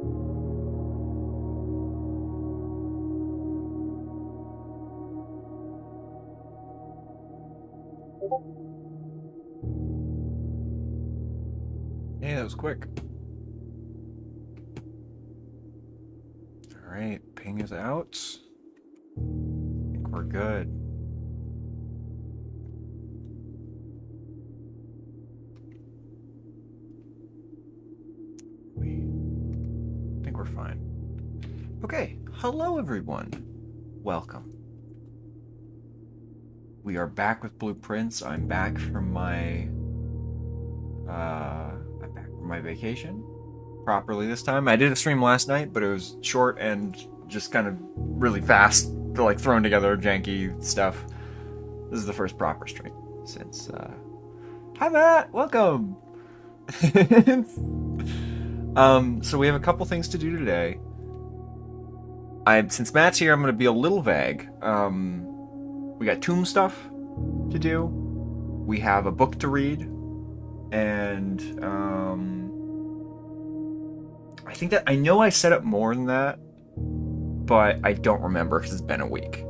Hey, that was quick. Alright, ping is out. I think we're good. I think we're fine. Okay, hello everyone. Welcome. We are back with Blueprints. I'm back from my vacation properly this time. I did a stream last night, but it was short and just kind of really fast, like throwing together janky stuff. This is the first proper stream since Hi Matt, welcome. So we have a couple things to do today. Since Matt's here, I'm going to be a little vague. We got tomb stuff to do. We have a book to read, and I know I set up more than that, but I don't remember because it's been a week.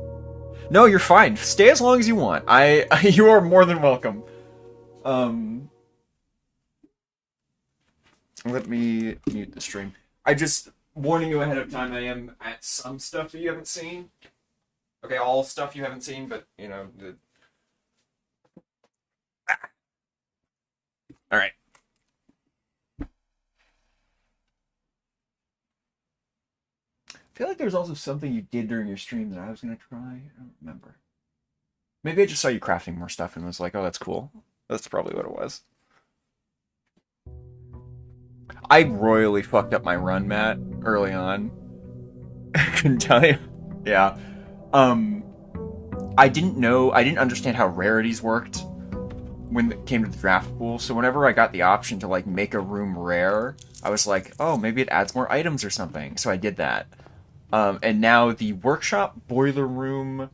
No, you're fine. Stay as long as you want. You are more than welcome. Let me mute the stream. I just warning you ahead of time. I am at some stuff that you haven't seen. Okay, all stuff you haven't seen, but you know. All right. I feel like there's also something you did during your stream that I was gonna try. I don't remember. Maybe I just saw you crafting more stuff and was like, "Oh, that's cool." That's probably what it was. I royally fucked up my run, Matt, early on. I couldn't tell you. Yeah. I didn't understand how rarities worked when it came to the draft pool, so whenever I got the option to, like, make a room rare, I was like, oh, maybe it adds more items or something, so I did that. And now the workshop, boiler room,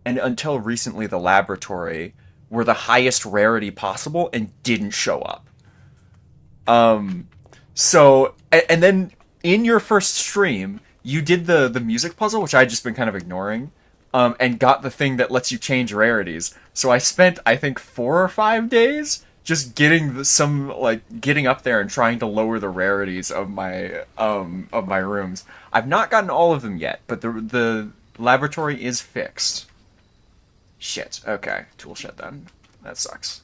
and until recently the laboratory were the highest rarity possible and didn't show up. So, and then in your first stream, you did the music puzzle, which I'd just been kind of ignoring, and got the thing that lets you change rarities. So I spent, I think, 4 or 5 days just getting up there and trying to lower the rarities of my rooms. I've not gotten all of them yet, but the laboratory is fixed. Shit. Okay, tool shed then. That sucks.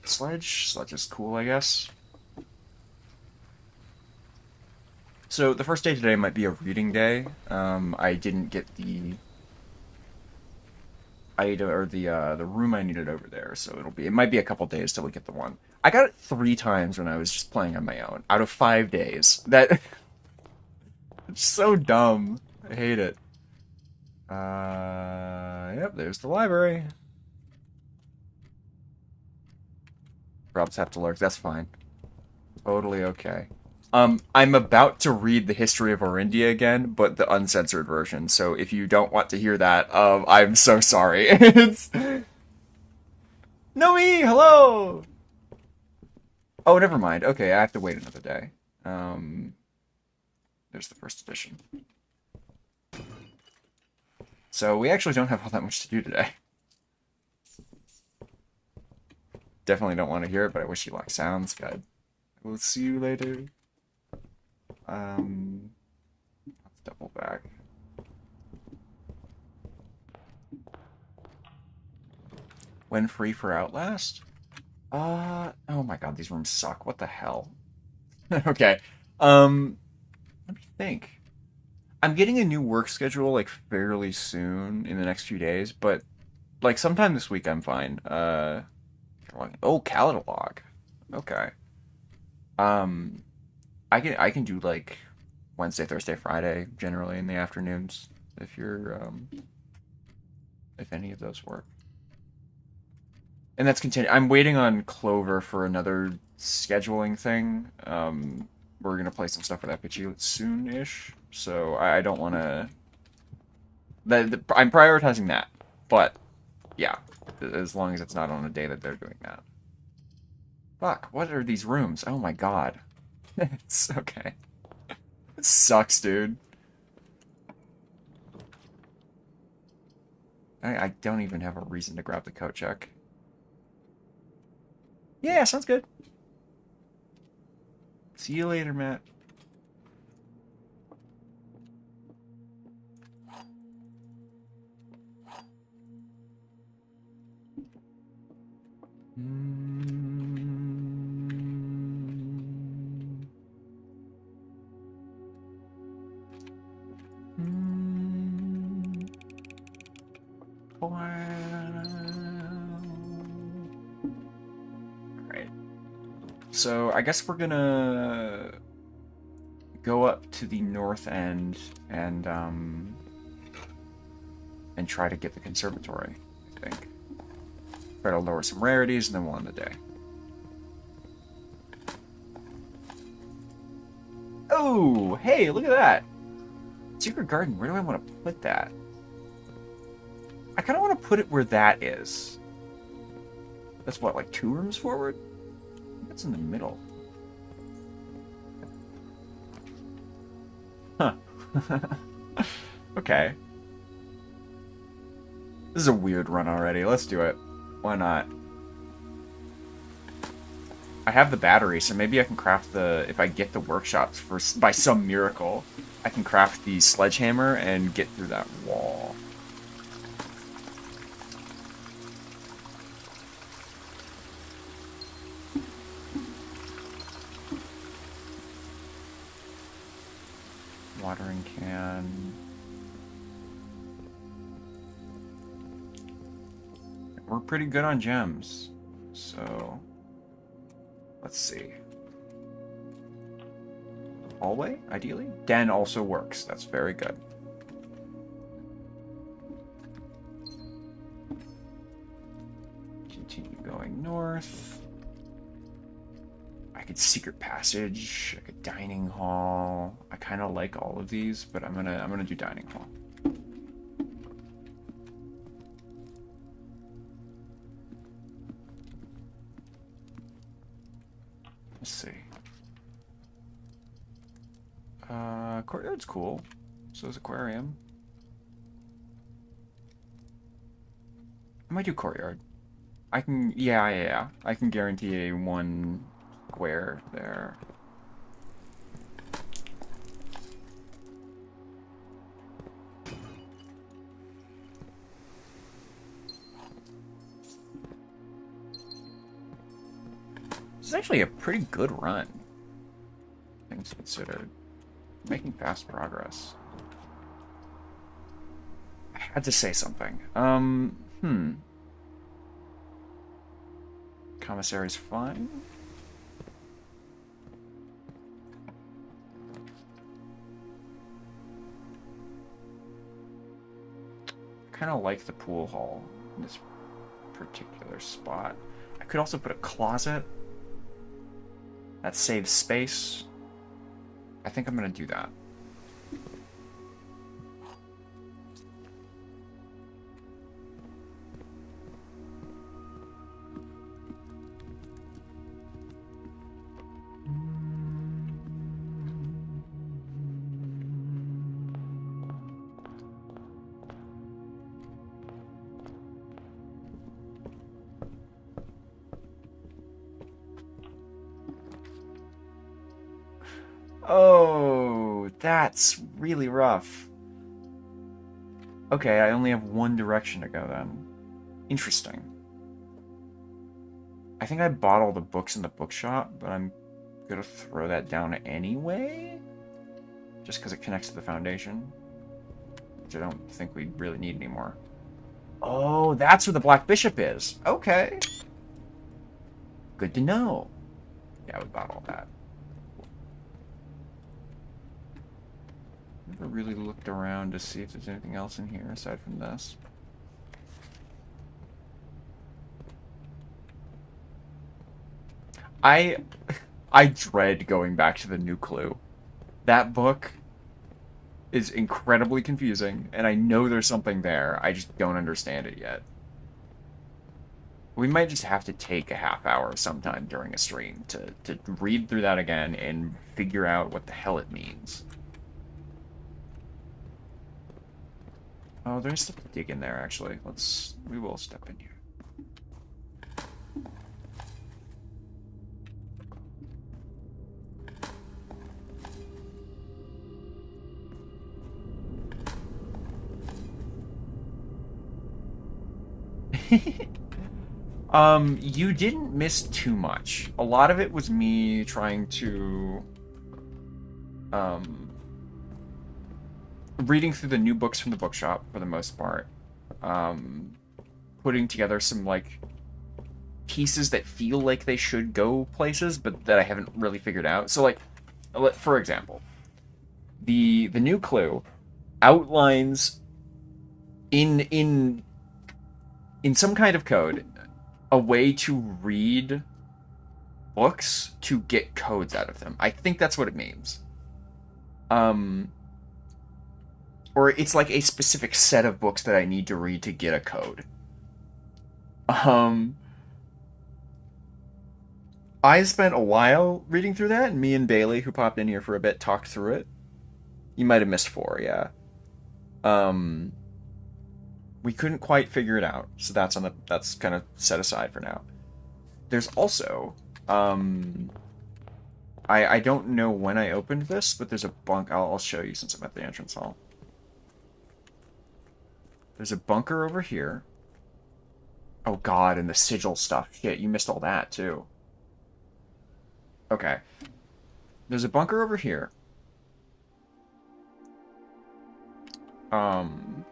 Sledge is cool, I guess. So the first day today might be a reading day. I didn't get the item or the room I needed over there, so it might be a couple days till we get the one. I got it 3 times when I was just playing on my own, out of 5 days. That it's so dumb. I hate it. Yep, there's the library. Probs have to lurk. That's fine. Totally okay. I'm about to read the history of Orindia again, but the uncensored version. So if you don't want to hear that, I'm so sorry. It's... Nomi, hello. Oh, never mind. Okay, I have to wait another day. There's the first edition. So we actually don't have all that much to do today. Definitely don't want to hear it, but I wish you luck. Sounds good. We'll see you later. Let's double back. When free for Outlast? Oh my god, these rooms suck. What the hell? Okay. Let me think. I'm getting a new work schedule, like, fairly soon, in the next few days, but, like, sometime this week I'm fine. Oh, catalog. Okay. I can do, like, Wednesday, Thursday, Friday, generally in the afternoons, if any of those work. And that's I'm waiting on Clover for another scheduling thing. We're gonna play some stuff with FPG soon-ish, so I don't want to... I'm prioritizing that, but, yeah, as long as it's not on a day that they're doing that. Fuck, what are these rooms? Oh my god. It's okay. It sucks, dude. I don't even have a reason to grab the coat check. Yeah, sounds good. See you later, Matt. Alright. So I guess we're gonna go up to the north end and try to get the conservatory, I think. Try to lower some rarities and then we'll end the day. Oh, hey, look at that. Secret garden, where do I want to put that? I kind of want to put it where that is. That's what, like 2 rooms forward? That's in the middle. Huh. Okay. This is a weird run already. Let's do it. Why not? I have the battery, so maybe I can craft the... If I get the workshops for by some miracle, I can craft the sledgehammer and get through that wall. Watering can. We're pretty good on gems, so let's see. Hallway, ideally. Den also works. That's very good. Continue going north. I could secret passage, like a dining hall. I kind of like all of these, but I'm gonna do dining hall. Let's see. Courtyard's cool. So is aquarium. I might do courtyard. I can, yeah. I can guarantee a 1 square there. This is actually a pretty good run, things considered. Making fast progress. I had to say something. Commissary's fine. Kind of like the pool hall in this particular spot. I could also put a closet. That saves space. I think I'm gonna do that. Oh, that's really rough. Okay, I only have 1 direction to go then. Interesting. I think I bought all the books in the bookshop, but I'm gonna throw that down anyway? Just because it connects to the foundation. Which I don't think we really need anymore. Oh, that's where the Black Bishop is. Okay. Good to know. Yeah, we bought all that. Never really looked around to see if there's anything else in here aside from this. I dread going back to the New Clue. That book is incredibly confusing, and I know there's something there. I just don't understand it yet. We might just have to take a half hour sometime during a stream to read through that again and figure out what the hell it means. Oh, there's stuff to dig in there, actually. We will step in here. You didn't miss too much. A lot of it was me trying to, um, reading through the new books from the bookshop for the most part. Um, Putting together some, like, pieces that feel like they should go places, but that I haven't really figured out. So, like, for example, the new clue outlines in some kind of code a way to read books to get codes out of them. I think that's what it means. Um, or it's like a specific set of books that I need to read to get a code. Um, I spent a while reading through that, and me and Bailey, who popped in here for a bit, talked through it. You might have missed four, yeah. Um, we couldn't quite figure it out, so that's kind of set aside for now. There's also, I don't know when I opened this, but there's a bunk. I'll show you since I'm at the entrance hall. There's a bunker over here. Oh god, and the sigil stuff. Shit, you missed all that too. Okay. There's a bunker over here. Um,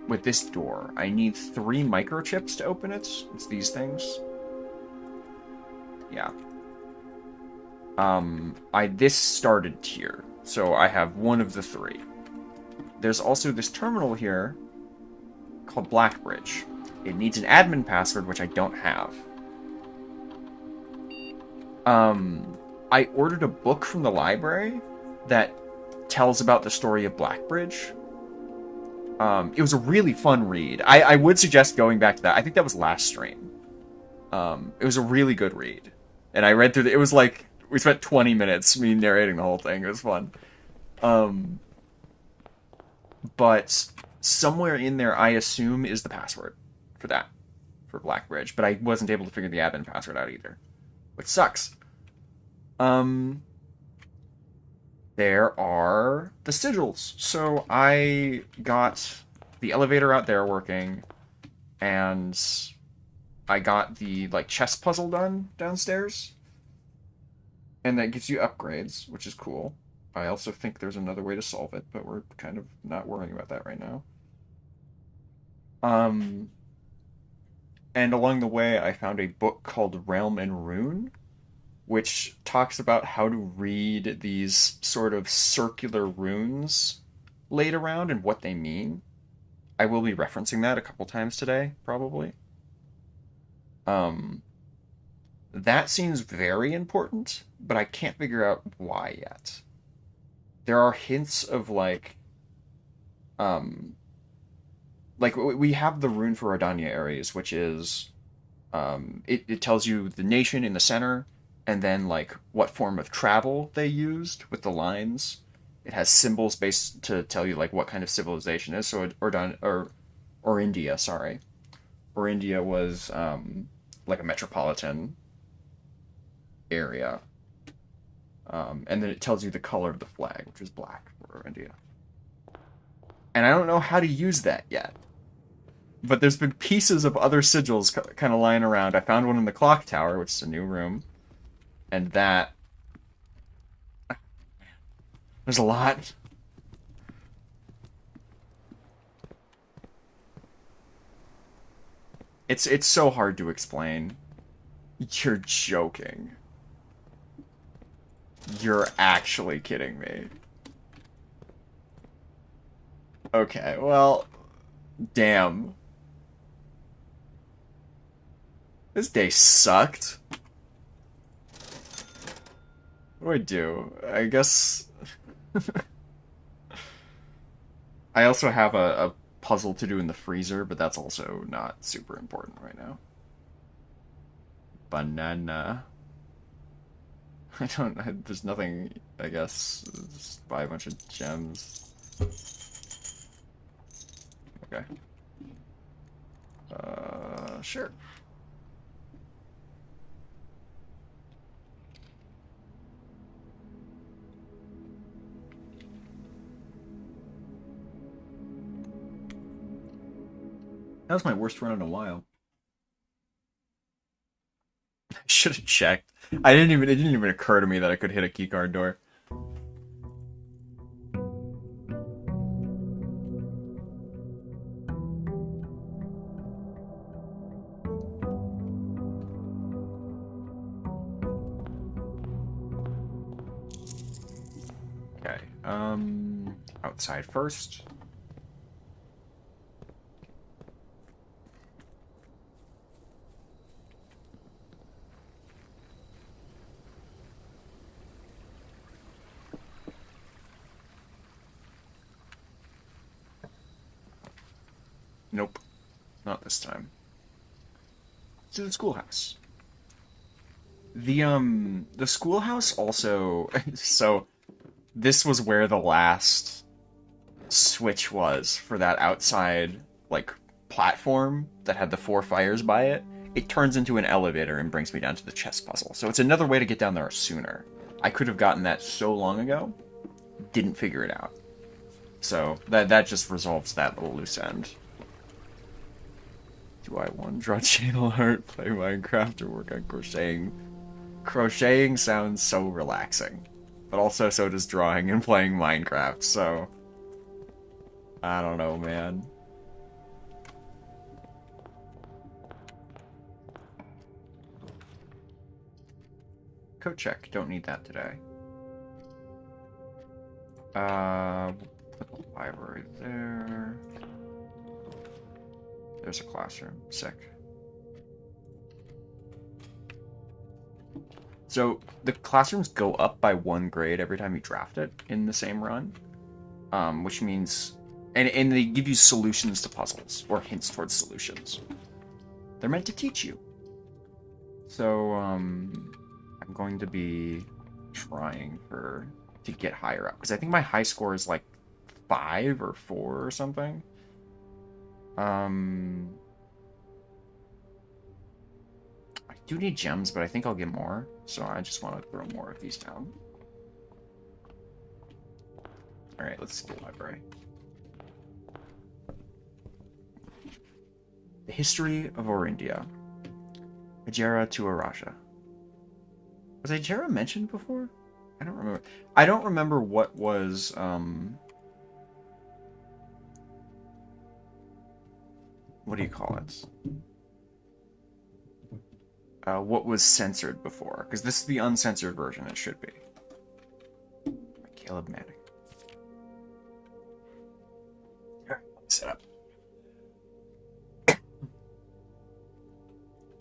with this door. I need 3 microchips to open it. It's these things. Yeah. This started here, so I have one of the 3. There's also this terminal here called Blackbridge. It needs an admin password, which I don't have. I ordered a book from the library that tells about the story of Blackbridge. It was a really fun read. I would suggest going back to that. I think that was last stream. It was a really good read. And I read through it was like, we spent 20 minutes me narrating the whole thing. It was fun. But somewhere in there, I assume, is the password for that, for Blackbridge. But I wasn't able to figure the admin password out either, which sucks. There are the sigils. So I got the elevator out there working, and I got the, like, chess puzzle done downstairs. And that gives you upgrades, which is cool. I also think there's another way to solve it, but we're kind of not worrying about that right now. And along the way, I found a book called Realm and Rune, which talks about how to read these sort of circular runes laid around and what they mean. I will be referencing that a couple times today, probably. That seems very important, but I can't figure out why yet. There are hints of, we have the rune for Ardania Ares, which is, it tells you the nation in the center, and then, like, what form of travel they used with the lines. It has symbols based to tell you, like, what kind of civilization it is. So Orindia, sorry. Orindia was, like a metropolitan area. And then it tells you the color of the flag, which is black for Orindia. And I don't know how to use that yet. But there's been pieces of other sigils kind of lying around. I found one in the clock tower, which is a new room. And that... There's a lot. It's so hard to explain. You're joking. You're actually kidding me. Okay, well, damn. This day sucked. What do I do? I guess... I also have a puzzle to do in the freezer, but that's also not super important right now. banana. I don't. There's nothing. I guess. Just buy a bunch of gems. Okay. Sure. That was my worst run in a while. I should have checked. I didn't even. It didn't even occur to me that I could hit a keycard door. Okay. Outside first. Nope, not this time. To the schoolhouse. The schoolhouse also so this was where the last switch was for that outside like platform that had the four fires by it. It turns into an elevator and brings me down to the chess puzzle. So it's another way to get down there sooner. I could have gotten that so long ago, didn't figure it out. So that just resolves that little loose end. Do I want to draw channel art, play Minecraft, or work on crocheting? Crocheting sounds so relaxing. But also so does drawing and playing Minecraft, so... I don't know, man. Code check, don't need that today. Put the library there. There's a classroom. Sick. So the classrooms go up by 1 grade every time you draft it in the same run, which means, and they give you solutions to puzzles or hints towards solutions. They're meant to teach you. So I'm going to be trying to get higher up because I think my high score is like 5 or 4 or something. I do need gems, but I think I'll get more, so I just want to throw more of these down. Alright, let's see the library. The History of Orindia. Ajera to Araja. Was Ajera mentioned before? I don't remember. I don't remember what was, what do you call it? What was censored before? Because this is the uncensored version, it should be. Caleb Manning. Alright, set up.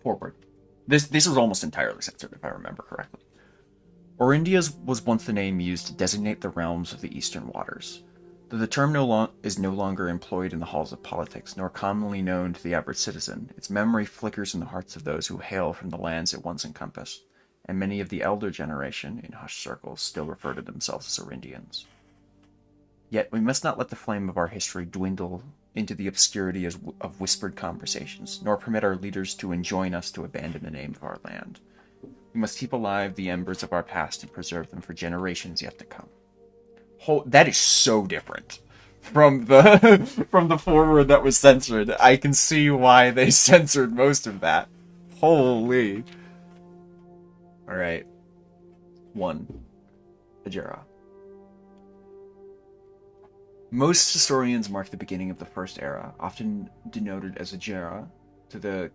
Forward. This is almost entirely censored, if I remember correctly. Orindia was once the name used to designate the realms of the eastern waters. Though the term is no longer employed in the halls of politics, nor commonly known to the average citizen, its memory flickers in the hearts of those who hail from the lands it once encompassed, and many of the elder generation, in hushed circles, still refer to themselves as Orindians. Yet we must not let the flame of our history dwindle into the obscurity of whispered conversations, nor permit our leaders to enjoin us to abandon the name of our land. We must keep alive the embers of our past and preserve them for generations yet to come. That is so different from the from the forward that was censored. I can see why they censored most of that. Holy. Alright. 1. Ajera. Most historians mark the beginning of the First Era, often denoted as Ajera, to the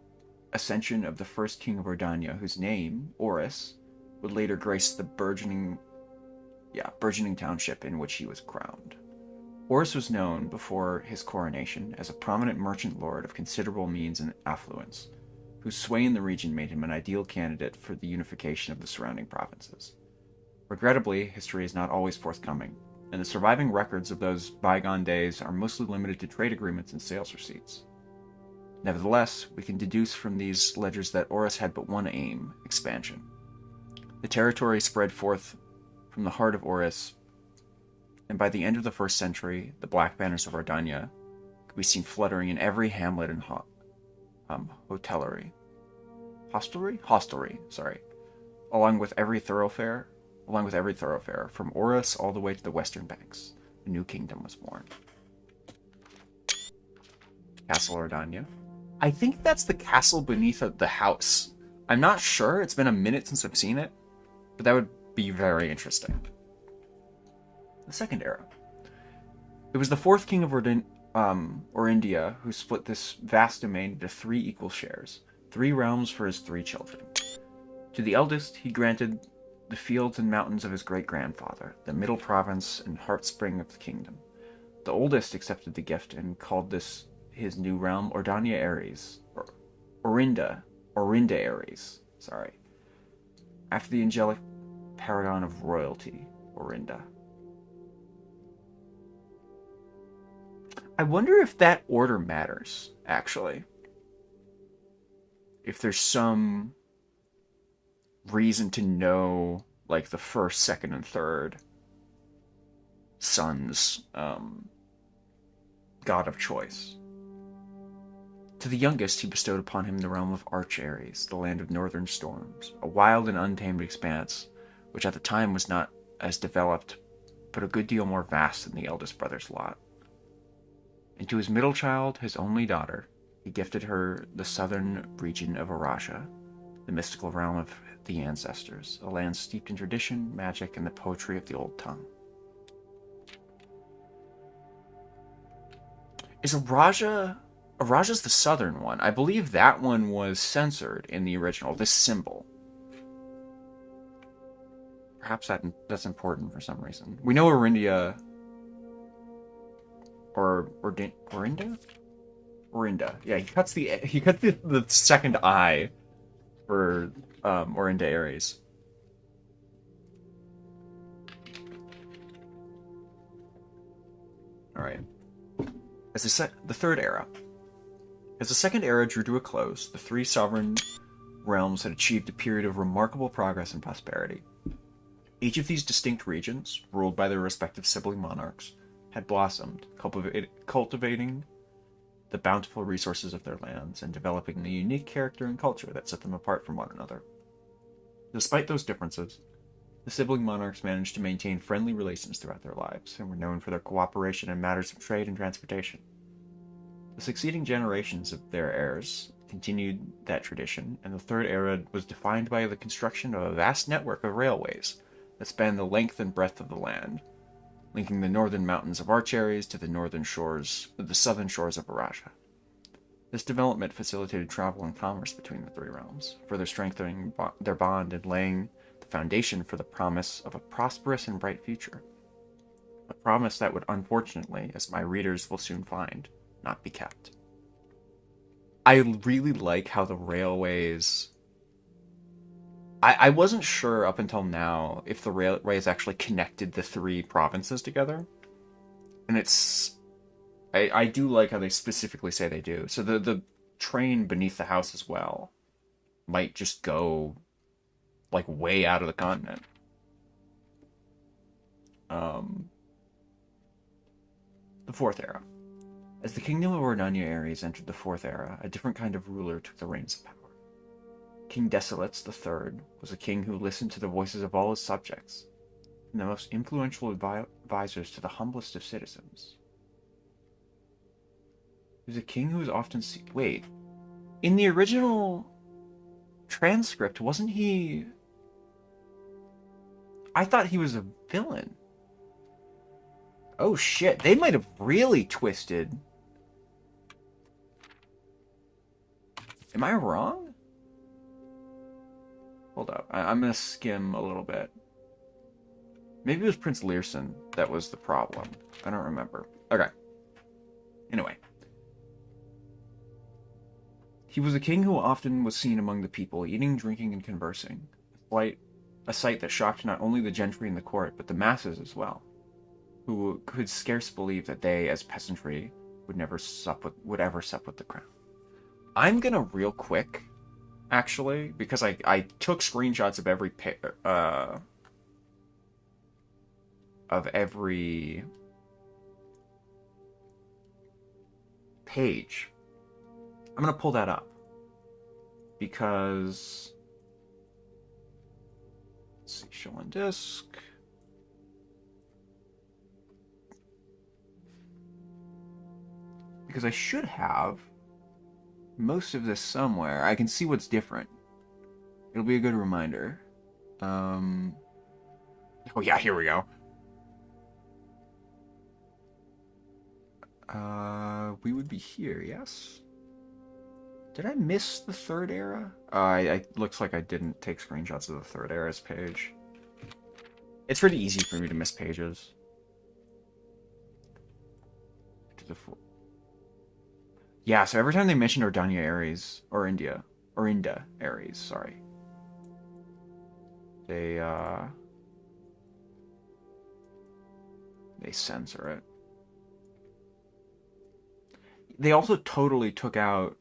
ascension of the first king of Ordania, whose name, Oris, would later grace the burgeoning township in which he was crowned. Oris was known, before his coronation, as a prominent merchant lord of considerable means and affluence, whose sway in the region made him an ideal candidate for the unification of the surrounding provinces. Regrettably, history is not always forthcoming, and the surviving records of those bygone days are mostly limited to trade agreements and sales receipts. Nevertheless, we can deduce from these ledgers that Horus had but one aim: expansion. The territory spread forth from the heart of Horus, and by the end of the 1st century, the black banners of Ardania could be seen fluttering in every hamlet and hostelry, along with every thoroughfare, from Horus all the way to the western banks. A new kingdom was born. Castle Ardania. I think that's the castle beneath the house. I'm not sure. It's been a minute since I've seen it, but that would be very interesting. The Second Era. It was the 4th king of Orindia who split this vast domain into 3 equal shares, 3 realms for his 3 children. To the eldest, he granted the fields and mountains of his great-grandfather, the middle province and heartspring of the kingdom. The oldest accepted the gift and called this his new realm Ordania Ares, or Orinda Ares, after the angelic paragon of royalty, Orinda. I wonder if that order matters, actually. If there's some reason to know, like, the 1st, 2nd, and 3rd sons' god of choice. To the youngest, he bestowed upon him the realm of Arch Ares, the land of northern storms, a wild and untamed expanse, which at the time was not as developed, but a good deal more vast than the eldest brother's lot. And to his middle child, his only daughter, he gifted her the southern region of Arasia, the mystical realm of the ancestors, a land steeped in tradition, magic, and the poetry of the old tongue. Is Araja's the southern one? I believe that one was censored in the original, this symbol. Perhaps that's important for some reason. We know Orindia... Orinda? Orinda. Yeah, he cuts the second eye for Orinda Ares. Alright. As the Third Era. As the Second Era drew to a close, the 3 sovereign realms had achieved a period of remarkable progress and prosperity. Each of these distinct regions, ruled by their respective sibling monarchs, had blossomed, cultivating the bountiful resources of their lands and developing the unique character and culture that set them apart from one another. Despite those differences, the sibling monarchs managed to maintain friendly relations throughout their lives and were known for their cooperation in matters of trade and transportation. The succeeding generations of their heirs continued that tradition, and the Third Era was defined by the construction of a vast network of railways that spanned the length and breadth of the land, linking the northern mountains of Arch Ares to the southern shores of Arasia. This development facilitated travel and commerce between the 3 realms, further strengthening their bond and laying the foundation for the promise of a prosperous and bright future. A promise that would unfortunately, as my readers will soon find, not be kept. I really like how the railways... I wasn't sure up until now if the railways actually connected the 3 provinces together. And it's... I do like how they specifically say they do. So the train beneath the house as well might just go, like, way out of the continent. The Fourth Era. As the kingdom of Ordania Ares entered the Fourth Era, a different kind of ruler took the reins of power. King Desolates III was a king who listened to the voices of all his subjects, and the most influential advisors to the humblest of citizens. He was a king who was often wait, in the original transcript, wasn't he... I thought he was a villain. Oh shit, they might have really twisted. Am I wrong? Hold up, I'm gonna skim a little bit. Maybe it was Prince Learson that was the problem. I don't remember. Okay. Anyway. He was a king who often was seen among the people, eating, drinking, and conversing. A sight that shocked not only the gentry in the court, but the masses as well, who could scarce believe that they, as peasantry, would ever sup with the crown. I'm gonna real quick, actually, because I took screenshots of every page. I'm gonna pull that up because let's see, show on disk. Because I should have most of this somewhere. I can see what's different. It'll be a good reminder. Um. Oh yeah, here we go. We would be here, yes? Did I miss the third era? I looks like I didn't take screenshots of the third era's page. It's pretty easy for me to miss pages. To the Yeah, so every time they mention Ordania Ares, or India, Orinda Ares, sorry, they they censor it. They also totally took out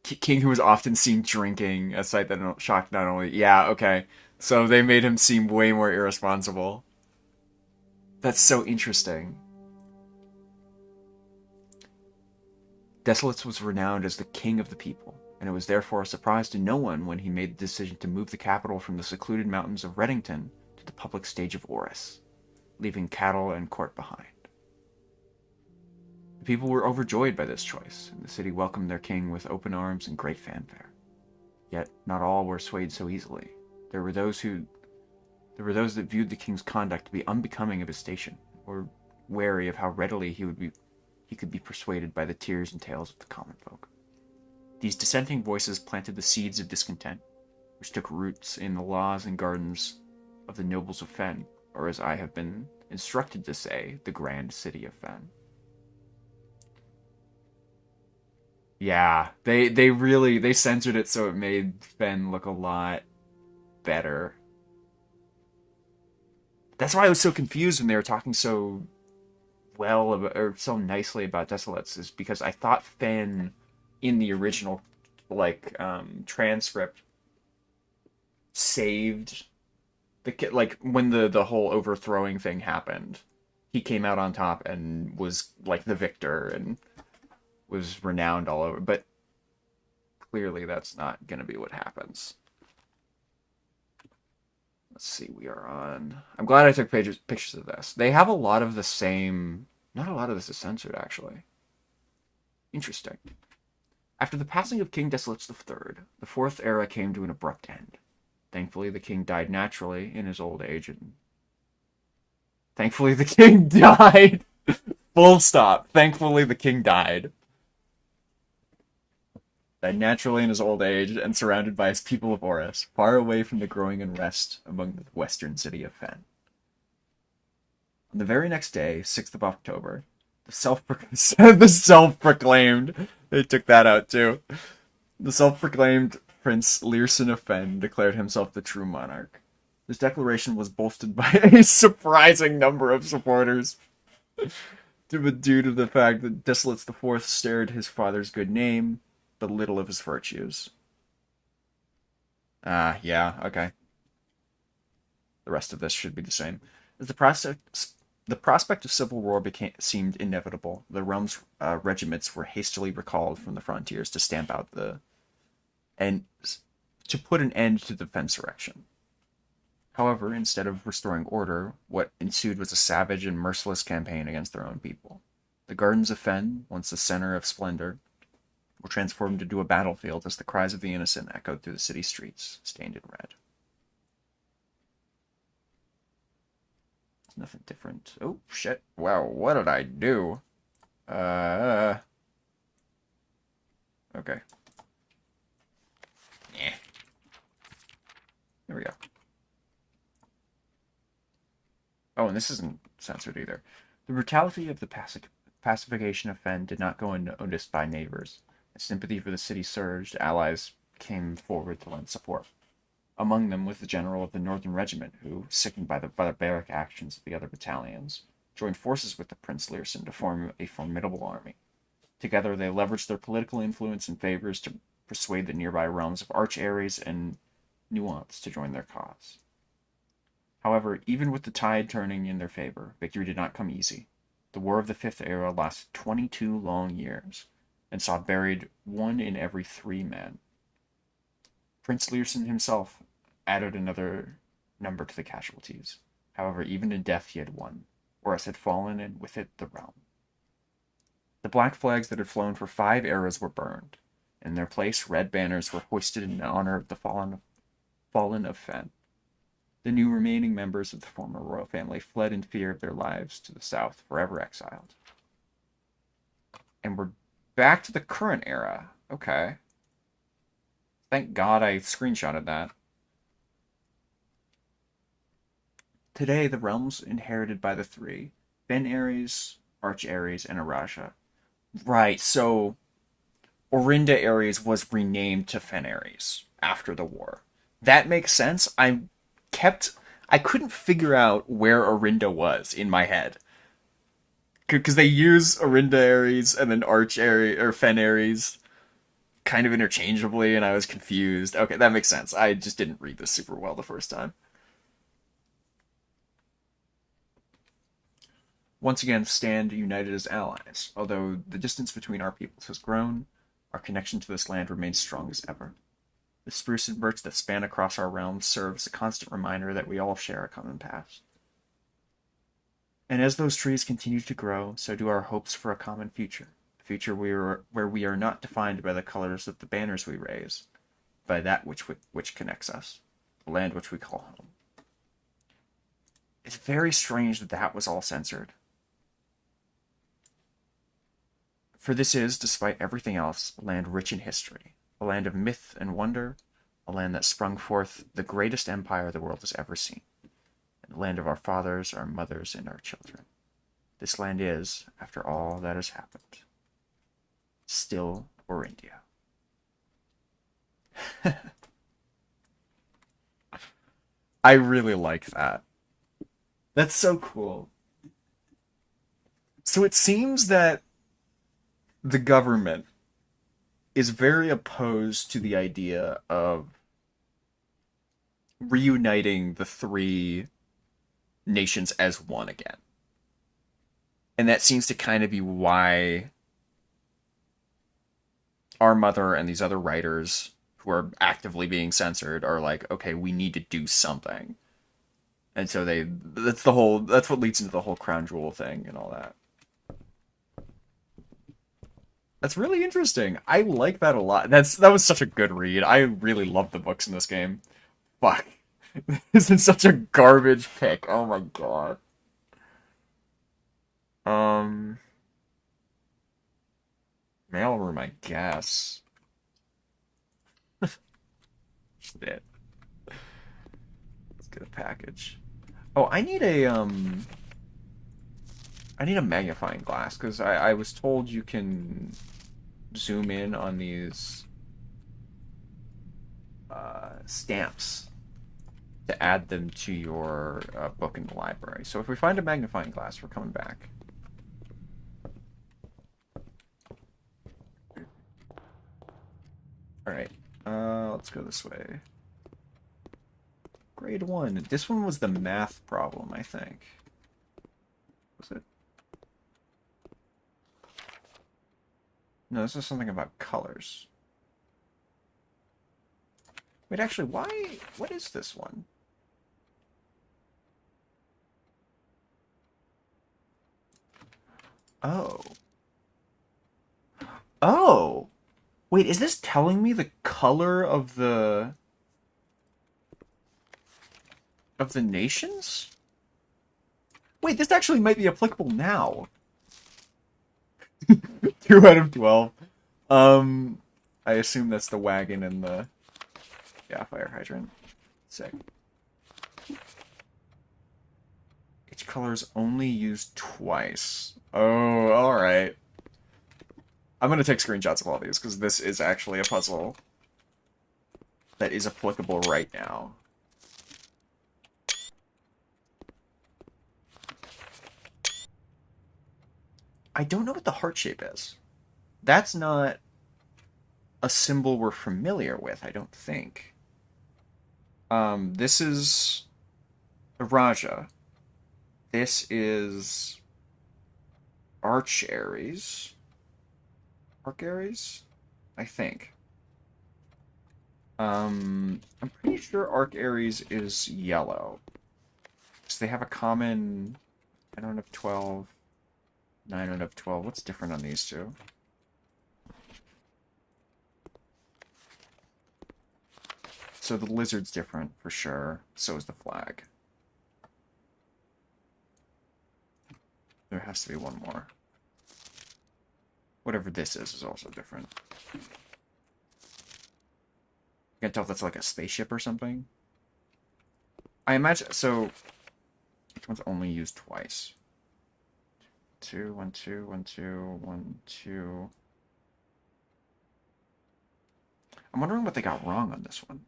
King, who was often seen drinking, a sight that shocked not only. Yeah, okay. So they made him seem way more irresponsible. That's so interesting. Desolates was renowned as the king of the people, and it was therefore a surprise to no one when he made the decision to move the capital from the secluded mountains of Reddington to the public stage of Oris, leaving cattle and court behind. The people were overjoyed by this choice, and the city welcomed their king with open arms and great fanfare. Yet not all were swayed so easily. There were those that viewed the king's conduct to be unbecoming of his station, or wary of how readily he could be persuaded by the tears and tales of the common folk. These dissenting voices planted the seeds of discontent, which took roots in the laws and gardens of the nobles of Fen, or as I have been instructed to say, the grand city of Fen. Yeah, they censored it so it made Fen look a lot better. That's why I was so confused when they were talking so well about, or so nicely about Desolates, is because I thought Fen in the original transcript saved the kid, like when the whole overthrowing thing happened. He came out on top and was like the victor and was renowned all over, but clearly that's not going to be what happens. Let's see, we are on. I'm glad I took pictures of this. They have a lot of the same. Not a lot of this is censored, actually. Interesting. After the passing of King Desolates III, the Fourth Era came to an abrupt end. Thankfully, the king died naturally in his old age, and thankfully the king died. Full stop. Thankfully, the king died. Died naturally in his old age and surrounded by his people of Oris, far away from the growing unrest among the western city of Fen. On the very next day, 6th of October, the self-proclaimed, they took that out too, the self-proclaimed Prince Learson of Fen declared himself the true monarch. This declaration was bolstered by a surprising number of supporters, due to the fact that Desolates IV stared his father's good name, but little of his virtues. Yeah, okay. The rest of this should be the same. As the prospect of civil war seemed inevitable, the realm's regiments were hastily recalled from the frontiers to stamp out and to put an end to the Fensurrection. However, instead of restoring order, what ensued was a savage and merciless campaign against their own people. The gardens of Fen, once the center of splendor, were transformed into a battlefield as the cries of the innocent echoed through the city streets, stained in red. There's nothing different. Oh, shit. Wow, what did I do? Okay. Yeah. There we go. Oh, and this isn't censored either. The brutality of the pacification of Fen did not go unnoticed by neighbors. As sympathy for the city surged, allies came forward to lend support. Among them was the general of the Northern Regiment, who, sickened by the barbaric actions of the other battalions, joined forces with the Prince Learson to form a formidable army. Together, they leveraged their political influence and favors to persuade the nearby realms of Arch-Ares and Nuance to join their cause. However, even with the tide turning in their favor, victory did not come easy. The War of the Fifth Era lasted 22 long years, and saw buried 1 in every 3 men. Prince Learson himself added another number to the casualties. However, even in death he had won, or else had fallen, and with it the realm. The black flags that had flown for 5 eras were burned. In their place, red banners were hoisted in honor of the fallen of Fen. The new remaining members of the former royal family fled in fear of their lives to the south, forever exiled. And we're back to the current era. Okay. Thank God I screenshotted that. Today, the realms inherited by the 3, Fen Ares, Arch Ares, and Araja. Right, so Orinda Ares was renamed to Fen Ares after the war. That makes sense. I couldn't figure out where Orinda was in my head. Because they use Orinda Ares and then Arch Ares or Fen Ares kind of interchangeably, and I was confused. Okay, that makes sense. I just didn't read this super well the first time. Once again, stand united as allies. Although the distance between our peoples has grown, our connection to this land remains strong as ever. The spruce and birch that span across our realms serve as a constant reminder that we all share a common past. And as those trees continue to grow, so do our hopes for a common future. A future where we are not defined by the colors of the banners we raise, by that which connects us, the land which we call home. It's very strange that that was all censored. For this is, despite everything else, a land rich in history, a land of myth and wonder, a land that sprung forth the greatest empire the world has ever seen, and the land of our fathers, our mothers, and our children. This land is, after all that has happened, still Orindia. I really like that. That's so cool. So it seems that the government is very opposed to the idea of reuniting the 3 nations as one again. And that seems to kind of be why our mother and these other writers who are actively being censored are like, okay, we need to do something. And so that's what leads into the whole crown jewel thing and all that. That's really interesting. I like that a lot. That was such a good read. I really love the books in this game. Fuck. This is such a garbage pick. Oh my god. Um, Mailroom, I guess. Shit. Let's get a package. Oh, I need a magnifying glass because I was told you can zoom in on these stamps to add them to your book in the library. So if we find a magnifying glass, we're coming back. Alright, let's go this way. Grade 1. This one was the math problem, I think. Was it? No, this is something about colors. Wait, actually, what is this one? Oh. Oh! Wait, is this telling me the color of the nations? Wait, this actually might be applicable now. 2 out of 12. I assume that's the wagon and the fire hydrant. Sick. Each color is only used twice. Oh, alright. I'm gonna take screenshots of all these, because this is actually a puzzle that is applicable right now. I don't know what the heart shape is. that's not a symbol we're familiar with, I don't think. This is a Raja. This is Arch Aries. Arc Aries? I think. I'm pretty sure Arc Aries is yellow. So they have a common 10 out of 12, 9 out of 12. What's different on these two? So the lizard's different for sure. So is the flag. There has to be one more. Whatever this is also different. You can't tell if that's like a spaceship or something. I imagine, so, which one's only used twice? 2, 1, 2, 1, 2, 1, 2. I'm wondering what they got wrong on this one.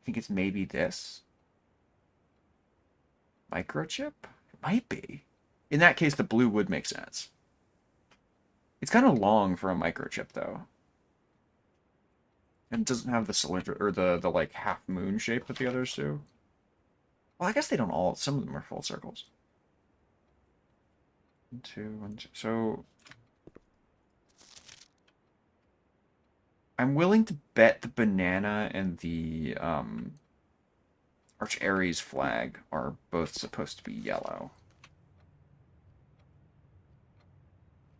I think it's maybe this. Microchip? It might be. In that case, the blue would make sense. It's kind of long for a microchip, though. And it doesn't have the cylinder, or the like, half moon shape that the others do. Well, I guess they don't all. Some of them are full circles. 1, 2, 1, 2. So I'm willing to bet the banana and the Arch Aries flag are both supposed to be yellow.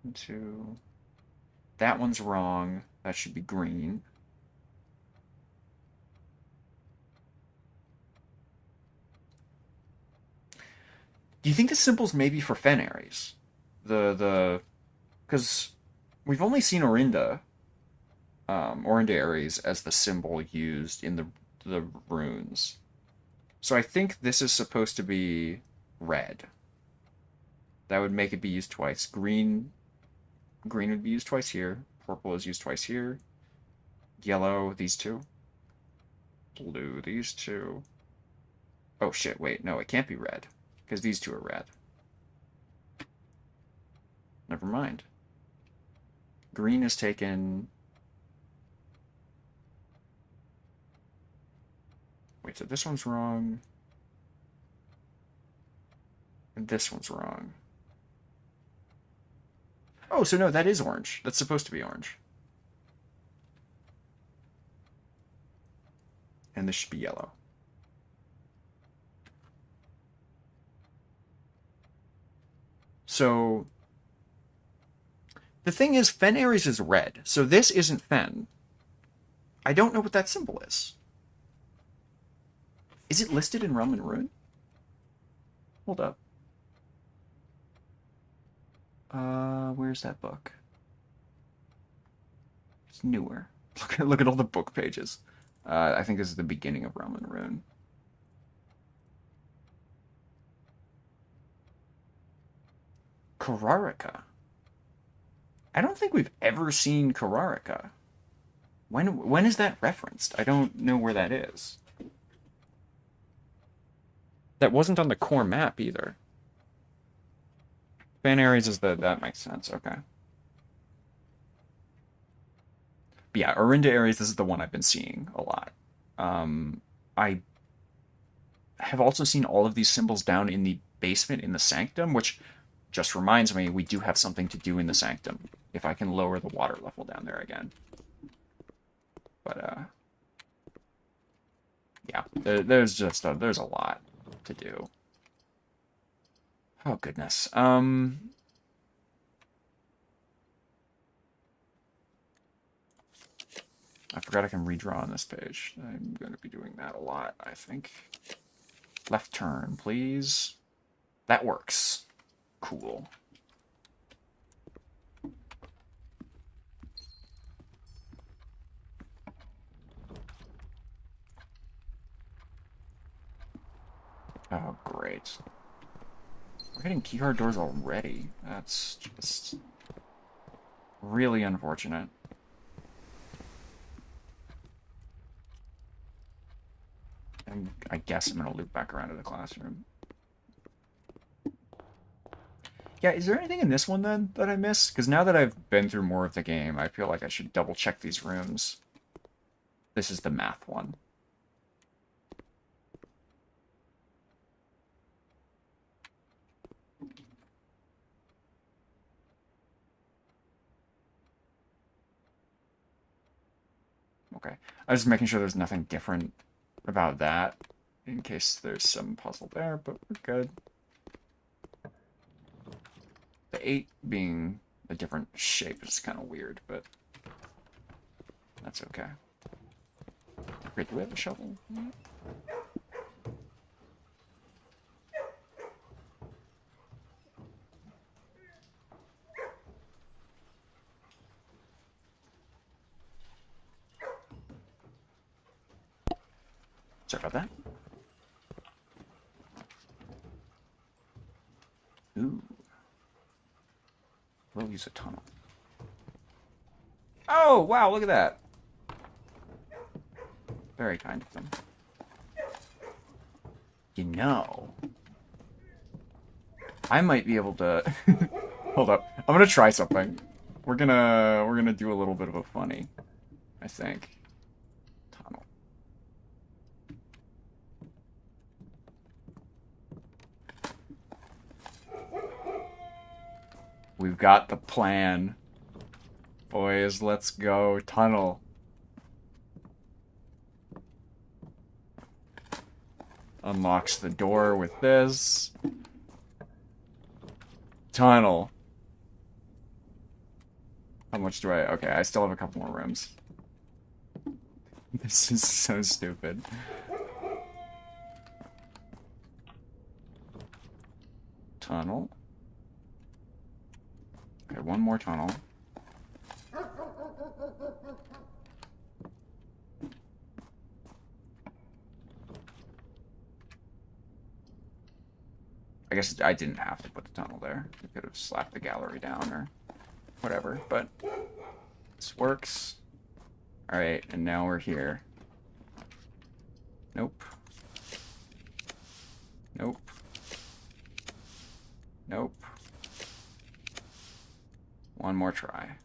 1, 2. That one's wrong. That should be green. Do you think the symbol's maybe for Fen Aries? Because we've only seen Orinda Aries as the symbol used in the runes. So I think this is supposed to be red. That would make it be used twice. Green would be used twice here. Purple is used twice here. Yellow, these two. Blue, these two. Oh shit, wait, no, it can't be red. Because these two are red. Never mind. Green is taken. Wait, so this one's wrong. And this one's wrong. Oh, so no, that is orange. That's supposed to be orange. And this should be yellow. So the thing is, Fen Aries is red, so this isn't Fen. I don't know what that symbol is. Is it listed in Realm and Ruin? Hold up. Where's that book? It's newer. Look at all the book pages. I think this is the beginning of Realm and Ruin. Kararika. I don't think we've ever seen Kararika. When is that referenced? I don't know where that is. That wasn't on the core map either. Fan Aries is that makes sense, okay. But yeah, Orinda Aries, this is the one I've been seeing a lot. I have also seen all of these symbols down in the basement in the Sanctum, which just reminds me we do have something to do in the Sanctum, if I can lower the water level down there again. But, yeah, there's a lot to do. Oh, goodness. I forgot I can redraw on this page. I'm going to be doing that a lot, I think. Left turn, please. That works. Cool. Oh, great. We're getting keycard doors already. That's just really unfortunate. And I guess I'm going to loop back around to the classroom. Yeah, is there anything in this one then that I missed? Because now that I've been through more of the game, I feel like I should double check these rooms. This is the math one. Okay. I was just making sure there's nothing different about that in case there's some puzzle there, but we're good. The 8 being a different shape is kind of weird, but that's okay. Great, do we have a shovel? Sorry about that. Ooh. We'll use a tunnel. Oh, wow, look at that. Very kind of them. You know, I might be able to... Hold up. I'm gonna try something. We're gonna do a little bit of a funny, I think. Tunnel. We've got the plan. Boys, let's go. Tunnel. Unlocks the door with this. Tunnel. How much do I... Okay, I still have a couple more rooms. This is so stupid. Tunnel. Okay, one more tunnel. I guess I didn't have to put the tunnel there. I could have slapped the gallery down or whatever, but this works. Alright, and now we're here. Nope. Nope. Nope. One more try.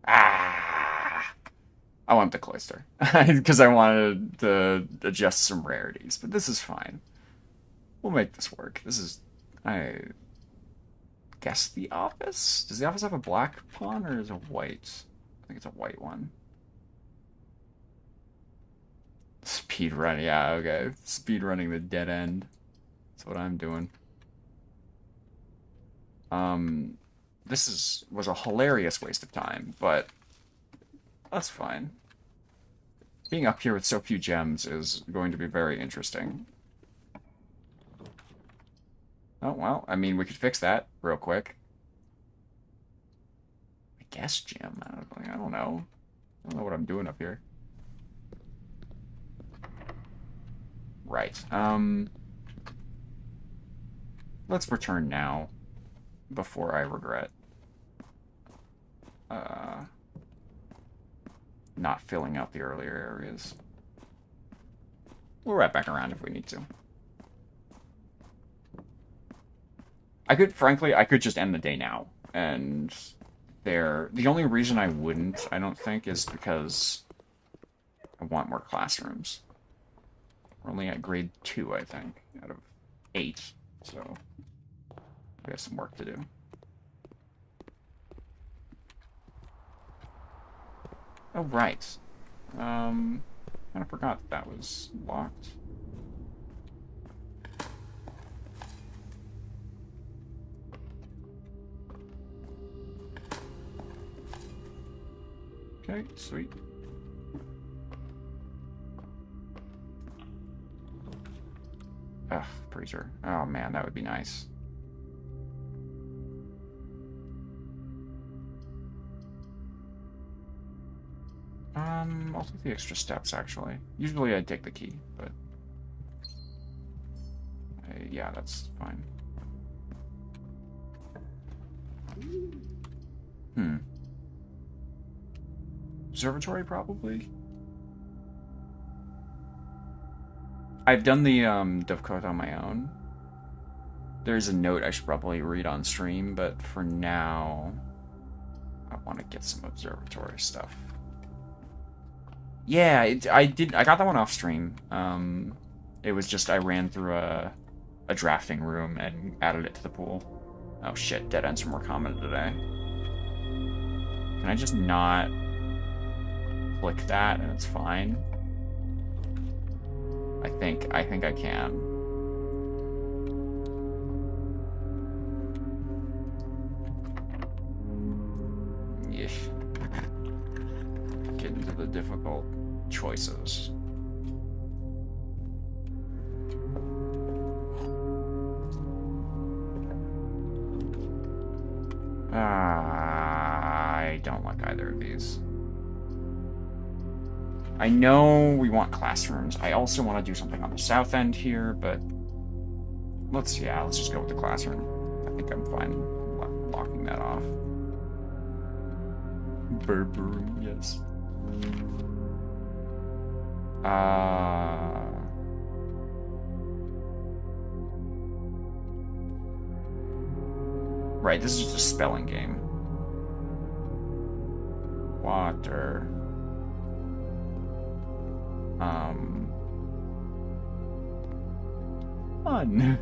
Ah! I want the cloister. Because I wanted to adjust some rarities, but this is fine. We'll make this work. This is... I guess the office? Does the office have a black pawn or is it white? I think it's a white one. Speed run, yeah, okay. Speed running the dead end. That's what I'm doing. This was a hilarious waste of time, but that's fine. Being up here with so few gems is going to be very interesting. Oh, well, I mean, we could fix that real quick. I guess gem. I don't know. I don't know what I'm doing up here. Right. Let's return now before I regret not filling out the earlier areas. We'll wrap back around if we need to. Frankly, I could just end the day now. And the only reason I wouldn't, I don't think, is because I want more classrooms. We're only at grade 2, I think, out of 8. So we have some work to do. Oh, right. Kind of forgot that was locked. Okay, sweet. Ugh, freezer. Oh man, that would be nice. I'll take the extra steps, actually. Usually I'd take the key, but... yeah, that's fine. Observatory, probably? I've done the Dovecot on my own. There's a note I should probably read on stream, but for now, I want to get some observatory stuff. Yeah, I did. I got that one off stream. It was just I ran through a drafting room and added it to the pool. Oh shit, dead ends are more common today. Can I just not click that and it's fine? I think I can. Yeesh. Get into the difficult choices. I don't like either of these. I know we want classrooms. I also want to do something on the south end here, but let's just go with the classroom. I think I'm fine locking that off. Burberry, yes. Right, this is just a spelling game. Water. Fun.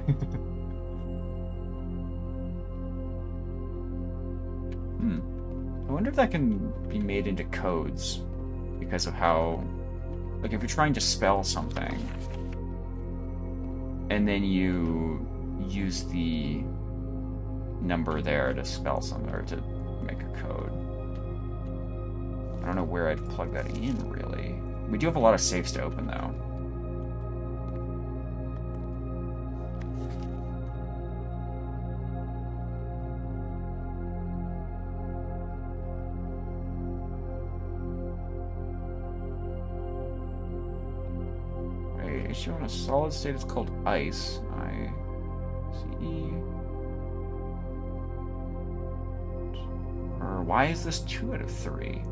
I wonder if that can be made into codes because of how, like, if you're trying to spell something and then you use the number there to spell something or to make a code. I don't know where I'd plug that in, really. We do have a lot of safes to open, though. A issue on a solid state is called ice. I-C-E. Or why is this 2 out of 3?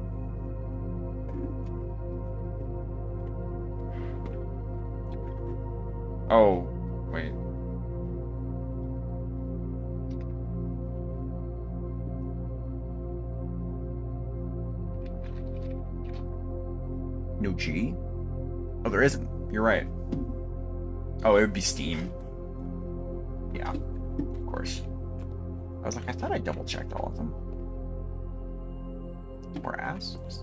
Oh, wait. No G? Oh, there isn't. You're right. Oh, it would be Steam. Yeah, of course. I was like, I thought I double-checked all of them. More asks?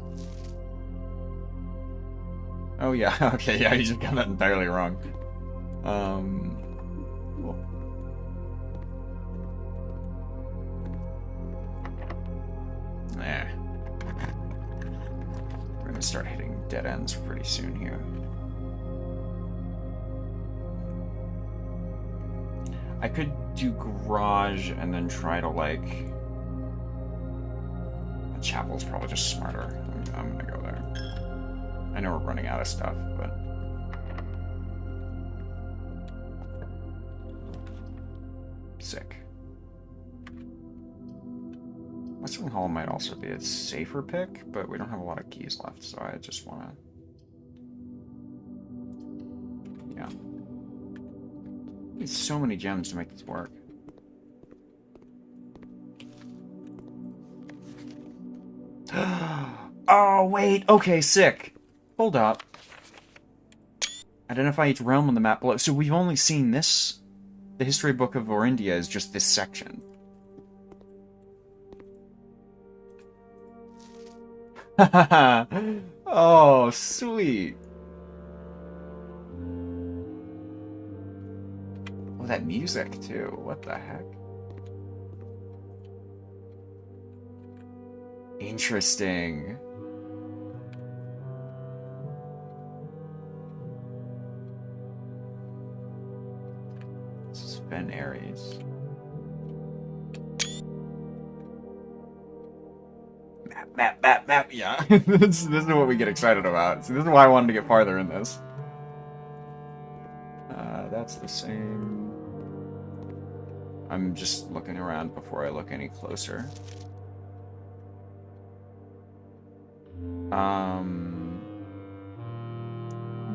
Oh, yeah. Okay, yeah, you just got that entirely wrong. Cool. Nah. We're gonna start hitting dead ends pretty soon here. I could do garage and then try to, like... The chapel's probably just smarter. I'm gonna go there. I know we're running out of stuff, but... Sick. Western Hall might also be a safer pick, but we don't have a lot of keys left, so I just want to... Yeah. Need so many gems to make this work. Oh, wait! Okay, sick! Hold up. Identify each realm on the map below. So we've only seen this... The history book of Orindia is just this section. Oh, sweet. Oh, that music, too. What the heck? Interesting. This is Ben Aries. Map. Yeah, this is what we get excited about. So this is why I wanted to get farther in this. That's the same. I'm just looking around before I look any closer.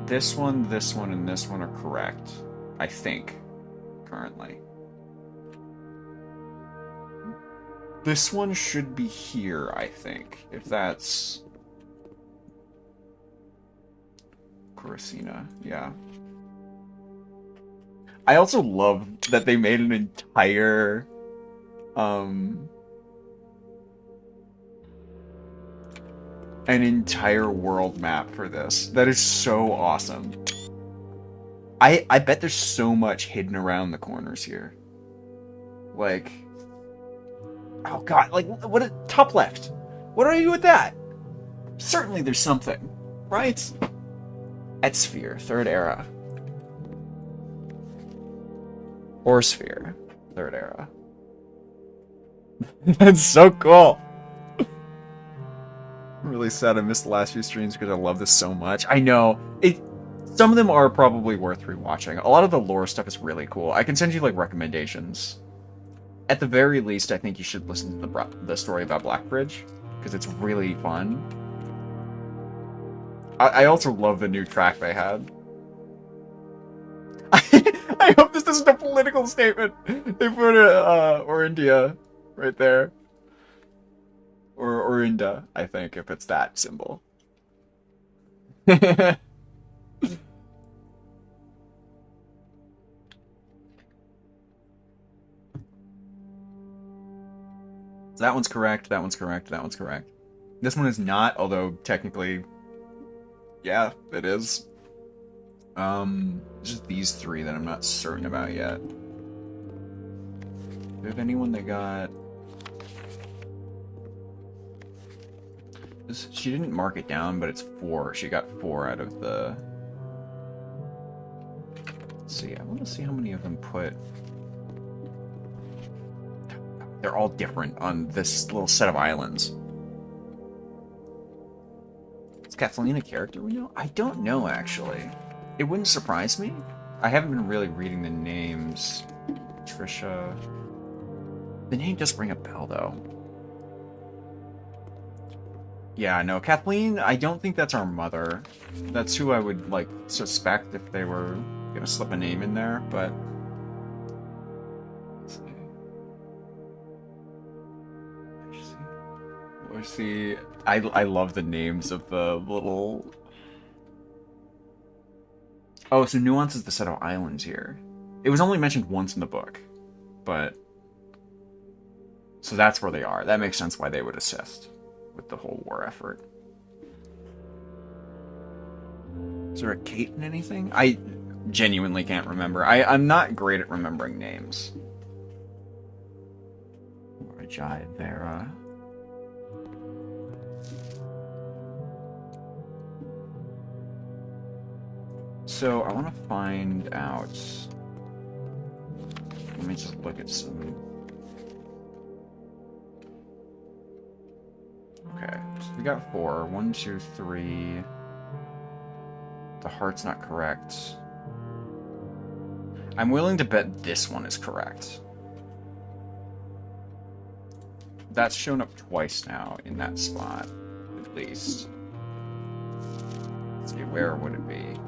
This one, and this one are correct, I think, currently. This one should be here, I think, if that's Coruscant. Yeah. I also love that they made um an entire world map for this. That is so awesome. I bet there's so much hidden around the corners here. Like, oh god, like what top left. What are you with that? Certainly there's something, right? At Sphere, third era. Or Sphere, third era. That's so cool. I'm really sad I missed the last few streams because I love this so much. I know. Some of them are probably worth rewatching. A lot of the lore stuff is really cool. I can send you, like, recommendations. At the very least, I think you should listen to the story about Blackbridge, because it's really fun. I also love the new track they had. I hope this isn't a political statement. They put Orindia right there. Or Orinda, I think, if it's that symbol. So that one's correct, that one's correct, that one's correct. This one is not, although technically, yeah, it is. Just these three that I'm not certain about yet. Do we have anyone that got... She didn't mark it down, but it's 4. She got 4 out of the... Let's see, I want to see how many of them put... They're all different on this little set of islands. Is Kathleen a character we know? I don't know, actually. It wouldn't surprise me. I haven't been really reading the names. Trisha... The name does ring a bell, though. Yeah, no, Kathleen, I don't think that's our mother. That's who I would, like, suspect if they were gonna slip a name in there, but... Let's see. I love the names of the little... Oh, so Nuance is the set of islands here. It was only mentioned once in the book, but... So that's where they are. That makes sense why they would assist with the whole war effort. Is there a Kate in anything? I genuinely can't remember. I'm not great at remembering names. Rajai Vera. So I want to find out. Let me just look at some. Okay, so we got 4. 1, 2, 3. The heart's not correct. I'm willing to bet this one is correct. That's shown up twice now in that spot, at least. Let's see, where would it be?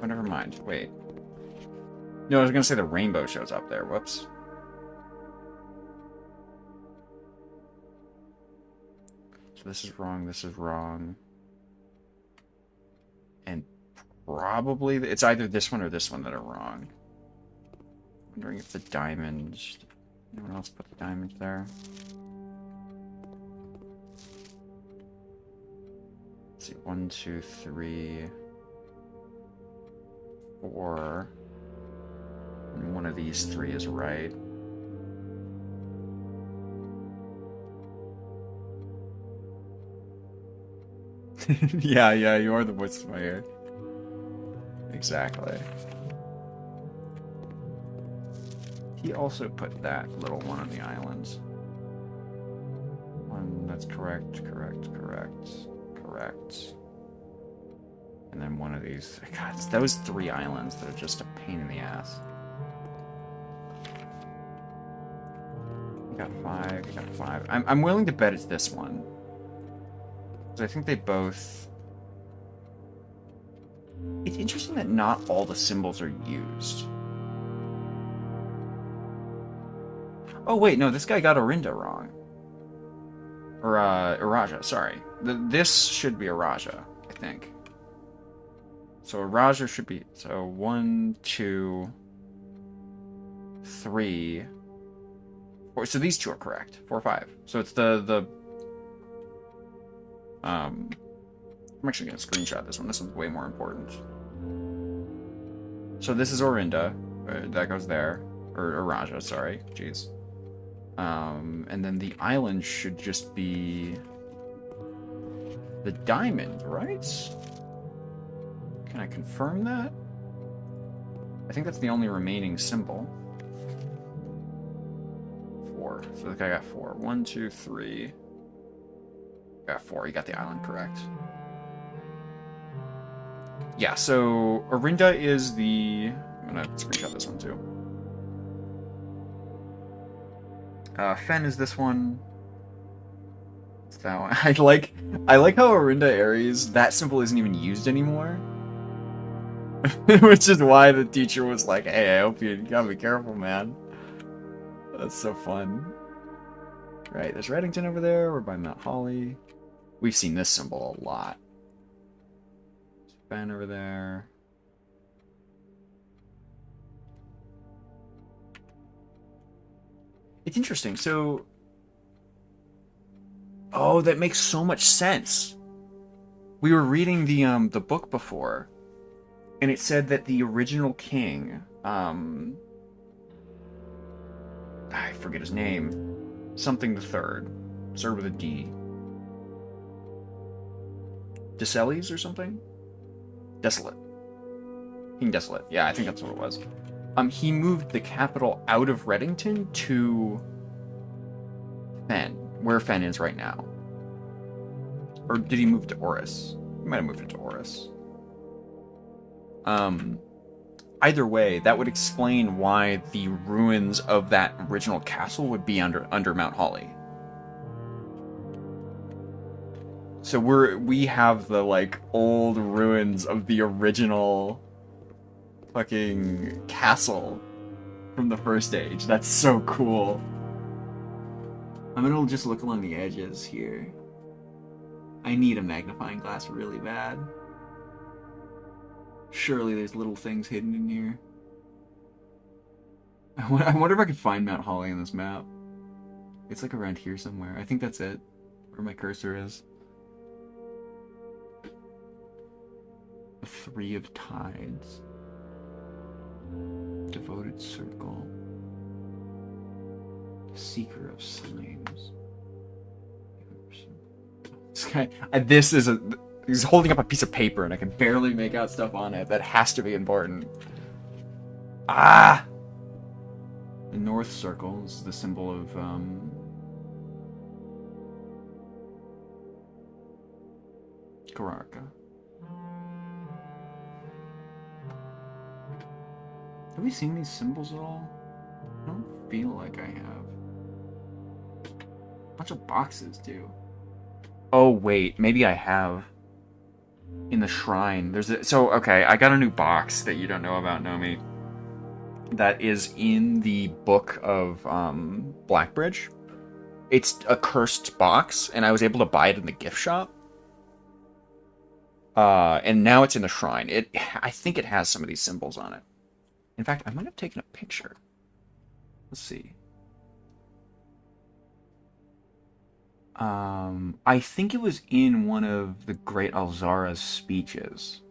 Oh, never mind. Wait. No, I was gonna say the rainbow shows up there. Whoops. So this is wrong, this is wrong. And probably... It's either this one or this one that are wrong. Wondering if the diamond... Anyone else put the diamond there? Let's see. 1, 2, 3... 4. And one of these 3 is right. yeah, you are the voice of my ear. Exactly. He also put that little one on the islands. One, that's correct. And then one of these. God, it's those 3 islands that are just a pain in the ass. You got 5, you got 5. I'm willing to bet it's this one. So I think they both... It's interesting that not all the symbols are used. Oh wait, no, this guy got Orinda wrong. Or Iraja, sorry. This should be Iraja, I think. So Iraja should be so 1, 2, 3, 4. So these two are correct. 4, 5. So it's the I'm actually gonna screenshot this one. This one's way more important. So this is Orinda. That goes there. Or Raja, sorry. Jeez. And then the island should just be the diamond, right? Can I confirm that? I think that's the only remaining symbol. 4. So the guy got 4. 1, 2, 3. Got 4. He got the island correct. Yeah, so Orinda is the... I'm gonna screenshot this one too. Fen is this one. It's that one. I like how Orinda Aries, that symbol isn't even used anymore. Which is why the teacher was like, hey, I hope you gotta be careful, man. That's so fun. Right, there's Reddington over there. We're by Mount Holly. We've seen this symbol a lot. Ben over there. It's interesting. So, oh, that makes so much sense. We were reading the book before, and it said that the original king, I forget his name, something the third, started with a D. Decelles or something? Desolate. King Desolate. Yeah, I think that's what it was. He moved the capital out of Reddington to Fen, where Fen is right now. Or did he move to Oris? He might have moved it to Oris. Either way, that would explain why the ruins of that original castle would be under Mount Holly. So we have the like old ruins of the original fucking castle from the first age. That's so cool. I'm gonna just look along the edges here. I need a magnifying glass really bad. Surely there's little things hidden in here. I wonder if I could find Mount Holly on this map. It's like around here somewhere. I think that's it. Where my cursor is. The Three of Tides. Devoted Circle. Seeker of Slimes. This guy, he's holding up a piece of paper and I can barely make out stuff on it. That has to be important. Ah! The North Circle is the symbol of, Karaka. Have we seen these symbols at all? I don't feel like I have. A bunch of boxes, too. Oh, wait. Maybe I have. In the shrine. Okay, I got a new box that you don't know about, Nomi. That is in the book of, Blackbridge. It's a cursed box, and I was able to buy it in the gift shop. And now it's in the shrine. I think it has some of these symbols on it. In fact, I might have taken a picture. Let's see. I think it was in one of the Great Alzara's speeches.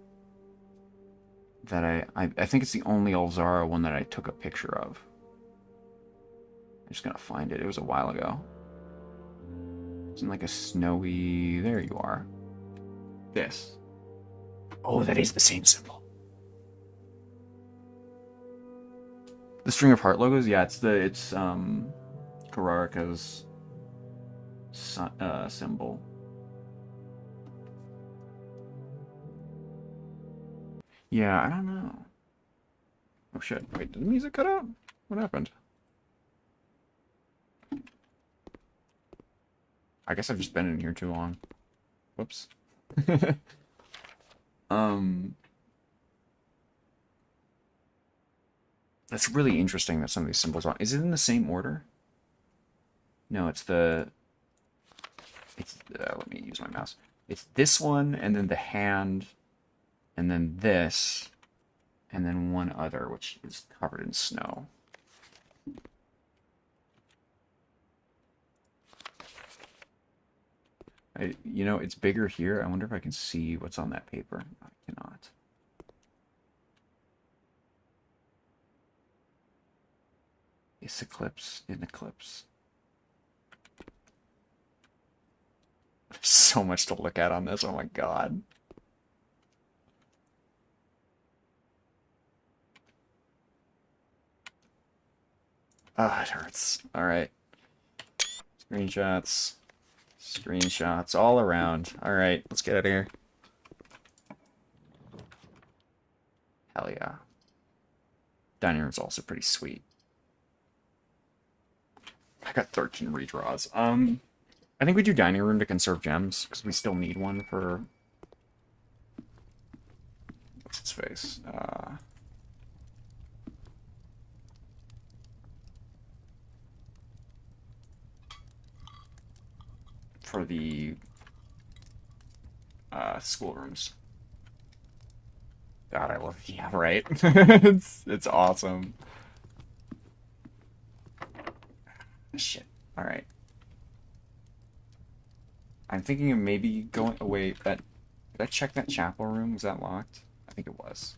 That I think it's the only Alzara one that I took a picture of. I'm just gonna find it. It was a while ago. It's in like a snowy... There you are. This. Oh, that is the same symbol. The String of Heart logos? Yeah, it's Kararaka's symbol. Yeah, I don't know. Oh shit, wait, did the music cut out? What happened? I guess I've just been in here too long. Whoops. That's really interesting that some of these symbols are... Is it in the same order? No, it's the... It's... let me use my mouse. It's this one, and then the hand, and then this, and then one other, which is covered in snow. You know, it's bigger here. I wonder if I can see what's on that paper. I cannot. It's eclipse in eclipse. There's so much to look at on this. Oh my god. Ah, it hurts. All right. Screenshots. Screenshots all around. All right, let's get out of here. Hell yeah. Dining room's also pretty sweet. I got 13 redraws. I think we do dining room to conserve gems, because we still need one for... What's his face? For the schoolrooms. God, I love it. Yeah, right? it's awesome. Shit. Alright. I'm thinking of maybe going... Oh, wait, that... Did I check that chapel room? Was that locked? I think it was.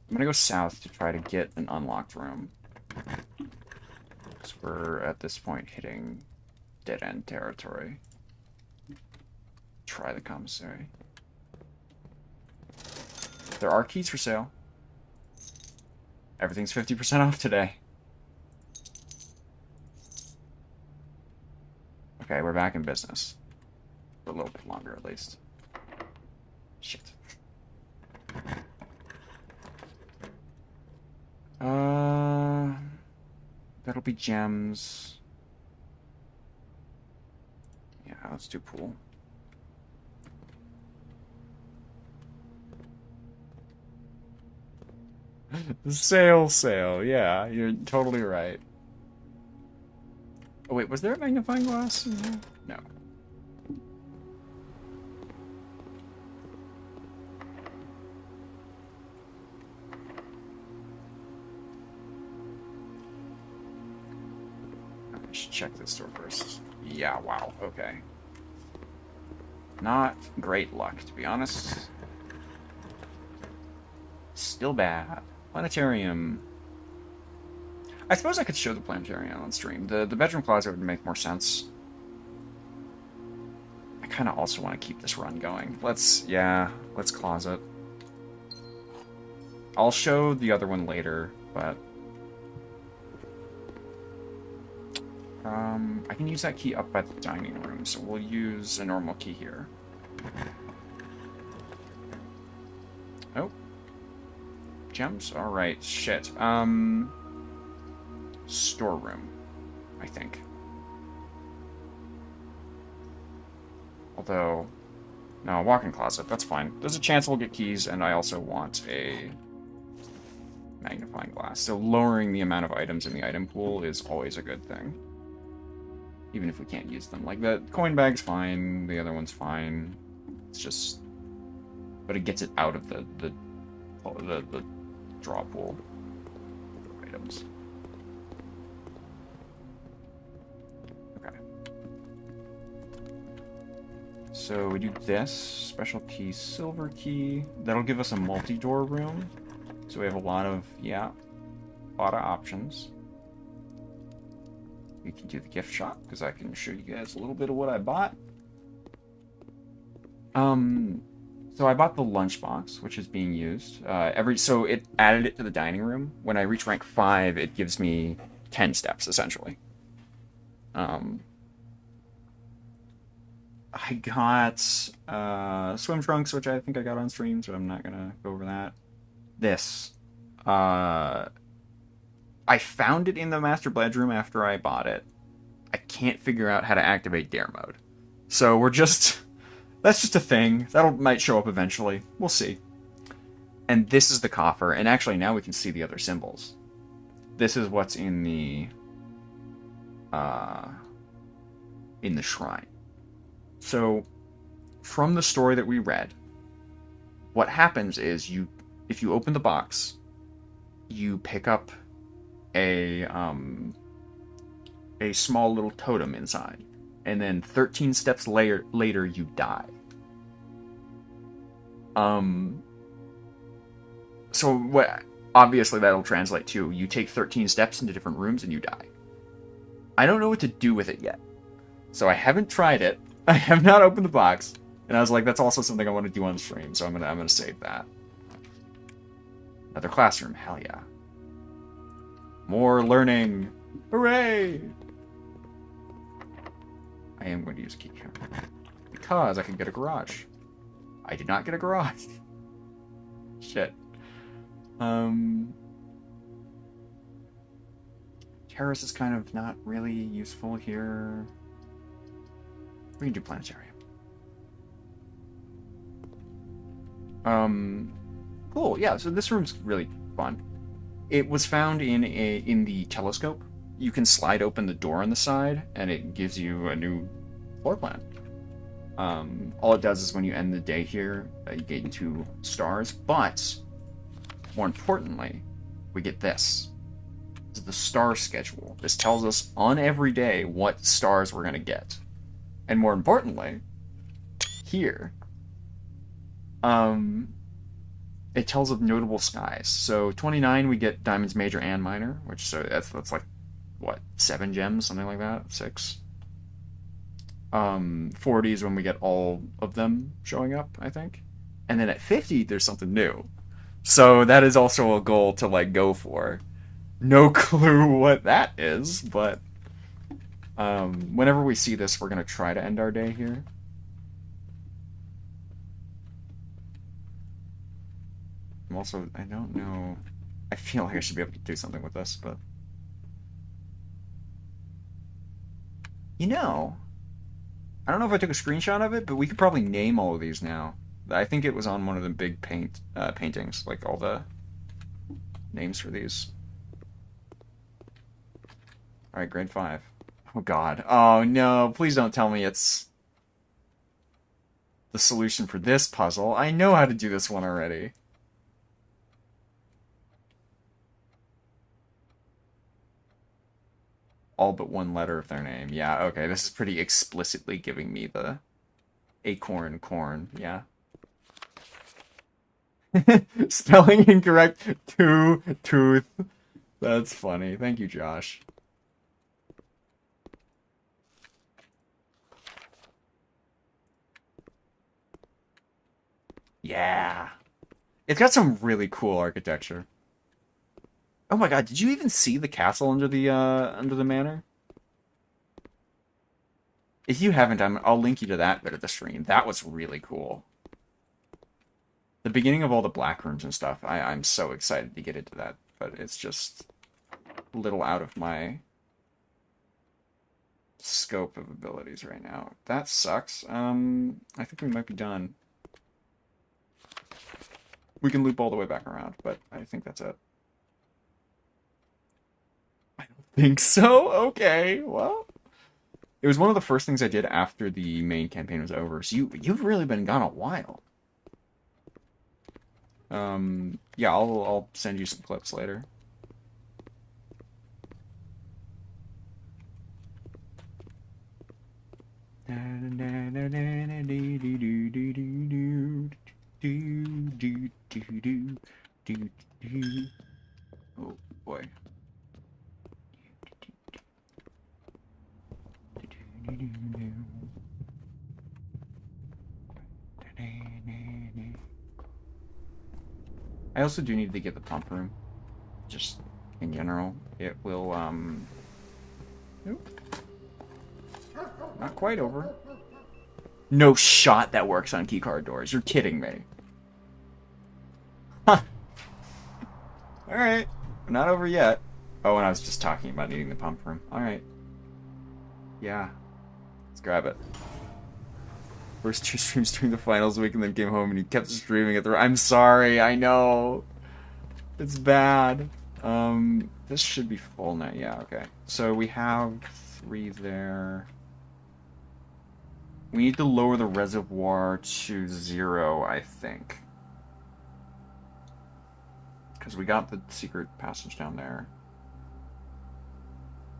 I'm gonna go south to try to get an unlocked room. Because we're, at this point, hitting dead-end territory. Try the commissary. There are keys for sale. Everything's 50% off today. Okay, we're back in business. For a little bit longer, at least. Shit. That'll be gems. Yeah, let's do pool. Sale. Yeah, you're totally right. Oh wait, was there a magnifying glass in here? No. I should check this door first. Yeah, wow, okay. Not great luck, to be honest. Still bad. Planetarium. I suppose I could show the planetarium on stream. The bedroom closet would make more sense. I kind of also want to keep this run going. Let's closet. I'll show the other one later, but... I can use that key up by the dining room, so we'll use a normal key here. Oh. Gems? Alright, shit. Storeroom, I think. Although, no, walk-in closet, that's fine. There's a chance we'll get keys, and I also want a magnifying glass. So lowering the amount of items in the item pool is always a good thing. Even if we can't use them. Like, the coin bag's fine, the other one's fine. It's just... But it gets it out of the draw pool items. Okay. So we do this, special key, silver key. That'll give us a multi-door room. So we have a lot of options. We can do the gift shop, because I can show you guys a little bit of what I bought. So I bought the lunchbox, which is being used. So it added it to the dining room. When I reach rank 5, it gives me 10 steps, essentially. I got swim trunks, which I think I got on stream, so I'm not gonna go over that. This. I found it in the master bedroom after I bought it. I can't figure out how to activate dare mode. So we're just... That's just a thing. Might show up eventually. We'll see. And this is the coffer. And actually, now we can see the other symbols. This is what's in the uh, in the shrine. So, from the story that we read, what happens is if you open the box, you pick up a small little totem inside, and then 13 steps later you die. So what? Obviously that'll translate to you take 13 steps into different rooms and you die. I don't know what to do with it yet, so I haven't tried it. I have not opened the box, and I was like, that's also something I want to do on stream, so I'm gonna save that. Another classroom, hell yeah. More learning, hooray! I am going to use a key here because I can get a garage. I did not get a garage. Shit. Terrace is kind of not really useful here. We can do planetarium. Cool. Yeah. So this room's really fun. It was found in the telescope. You can slide open the door on the side, and it gives you a new floor plan. All it does is when you end the day here, you get 2 stars. But more importantly, we get this. This is the star schedule. This tells us on every day what stars we're gonna get. And more importantly, here, it tells of notable skies. So 29 we get diamonds major and minor, which so that's like what, 7 gems, something like that, 6. 40 is when we get all of them showing up, I think. And then at 50 there's something new. So that is also a goal to like go for. No clue what that is, but whenever we see this, we're gonna try to end our day here. I'm also, I don't know, I feel like I should be able to do something with this, but you know, I don't know if I took a screenshot of it, but we could probably name all of these now. I think it was on one of the big paintings, like all the names for these. Alright, grade 5. Oh god. Oh no, please don't tell me it's the solution for this puzzle. I know how to do this one already. All but one letter of their name. Yeah, okay, this is pretty explicitly giving me the acorn corn, yeah. Spelling incorrect, tooth. That's funny. Thank you, Josh. Yeah. It's got some really cool architecture. Oh my god, did you even see the castle under the manor? If you haven't, I'll link you to that bit of the stream. That was really cool. The beginning of all the black rooms and stuff, I'm so excited to get into that, but it's just a little out of my scope of abilities right now. That sucks. I think we might be done. We can loop all the way back around, but I think that's it. I don't think so? Okay, well. It was one of the first things I did after the main campaign was over, so you've really been gone a while. Yeah, I'll send you some clips later. Oh boy. I also do need to get the pump room. Just in general. It will, nope. Not quite over. No shot that works on keycard doors. You're kidding me. Huh. Alright. Not over yet. Oh, and I was just talking about needing the pump room. Alright. Yeah. Let's grab it. First 2 streams during the finals week and then came home and he kept streaming at the... I'm sorry, I know. It's bad. This should be full now. Yeah, okay. So we have 3 there. We need to lower the reservoir to 0, I think. Because we got the secret passage down there.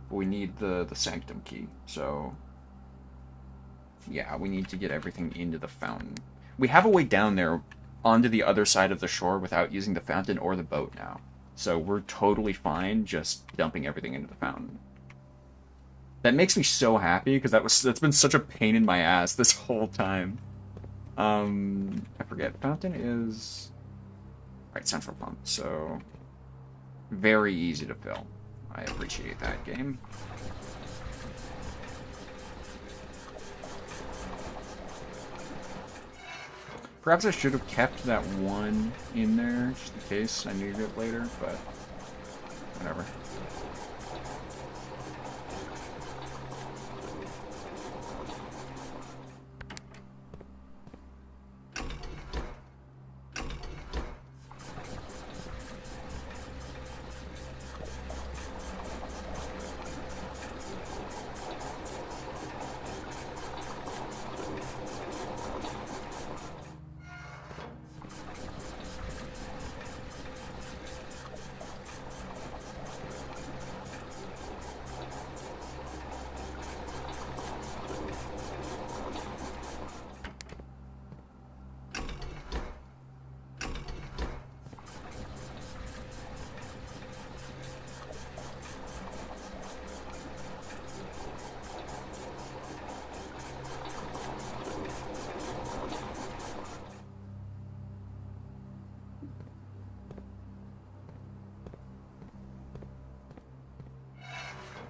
But we need the sanctum key, so... Yeah, we need to get everything into the fountain. We have a way down there onto the other side of the shore without using the fountain or the boat now. So we're totally fine just dumping everything into the fountain. That makes me so happy, because that's been such a pain in my ass this whole time. I forget. Fountain is... Right, central pump, so... Very easy to fill. I appreciate that, game. Perhaps I should have kept that one in there, just in case I needed it later, but... Whatever.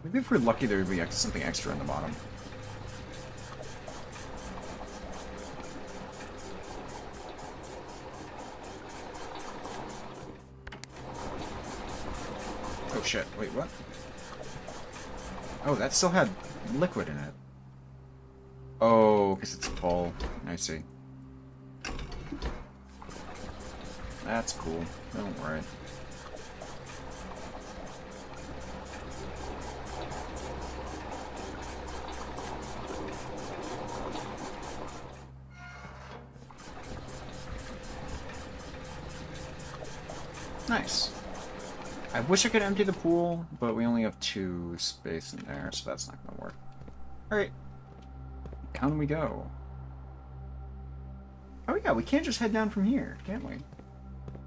Maybe if we're lucky there would be something extra in the bottom. Oh shit, wait, what? Oh, that still had liquid in it. Oh, because it's full. I see. That's cool. Don't worry. Nice. I wish I could empty the pool, but we only have 2 space in there, so that's not gonna work. Alright. Down we go. Oh yeah, we can't just head down from here, can we?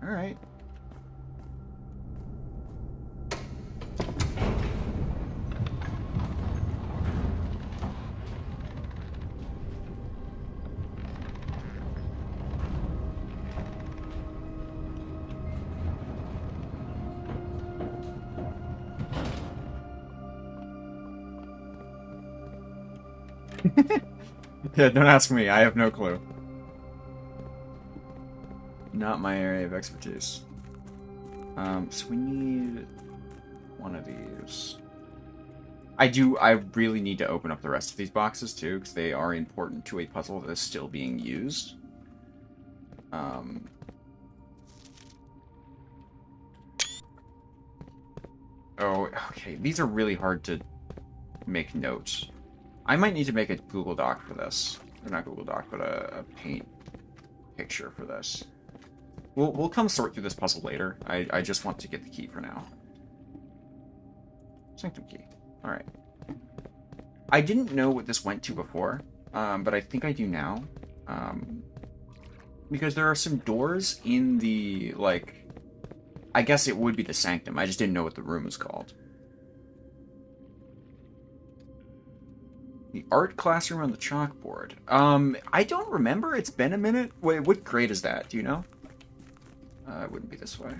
Alright. Yeah, don't ask me. I have no clue. Not my area of expertise. So we need one of these. I really need to open up the rest of these boxes too, because they are important to a puzzle that is still being used. Oh, okay. These are really hard to make notes. I might need to make a Google Doc for this. Or not Google Doc, but a paint picture for this. We'll come sort through this puzzle later. I just want to get the key for now. Sanctum key. Alright. I didn't know what this went to before, but I think I do now. Because there are some doors in the, like... I guess it would be the sanctum. I just didn't know what the room was called. The art classroom on the chalkboard. I don't remember. It's been a minute. Wait, what grade is that? Do you know? It wouldn't be this way.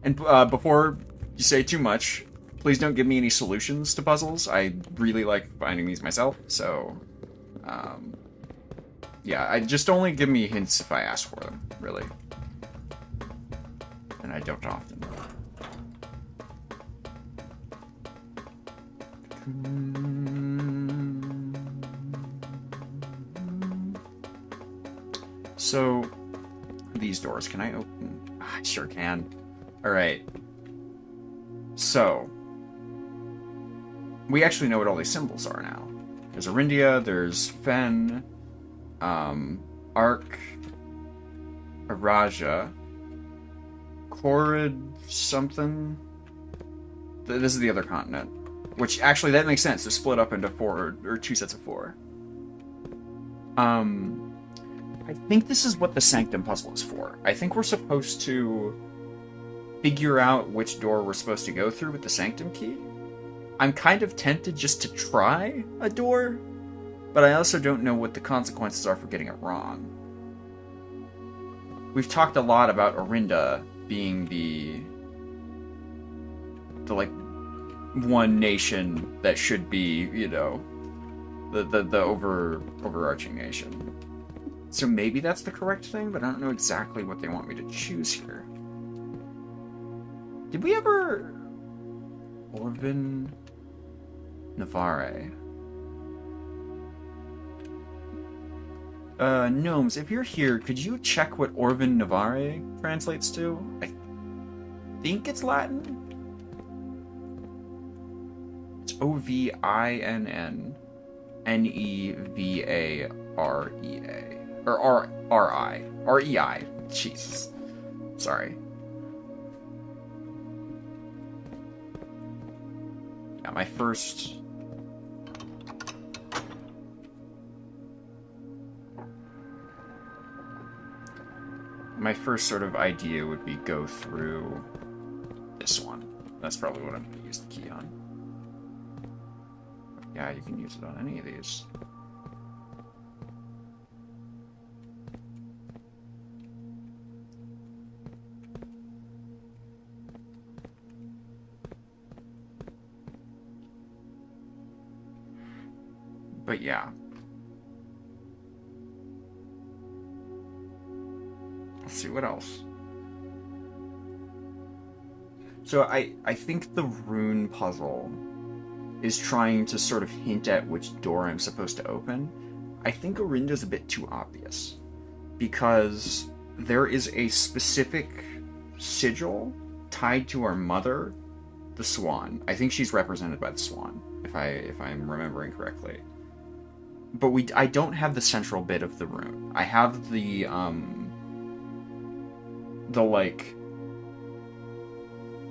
And before you say too much, please don't give me any solutions to puzzles. I really like finding these myself, so... yeah, I just only give me hints if I ask for them, really. And I don't often. So, these doors, can I open? I sure can. Alright. So, we actually know what all these symbols are now. There's Orindia, there's Fen, Ark, Araja, Korid something. This is the other continent. Which, actually, that makes sense. They're split up into four, or two sets of four. I think this is what the Sanctum puzzle is for. I think we're supposed to figure out which door we're supposed to go through with the Sanctum key. I'm kind of tempted just to try a door, but I also don't know what the consequences are for getting it wrong. We've talked a lot about Orinda being the like one nation that should be, you know, the overarching nation. So maybe that's the correct thing, but I don't know exactly what they want me to choose here. Did we ever... Orvin Navarre? Gnomes, if you're here, could you check what Orvin Navarre translates to? I think it's Latin? It's Ovinnenevarea. Or R-I. R-E-I. Jesus. Sorry. Yeah, my first... My first sort of idea would be go through this one. That's probably what I'm going to use the key on. Yeah, you can use it on any of these. But yeah. Let's see, what else? So I think the rune puzzle is trying to sort of hint at which door I'm supposed to open. I think Orinda's a bit too obvious, because there is a specific sigil tied to our mother, the swan. I think she's represented by the swan, if I'm remembering correctly. But I don't have the central bit of the rune. I have the like,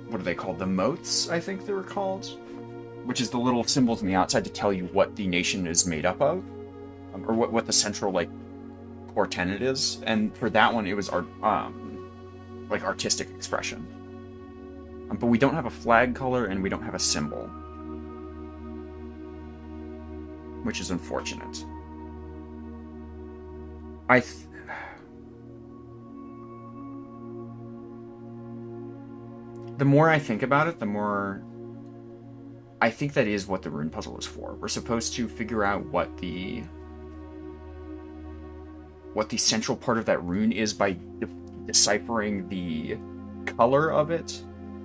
what are they called? The motes, I think they were called, which is the little symbols on the outside to tell you what the nation is made up of, or what the central like core tenet is. And for that one, it was our like artistic expression. But we don't have a flag color and we don't have a symbol, which is unfortunate. The more I think about it, the more I think that is what the rune puzzle is for. We're supposed to figure out what the central part of that rune is by deciphering the color of it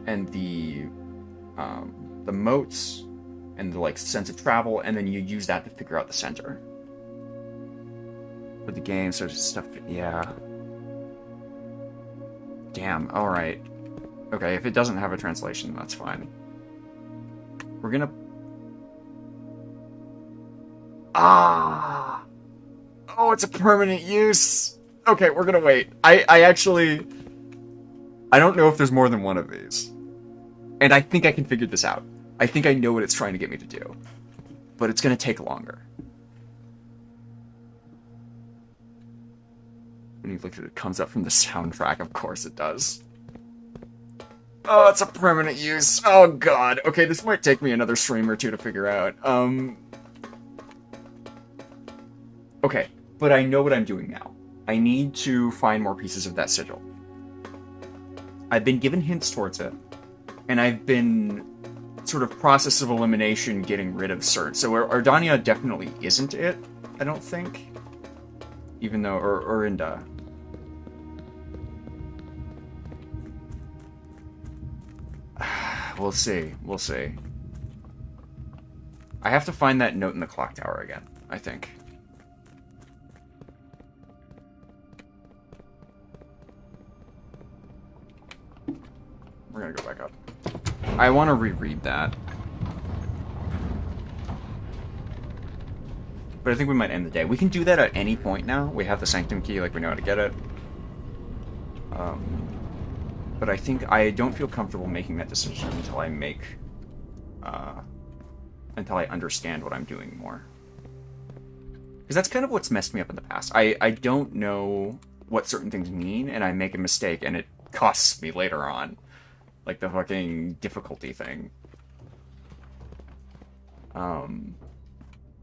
and the motes and the like sense of travel, and then you use that to figure out the center. With the game, so just stuff, yeah. Damn, alright. Okay, if it doesn't have a translation, that's fine. We're gonna... Ah! Oh, it's a permanent use! Okay, we're gonna wait. I actually... I don't know if there's more than one of these. And I think I can figure this out. I think I know what it's trying to get me to do. But it's gonna take longer. When you look at it, it comes up from the soundtrack. Of course it does. Oh, it's a permanent use. Oh god. Okay, this might take me another stream or two to figure out. Okay, but I know what I'm doing now. I need to find more pieces of that sigil. I've been given hints towards it, and I've been sort of process of elimination getting rid of certain. So Ardania definitely isn't it, I don't think. Even though, or Orinda. We'll see. We'll see. I have to find that note in the clock tower again, I think. We're gonna go back up. I want to reread that. But I think we might end the day. We can do that at any point now. We have the Sanctum key, like we know how to get it. But I think I don't feel comfortable making that decision until I until I understand what I'm doing more. Because that's kind of what's messed me up in the past. I don't know what certain things mean, and I make a mistake, and it costs me later on. Like the fucking difficulty thing.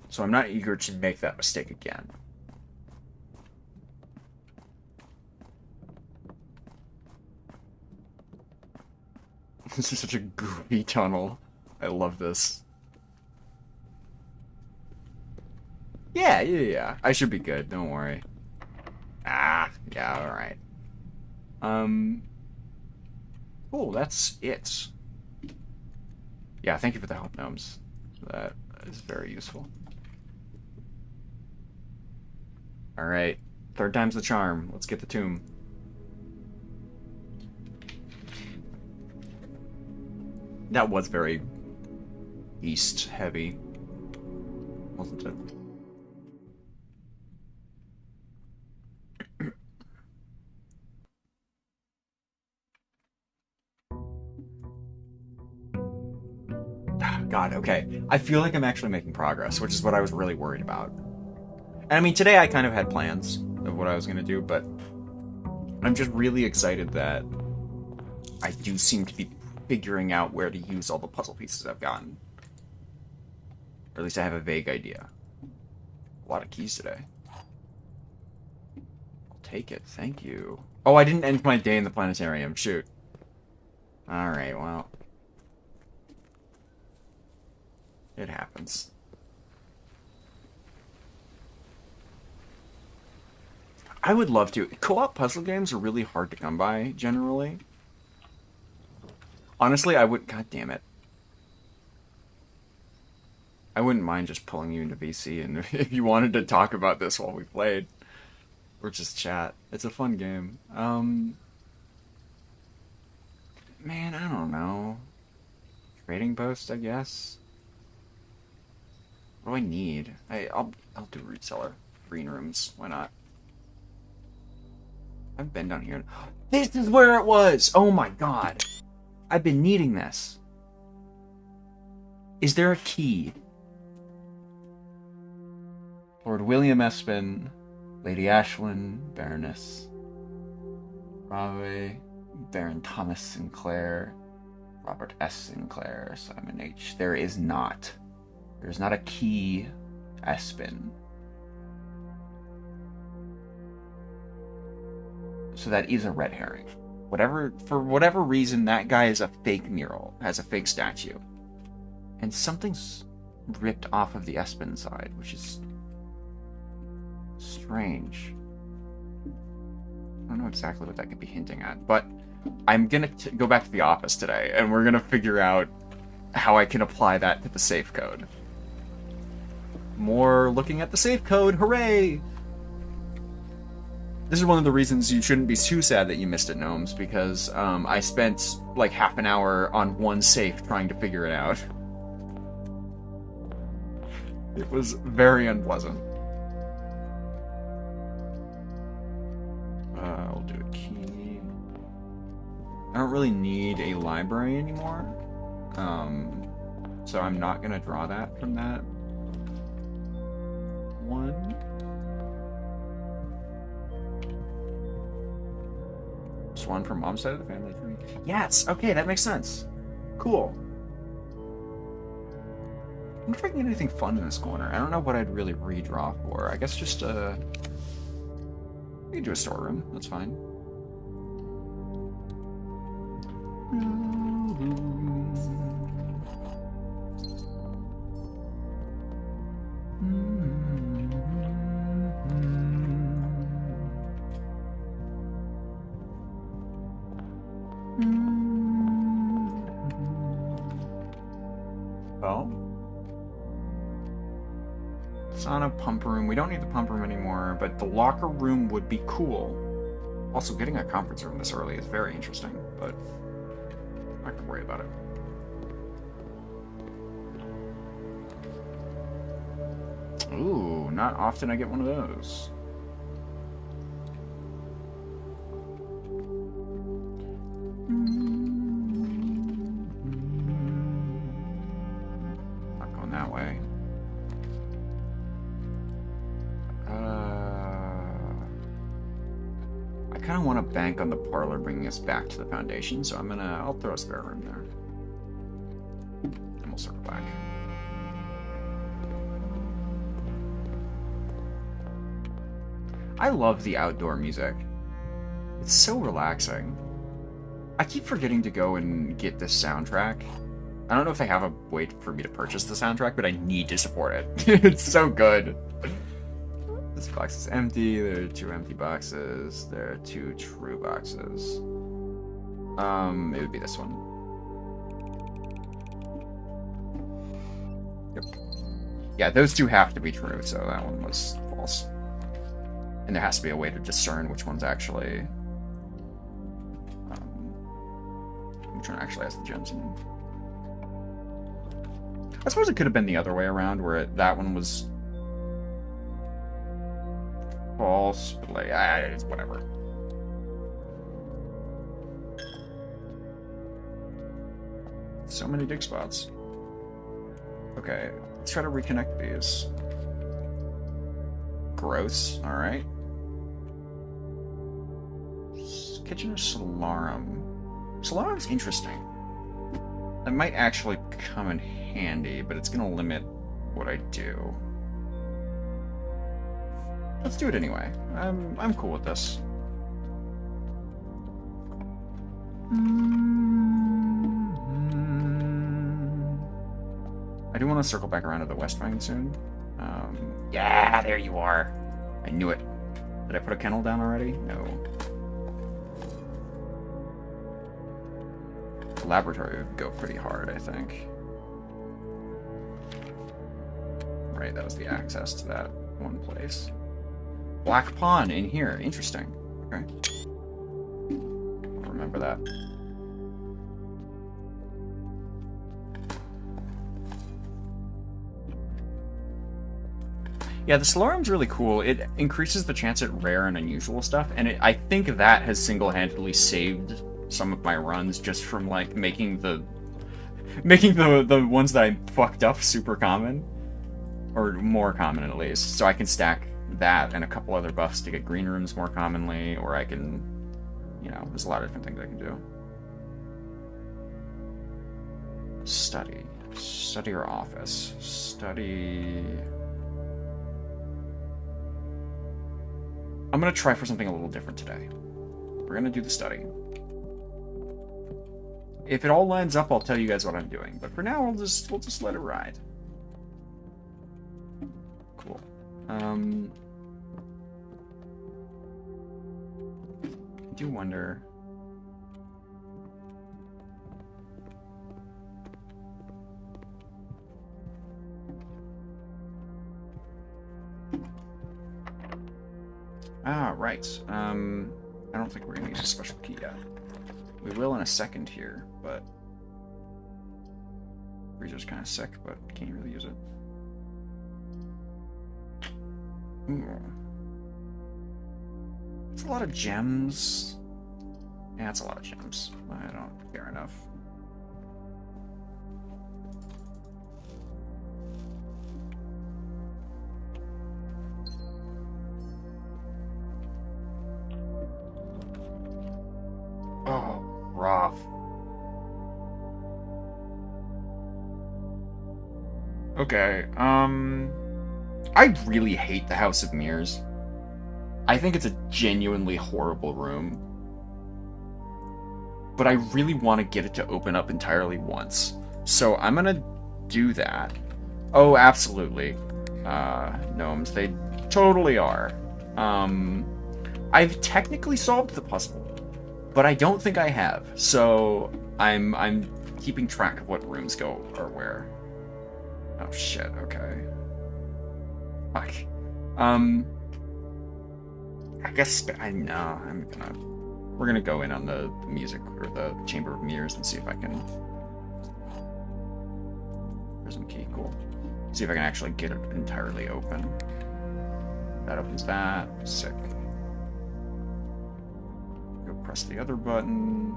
So I'm not eager to make that mistake again. This is such a goofy tunnel. I love this. Yeah. I should be good, don't worry. Yeah, alright. Cool, that's it. Yeah, thank you for the help, gnomes. That is very useful. Alright, third time's the charm. Let's get the tomb. That was very east heavy, wasn't it? God, okay. I feel like I'm actually making progress, which is what I was really worried about. And I mean, today I kind of had plans of what I was going to do, but I'm just really excited that I do seem to be figuring out where to use all the puzzle pieces I've gotten. Or at least I have a vague idea. A lot of keys today. I'll take it, thank you. Oh, I didn't end my day in the planetarium, shoot. Alright, well. It happens. I would love to. Co-op puzzle games are really hard to come by, generally. Honestly, I would... God damn it. I wouldn't mind just pulling you into VC, and if you wanted to talk about this while we played. Or just chat. It's a fun game. Man, I don't know. Trading post, I guess? What do I need? I'll do root cellar. Green rooms. Why not? I've been down here. This is where it was! Oh my god. I've been needing this. Is there a key? Lord William Espin, Lady Ashlyn, Baroness Rave, Baron Thomas Sinclair, Robert S. Sinclair, Simon H. There is not. There's not a key, Espin. So that is a red herring. For whatever reason, that guy is a fake mural, has a fake statue. And something's ripped off of the Espin side, which is strange. I don't know exactly what that could be hinting at, but I'm gonna go back to the office today, and we're gonna figure out how I can apply that to the safe code. More looking at the safe code, hooray! This is one of the reasons you shouldn't be too sad that you missed it, Gnomes, because I spent like half an hour on one safe trying to figure it out. It was very unpleasant. I'll do a key. I don't really need a library anymore, so I'm not gonna draw that from that one. Just one from mom's side of the family tree. Yes, okay, that makes sense. Cool. I wonder if I can get anything fun in this corner. I don't know what I'd really redraw for. I guess just we can do a storeroom. That's fine. Well, it's not a pump room. We don't need the pump room anymore, but the locker room would be cool. Also, getting a conference room this early is very interesting, but I'm not gonna worry about it. Ooh, not often I get one of those. Not going that way. I kind of want to bank on the parlor bringing us back to the foundation, so I'll throw a spare room there. And we'll circle back. I love the outdoor music. It's so relaxing. I keep forgetting to go and get this soundtrack. I don't know if they have a way for me to purchase the soundtrack, but I need to support it. It's so good. This box is empty. There are 2 empty boxes. There are 2 true boxes. It would be this one. Yep. Yeah, those 2 have to be true, so that one was false. And there has to be a way to discern which one's actually... which one actually has the gems in it. I suppose it could have been the other way around, where that one was... false, but like, it's whatever. So many dig spots. Okay, let's try to reconnect these. Gross, alright. Kitchen or Solarum? Solarum's interesting. That might actually come in handy, but it's gonna limit what I do. Let's do it anyway. I'm cool with this. I do want to circle back around to the West Wing soon. Yeah, there you are. I knew it. Did I put a kennel down already? No. The laboratory would go pretty hard, I think. Right, that was the access to that one place. Black Pond in here. Interesting. Okay. I'll remember that. Yeah, the Solarum's really cool. It increases the chance at rare and unusual stuff, and I think that has single-handedly saved some of my runs just from, like, making the ones that I fucked up super common. Or more common, at least. So I can stack that and a couple other buffs to get green rooms more commonly, or I can, you know, there's a lot of different things I can do. Study. Study or office? Study... I'm gonna try for something a little different today. We're gonna do the study. If it all lines up, I'll tell you guys what I'm doing. But for now, we'll just let it ride. Cool. I do wonder... Ah, right. I don't think we're gonna use a special key yet. We will in a second here, but... Freezer's kind of sick, but can't really use it. Ooh. It's a lot of gems. Yeah, it's a lot of gems. I don't care enough. Oh, rough. Okay, I really hate the House of Mirrors. I think it's a genuinely horrible room. But I really want to get it to open up entirely once. So I'm gonna do that. Oh, absolutely. Gnomes, they totally are. I've technically solved the puzzle, but I don't think I have. So I'm keeping track of what rooms go or where. Oh shit, okay. Fuck. I guess we're gonna go in on the music or the Chamber of Mirrors and see if I can. Prism key, cool. See if I can actually get it entirely open. That opens that. Sick. Go press the other button.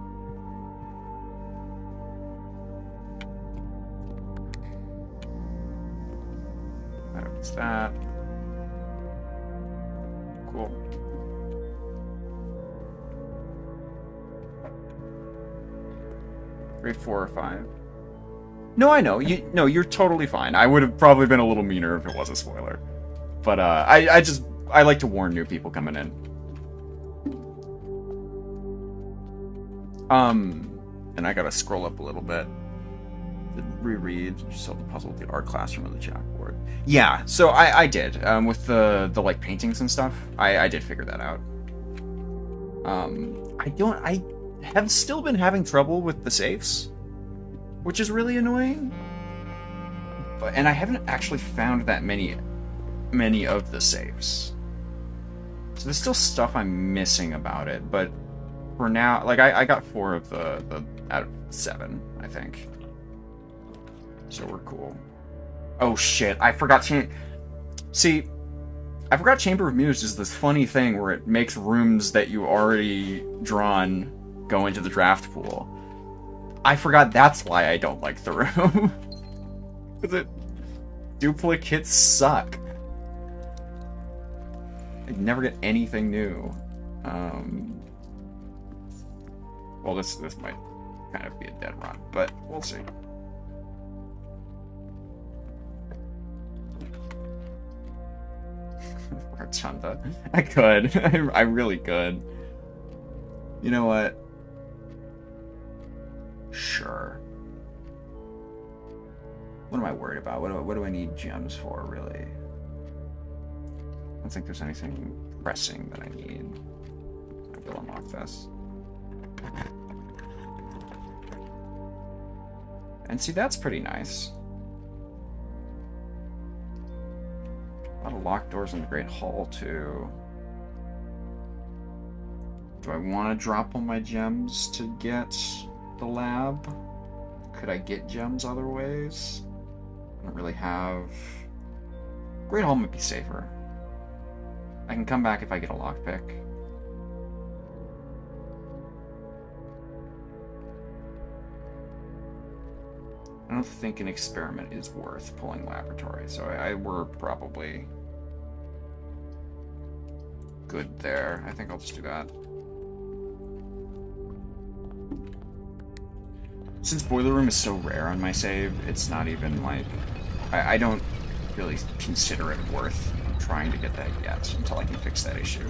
That opens that. Cool. Grade 4 or 5. No, I know. You're totally fine. I would have probably been a little meaner if it was a spoiler. But I like to warn new people coming in. And I gotta scroll up a little bit. Reread. You solve the puzzle with the art classroom of the chalkboard. Yeah, so I did. With the like paintings and stuff, I did figure that out. I have still been having trouble with the safes, which is really annoying. And I haven't actually found that many of the safes. So there's still stuff I'm missing about it, but for now, like I got 4 of the out of 7, I think. So we're cool. Oh shit, I forgot I forgot Chamber of Mirrors is this funny thing where it makes rooms that you already drawn go into the draft pool. I forgot that's why I don't like the room. Because duplicates suck. I never get anything new. Well, this might kind of be a dead run, but we'll see. Chanda. I could. I really could. You know what? Sure. What am I worried about? What do I need gems for, really? I don't think there's anything pressing that I need. I will unlock this. And see, that's pretty nice. A lot of locked doors in the Great Hall, too. Do I want to drop all my gems to get the lab? Could I get gems other ways? I don't really have... Great Hall might be safer. I can come back if I get a lockpick. I don't think an experiment is worth pulling laboratory, so we're probably good there. I think I'll just do that. Since Boiler Room is so rare on my save, it's not even like... I don't really consider it worth trying to get that yet until I can fix that issue.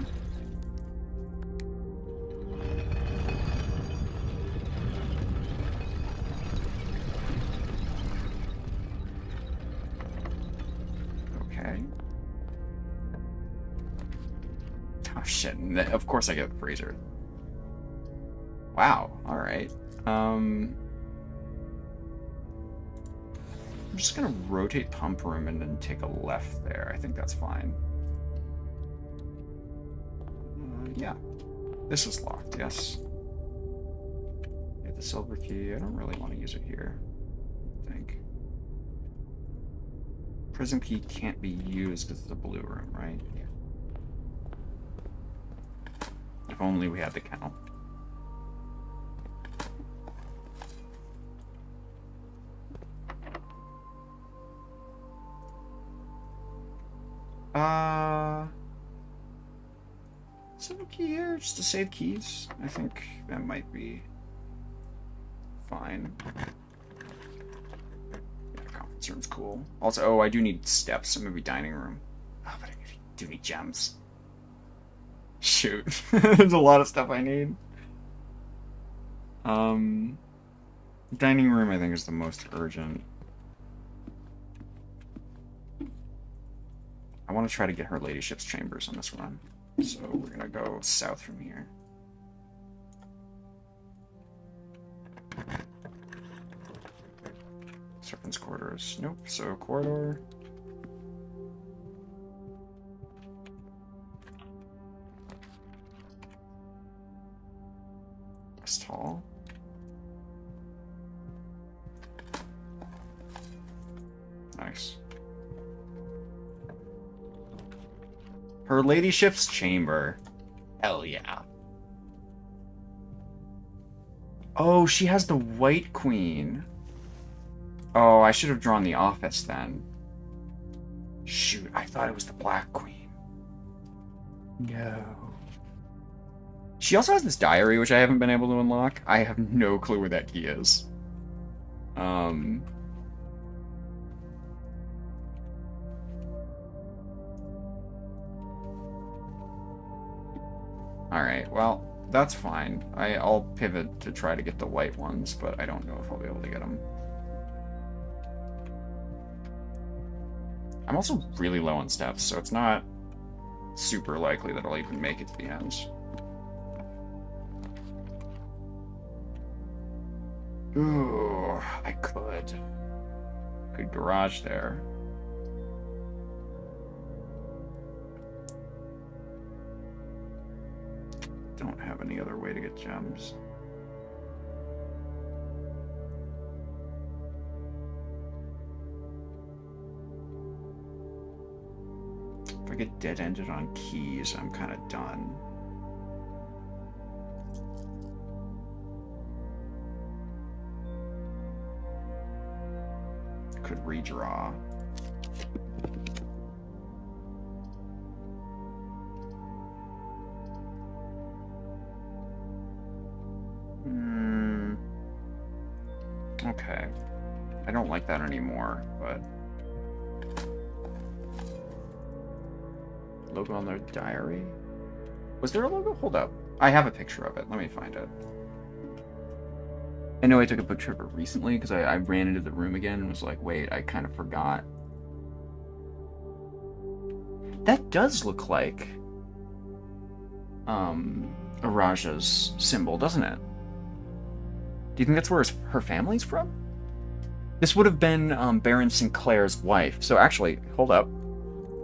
Okay. Oh shit, of course I get the freezer. Wow, alright. I'm just gonna rotate pump room and then take a left there. I think that's fine. Yeah. This is locked, yes. Get the silver key. I don't really want to use it here, I think. Prism key can't be used because it's a blue room, right? Yeah. If only we had the kennel. Silver key here, just to save keys. I think that might be fine. Yeah, conference room's cool. Also, oh, I do need steps, so maybe dining room. Oh, but I do need gems. Shoot. There's a lot of stuff I need. Dining room, I think, is the most urgent. I want to try to get her ladyship's chambers on this run. So we're going to go south from here. Serpent's quarters. Nope. So corridor. West Hall. Nice. Her ladyship's chamber. Hell yeah. Oh, she has the White Queen. Oh, I should have drawn the office then. Shoot, I thought it was the Black Queen. No. She also has this diary, which I haven't been able to unlock. I have no clue where that key is. Alright, well, that's fine. I'll pivot to try to get the white ones, but I don't know if I'll be able to get them. I'm also really low on steps, so it's not super likely that I'll even make it to the end. Ooh, I could. Good garage there. Don't have any other way to get gems. If I get dead-ended on keys, I'm kind of done. Could redraw. Okay. I don't like that anymore, but... Logo on their diary? Was there a logo? Hold up. I have a picture of it. Let me find it. I know I took a picture of it recently because I ran into the room again and was like, wait, I kind of forgot. That does look like Araja's symbol, doesn't it? Do you think that's where her family's from? This would have been Baron Sinclair's wife. So actually, hold up.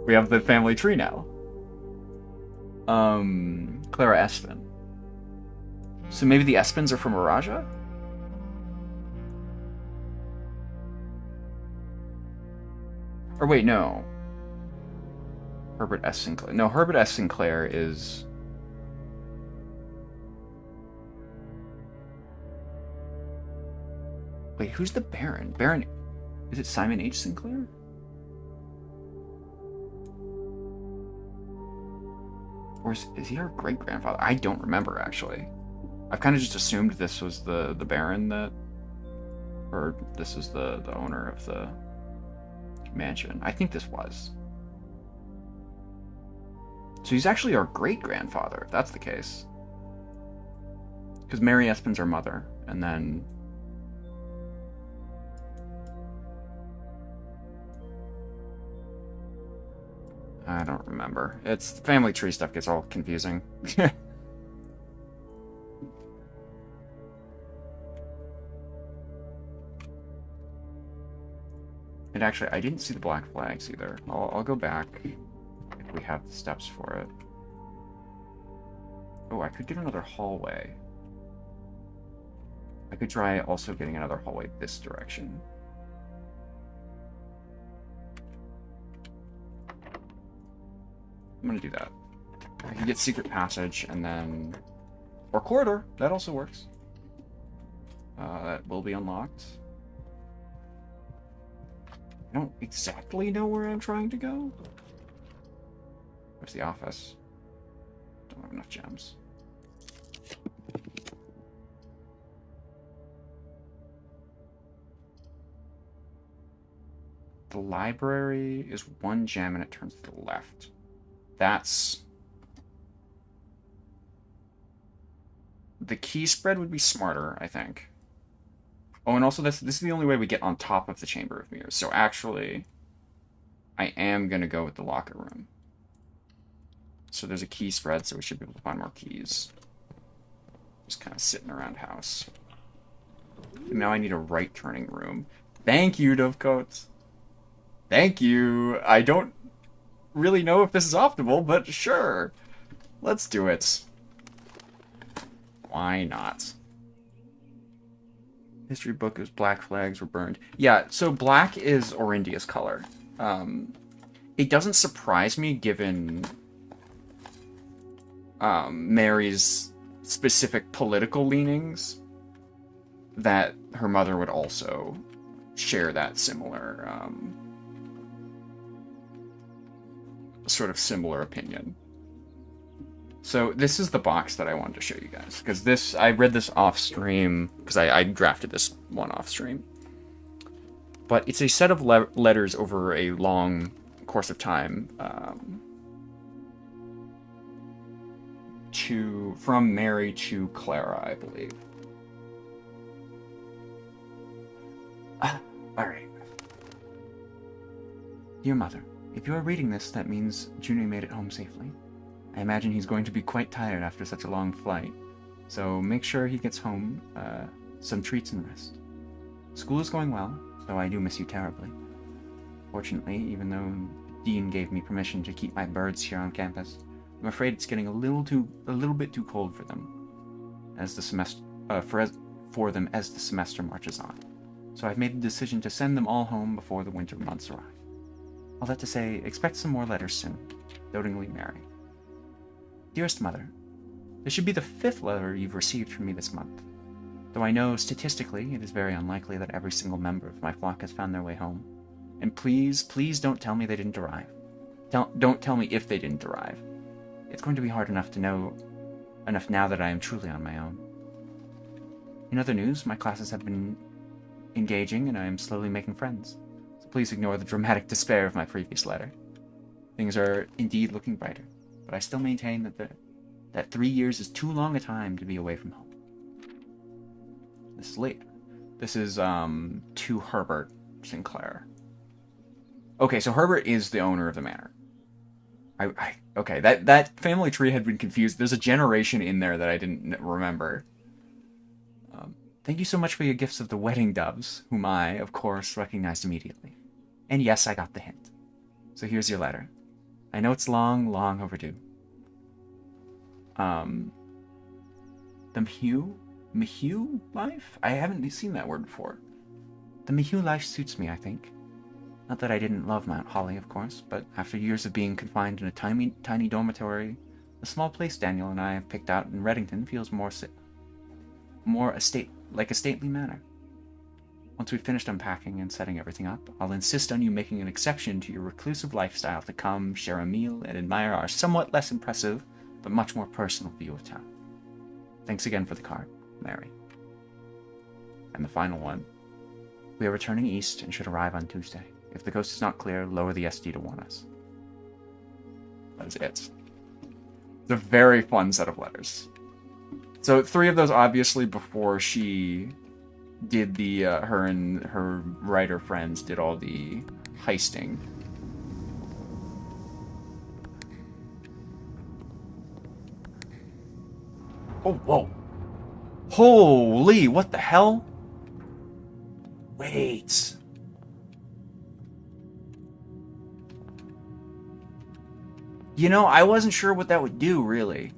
We have the family tree now. Clara Espin. So maybe the Espins are from Araja? Or wait, no. Herbert S. Sinclair. No, Herbert S. Sinclair is... Wait, who's the Baron? Baron... Is it Simon H. Sinclair? Or is he our great-grandfather? I don't remember, actually. I've kind of just assumed this was the Baron that... Or this is the owner of the mansion. I think this was. So he's actually our great-grandfather, if that's the case. Because Mary Espin's our mother, and then... I don't remember. It's family tree stuff gets all confusing. And actually, I didn't see the black flags either. I'll go back if we have the steps for it. Oh, I could get another hallway. I could try also getting another hallway this direction. I'm gonna do that. I can get secret passage and then... Or corridor, that also works. That will be unlocked. I don't exactly know where I'm trying to go. Where's the office? Don't have enough gems. The library is one gem and it turns to the left. That's... The key spread would be smarter, I think. Oh, and also this is the only way we get on top of the Chamber of Mirrors. So actually, I am going to go with the locker room. So there's a key spread, so we should be able to find more keys. Just kind of sitting around house. And now I need a right-turning room. Thank you, Dovecoat. Thank you. I don't really know if this is optimal, but sure. Let's do it. Why not? History book is black flags were burned. Yeah, so black is Orindia's color. It doesn't surprise me given Mary's specific political leanings, that her mother would also share that similar, sort of similar opinion. So this is the box that I wanted to show you guys, because this, I read this off stream, because I drafted this one off stream. But it's a set of letters over a long course of time, from Mary to Clara, I believe. Alright. Dear Mother, if you are reading this, that means Junior made it home safely. I imagine he's going to be quite tired after such a long flight, so make sure he gets home, some treats and rest. School is going well, though I do miss you terribly. Fortunately, even though Dean gave me permission to keep my birds here on campus, I'm afraid it's getting a little bit too cold for them as the semester for them as the semester marches on. So I've made the decision to send them all home before the winter months arrive. All that to say, expect some more letters soon. Dotingly, Mary. Dearest Mother, this should be the 5th letter you've received from me this month. Though I know statistically it is very unlikely that every single member of my flock has found their way home. And please, please don't tell me they didn't arrive. Don't tell me if they didn't arrive. It's going to be hard enough now that I am truly on my own. In other news, my classes have been engaging and I am slowly making friends. So please ignore the dramatic despair of my previous letter. Things are indeed looking brighter, but I still maintain that 3 years is too long a time to be away from home. This is to Herbert Sinclair. Okay, so Herbert is the owner of the manor. Okay, that family tree had been confused. There's a generation in there that I didn't remember. Thank you so much for your gifts of the wedding doves, whom I, of course, recognized immediately. And yes, I got the hint. So here's your letter. I know it's long, long overdue. The Mayhew life? I haven't seen that word before. The Mayhew life suits me, I think. Not that I didn't love Mount Holly, of course, but after years of being confined in a tiny dormitory, the small place Daniel and I have picked out in Reddington feels like a stately manor. Once we've finished unpacking and setting everything up, I'll insist on you making an exception to your reclusive lifestyle to come, share a meal, and admire our somewhat less impressive, but much more personal view of town. Thanks again for the card, Mary. And the final one. We are returning east and should arrive on Tuesday. If the coast is not clear, lower the SD to warn us. That is it. It's a very fun set of letters. So 3 of those obviously before she did the, her and her writer friends did all the heisting. Oh, whoa. Holy, what the hell? Wait. You know, I wasn't sure what that would do, really.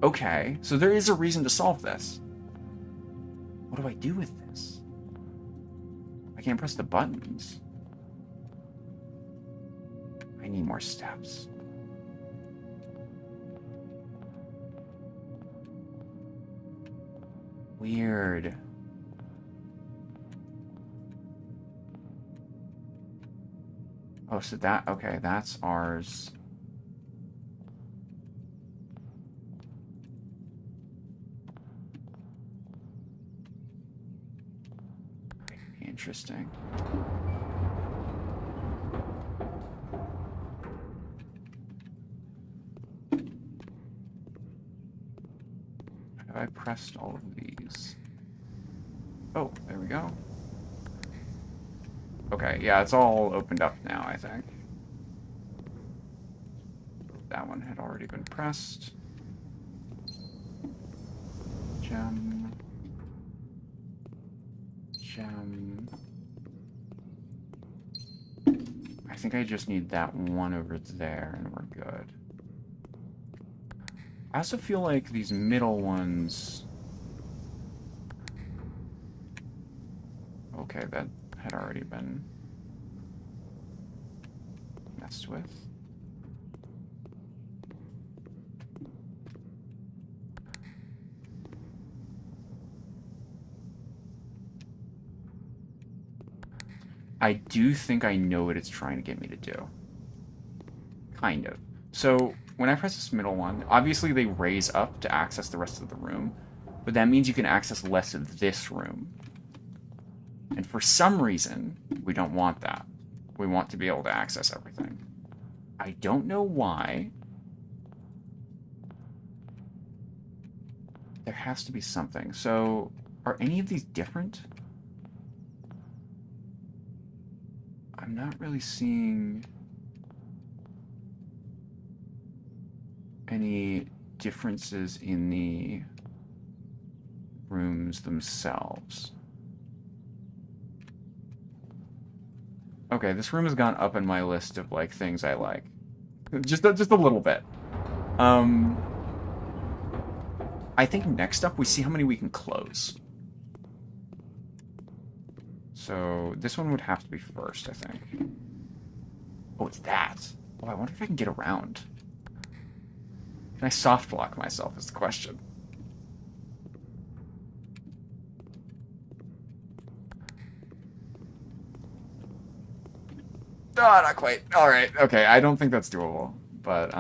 Okay, so there is a reason to solve this. What do I do with this? I can't press the buttons. I need more steps. Weird. Oh, so that, okay, that's ours. Interesting. Have I pressed all of these? Oh, there we go. Okay, yeah, it's all opened up now, I think. That one had already been pressed. Gem. I think I just need that one over there and we're good. I also feel like these middle ones... Okay, that had already been messed with. I do think I know what it's trying to get me to do. Kind of. So when I press this middle one, obviously they raise up to access the rest of the room, but that means you can access less of this room. And for some reason, we don't want that. We want to be able to access everything. I don't know why. There has to be something. So, are any of these different? I'm not really seeing any differences in the rooms themselves. Okay, this room has gone up in my list of like things I like. Just a little bit. I think next up we see how many we can close. So this one would have to be first, I think. Oh, it's that. Oh, I wonder if I can get around. Can I soft block myself is the question. Oh, not quite. Alright, okay, I don't think that's doable. But,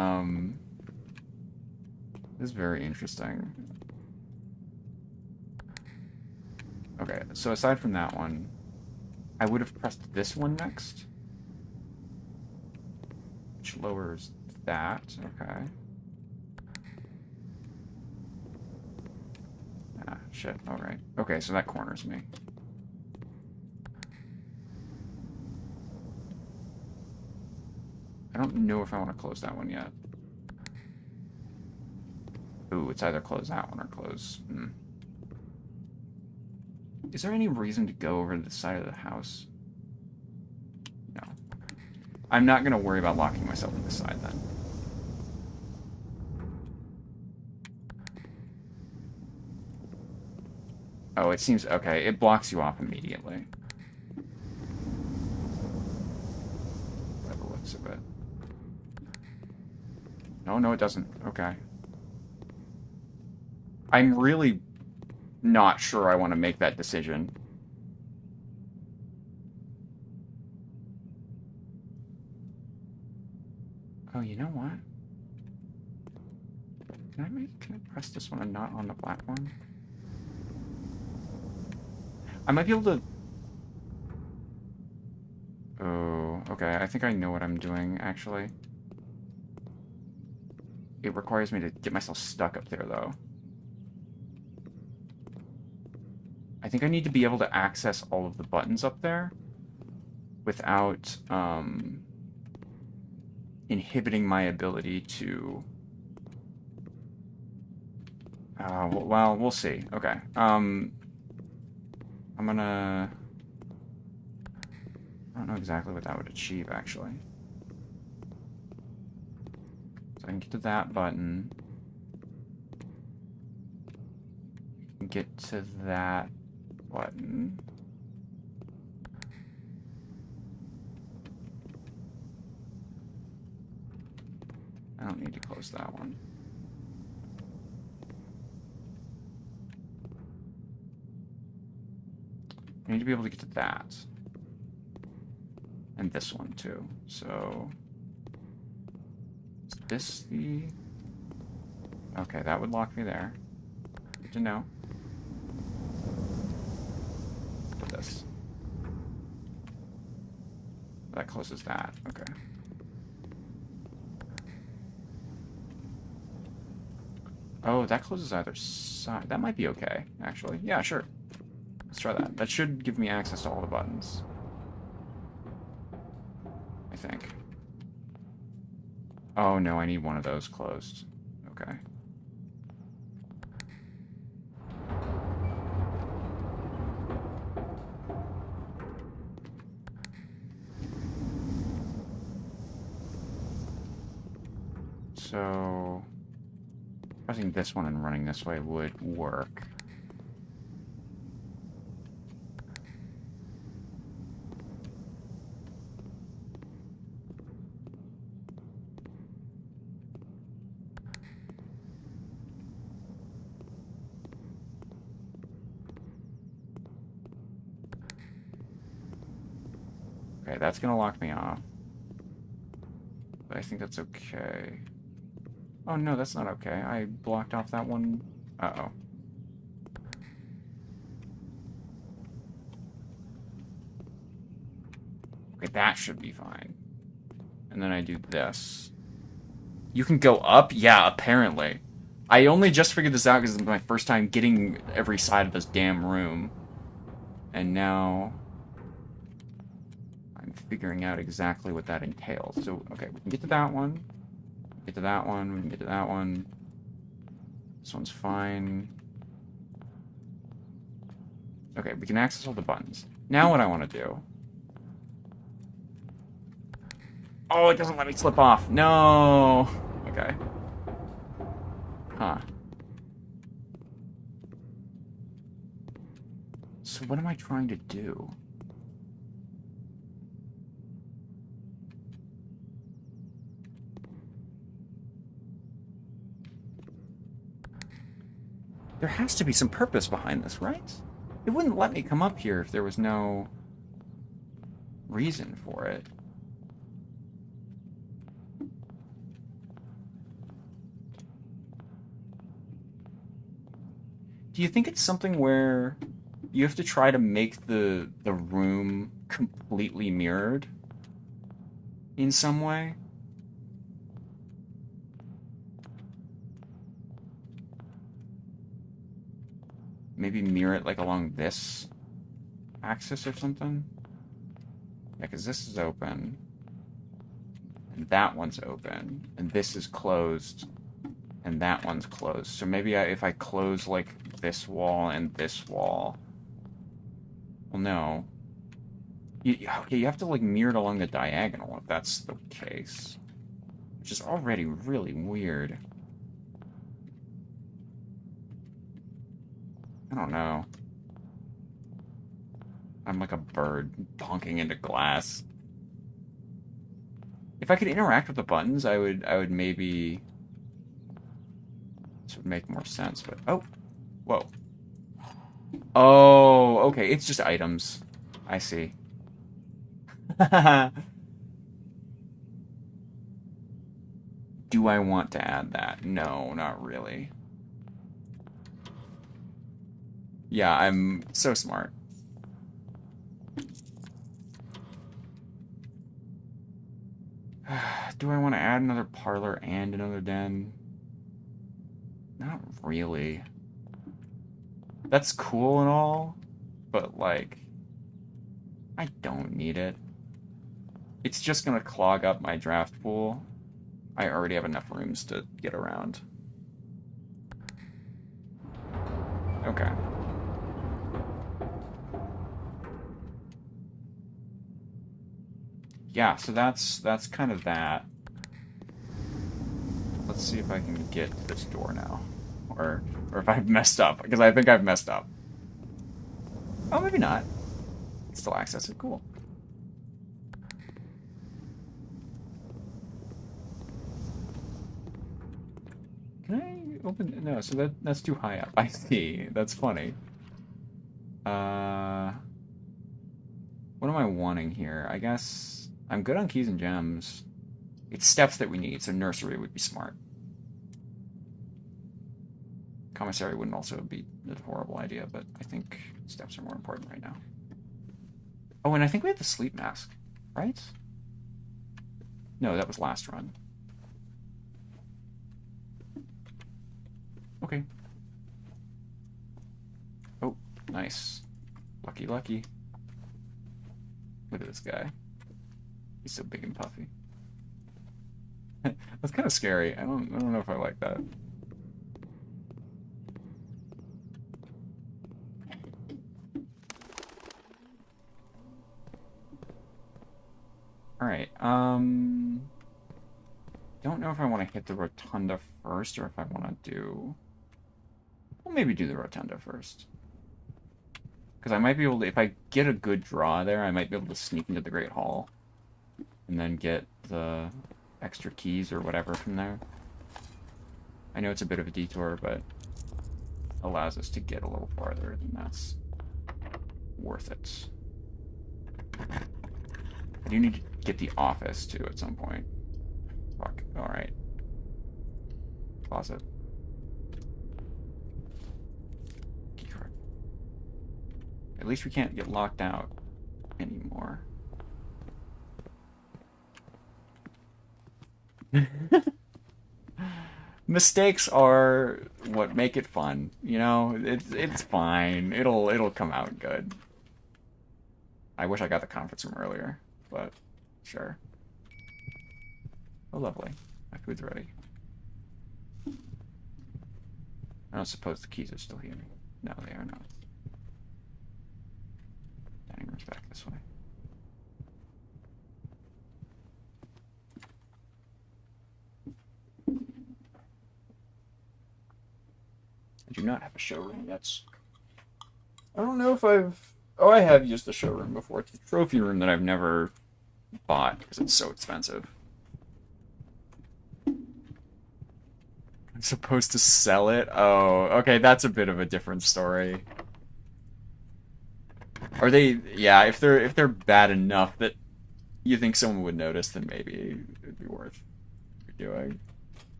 this is very interesting. Okay, so aside from that one, I would have pressed this one next. Which lowers that, okay. Ah, shit, alright. Okay, so that corners me. I don't know if I want to close that one yet. Ooh, it's either close that one or close... Is there any reason to go over to the side of the house? No. I'm not going to worry about locking myself on this side then. Oh, it seems... Okay, it blocks you off immediately. By the looks of it. Oh, no, it doesn't. Okay. I'm really not sure I want to make that decision. Oh, you know what? Can I press this one and not on the platform? I might be able to... Oh, okay. I think I know what I'm doing, actually. It requires me to get myself stuck up there, though. I think I need to be able to access all of the buttons up there without inhibiting my ability to... well, we'll see. Okay. I'm gonna... I don't know exactly what that would achieve, actually. So I can get to that button. Get to that button. I don't need to close that one. I need to be able to get to that. And this one, too. So... is this the... Okay, that would lock me there. Good to know. Put this. That closes that. Okay. Oh, that closes either side. That might be okay, actually. Yeah, sure. Let's try that. That should give me access to all the buttons. I think. Oh, no, I need one of those closed. Okay. So... pressing this one and running this way would work. Okay, that's gonna lock me off. But I think that's okay. Oh no, that's not okay. I blocked off that one. Uh-oh. Okay, that should be fine. And then I do this. You can go up? Yeah, apparently. I only just figured this out because it's my first time getting every side of this damn room. And now I'm figuring out exactly what that entails. So, okay, we can get to that one. Get to that one. We can get to that one. This one's fine. Okay, we can access all the buttons. Now what I want to do... Oh, it doesn't let me slip off. No! Okay. Huh. So what am I trying to do? There has to be some purpose behind this, right? It wouldn't let me come up here if there was no reason for it. Do you think it's something where you have to try to make the room completely mirrored in some way? Maybe mirror it like along this axis or something? Yeah, because this is open. And that one's open. And this is closed. And that one's closed. So maybe if I close like this wall and this wall... Well, no. Okay, you have to like mirror it along the diagonal if that's the case. Which is already really weird. I don't know. I'm like a bird bonking into glass. If I could interact with the buttons, I would maybe... This would make more sense, but... Oh! Whoa. Oh, okay, it's just items. I see. Do I want to add that? No, not really. Yeah, I'm so smart. Do I want to add another parlor and another den? Not really. That's cool and all, but like, I don't need it. It's just gonna clog up my draft pool. I already have enough rooms to get around. Okay. Yeah, so that's kind of that. Let's see if I can get to this door now. Or if I've messed up, because I think I've messed up. Oh, maybe not. Still access it, cool. Can I open? No, so that's too high up. I see. That's funny. What am I wanting here? I guess I'm good on keys and gems. It's steps that we need, so nursery would be smart. Commissary wouldn't also be a horrible idea, but I think steps are more important right now. Oh, and I think we have the sleep mask, right? No, that was last run. Okay. Oh, nice. Lucky, lucky. Look at this guy. He's so big and puffy. That's kind of scary. I don't know if I like that. Alright, don't know if I want to hit the rotunda first or if I want to do... We'll maybe do the rotunda first. Because I might be able to, if I get a good draw there, I might be able to sneak into the Great Hall. And then get the extra keys or whatever from there. I know it's a bit of a detour, but allows us to get a little farther, and that's worth it. I do need to get the office, too, at some point. Fuck. Alright. Closet. Key card. At least we can't get locked out anymore. Mistakes are what make it fun, you know? It's fine. It'll come out good. I wish I got the conference room earlier, but sure. Oh, lovely. My food's ready. I don't suppose the keys are still here. No, they are not. Dining room's back this way. I do not have a showroom yet. I don't know if I've... Oh, I have used the showroom before. It's a trophy room that I've never bought because it's so expensive. I'm supposed to sell it? Oh, okay, that's a bit of a different story. Are they... Yeah, if they're bad enough that you think someone would notice, then maybe it'd be worth doing.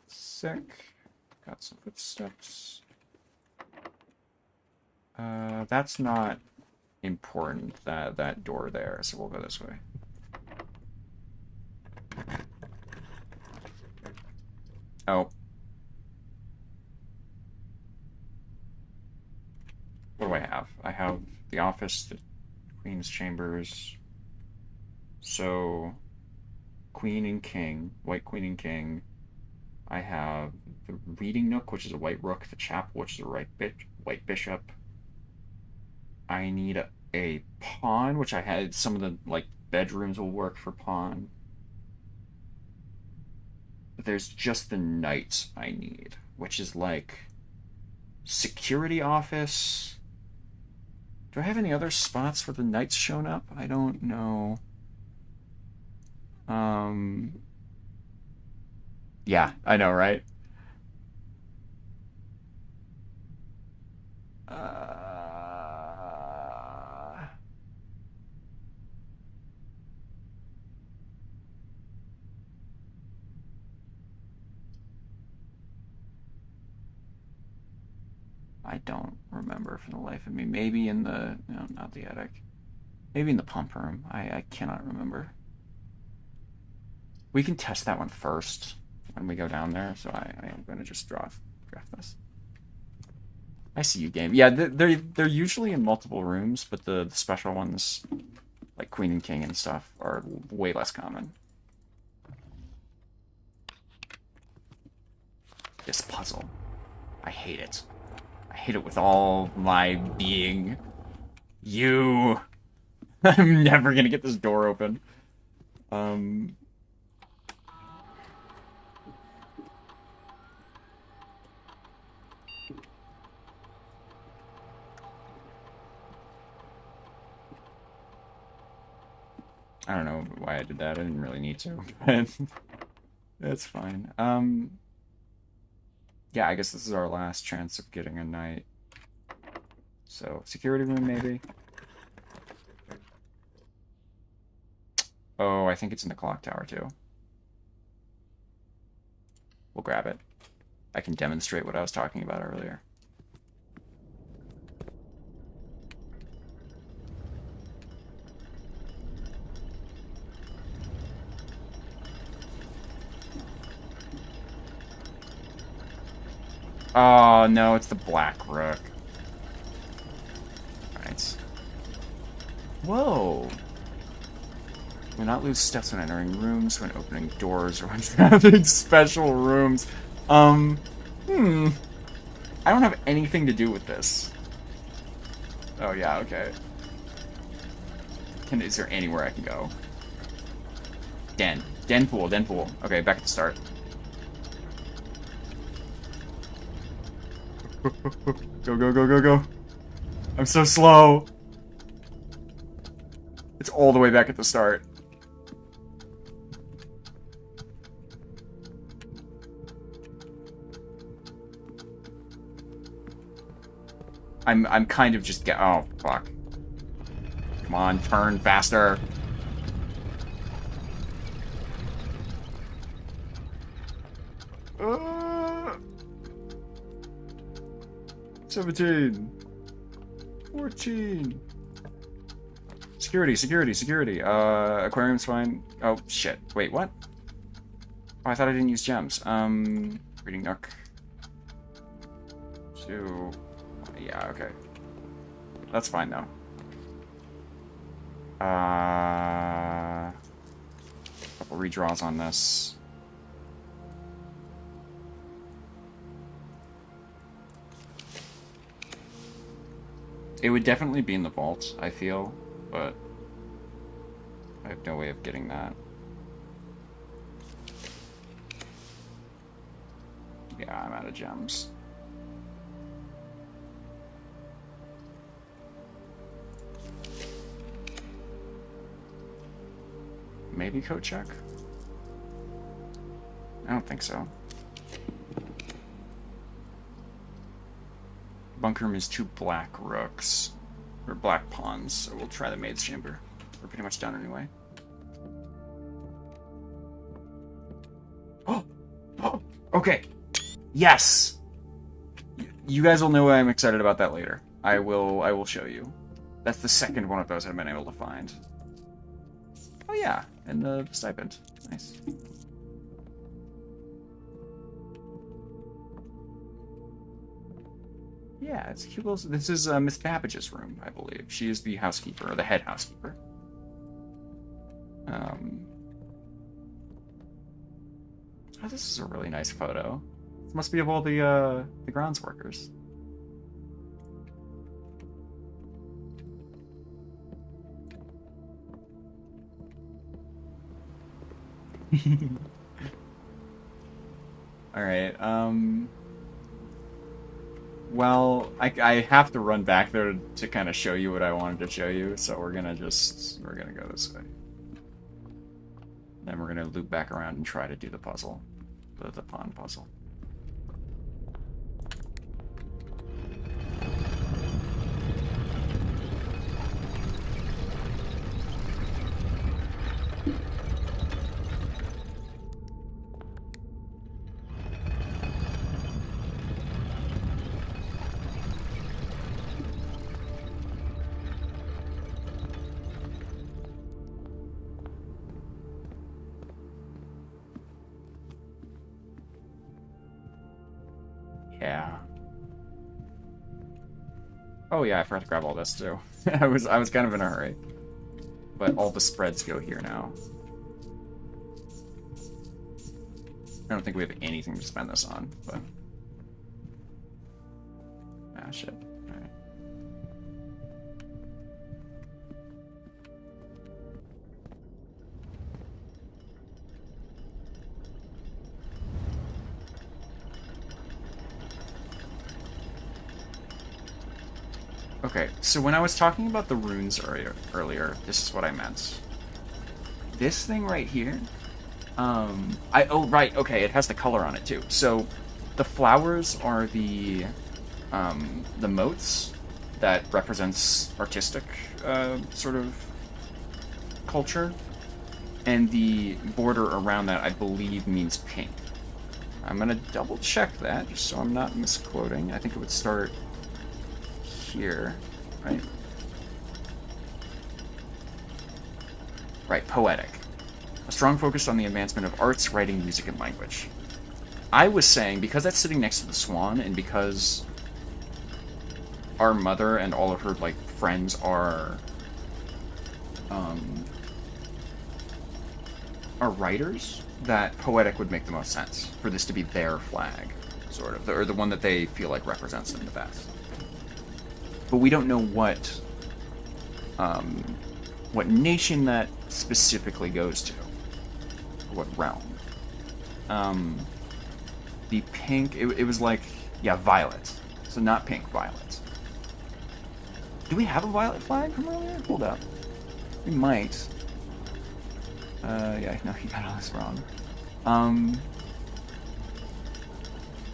Sick. Got some footsteps. That's not important, that door there, so we'll go this way. Oh. What do I have? I have the office, the Queen's chambers. So, Queen and King, White Queen and King. I have the reading nook, which is a white rook, the chapel, which is a white bishop. I need a pawn, which I had some of the like bedrooms will work for pawn. But there's just the knight I need, which is like security office. Do I have any other spots where the knight's shown up? I don't know. Yeah, I know, right? I don't remember for the life of me. Maybe in the... No, not the attic. Maybe in the pump room. I cannot remember. We can test that one first when we go down there, so I am going to just draft this. I see you, game. Yeah, they're usually in multiple rooms, but the special ones, like Queen and King and stuff, are way less common. This puzzle. I hate it. I hate it with all my being. You... I'm never gonna get this door open. I don't know why I did that. I didn't really need to, but that's fine. Yeah, I guess this is our last chance of getting a knight. So, security room, maybe? Oh, I think it's in the clock tower, too. We'll grab it. I can demonstrate what I was talking about earlier. Oh, no, it's the Black Rook. Alright. Whoa! Do not lose steps when entering rooms, when opening doors, or when traveling special rooms. I don't have anything to do with this. Oh, yeah, okay. Is there anywhere I can go? Den pool. Okay, back at the start. Go. I'm so slow. It's all the way back at the start. I'm kind of just oh fuck. Come on, turn faster. Uh, 17. 14. Security, security, security. Aquarium's fine. Oh, shit. Wait, what? Oh, I thought I didn't use gems. Reading nook. 2. Yeah, okay. That's fine, though. Couple redraws on this. It would definitely be in the vault, I feel, but I have no way of getting that. Yeah, I'm out of gems. Maybe code check? I don't think so. Bunker room is 2 black rooks. Or black pawns, so we'll try the maid's chamber. We're pretty much done anyway. Oh! Oh! Okay! Yes! You guys will know why I'm excited about that later. I will show you. That's the second one of those I've been able to find. Oh yeah, and the stipend. Nice. Yeah, it's a cute little... This is Miss Babbage's room, I believe. She is the housekeeper, or the head housekeeper. Oh, this is a really nice photo. This must be of all the grounds workers. Alright, well, I have to run back there to kind of show you what I wanted to show you, so we're gonna go this way. Then we're gonna loop back around and try to do the puzzle. The pawn puzzle. Yeah. Oh yeah, I forgot to grab all this too. I was kind of in a hurry. But all the spreads go here now. I don't think we have anything to spend this on, but... Ah, shit. Alright. Okay, so when I was talking about the runes earlier, this is what I meant. This thing right here, oh right, okay, it has the color on it too. So the flowers are the motes that represents artistic sort of culture, and the border around that I believe means pink. I'm gonna double check that just so I'm not misquoting. I think it would start here, right? Right, poetic. A strong focus on the advancement of arts, writing, music, and language. I was saying, because that's sitting next to the swan, and because our mother and all of her, like, friends are writers, that poetic would make the most sense for this to be their flag, sort of, or the one that they feel like represents them the best. But we don't know what nation that specifically goes to, or what realm. The pink, it was like, yeah, violet. So not pink, violet. Do we have a violet flag from earlier? Hold up. We might. Yeah, no, you got all this wrong.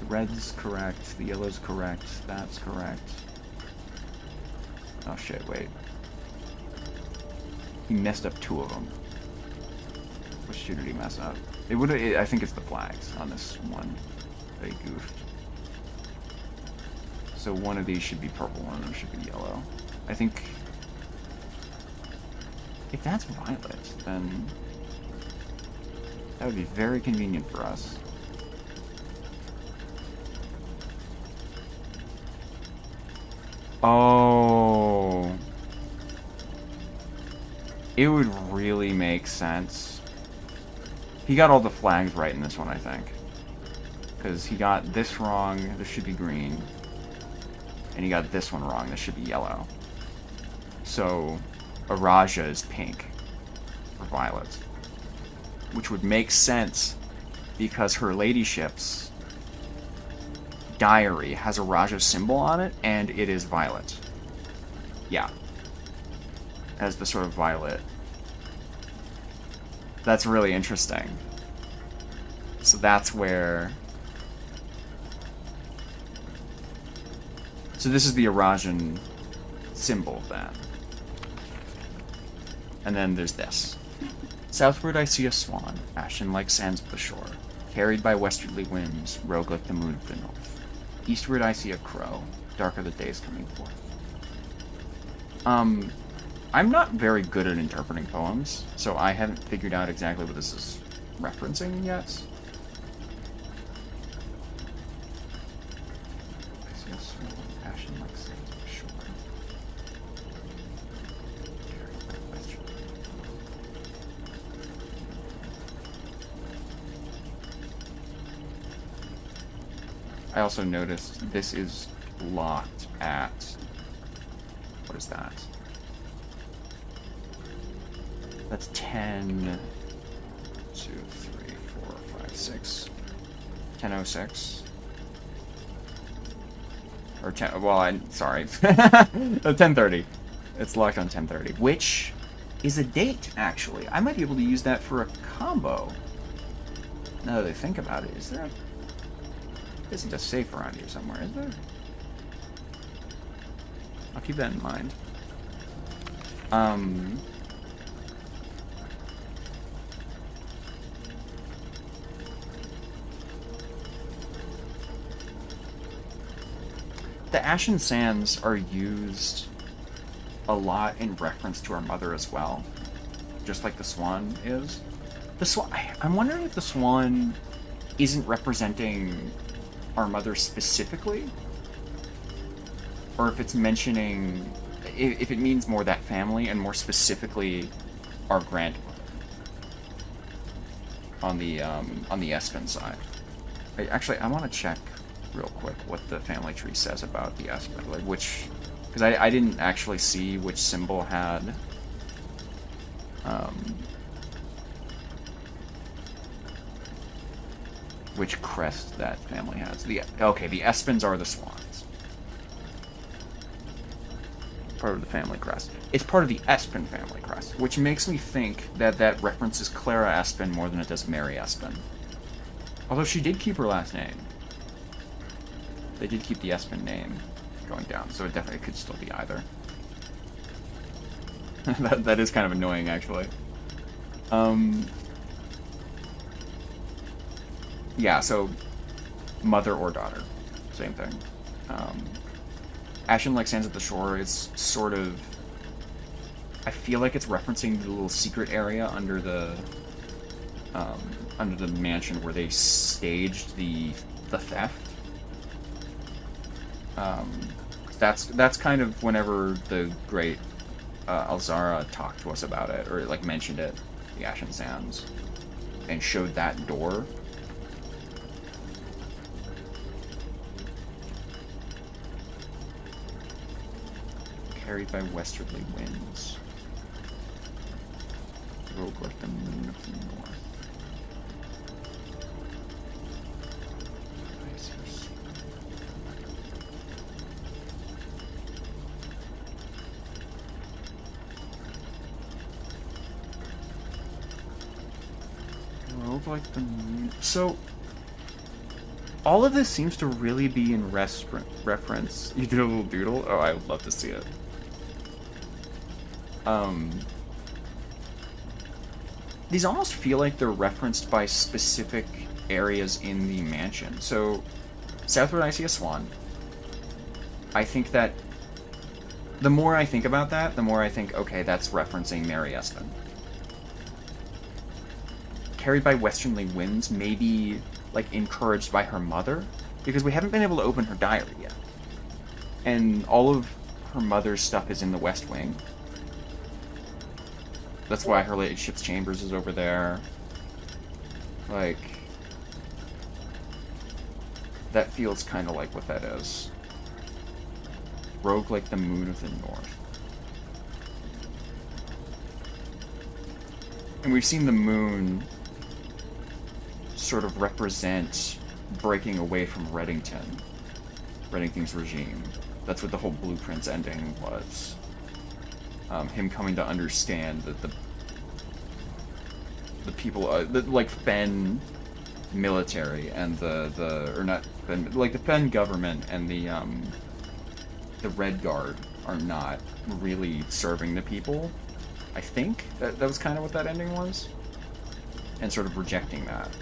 The red's correct, the yellow's correct, that's correct. Oh shit, wait. He messed up 2 of them. Which 2 did he mess up? It would. I think it's the flags on this one that he goofed. So one of these should be purple, one of them should be yellow. I think... If that's violet, then... That would be very convenient for us. Oh... It would really make sense. He got all the flags right in this one, I think. Because he got this wrong, this should be green. And he got this one wrong, this should be yellow. So, Araja is pink for violet. Which would make sense because her ladyship's diary has a Raja symbol on it, and it is violet. Yeah. As the sort of violet. That's really interesting. So that's where... So this is the Arajan symbol, then. And then there's this. Southward I see a swan, ashen like sands of the shore, carried by westerly winds, rogue like the moon of the north. Eastward I see a crow, dark are the days coming forth. I'm not very good at interpreting poems, so I haven't figured out exactly what this is referencing yet. I see a swan, ashen like sands of the shore, carried by westerly winds. I also noticed this is locked at... What is that? That's 10... 2, 3, 4, 5, 6. 10:06. Or 10... Well, sorry. 10:30. It's locked on 10:30. Which is a date, actually. I might be able to use that for a combo. Now that I think about it, is there... Isn't a safe around here somewhere, is there? I'll keep that in mind. The Ashen Sands are used a lot in reference to our mother as well. Just like the swan is. The swan... I'm wondering if the swan isn't representing our mother specifically, or if it's mentioning, if it means more that family, and more specifically our grandmother on the Espen side. I want to check real quick what the family tree says about the Espen, like which, because I didn't actually see which symbol had which crest that family has. Okay, the Espens are the swans. Part of the family crest. It's part of the Espen family crest, which makes me think that that references Clara Espen more than it does Mary Espen. Although she did keep her last name. They did keep the Espen name going down, so it definitely could still be either. that is kind of annoying, actually. Yeah, so mother or daughter, same thing. Ashen like sands at the shore is sort of... I feel like it's referencing the little secret area under the mansion where they staged the theft. That's kind of whenever the great Alzara talked to us about it, or like mentioned it, the Ashen Sands, and showed that door. Carried by westerly winds. Rogue like the moon of the north. Rogue like the moon. So, all of this seems to really be in reference. You did a little doodle? Oh, I would love to see it. Um, these almost feel like they're referenced by specific areas in the mansion. So, southward I see a swan. I think that the more I think about that, the more I think, okay, that's referencing Mary Espen. Carried by westerly winds, maybe like encouraged by her mother, because we haven't been able to open her diary yet. And all of her mother's stuff is in the West Wing. That's why her ladyship's chambers is over there. Like, that feels kind of like what that is. Rogue like the moon of the north. And we've seen the moon sort of represent breaking away from Reddington's regime. That's what the whole Blueprints ending was. Him coming to understand that the people, like Fen military and the Fen government and the Red Guard are not really serving the people. I think that was kind of what that ending was, and sort of rejecting that.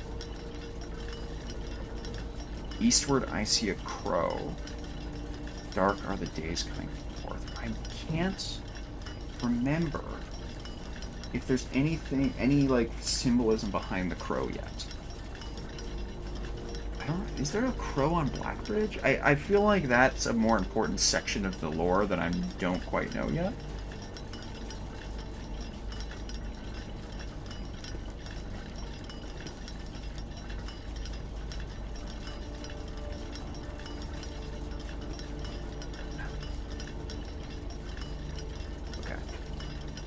Eastward, I see a crow. Dark are the days coming forth. I can't remember if there's any like symbolism behind the crow yet. Is there a crow on Blackbridge? I feel like that's a more important section of the lore that I don't quite know yet.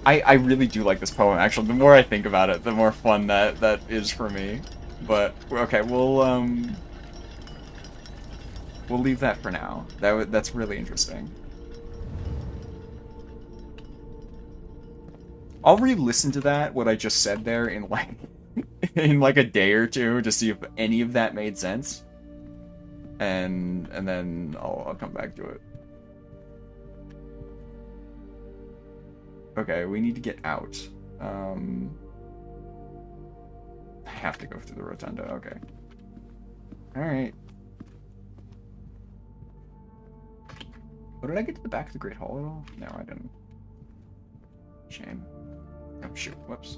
I really do like this poem, actually. The more I think about it, the more fun that is for me. But, okay, we'll leave that for now. That's really interesting. I'll re-listen to that, what I just said there, in like a day or two, to see if any of that made sense. And then I'll come back to it. Okay, we need to get out. I have to go through the rotunda, okay. Alright. Oh, did I get to the back of the Great Hall at all? No, I didn't. Shame. Oh, shoot. Whoops.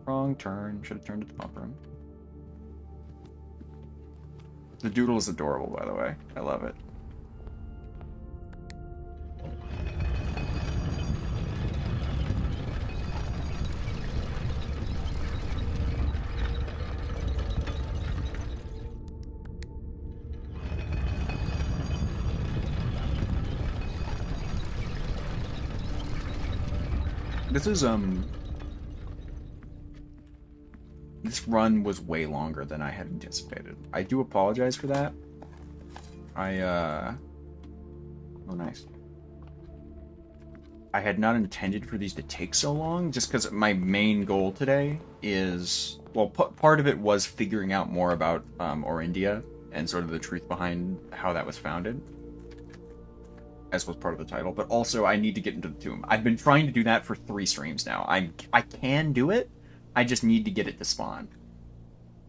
Wrong turn. Should have turned at the pump room. The doodle is adorable, by the way. I love it. This run was way longer than I had anticipated. I do apologize for that. Oh, nice. I had not intended for these to take so long, just because my main goal today is, well, part of it was figuring out more about Orindia and sort of the truth behind how that was founded, as was part of the title, but also I need to get into the tomb. I've been trying to do that for 3 streams now. I can do it, I just need to get it to spawn.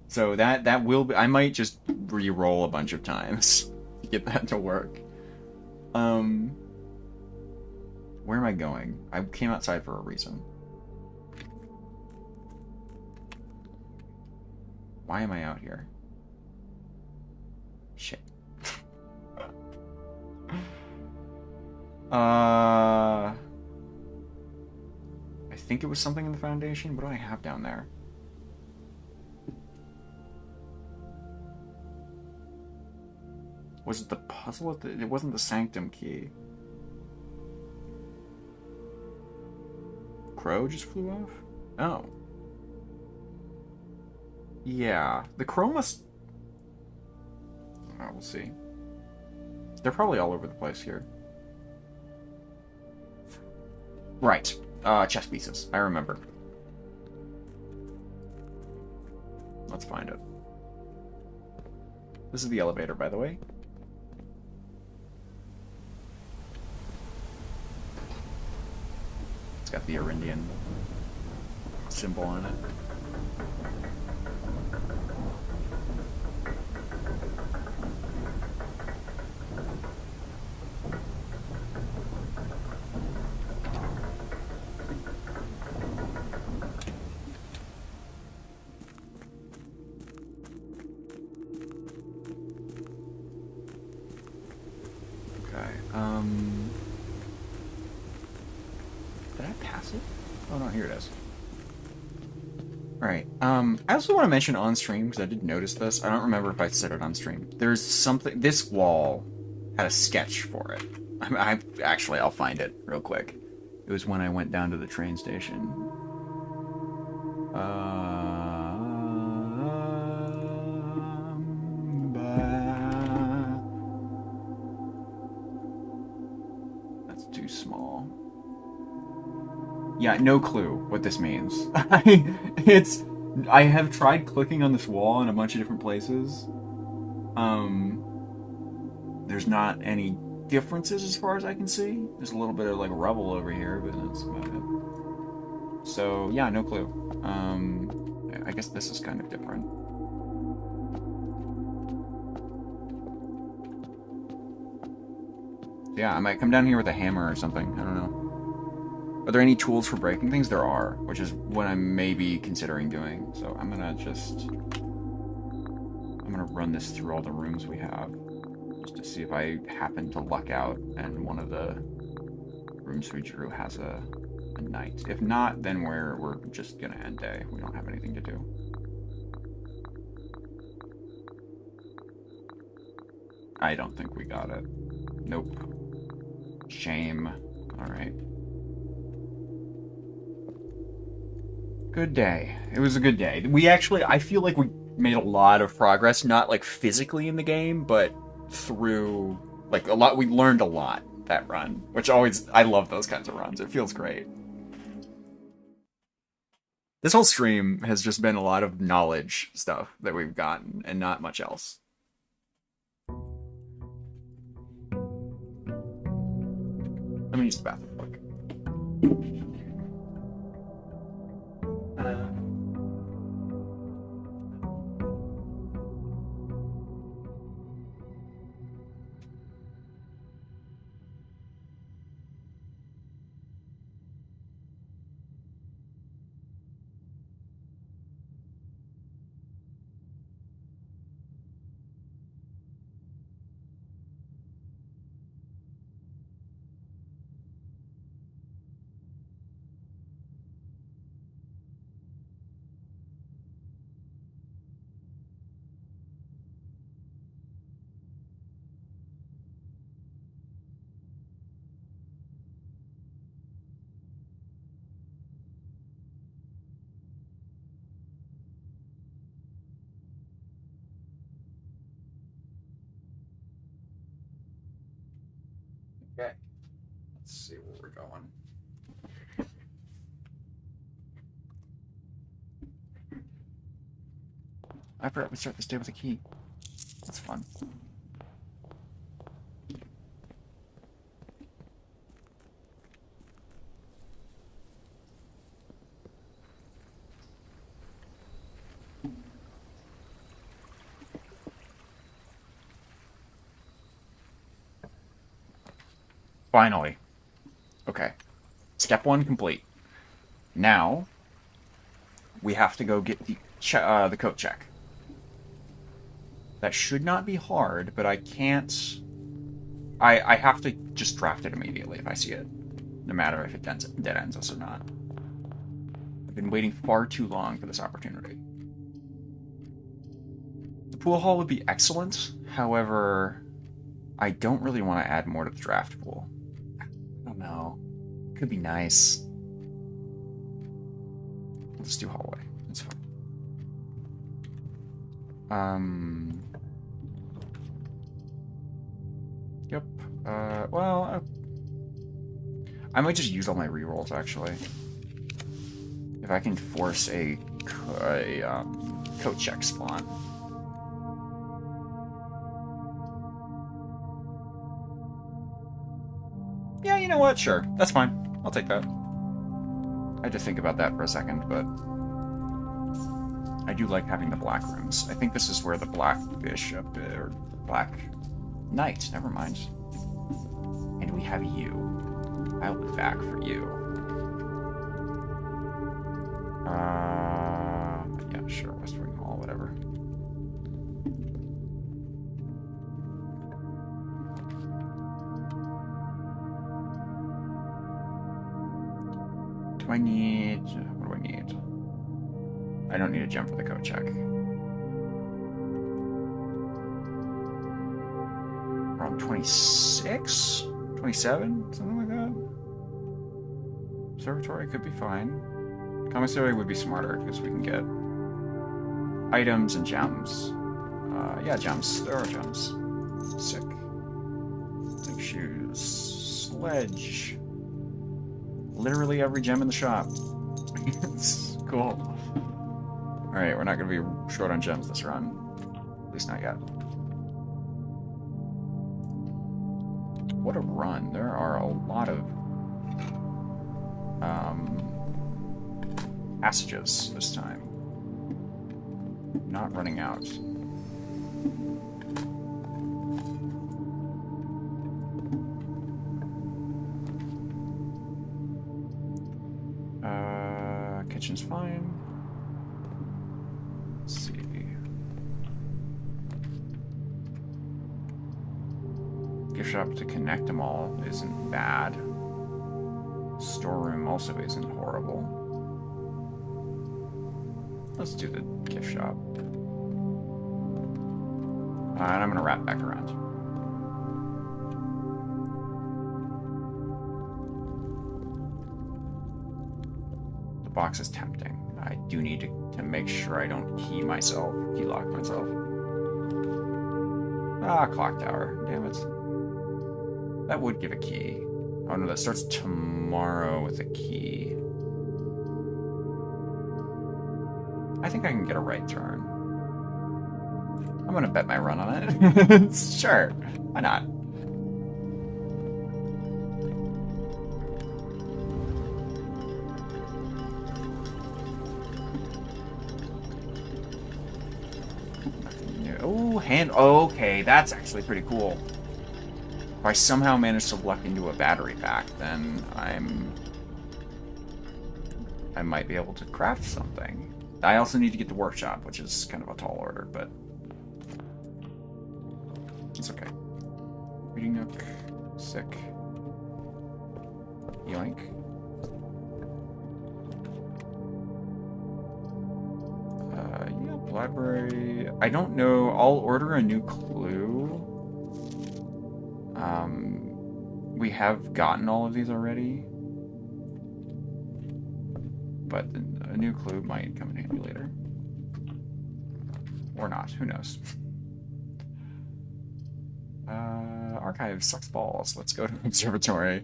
So that will be, I might just re-roll a bunch of times to get that to work. Where am I going? I came outside for a reason. Why am I out here? Shit. I think it was something in the Foundation. What do I have down there? Was it the puzzle? It wasn't the Sanctum key. Crow just flew off? Oh. Yeah. The crow must... Oh, we'll see. They're probably all over the place here. Right. Chess pieces. I remember. Let's find it. This is the elevator, by the way. got the Orindian symbol on it. Did I pass it? Oh no, here it is. Alright, I also want to mention on stream, because I did notice this, I don't remember if I said it on stream, there's something, this wall had a sketch for it. Actually, I'll find it real quick. It was when I went down to the train station. That's too small. Yeah, no clue what this means. I have tried clicking on this wall in a bunch of different places. There's not any differences as far as I can see. There's a little bit of like rubble over here, but that's about it. So yeah, no clue. I guess this is kind of different. Yeah, I might come down here with a hammer or something. I don't know. Are there any tools for breaking things? There are, which is what I'm maybe considering doing. So I'm gonna run this through all the rooms we have, just to see if I happen to luck out and one of the rooms we drew has a knight. If not, then we're just gonna end day. We don't have anything to do. I don't think we got it. Nope. Shame. Alright. Good day. It was a good day. I feel like we made a lot of progress, not like physically in the game, but through, like, a lot. We learned a lot that run, which I love those kinds of runs. It feels great. This whole stream has just been a lot of knowledge stuff that we've gotten and not much else. Let me use the bathroom quick. Okay. Let's see where we're going. I forgot we start this day with a key. That's fun. Finally. Okay. Step 1 complete. Now, we have to go get the coat check. That should not be hard, but I can't... I have to just draft it immediately if I see it. No matter if it dead ends us or not. I've been waiting far too long for this opportunity. The pool hall would be excellent, however, I don't really want to add more to the draft pool. I don't know. Could be nice. Let's do hallway. It's fine. Yep. Well, I might just use all my rerolls, actually. If I can force a coat check spawn. Yeah, you know what? Sure. That's fine. I'll take that. I had to think about that for a second, but I do like having the black rooms. I think this is where the black bishop, or black knight, never mind. And we have you. I'll be back for you. Yeah, sure, West Wing Hall, whatever. What do I need? I don't need a gem for the code check. Around 26? 27? Something like that? Observatory could be fine. Commissary would be smarter, because we can get items and gems. Yeah, gems. There are gems. Sick. Think shoes. Sledge. Literally every gem in the shop. It's cool. Alright, we're not going to be short on gems this run. At least not yet. What a run. There are a lot of passages this time. Not running out. Kitchen's fine. Let's see. Gift shop to connect them all isn't bad. Storeroom also isn't horrible. Let's do the gift shop. And I'm gonna wrap back around. The box is tempting. I do need to make sure I don't key lock myself. Ah, clock tower. Damn it. That would give a key. Oh no, that starts tomorrow with a key. I think I can get a right turn. I'm gonna bet my run on it. Sure, why not? Oh, okay, that's actually pretty cool. If I somehow manage to luck into a battery pack, then I might be able to craft something. I also need to get the workshop, which is kind of a tall order, but it's okay. Reading nook, sick. Yoink. Yep, library. I don't know. I'll order a new clue. We have gotten all of these already, but a new clue might come in handy later. Or not, who knows. Archive sucks balls. Let's go to observatory.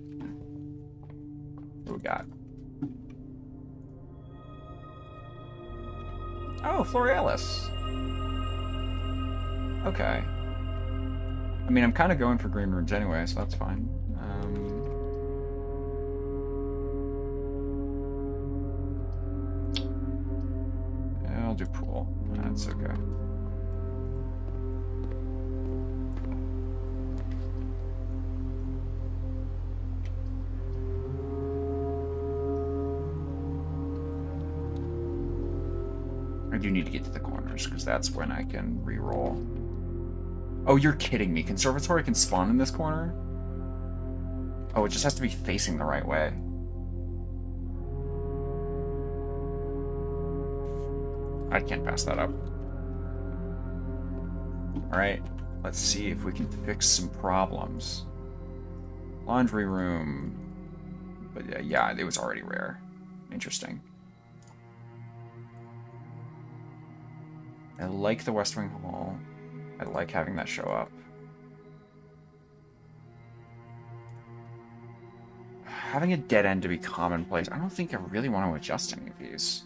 What we got? Oh, Florealis. Okay. I mean, I'm kind of going for green rooms anyway, so that's fine. I'll do pool. That's okay. I do need to get to the corners, because that's when I can re-roll. Oh, you're kidding me. Conservatory can spawn in this corner? Oh, it just has to be facing the right way. I can't pass that up. Alright, let's see if we can fix some problems. Laundry room. But yeah, it was already rare. Interesting. I like the West Wing Hall. I like having that show up. Having a dead end to be commonplace. I don't think I really want to adjust any of these.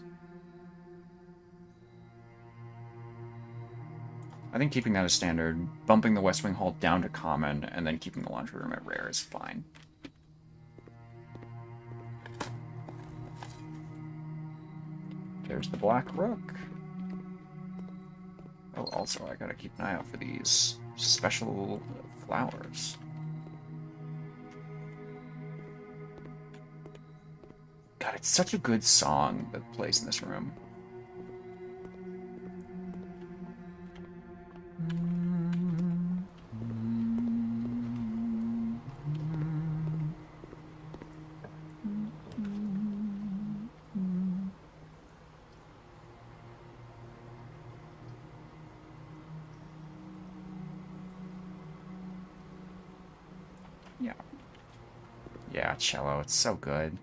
I think keeping that as standard, bumping the West Wing Hall down to common, and then keeping the laundry room at rare is fine. there's the black rook. Oh, also, I gotta keep an eye out for these special flowers. God, it's such a good song that plays in this room. Yeah. Yeah, cello, it's so good.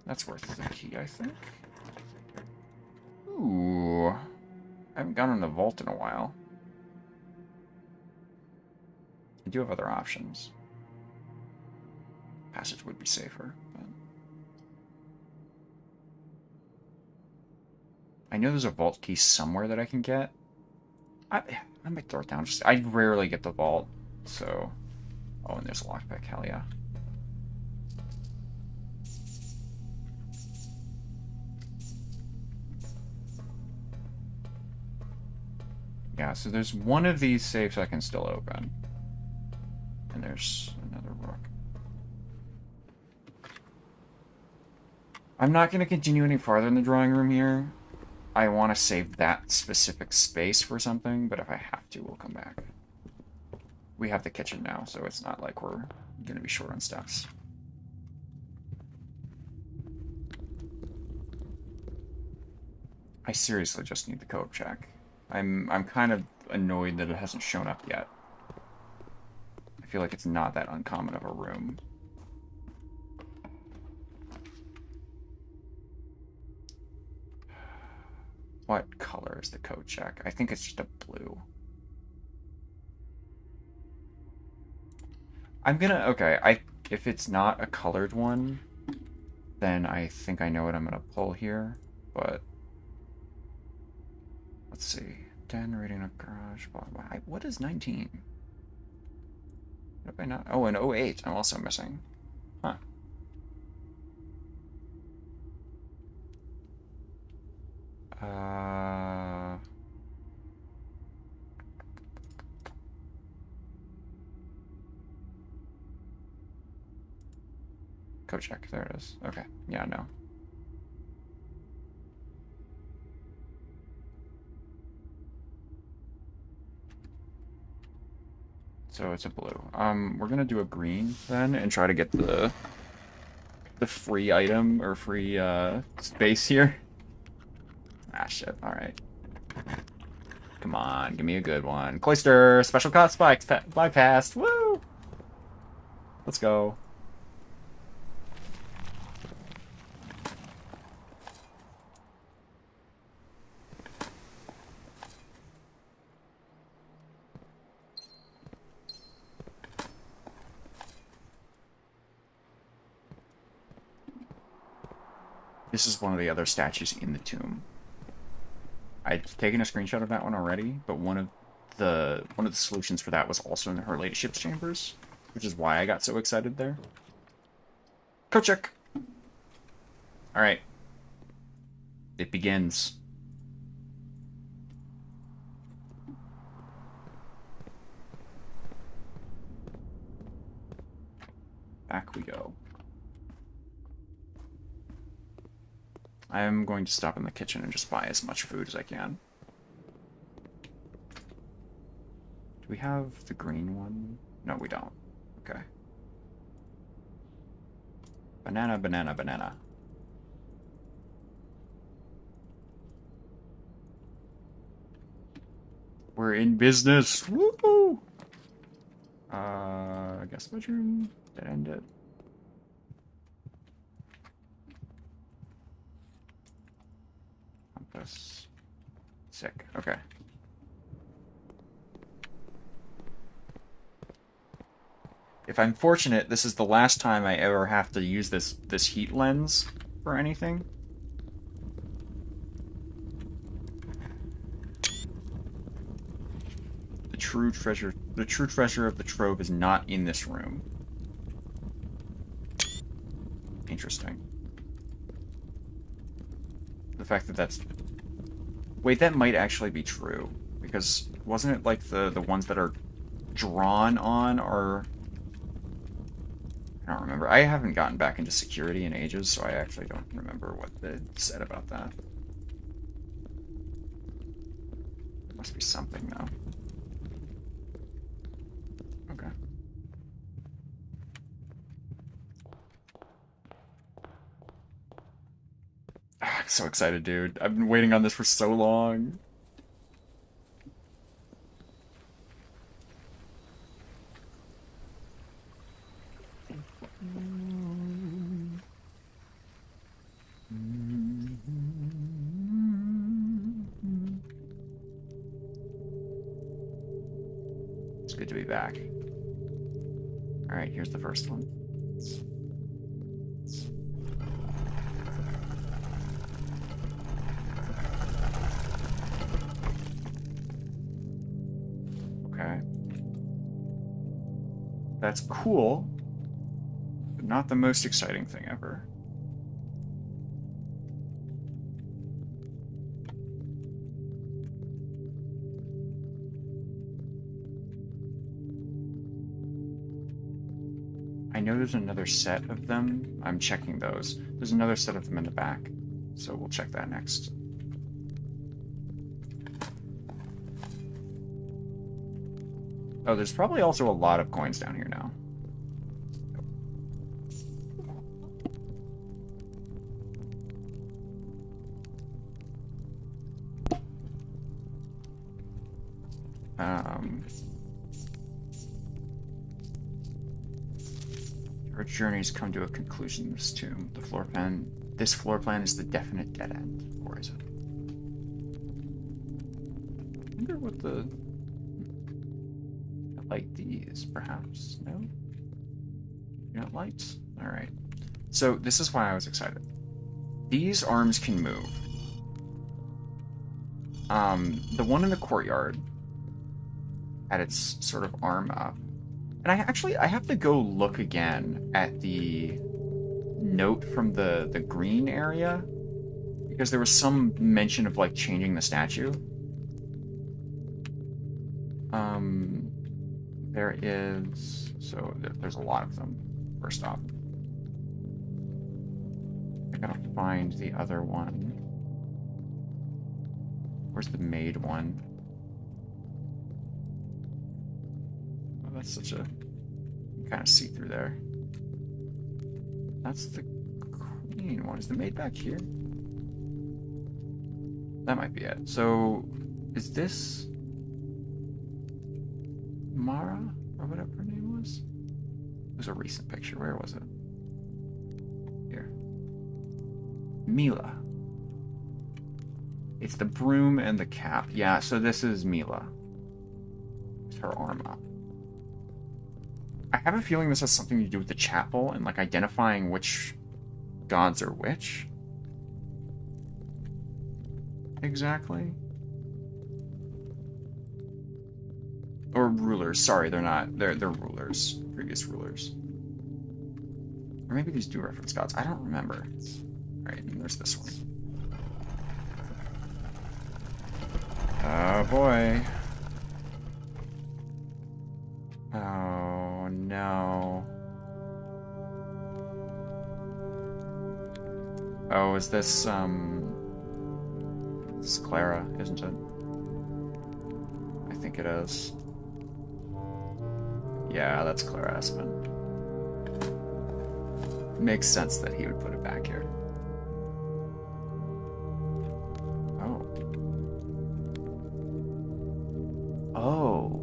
That's worth the key, I think. Ooh. I haven't gone in the vault in a while. I do have other options. Passage would be safer, but... I know there's a vault key somewhere that I can get. I might throw it down. I rarely get the vault, so... Oh, and there's a lockpick. Hell yeah. Yeah, so there's one of these safes I can still open. And there's another rook. I'm not going to continue any farther in the drawing room here. I want to save that specific space for something, but if I have to, we'll come back. We have the kitchen now, so it's not like we're going to be short on steps. I seriously just need the code check. I'm kind of annoyed that it hasn't shown up yet. I feel like it's not that uncommon of a room. What color is the code check? I think it's just a blue. I'm gonna, okay, if it's not a colored one, then I think I know what I'm gonna pull here, but let's see. 10, rating a garage, blah, blah. What is 19? What have I not? Oh, and 08 I'm also missing. Huh. Code check, there it is. Okay, yeah, no. So it's a blue. We're gonna do a green then and try to get the free item or free space here. Ah shit, alright. Come on, give me a good one. Cloister, special cost spikes bypassed. Woo! Let's go. This is one of the other statues in the tomb. I'd taken a screenshot of that one already, but one of the solutions for that was also in her ladyship's chambers, which is why I got so excited there. Code check. All right. It begins. Back we go. I am going to stop in the kitchen and just buy as much food as I can. Do we have the green one? No, we don't. Okay. Banana, banana, banana. We're in business. Woo! Guest bedroom. That ended. Compass. Sick. Okay. If I'm fortunate, this is the last time I ever have to use this heat lens for anything. The true treasure of the trove is not in this room. Interesting. The fact that that's... Wait, that might actually be true. Because wasn't it like the ones that are drawn on are... I don't remember. I haven't gotten back into security in ages, so I actually don't remember what they said about that. There must be something, though. Okay. I'm so excited, dude. I've been waiting on this for so long. It's good to be back. Alright, here's the first one. Okay. That's cool, but not the most exciting thing ever. I know there's another set of them. I'm checking those. There's another set of them in the back, so we'll check that next. Oh, there's probably also a lot of coins down here now. Our journey's come to a conclusion in this tomb. This floor plan is the definite dead end, or is it? I wonder what the... Like these, perhaps? No? You're not lights? Alright. So, this is why I was excited. These arms can move. The one in the courtyard had its sort of arm up. And I have to go look again at the note from the green area, because there was some mention of, like, changing the statue. There is... So, there's a lot of them, first off. I gotta find the other one. Where's the maid one? Oh, that's such a... You can kind of see through there. That's the queen one. Is the maid back here? That might be it. So, is this... Mara? Or whatever her name was? It was a recent picture. Where was it? Here. Mila. It's the broom and the cap. Yeah, so this is Mila. With her arm up. I have a feeling this has something to do with the chapel and, like, identifying which gods are which. Exactly. Or rulers. Sorry, they're not. They're rulers. Previous rulers. Or maybe these do reference gods. I don't remember. Alright, and there's this one. Oh boy. Oh no. Oh, is this, This is Clara, isn't it? I think it is. Yeah, that's Clara Espen. Makes sense that he would put it back here. Oh. Oh.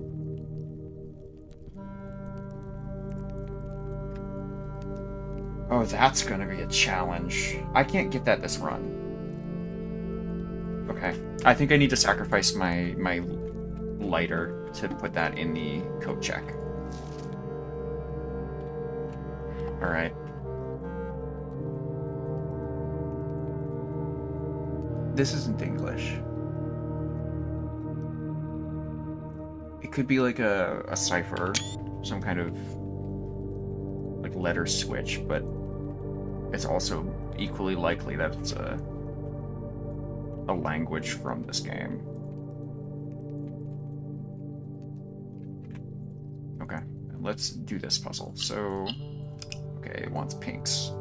Oh, that's gonna be a challenge. I can't get that this run. Okay. I think I need to sacrifice my lighter to put that in the coat check. Alright. This isn't English. It could be like a cipher, some kind of like letter switch, but it's also equally likely that it's a language from this game. Okay, let's do this puzzle. So, okay, it wants pinks.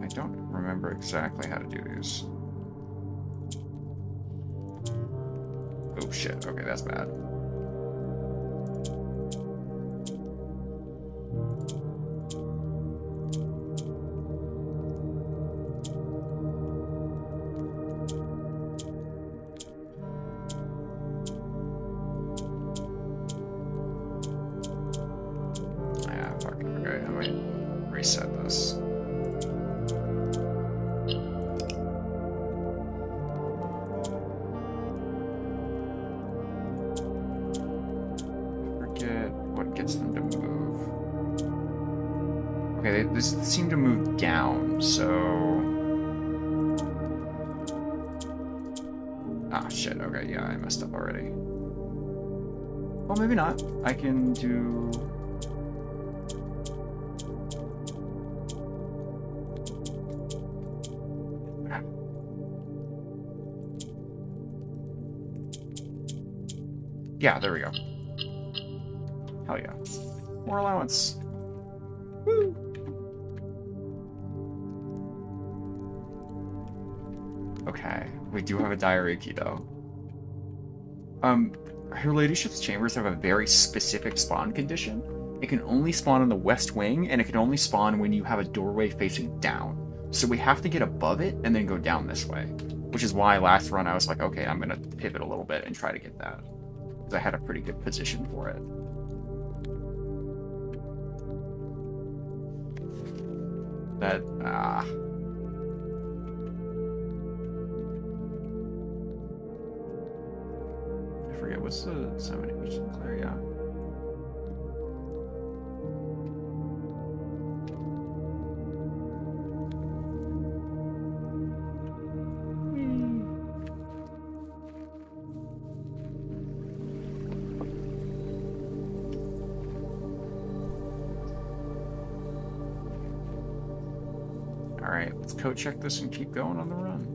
I don't remember exactly how to do these. Oh shit, okay, that's bad. Ah, fuck, okay, I might reset this. What gets them to move. Okay, they seem to move down, so... Ah, shit, okay, yeah, I messed up already. Well, maybe not. I can do... Yeah, there we go. Hell yeah. More allowance. Woo! Okay, we do have a diarrhea key though. Her Ladyship's chambers have a very specific spawn condition. It can only spawn on the west wing, and it can only spawn when you have a doorway facing down. So we have to get above it and then go down this way. Which is why last run I was like, okay, I'm gonna pivot a little bit and try to get that. Because I had a pretty good position for it. That, I forget, what's the 70% clear, yeah. Alright, let's code check this and keep going on the run.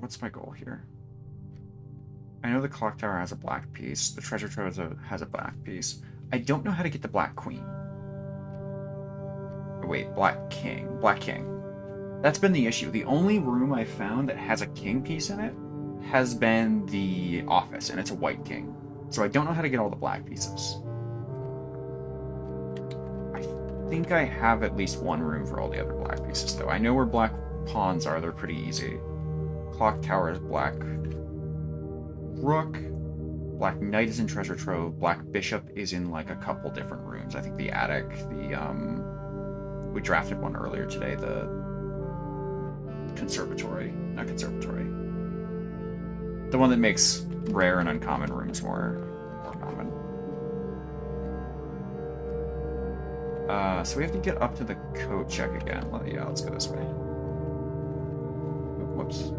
What's my goal here? I know the clock tower has a black piece. The treasure trove has a black piece. I don't know how to get the black queen. Oh, wait, black king. Black king. That's been the issue. The only room I found that has a king piece in it has been the office, and it's a white king. So I don't know how to get all the black pieces. I think I have at least one room for all the other black pieces, though. I know where black pawns are. They're pretty easy. Clock tower is black rook. Black knight is in treasure trove. Black bishop is in like a couple different rooms. I think the attic, we drafted one earlier today, the conservatory. Not conservatory. The one that makes rare and uncommon rooms more common. So we have to get up to the code check again. Yeah, let's go this way. Whoops.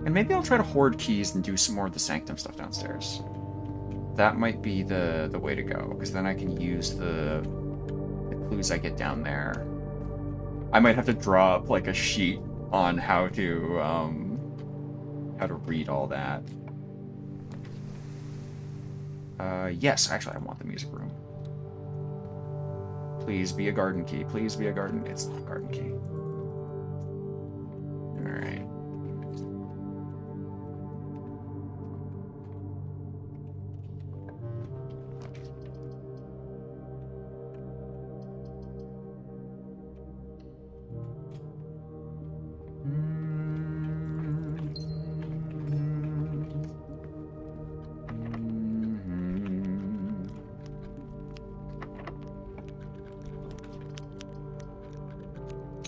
And maybe I'll try to hoard keys and do some more of the sanctum stuff downstairs. That might be the way to go, because then I can use the clues I get down there. I might have to draw up like a sheet on how to read all that. Yes, actually I want the music room. Please be a garden key. Please be a garden. It's not a garden key. Alright.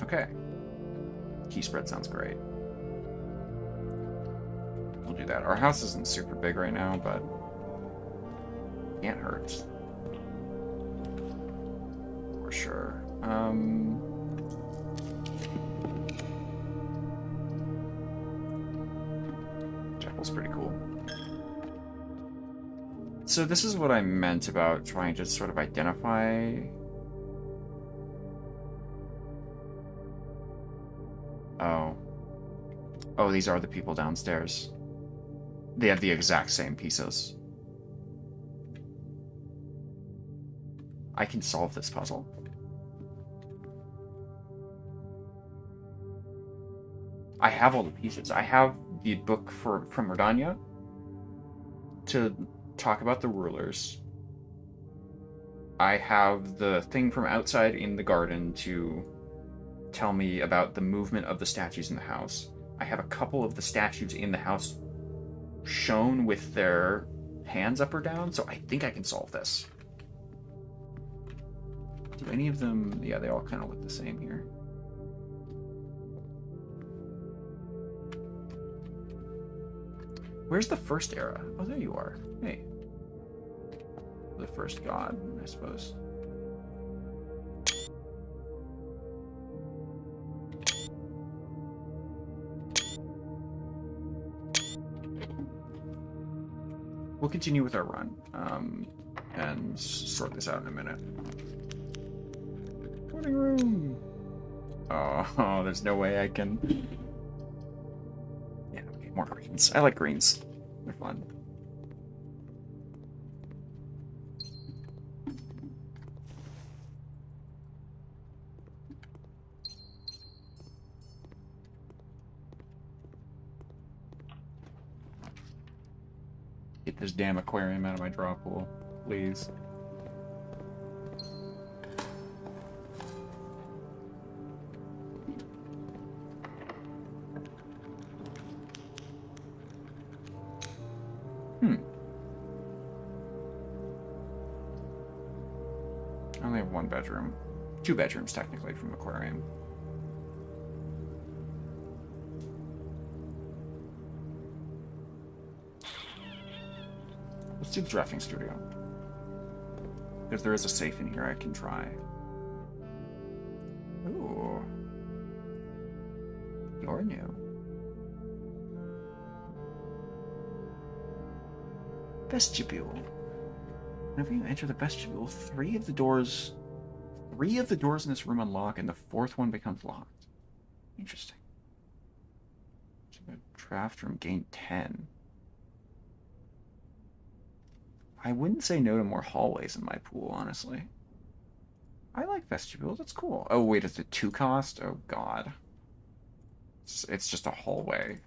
Okay. Key spread sounds great. We'll do that. Our house isn't super big right now, but can't hurt. For sure. Um, Jekyll's pretty cool. So this is what I meant about trying to sort of identify. Oh. Oh, these are the people downstairs. They have the exact same pieces. I can solve this puzzle. I have all the pieces. I have the book from Rodania to talk about the rulers. I have the thing from outside in the garden to tell me about the movement of the statues in the house. I have a couple of the statues in the house shown with their hands up or down, so I think I can solve this. Do any of them... Yeah, they all kind of look the same here. Where's the first era? Oh, there you are. Hey. The first god, I suppose. We'll continue with our run, and sort this out in a minute. Morning room! Oh, there's no way I can... Yeah, okay, more greens. I like greens. They're fun. Get this damn aquarium out of my draw pool, please. I only have one bedroom. 2 bedrooms, technically, from aquarium. Let's do the drafting studio. Because there is a safe in here I can try. Ooh. You're new. Vestibule. Whenever you enter the vestibule, 3 of the doors in this room unlock, and the 4th one becomes locked. Interesting. So the draft room gained 10. I wouldn't say no to more hallways in my pool, honestly. I like vestibule. That's cool. Oh wait, it's a 2 cost. Oh god. It's just a hallway.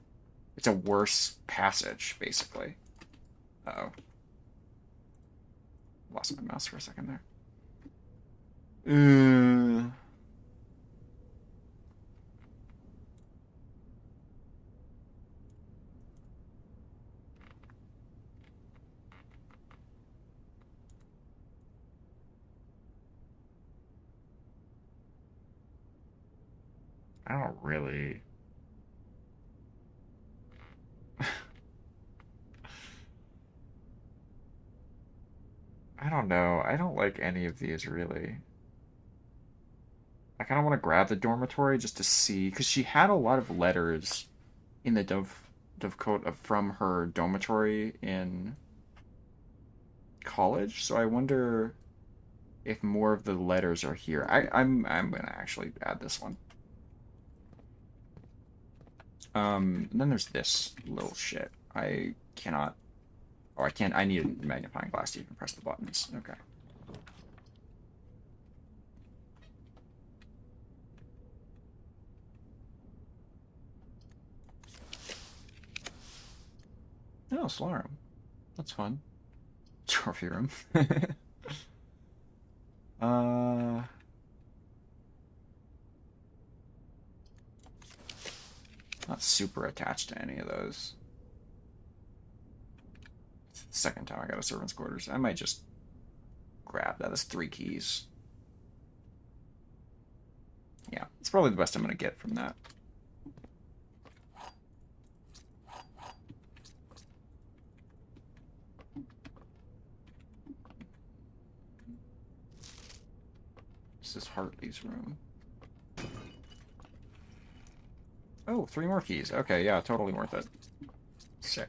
It's a worse passage, basically. Uh-oh. Lost my mouse for a second there. I don't really... I don't know. I don't like any of these, really. I kind of want to grab the dormitory just to see, because she had a lot of letters in the dovecote from her dormitory in college, so I wonder if more of the letters are here. I'm gonna actually add this one. And then there's this little shit. I cannot... Oh, I can't... I need a magnifying glass to even press the buttons. Okay. Oh, Solarum. That's fun. Trophy room. Not super attached to any of those. Second time I got a servant's quarters. I might just grab that as 3 keys. Yeah, it's probably the best I'm going to get from that. This is Hartley's room. Oh, 3 more keys. Okay, yeah, totally worth it. Sick.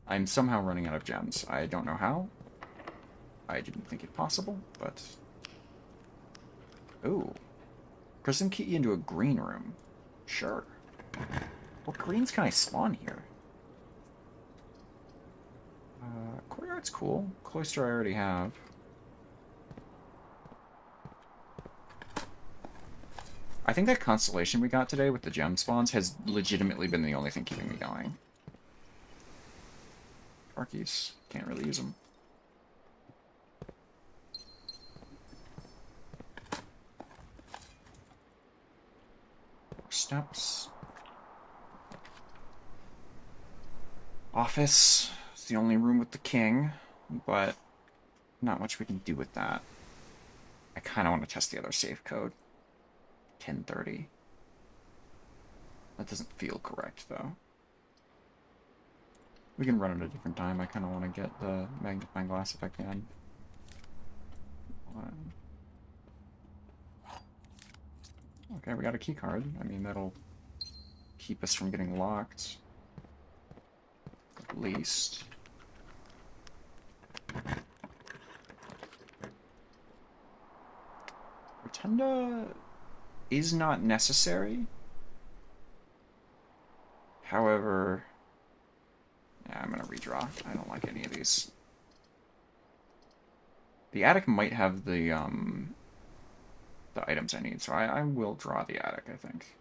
I'm somehow running out of gems. I don't know how. I didn't think it possible, but... Ooh. Prism key into a green room. Sure. What greens can I spawn here? Courtyard's cool. Cloister I already have. I think that constellation we got today with the gem spawns has legitimately been the only thing keeping me going. Darkies. Can't really use them. Steps. Office. It's the only room with the king, but not much we can do with that. I kind of want to test the other safe code. 10:30. That doesn't feel correct, though. We can run it a different time. I kind of want to get the magnifying glass if I can. Okay, we got a key card. I mean, that'll keep us from getting locked. At least. Rotunda is not necessary. However, yeah, I'm gonna redraw. I don't like any of these. The attic might have the items I need, so I will draw the attic, I think.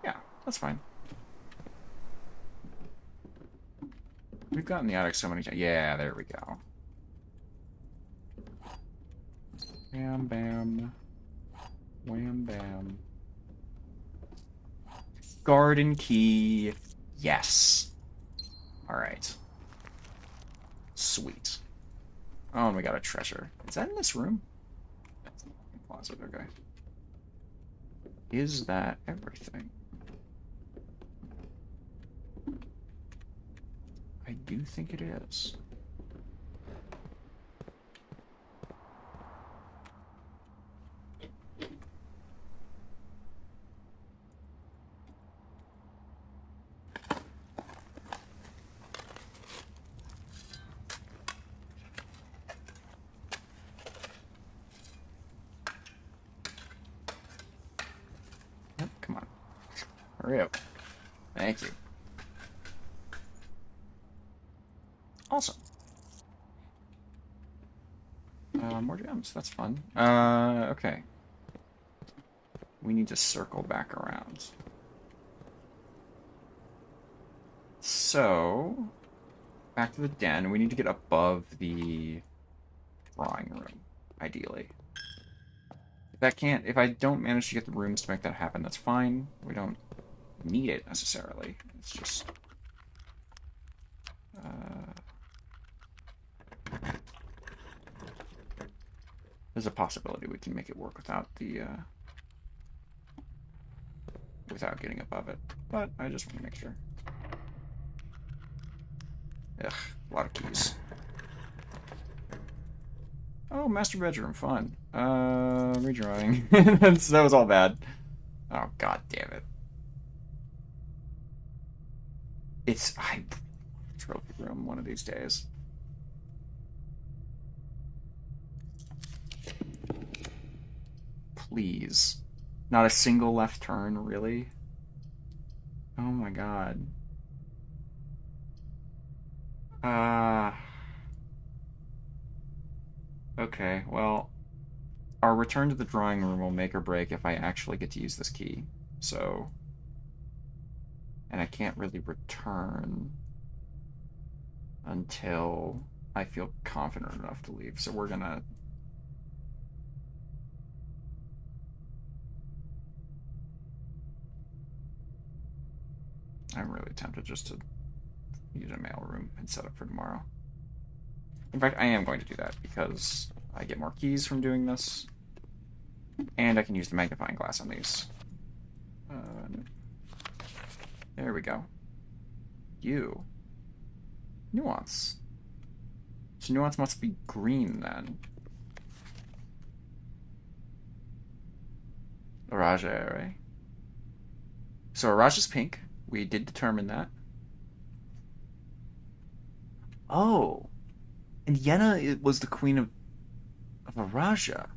Yeah, that's fine. We've gotten the attic so many times. Yeah, there we go. Bam, bam. Wham, bam. Garden key. Yes. Alright. Sweet. Oh, and we got a treasure. Is that in this room? That's in the closet, okay. Is that everything? I do think it is. Yep, come on. Hurry up. Thank you. Awesome. More gems. That's fun. Okay. We need to circle back around. So, back to the den. We need to get above the drawing room, ideally. If I don't manage to get the rooms to make that happen, that's fine. We don't need it necessarily. It's just... there's a possibility we can make it work without the, without getting above it. But I just want to make sure. Ugh, a lot of keys. Oh, master bedroom, fun. Redrawing. That was all bad. Oh, god damn it. I trophy room one of these days. Please. Not a single left turn, really? Oh my god. Okay, well, our return to the drawing room will make or break if I actually get to use this key. So, and I can't really return until I feel confident enough to leave. So we're gonna... I'm really tempted just to use a mail room and set up for tomorrow. In fact, I am going to do that because I get more keys from doing this, and I can use the magnifying glass on these. There we go. Nuance. So nuance must be green then. Araja, right? So Araja's pink. We did determine that. Oh, and Yenna was the queen of Araja.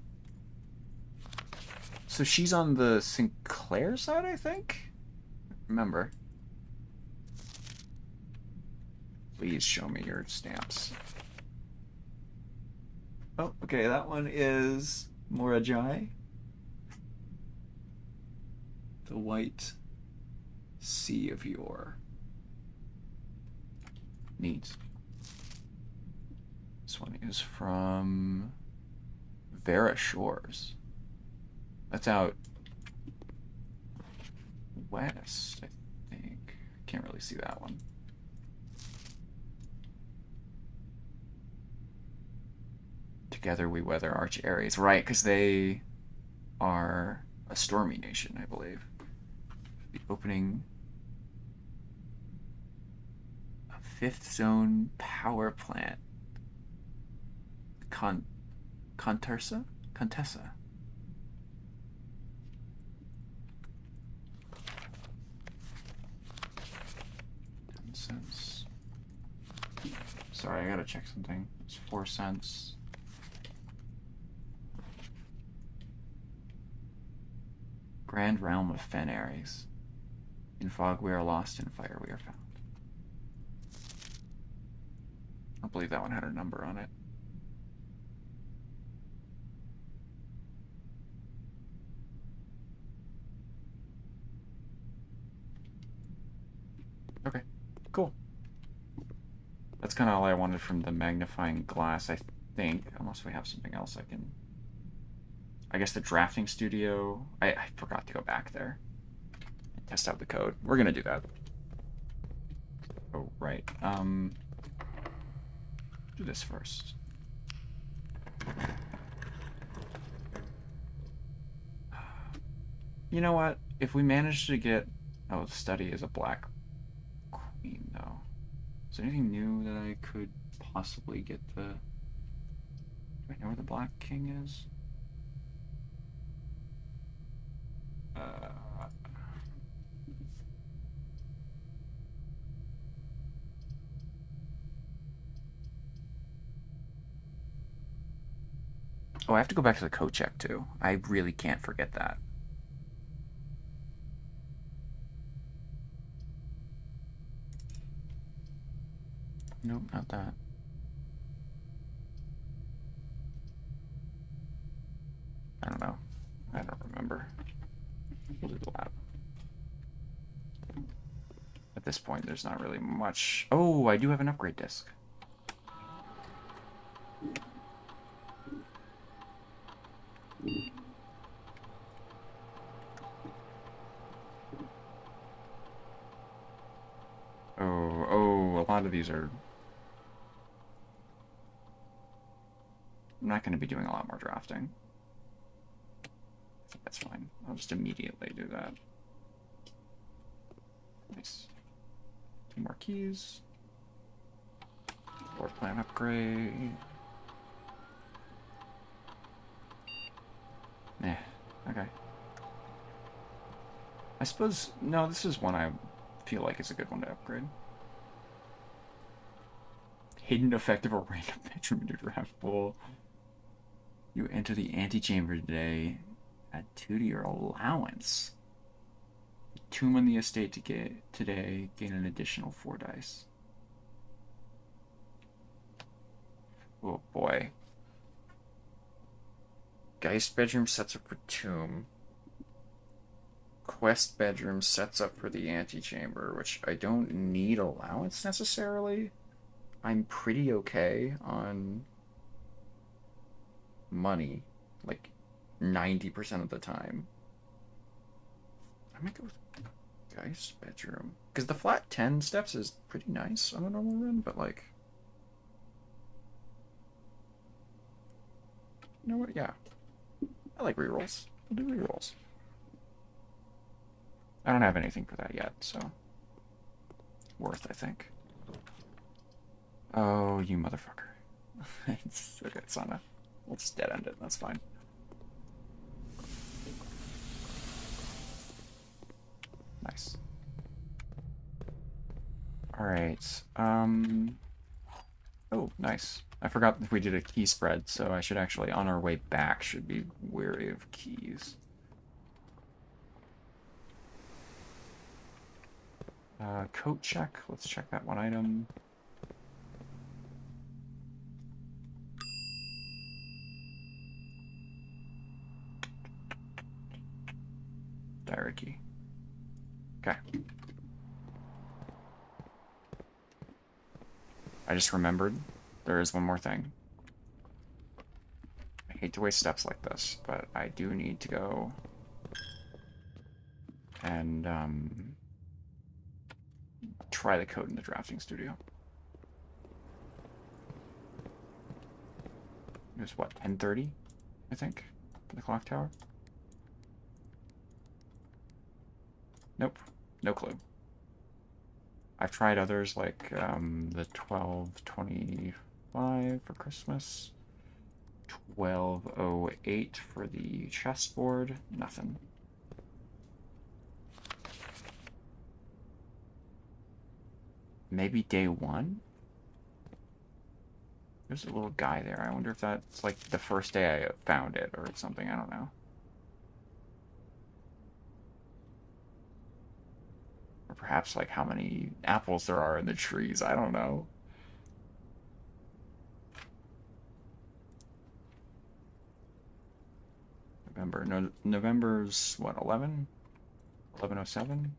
So she's on the Sinclair side, I think? Remember. Please show me your stamps. Oh, okay, that one is Morajai. The White Sea of Yore. Neat. This one is from Vera Shores. That's out west, I think. Can't really see that one. Together we weather Arch Aries. Right, because they are a stormy nation, I believe. The opening a fifth zone power plant. Contessa? Contessa. $0.10. Sorry, I gotta check something. It's 4 cents. Grand realm of Fen Aries. In fog we are lost, in fire we are found. I believe that one had a number on it. Okay, cool. That's kind of all I wanted from the magnifying glass, I think. Unless we have something else I can... I guess the drafting studio... I forgot to go back there and test out the code. We're gonna do that. Oh, right. Do this first. You know what? If we manage to get... Oh, the study is a black queen, though. Is there anything new that I could possibly get the... Do I know where the black king is? Oh, I have to go back to the code check, too. I really can't forget that. Nope, not that. I don't know. I don't remember. We'll do the lab. At this point, there's not really much... Oh, I do have an upgrade disc. Oh, a lot of these are... I'm not going to be doing a lot more drafting. That's fine. I'll just immediately do that. Nice. 2 more keys. Floor plan upgrade. Yeah, okay. I suppose... No, this is one I feel like is a good one to upgrade. Hidden effect of a random bedroom in your draft pool. You enter the antechamber today. Add 2 to your allowance. Tomb on the estate to get today. Gain an additional 4 dice. Oh boy. Geist bedroom sets up for tomb. Quest bedroom sets up for the antechamber, which I don't need allowance necessarily. I'm pretty okay on money, like 90% of the time. I might go with Geist bedroom, because the flat 10 steps is pretty nice on a normal run, but like, you know what? Yeah, I like rerolls. I'll do rerolls. I don't have anything for that yet, so worth, I think. Oh, you motherfucker. It's okay. It's not a. We'll just dead end it. That's fine. Nice. All right. Oh, nice. I forgot if we did a key spread, so I should actually, on our way back, should be wary of keys. Coat check. Let's check that one item. Diary key. Okay. I just remembered there is one more thing. I hate to waste steps like this, but I do need to go and try the code in the drafting studio. It was what, 10:30, I think, for the clock tower? Nope, no clue. I've tried others like the 12:25 for Christmas, 12:08 for the chessboard, nothing. Maybe day one? There's a little guy there. I wonder if that's like the first day I found it or something. I don't know. Or perhaps like how many apples there are in the trees. I don't know. November. No, November's what, 11? 11:07?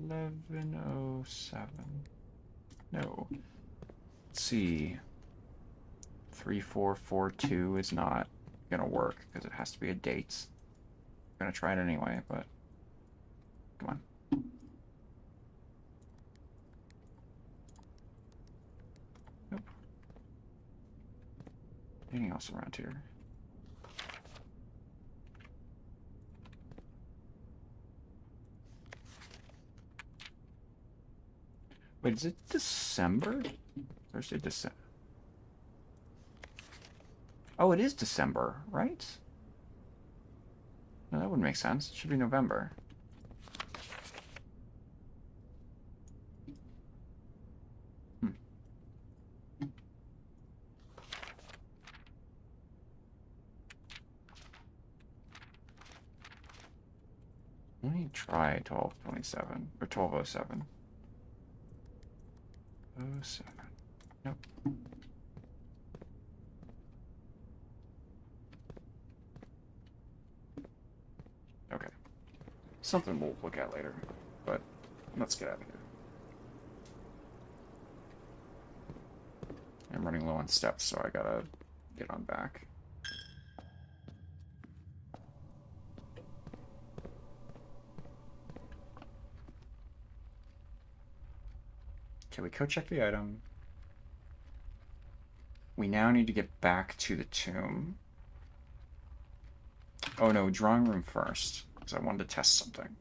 11:07. No. Let's see. 3442 is not gonna work because it has to be a date. I'm gonna try it anyway, but come on. Nope. Anything else around here? Wait, is it December? Thursday, December. Oh, it is December, right? No, that wouldn't make sense. It should be November. Hmm. Let me try 12:27 or 12:07. 07. Nope. Okay. Something we'll look at later, but let's get out of here. I'm running low on steps, so I gotta get on back. Okay, we code check the item. We now need to get back to the tomb. Oh no, drawing room first, because I wanted to test something.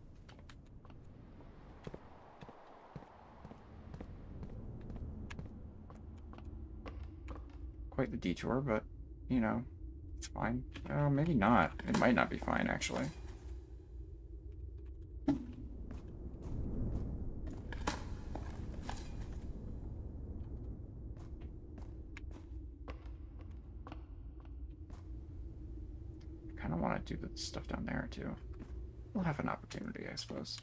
Quite the detour, but, you know, it's fine. Oh, maybe not. It might not be fine, actually. Kind of want to do the stuff down there, too. We'll have an opportunity, I suppose.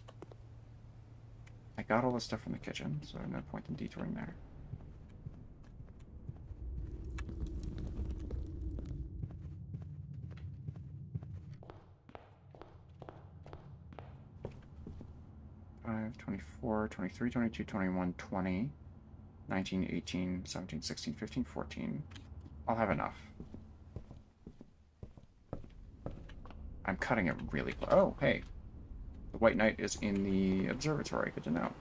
I got all the stuff from the kitchen, so no point in detouring there. Five, 24, 23, 22, 21, 20, 19, 18, 17, 16, 15, 14. I'll have enough. I'm cutting it really close. Oh, hey. The White Knight is in the observatory. Good to know.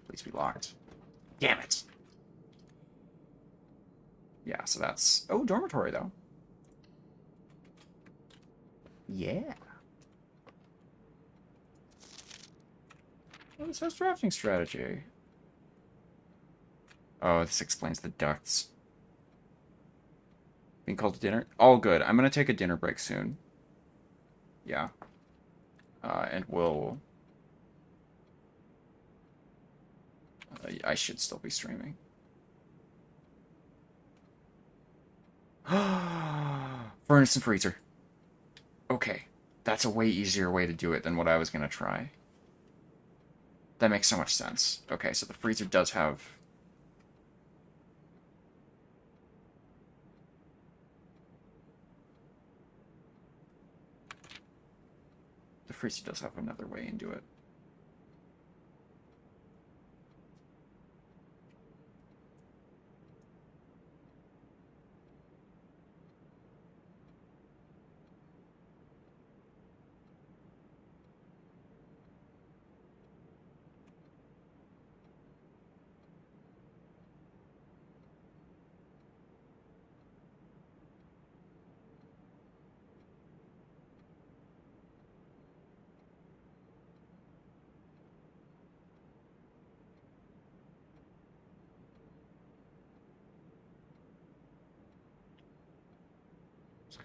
Please be locked. Damn it! Yeah, so that's... Oh, dormitory, though. Yeah. Oh, this has drafting strategy. Oh, this explains the ducts. Being called to dinner? All good. I'm gonna take a dinner break soon. Yeah. And we'll... I should still be streaming. Furnace and freezer. Okay. That's a way easier way to do it than what I was gonna try. That makes so much sense. Okay, so the freezer does have... The freezer does have another way into it.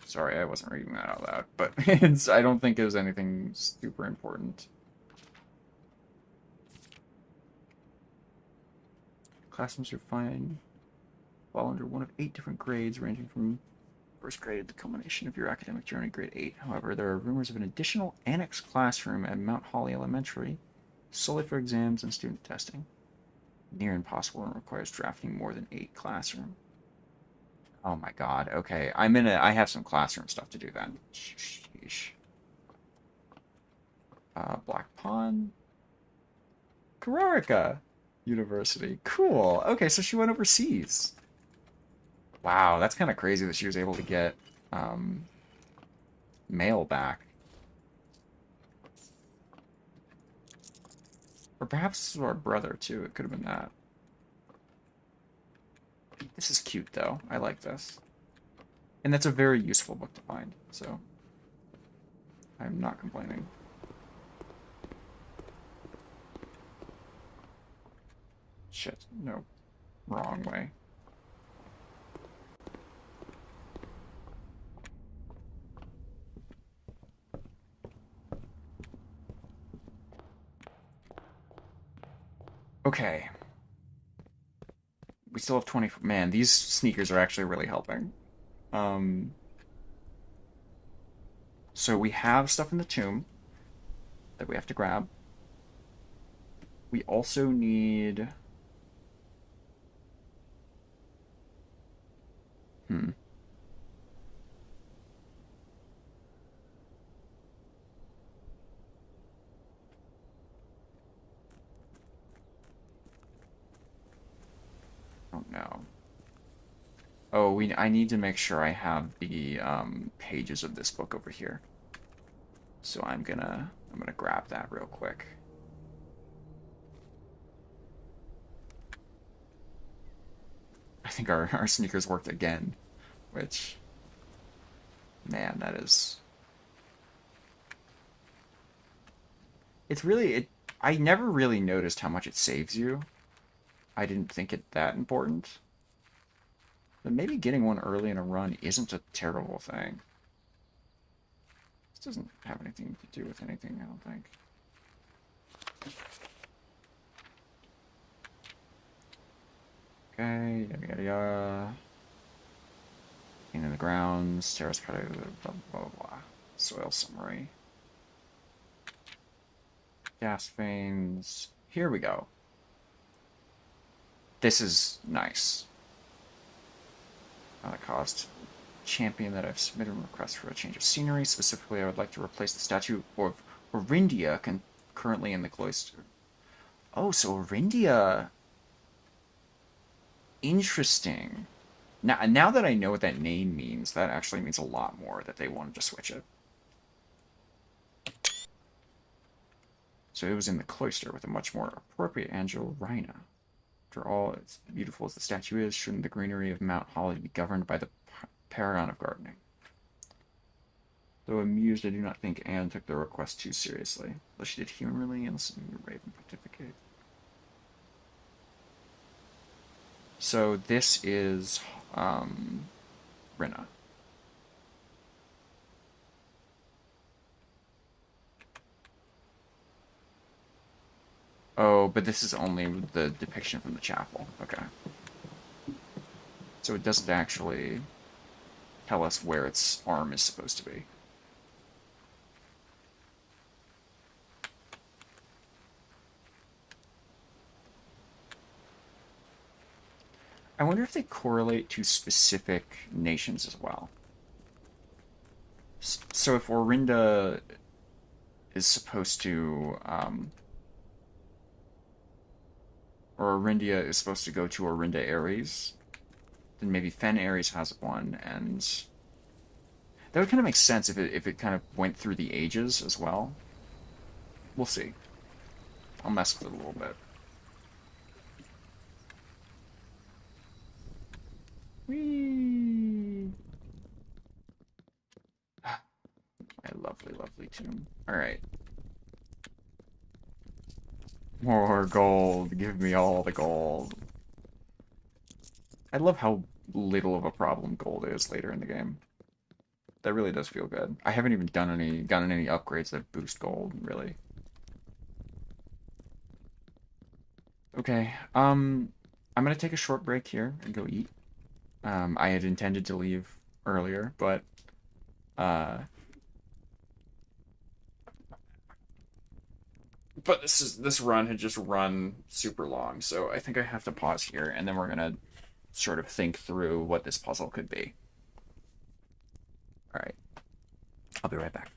Sorry, I wasn't reading that out loud, but I don't think it was anything super important. Classrooms are fine. Fall under one of 8 different grades, ranging from first grade to the culmination of your academic journey, grade 8. However, there are rumors of an additional annex classroom at Mount Holly Elementary, solely for exams and student testing. Near impossible and requires drafting more than 8 classroom. Oh my god, okay. I have some classroom stuff to do then. Sheesh. Black Pond. Kararika University. Cool. Okay, so she went overseas. Wow, that's kind of crazy that she was able to get mail back. Or perhaps this was our brother, too. It could have been that. This is cute, though. I like this. And that's a very useful book to find, so I'm not complaining. Shit, no. Wrong way. Okay. We still have 20... Man, these sneakers are actually really helping. Um, so we have stuff in the tomb that we have to grab. We also need... Hmm. Oh no. Oh, I need to make sure I have the pages of this book over here. So I'm gonna grab that real quick. I think our sneakers worked again, which, man, that is... It's really, I never really noticed how much it saves you. I didn't think it that important. But maybe getting one early in a run isn't a terrible thing. This doesn't have anything to do with anything, I don't think. Okay, yada yada yada. In the grounds, terrace cut, blah blah blah. Soil summary. Gas veins. Here we go. This is nice. Not a cost. Champion that I've submitted a request for a change of scenery. Specifically, I would like to replace the statue of Orindia currently in the cloister. Oh, so Orindia. Interesting. Now that I know what that name means, that actually means a lot more that they wanted to switch it. So it was in the cloister with a much more appropriate Angel Rhina. After all, as beautiful as the statue is, shouldn't the greenery of Mount Holly be governed by the paragon of gardening? Though amused, I do not think Anne took the request too seriously, though she did humorously and listened to Raven pontificate. So this is Rinna. Oh, but this is only the depiction from the chapel. Okay. So it doesn't actually tell us where its arm is supposed to be. I wonder if they correlate to specific nations as well. So if Orinda is supposed to, or Orindia is supposed to go to Orinda Ares, then maybe Fen Ares has one, and that would kind of make sense if it kind of went through the ages as well. We'll see. I'll mess with it a little bit. Whee! My lovely, lovely tomb. Alright. More gold. Give me all the gold. I love how little of a problem gold is later in the game. That really does feel good. I haven't even gotten any upgrades that boost gold, really. Okay, I'm gonna take a short break here and go eat. I had intended to leave earlier, uh, but this run had just run super long, so I think I have to pause here, and then we're gonna sort of think through what this puzzle could be. All right, I'll be right back.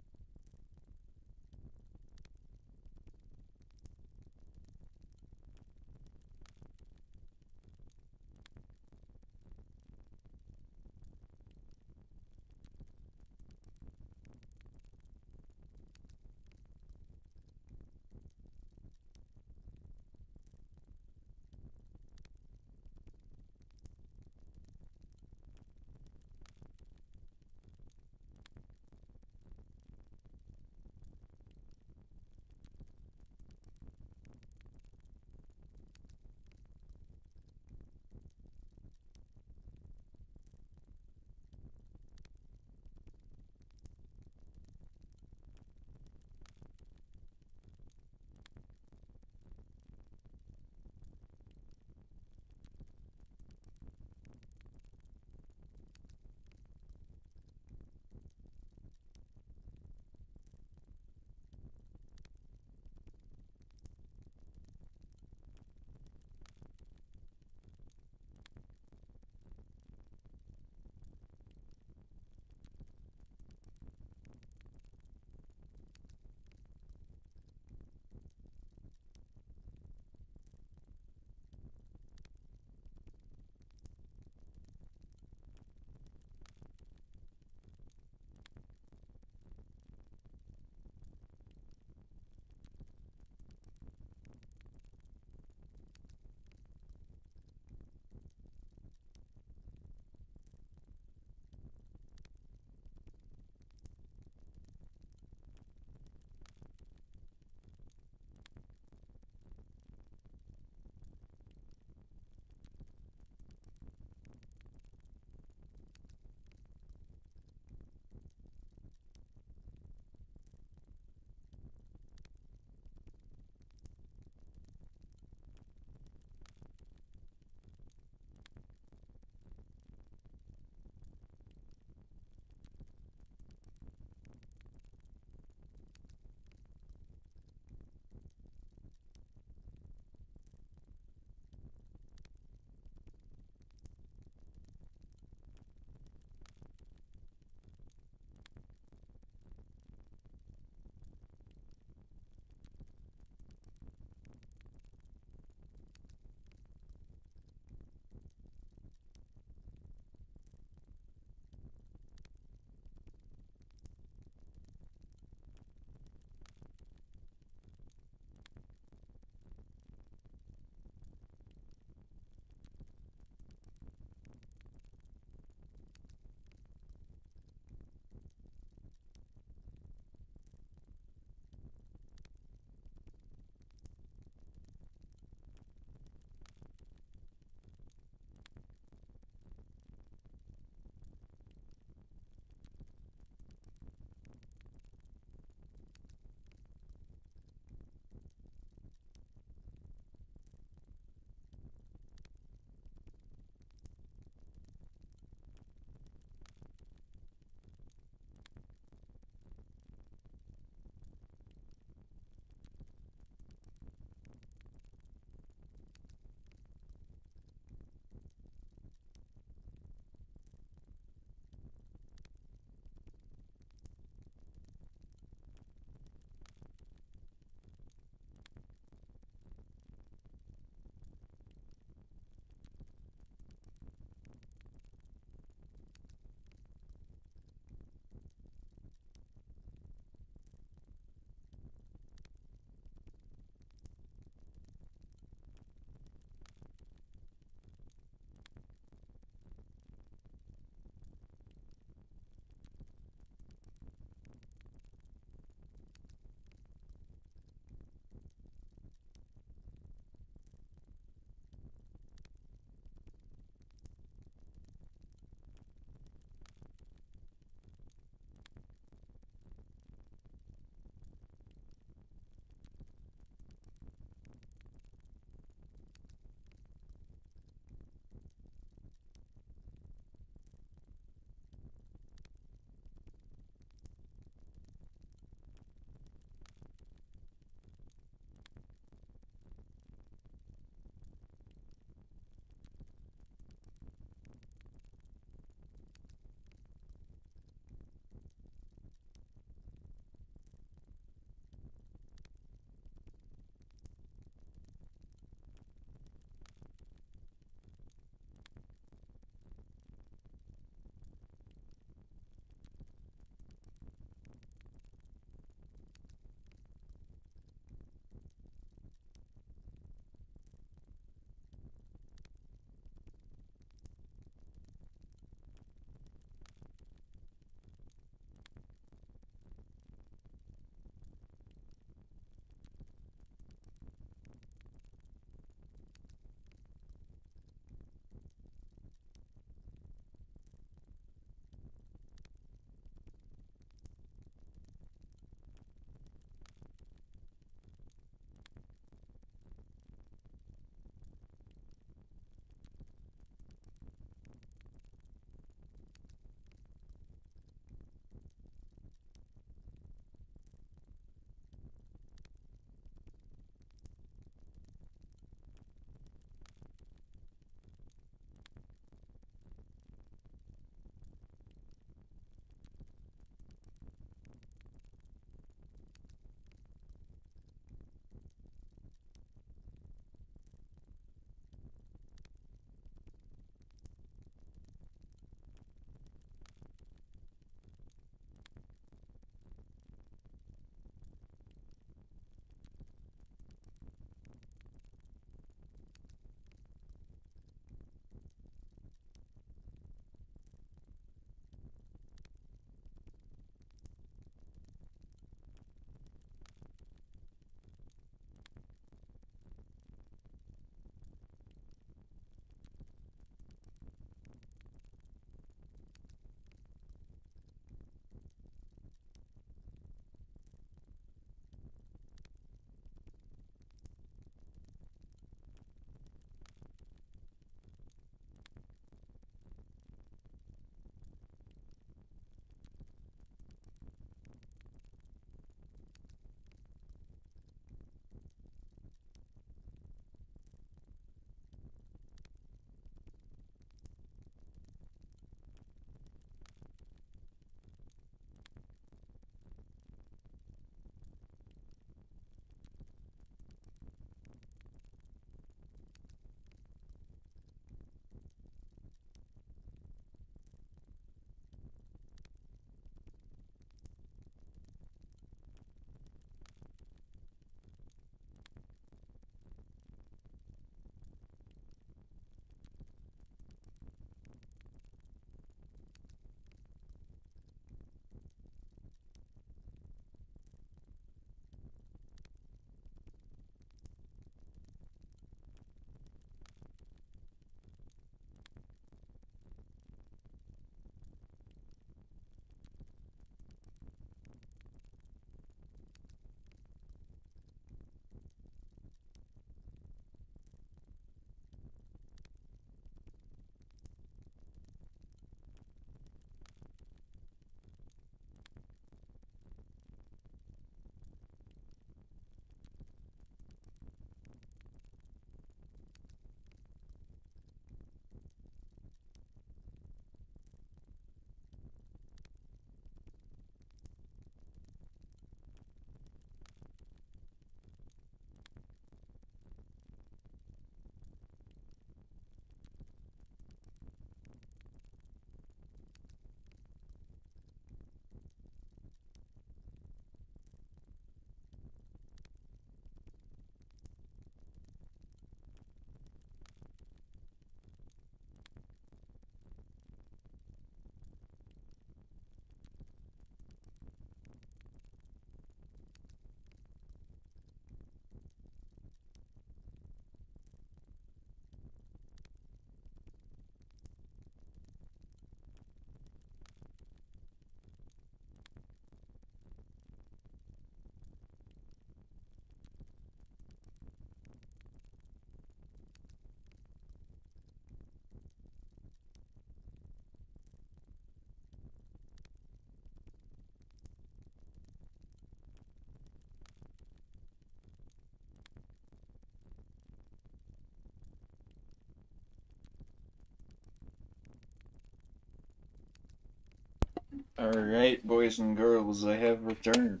Alright, boys and girls, I have returned.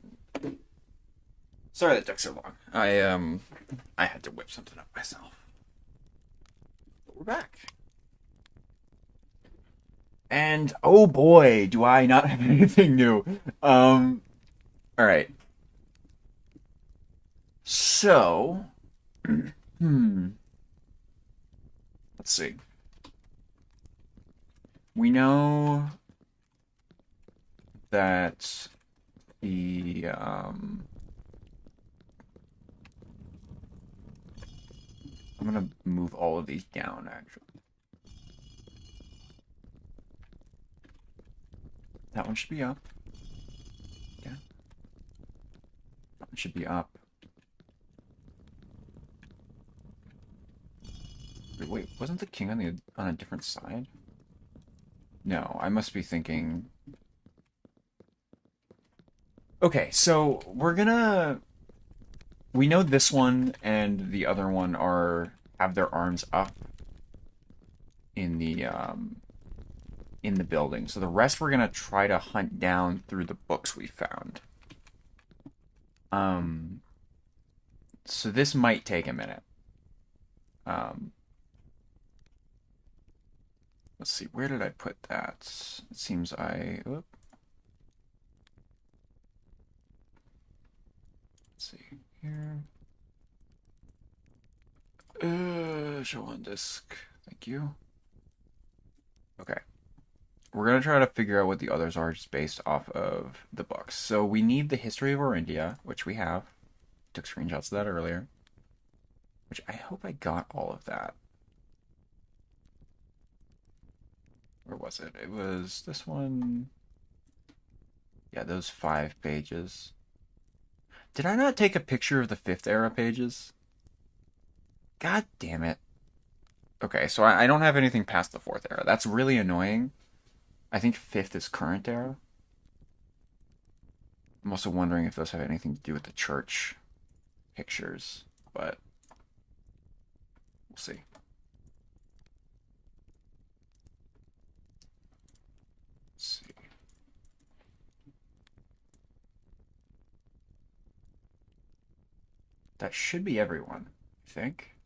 Sorry that took so long. I had to whip something up myself. But we're back. And oh boy, do I not have anything new. Alright. So, hmm, let's see. We know that the I'm gonna move all of these down actually. That one should be up. Yeah. That one should be up. Wait, wasn't the king on a different side? No, I must be thinking. Okay, so we know this one and the other one have their arms up in the building. So the rest we're gonna try to hunt down through the books we found. Um, so this might take a minute. Um, let's see, where did I put that? It seems let's see here. Show on disk. Thank you. Okay. We're going to try to figure out what the others are just based off of the books. So we need the history of Orindia, which we have. Took screenshots of that earlier. Which I hope I got all of that. Where was it? It was this one. Yeah, those 5 pages. Did I not take a picture of the 5th era pages? God damn it. Okay, so I don't have anything past the 4th era. That's really annoying. I think 5th is current era. I'm also wondering if those have anything to do with the church pictures, but we'll see. Let's see. That should be everyone, I think.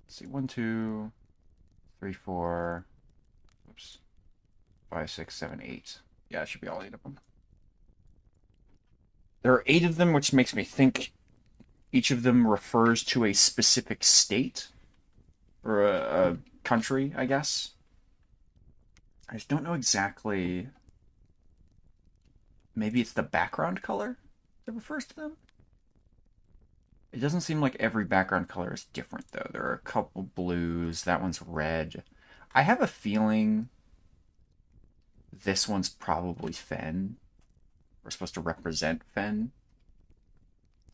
Let's see, 1, 2, 3, 4, oops, 5, 6, 7, 8. Yeah, it should be all 8 of them. There are 8 of them, which makes me think each of them refers to a specific state or a country, I guess. I just don't know exactly. Maybe it's the background color that refers to them? It doesn't seem like every background color is different, though. There are a couple blues. That one's red. I have a feeling this one's probably Fen. We're supposed to represent Fen.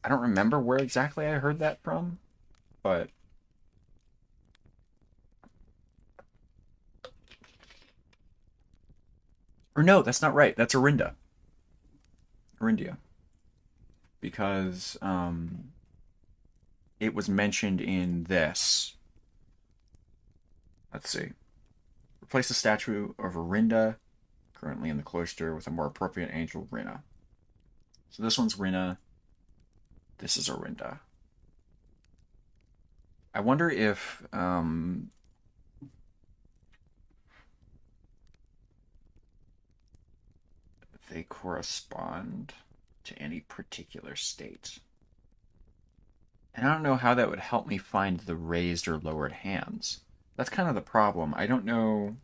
I don't remember where exactly I heard that from, but or no, that's not right. That's Orinda. Orindia. Because it was mentioned in this. Let's see. Replace the statue of Orinda, currently in the cloister, with a more appropriate angel, Rinna. So this one's Rinna. This is Orinda. I wonder if they correspond to any particular state. And I don't know how that would help me find the raised or lowered hands. That's kind of the problem. I don't know.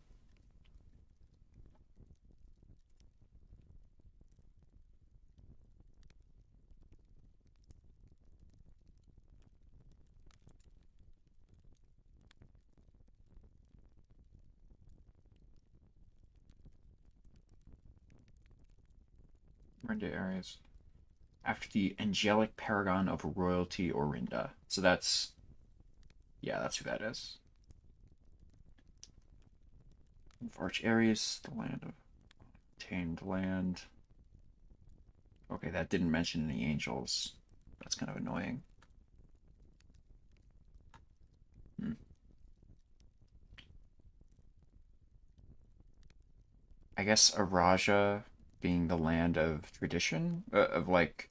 Orinda areas. After the angelic paragon of royalty, Orinda. So that's. Yeah, that's who that is. Arch Aries, the land of tamed land. Okay, that didn't mention any angels. That's kind of annoying. I guess Araja being the land of tradition, of like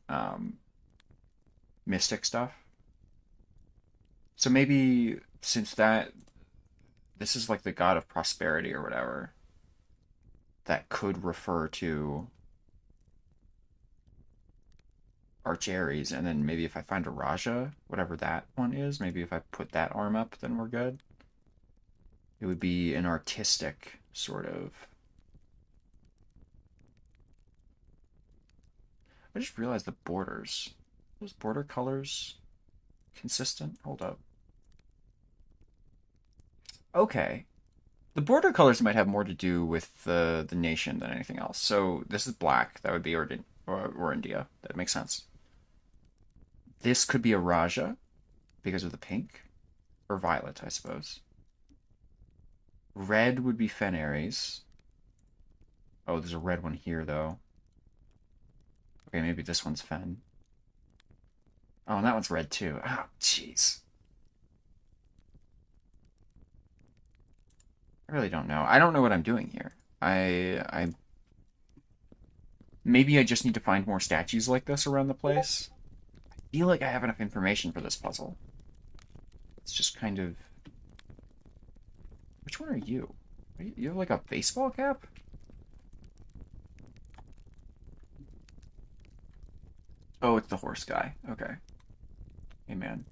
mystic stuff. So maybe since that this is like the god of prosperity or whatever, that could refer to Archeries, and then maybe if I find a Raja, whatever that one is, maybe if I put that arm up, then we're good. It would be an artistic sort of. I just realized the borders. Those border colors consistent? Hold up. Okay. The border colors might have more to do with the nation than anything else. So this is black. That would be or India. That makes sense. This could be a Raja because of the pink. Or violet, I suppose. Red would be Fenaries. Oh, there's a red one here, though. Okay, maybe this one's Fen. Oh, and that one's red, too. Oh, jeez. I really don't know. I don't know what I'm doing here. Maybe I just need to find more statues like this around the place. I feel like I have enough information for this puzzle. It's just kind of... Which one are you? You have like a baseball cap? Oh, it's the horse guy. Okay. Hey, man.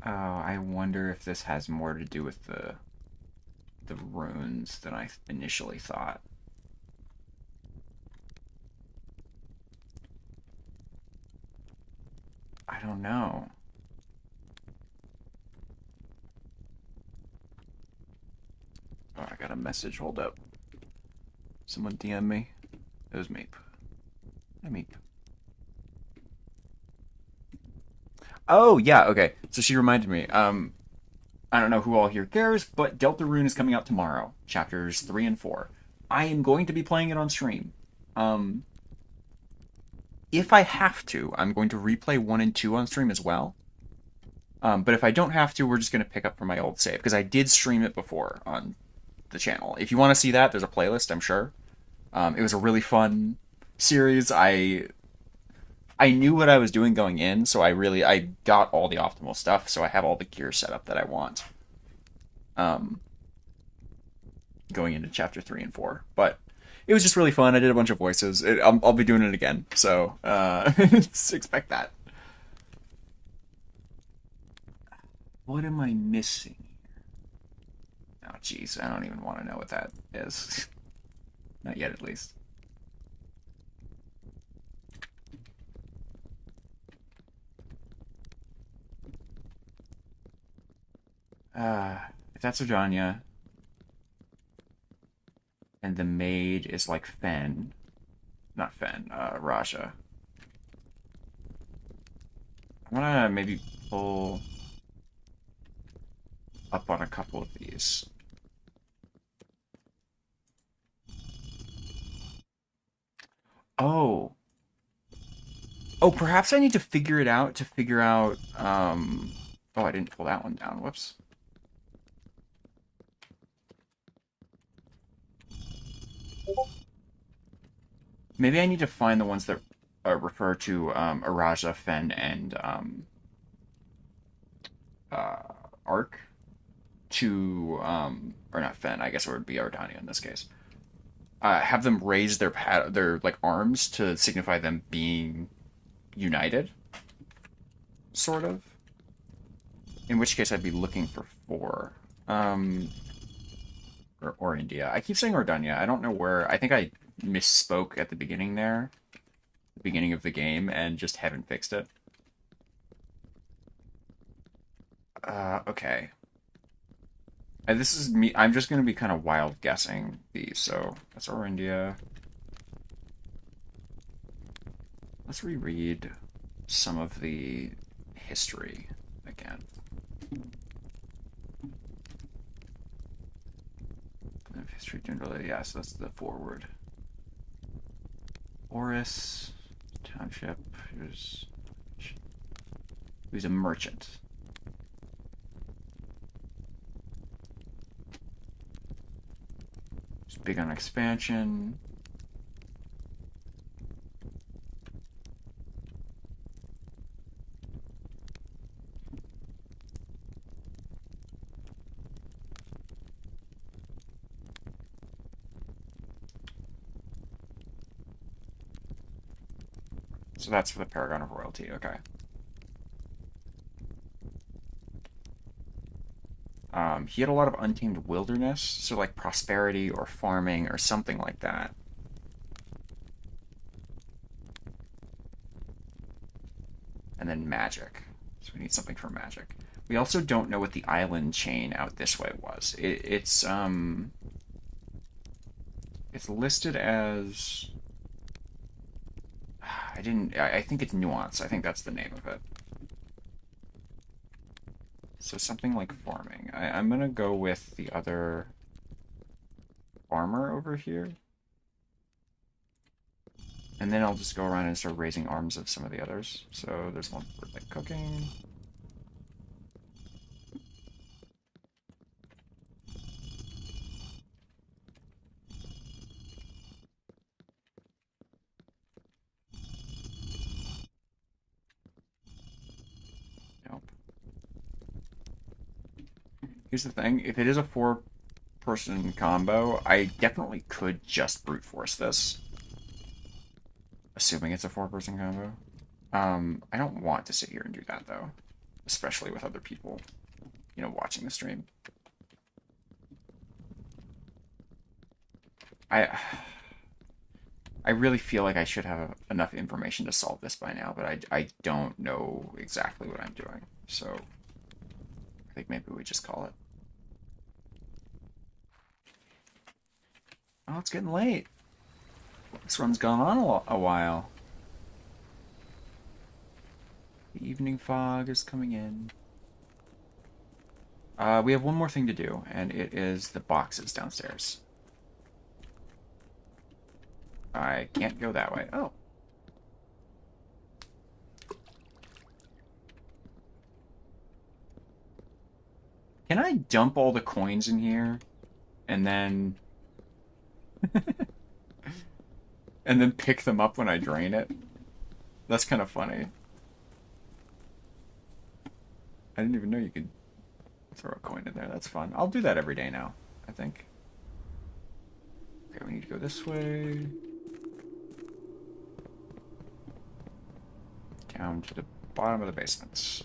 Oh, I wonder if this has more to do with the runes than I initially thought. I don't know. Oh, I got a message. Hold up. Someone DM me. It was Meep. Hey, Meep. Oh, yeah, okay. So she reminded me. I don't know who all here cares, but Deltarune is coming out tomorrow. Chapters 3 and 4. I am going to be playing it on stream. Um, if I have to, I'm going to replay 1 and 2 on stream as well. But if I don't have to, we're just going to pick up from my old save, because I did stream it before on the channel. If you want to see that, there's a playlist, I'm sure. It was a really fun series. I knew what I was doing going in, so I got all the optimal stuff, so I have all the gear set up that I want. Um, Going into chapter 3 and 4. But it was just really fun. I did a bunch of voices. I'll be doing it again, so expect that. What am I missing? Oh, jeez, I don't even want to know what that is. Not yet, at least. If that's Ojanya, and the maid is like Fen, not Fen, Raja. I want to maybe pull up on a couple of these. Oh. Oh, perhaps I need to figure it out to figure out, oh, I didn't pull that one down. Whoops. Maybe I need to find the ones that refer to Araja, Fen, and Arc to, or not Fen, I guess it would be Ardania in this case. Have them raise their like arms to signify them being united, sort of. In which case, I'd be looking for 4. Or India. I keep saying Ordania. I don't know where. I think I misspoke at the beginning there, the beginning of the game, and just haven't fixed it. Okay. This is me. I'm just gonna be kind of wild guessing these. So that's Orindia. Let's reread some of the history again. History generally, yes, that's the forward. Oris Township. He was a merchant. He's big on expansion. So that's for the Paragon of Royalty, okay. He had a lot of untamed wilderness, so like prosperity or farming or something like that. And then magic. So we need something for magic. We also don't know what the island chain out this way was. It's listed as I think it's nuance. I think that's the name of it. So something like farming. I'm gonna go with the other farmer over here. And then I'll just go around and start raising arms of some of the others. So there's one for like cooking. Here's the thing, if it is a four-person combo, I definitely could just brute force this. Assuming it's a four-person combo. I don't want to sit here and do that, though. Especially with other people, you know, watching the stream. I really feel like I should have enough information to solve this by now, but I don't know exactly what I'm doing. So, I think maybe we just call it. Oh, it's getting late. This run's gone on a while. The evening fog is coming in. We have one more thing to do, and it is the boxes downstairs. I can't go that way. Oh. Can I dump all the coins in here? And then... and then pick them up when I drain it? That's kind of funny. I didn't even know you could throw a coin in there. That's fun. I'll do that every day now, I think. Okay, we need to go this way. Down to the bottom of the basements.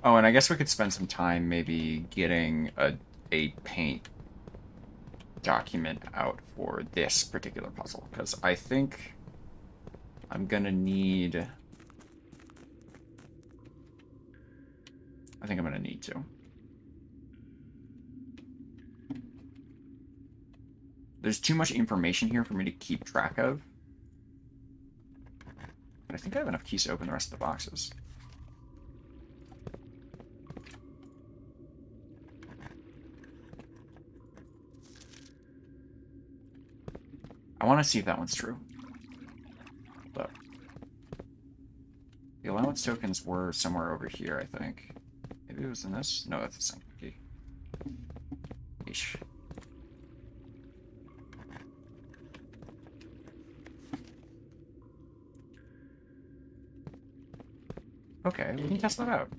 Oh, and I guess we could spend some time maybe getting a paint document out for this particular puzzle, because I think I'm gonna need... I think I'm gonna need to. There's too much information here for me to keep track of. But I think I have enough keys to open the rest of the boxes. I want to see if that one's true. Hold up. The allowance tokens were somewhere over here, I think. Maybe it was in this? No, that's the same key. Yeesh. Okay, we can test that out.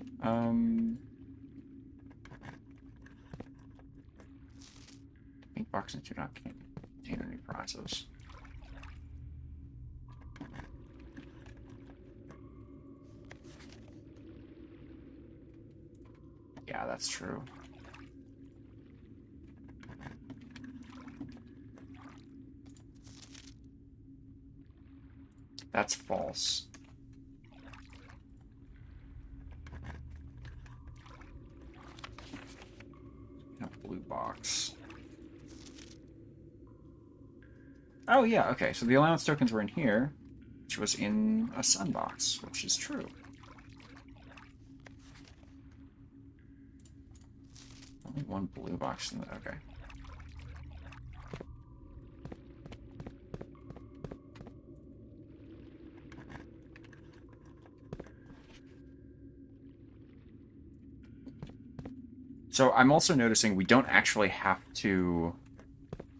Pink boxes do not contain any prizes. Yeah, that's true. That's false. A blue box. Oh yeah, okay, so the allowance tokens were in here, which was in a sun box, which is true. Only one blue box in the... okay. So I'm also noticing we don't actually have to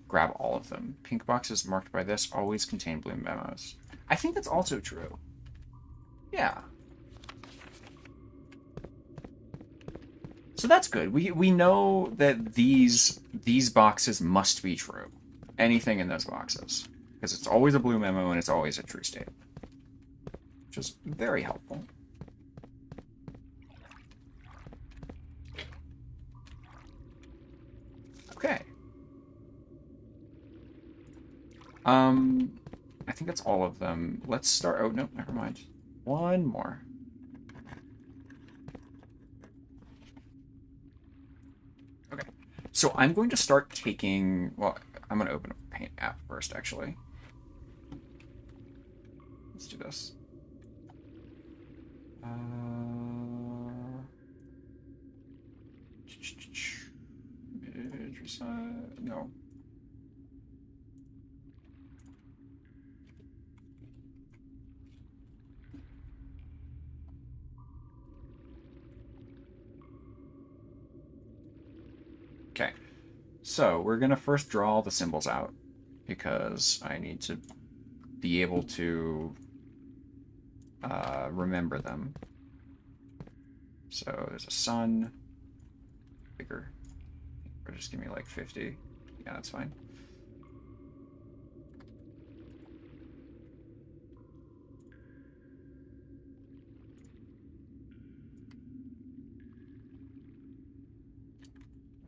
grab all of them. Pink boxes marked by this always contain blue memos. I think that's also true. Yeah. So that's good. We know that these boxes must be true. Anything in those boxes. Because it's always a blue memo and it's always a true state. Which is very helpful. Okay. I think that's all of them. Let's start. Oh, no, never mind. One more. Okay. So I'm going to start taking. Well, I'm going to open a Paint app first, actually. Let's do this. No. Okay, so we're gonna first draw all the symbols out because I need to be able to remember them. So there's a sun, bigger, or just give me like 50. Yeah, that's fine.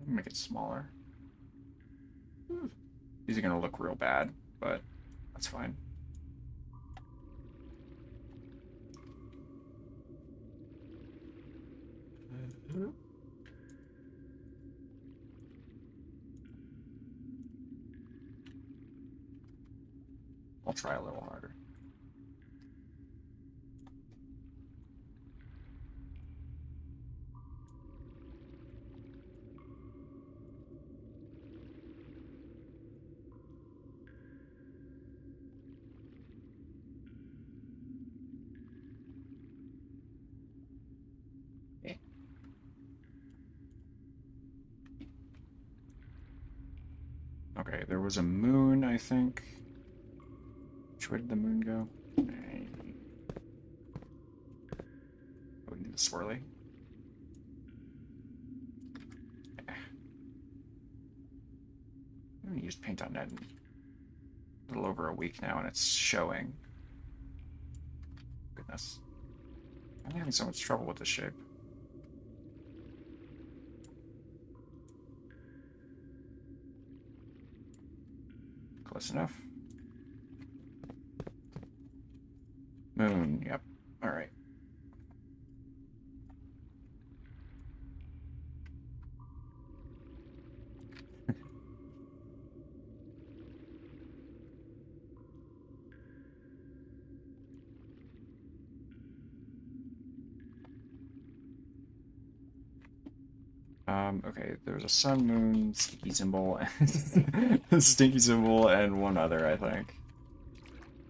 Make it smaller. These are gonna look real bad, but that's fine. I'll try a little harder. Okay, there was a moon, I think. Which way did the moon go? Oh, we need the swirly. Yeah. I haven't used Paint.net in a little over a week now, and it's showing. Goodness. I'm having so much trouble with this shape. Close enough. Moon, yep. Alright. Okay, there's a sun, moon, stinky symbol, stinky symbol, and one other, I think.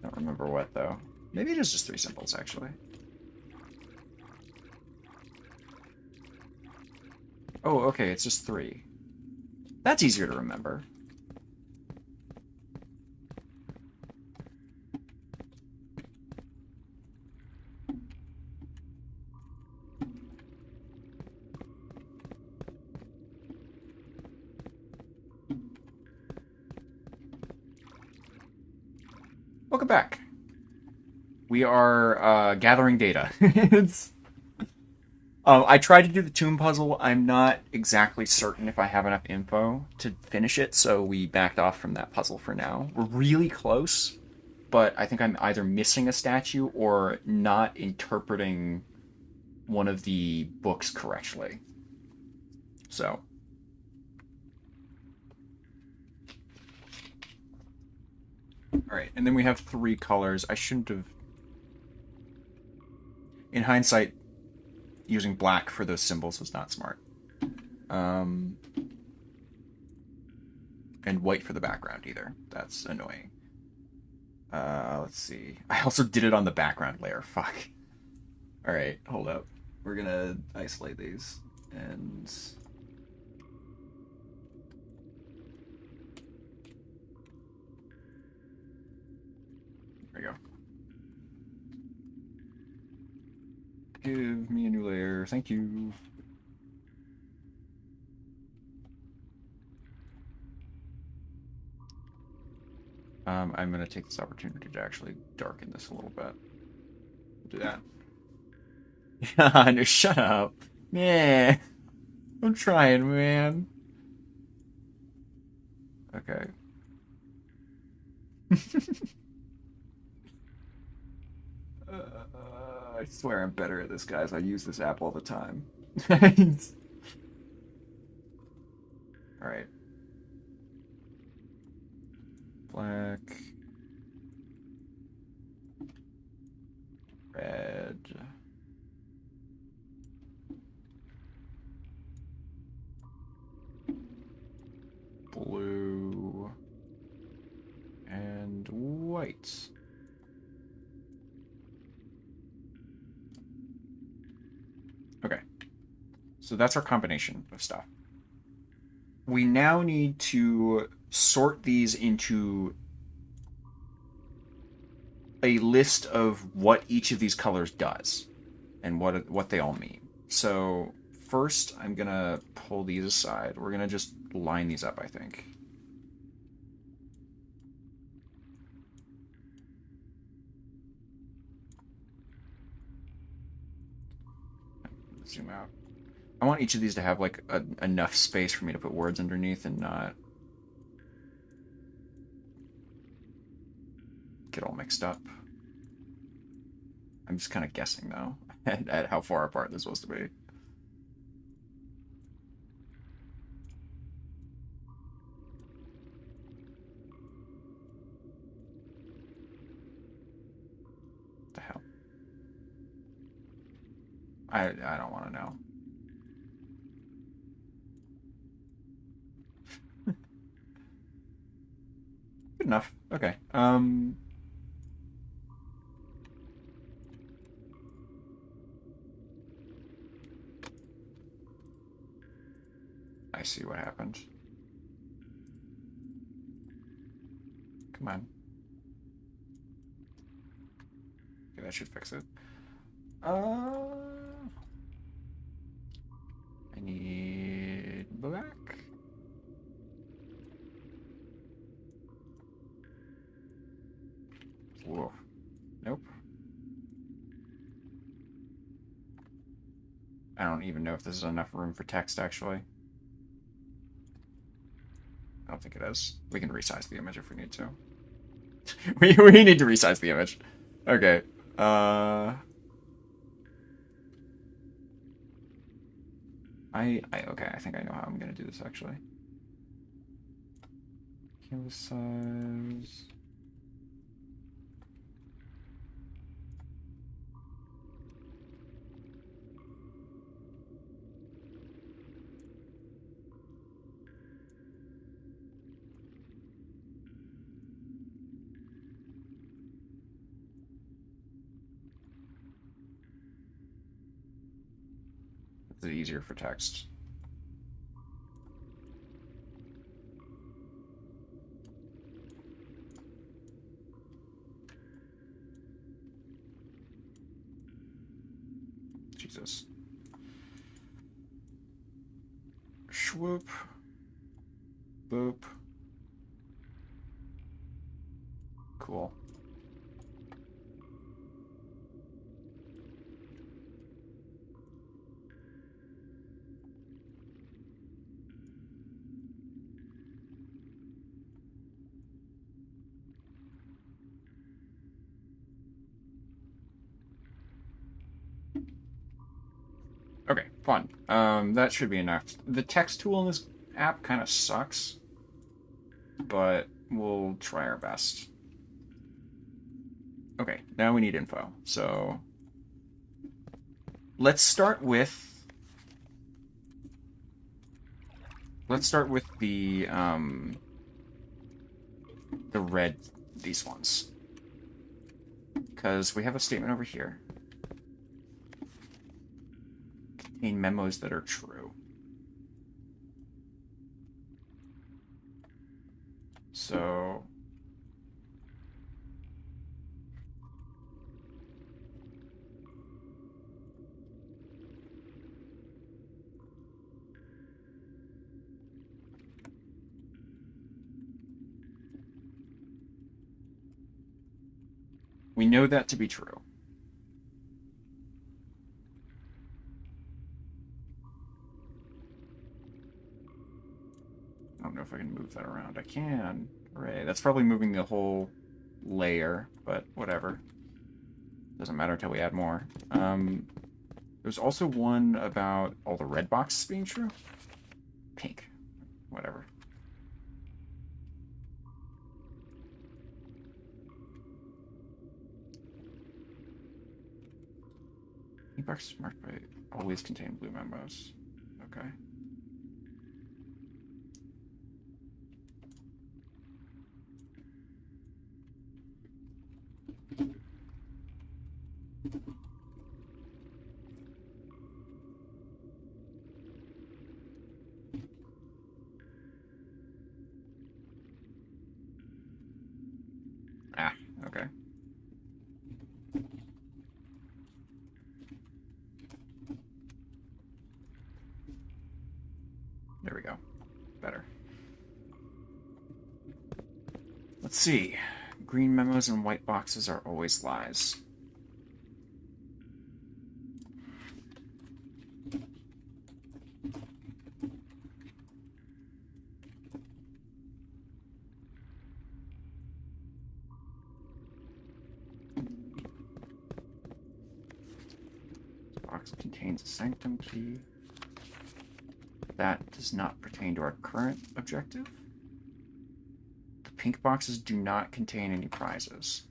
Don't remember what, though. Maybe it is just 3 symbols, actually. Oh, okay, it's just 3. That's easier to remember. Welcome back. We are gathering data. I tried to do the tomb puzzle. I'm not exactly certain if I have enough info to finish it, so we backed off from that puzzle for now. We're really close, but I think I'm either missing a statue or not interpreting one of the books correctly. So. Alright, and then we have 3 colors. I shouldn't have... In hindsight, using black for those symbols was not smart. And white for the background either. That's annoying. Let's see. I also did it on the background layer. Fuck. Alright, hold up. We're gonna isolate these. And There we go. Give me a new layer. Thank you. I'm going to take this opportunity to actually darken this a little bit. Do that. Yeah, no, shut up. Yeah, I'm trying, man. Okay. I swear I'm better at this, guys. I use this app all the time. All right. Black. Red. Blue. And white. Okay. So that's our combination of stuff. We now need to sort these into a list of what each of these colors does and what they all mean. So first, I'm gonna pull these aside. We're gonna just line these up, I think. Zoom out. I want each of these to have like enough space for me to put words underneath and not get all mixed up. I'm just kind of guessing though at how far apart they're supposed to be. What the hell? I don't want to know. Good enough. Okay. I see what happened. Come on. Okay, that should fix it. I need black. Whoa. Nope. I don't even know if this is enough room for text, actually. I don't think it is. We can resize the image if we need to. we need to resize the image. Okay. Okay, I think I know how I'm gonna do this actually. Canvas size. Is it easier for text? Jesus. Swoop. Boop. Cool. Okay, fun. That should be enough. The text tool in this app kind of sucks, but we'll try our best. Okay, now we need info. So let's start with the red, these ones, because we have a statement over here. Contain memos that are true. So We know that to be true. I don't know if I can move that around. I can. Hooray. That's probably moving the whole layer, but whatever. Doesn't matter until we add more. There's also one about all the red boxes being true. Pink. Whatever. Pink boxes marked by always contain blue memos. Okay. Ah, okay. There we go. Better. Let's see. Green memos and white boxes are always lies. Box contains a sanctum key. That does not pertain to our current objective. The pink boxes do not contain any prizes.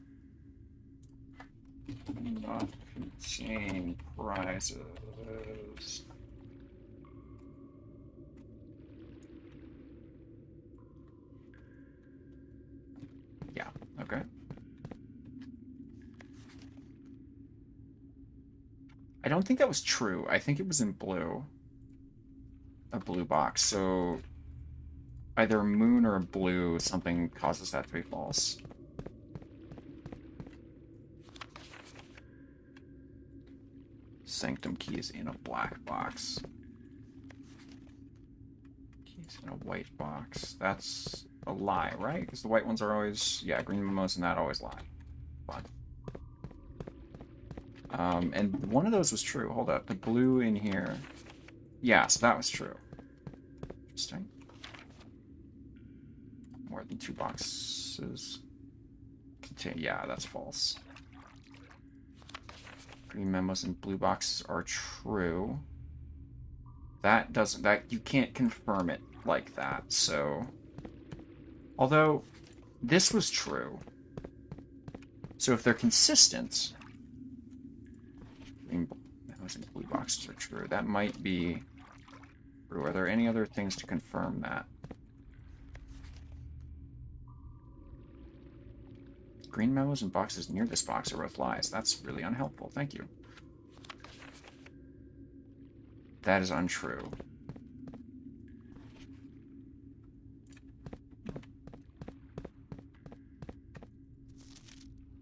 Do not contain prizes. Yeah, okay. I don't think that was true. I think it was in blue. A blue box, so either a moon or a blue, something causes that to be false. Sanctum keys in a black box. Keys in a white box. That's a lie, right? Because the white ones are always, yeah, green memos and that always lie. Fine. And one of those was true. Hold up. The blue in here. Yeah, so that was true. Interesting. More than 2 boxes contain. Yeah, that's false. Green memos and blue boxes are true. That doesn't. That you can't confirm it like that. So, although this was true. So if they're consistent. Green memos and blue boxes are true. That might be true. Are there any other things to confirm that? Green memos and boxes near this box are both lies. That's really unhelpful. Thank you. That is untrue.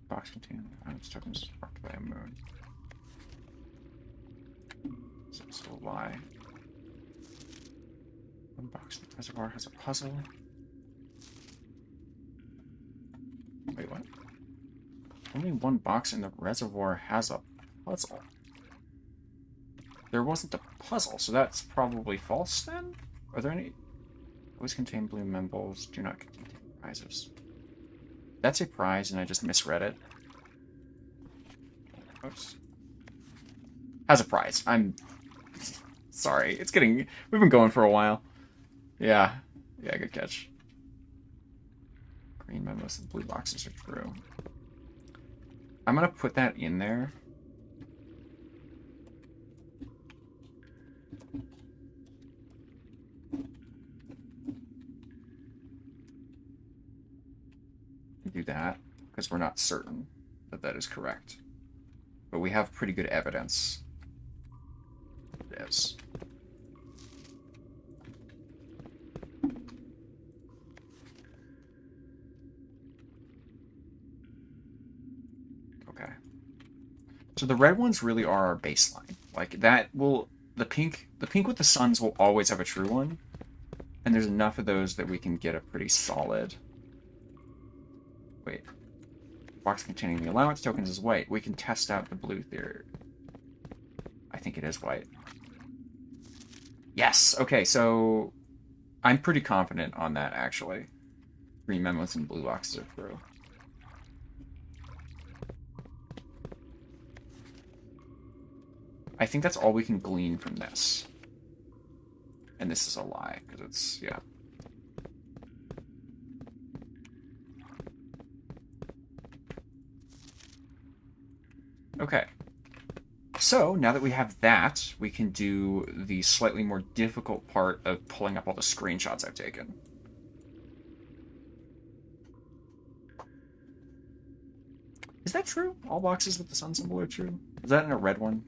Box containing items tokens sparked by a moon. Is that still a lie? One box in the reservoir has a puzzle. Wait, what? Only one box in the reservoir has a puzzle. There wasn't a puzzle, so that's probably false then? Are there any... Always contain blue memos, do not contain prizes. That's a prize, and I just misread it. Oops. Has a prize. I'm... Sorry, it's getting... We've been going for a while. Yeah. Yeah, good catch. Green memos and blue boxes are true. I'm gonna put that in there. Do that, because we're not certain that that is correct. But we have pretty good evidence. It is. Okay. So the red ones really are our baseline. Like that will the pink with the suns will always have a true one. And there's enough of those that we can get a pretty solid. Wait. Box containing the allowance tokens is white. We can test out the blue theory. I think it is white. Yes! Okay, so I'm pretty confident on that, actually. Green memos and blue boxes are true. I think that's all we can glean from this. And this is a lie, because it's, yeah. Okay. So, now that we have that, we can do the slightly more difficult part of pulling up all the screenshots I've taken. Is that true? All boxes with the sun symbol are true? Is that in a red one?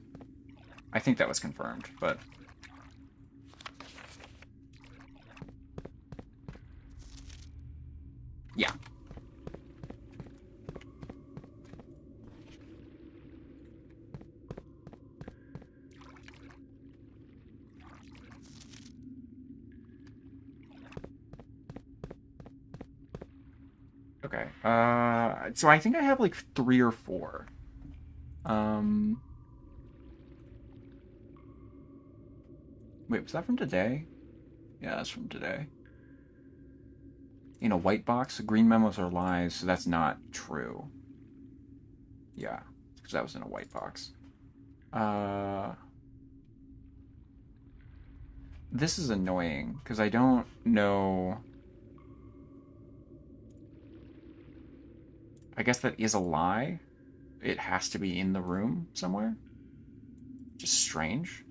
I think that was confirmed, but... yeah. Okay. So I think I have like 3 or 4. Wait, was that from today? Yeah, that's from today. In a white box, green memos are lies, so that's not true. Yeah, because that was in a white box. This is annoying, because I don't know... I guess that is a lie. It has to be in the room somewhere. Just strange.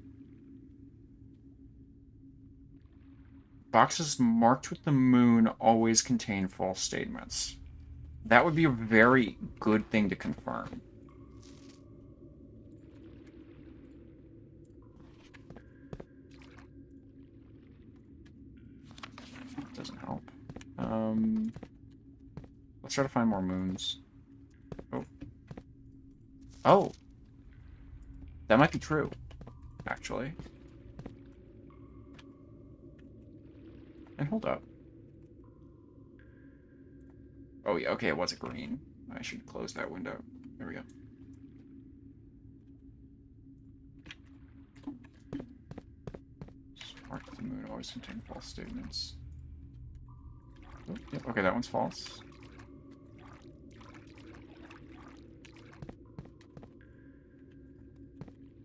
Boxes marked with the moon always contain false statements. That would be a very good thing to confirm. Doesn't help. Let's try to find more moons. Oh. Oh! That might be true, actually. And hold up. Oh yeah, okay, it was a green. I should close that window. There we go. Spark the moon always contain false statements. Oh, yep, okay, that one's false.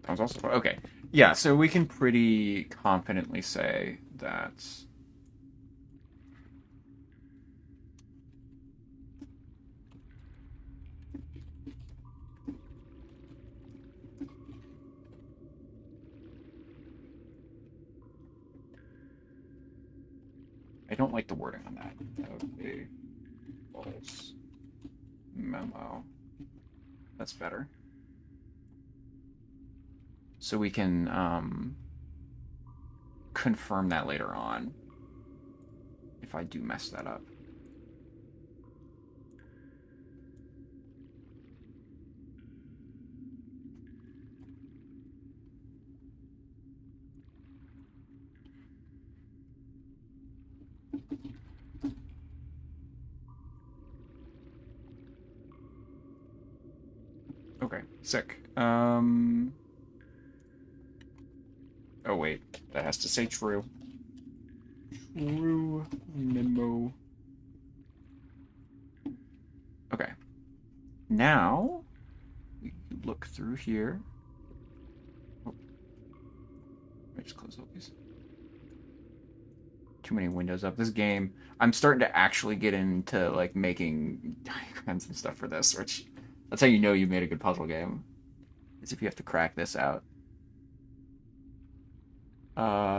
That one's also false. Okay. Yeah, so we can pretty confidently say that... I don't like the wording on that. Of a false memo. That's better. So we can confirm that later on if I do mess that up. Okay, sick. Oh wait, that has to say true. True memo. Okay. Now, we look through here. Oh. Let me just close all these. Too many windows up. This game, I'm starting to actually get into, like, making diagrams and stuff for this, which, that's how you know you made a good puzzle game, is if you have to crack this out.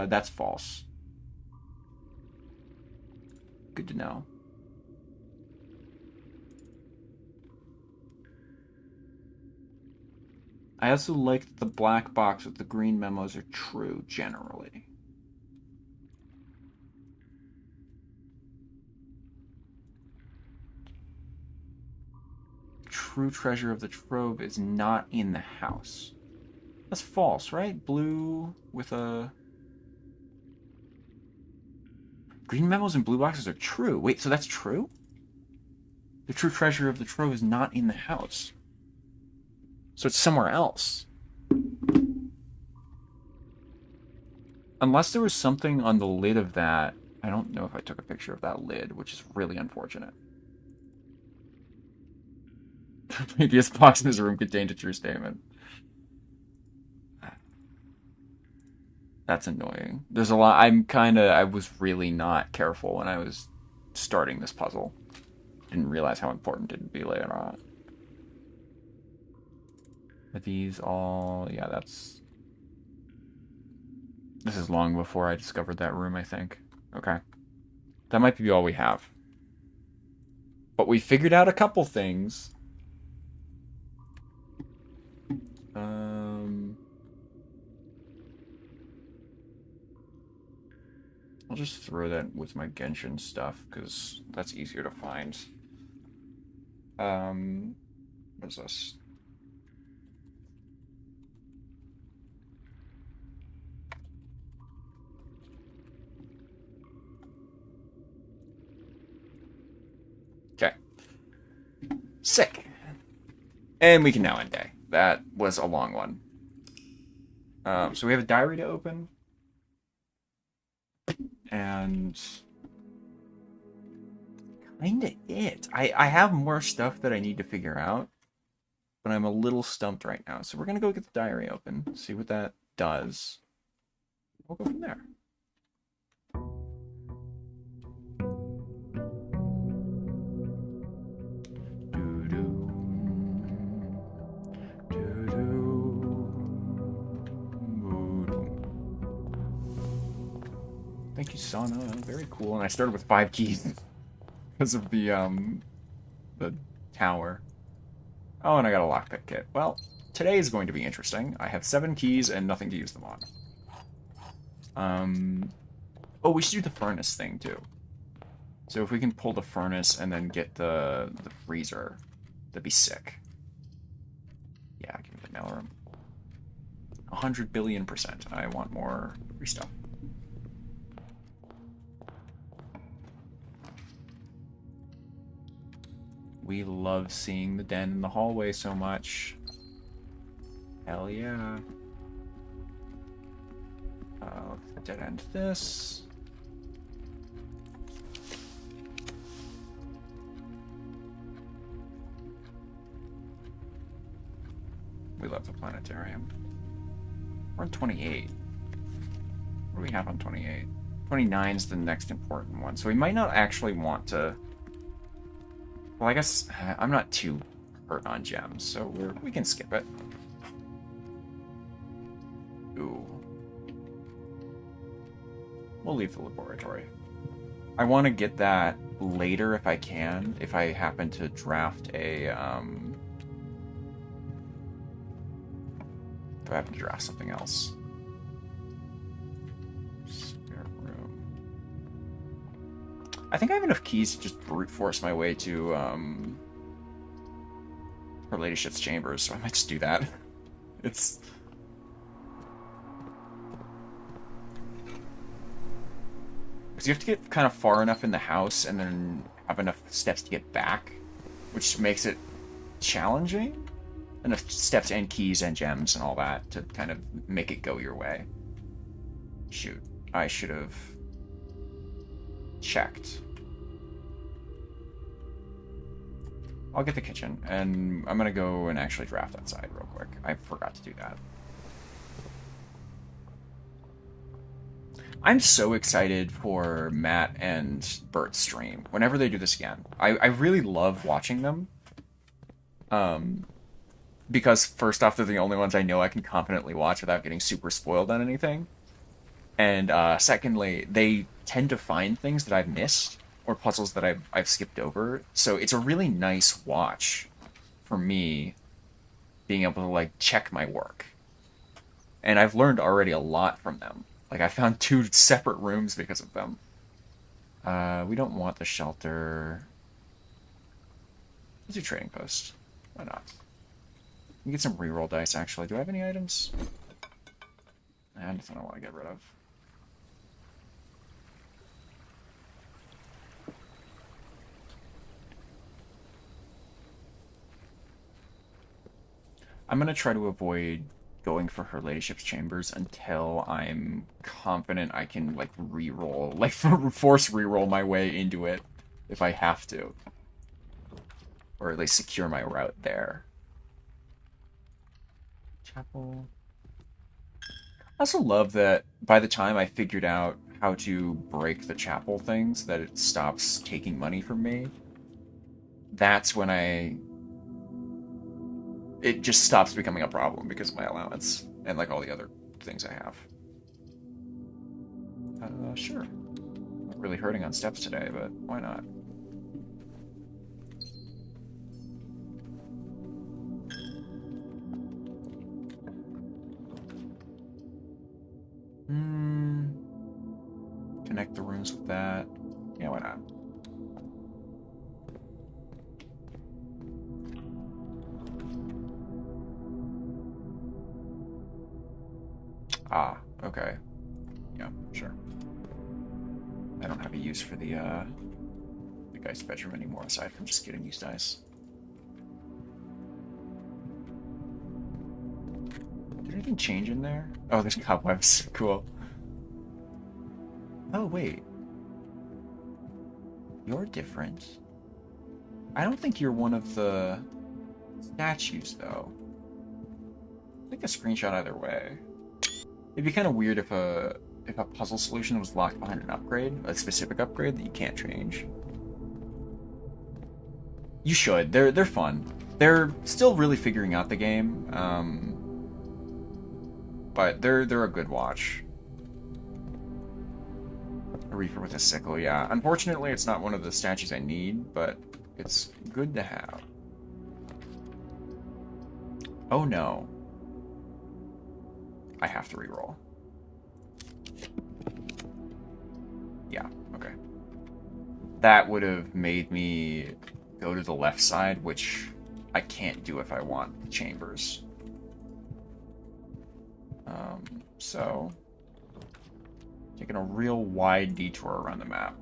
That's false. Good to know. I also like that the black box with the green memos are true, generally. True treasure of the trove is not in the house. That's false, right? Blue with a... Green memos and blue boxes are true. Wait, so that's true? The true treasure of the trove is not in the house. So it's somewhere else. Unless there was something on the lid of that. I don't know if I took a picture of that lid, which is really unfortunate. The previous box in his room contained a true statement. That's annoying. There's a lot. I was really not careful when I was starting this puzzle. Didn't realize how important it'd be later on. Are these all... Yeah, that's... This is long before I discovered that room, I think. Okay. That might be all we have. But we figured out a couple things. I'll just throw that with my Genshin stuff, because that's easier to find. What is this? Okay. Sick. And we can now end day. That was a long one. So we have a diary to open. And kinda it. I have more stuff that I need to figure out, but I'm a little stumped right now. So we're gonna go get the diary open, see what that does. We'll go from there. Thank you, Sana. Very cool. And I started with 5 keys because of the tower. Oh, and I got a lockpick kit. Well, today is going to be interesting. I have 7 keys and nothing to use them on. Oh, we should do the furnace thing too. So if we can pull the furnace and then get the freezer, that'd be sick. Yeah, give me the mailroom. 100 billion%. I want more free stuff. We love seeing the den in the hallway so much. Hell yeah. Let's dead end this. We love the planetarium. We're on 28. What do we have on 28? 29 is the next important one. So we might not actually want to... Well, I guess I'm not too hurt on gems, so we can skip it. Ooh. We'll leave the laboratory. I want to get that later if I can, if I happen to draft a, if I happen to draft something else. Spare room. I think I have enough keys to just brute force my way to, her ladyship's chambers, so I might just do that. It's... Because you have to get kind of far enough in the house and then have enough steps to get back, which makes it challenging. Enough steps and keys and gems and all that to kind of make it go your way. Shoot, I should have checked. I'll get the kitchen, and I'm gonna go and actually draft outside real quick. I forgot to do that. I'm so excited for Matt and Bert's stream whenever they do this again. I really love watching them. Because first off, they're the only ones I know I can confidently watch without getting super spoiled on anything. And secondly, they tend to find things that I've missed or puzzles that I've skipped over. So it's a really nice watch for me being able to like check my work. And I've learned already a lot from them. Like, I found 2 separate rooms because of them. We don't want the shelter. Let's do trading post. Why not? We can get some reroll dice, actually. Do I have any items? Nothing I want to get rid of. I'm gonna try to avoid going for her ladyship's chambers until I'm confident I can like re-roll, like force re-roll my way into it if I have to, or at least secure my route there. Chapel. I also love that by the time I figured out how to break the chapel thing so that it stops taking money from me, that's when it just stops becoming a problem because of my allowance and like all the other things I have. Sure. Not really hurting on steps today, but why not? Hmm. Connect the rooms with that. Yeah, why not? Ah, okay. Yeah, sure. I don't have a use for the guy's bedroom anymore, aside from just getting used dice. Did anything change in there? Oh, there's cobwebs. Cool. Oh, wait. You're different. I don't think you're one of the statues, though. Take a screenshot either way. It'd be kind of weird if a puzzle solution was locked behind an upgrade, a specific upgrade that you can't change. You should. They're fun. They're still really figuring out the game, but they're a good watch. A reaper with a sickle, yeah. Unfortunately, it's not one of the statues I need, but it's good to have. Oh no. I have to reroll. Yeah, okay. That would have made me go to the left side, which I can't do if I want chambers. So, taking a real wide detour around the map.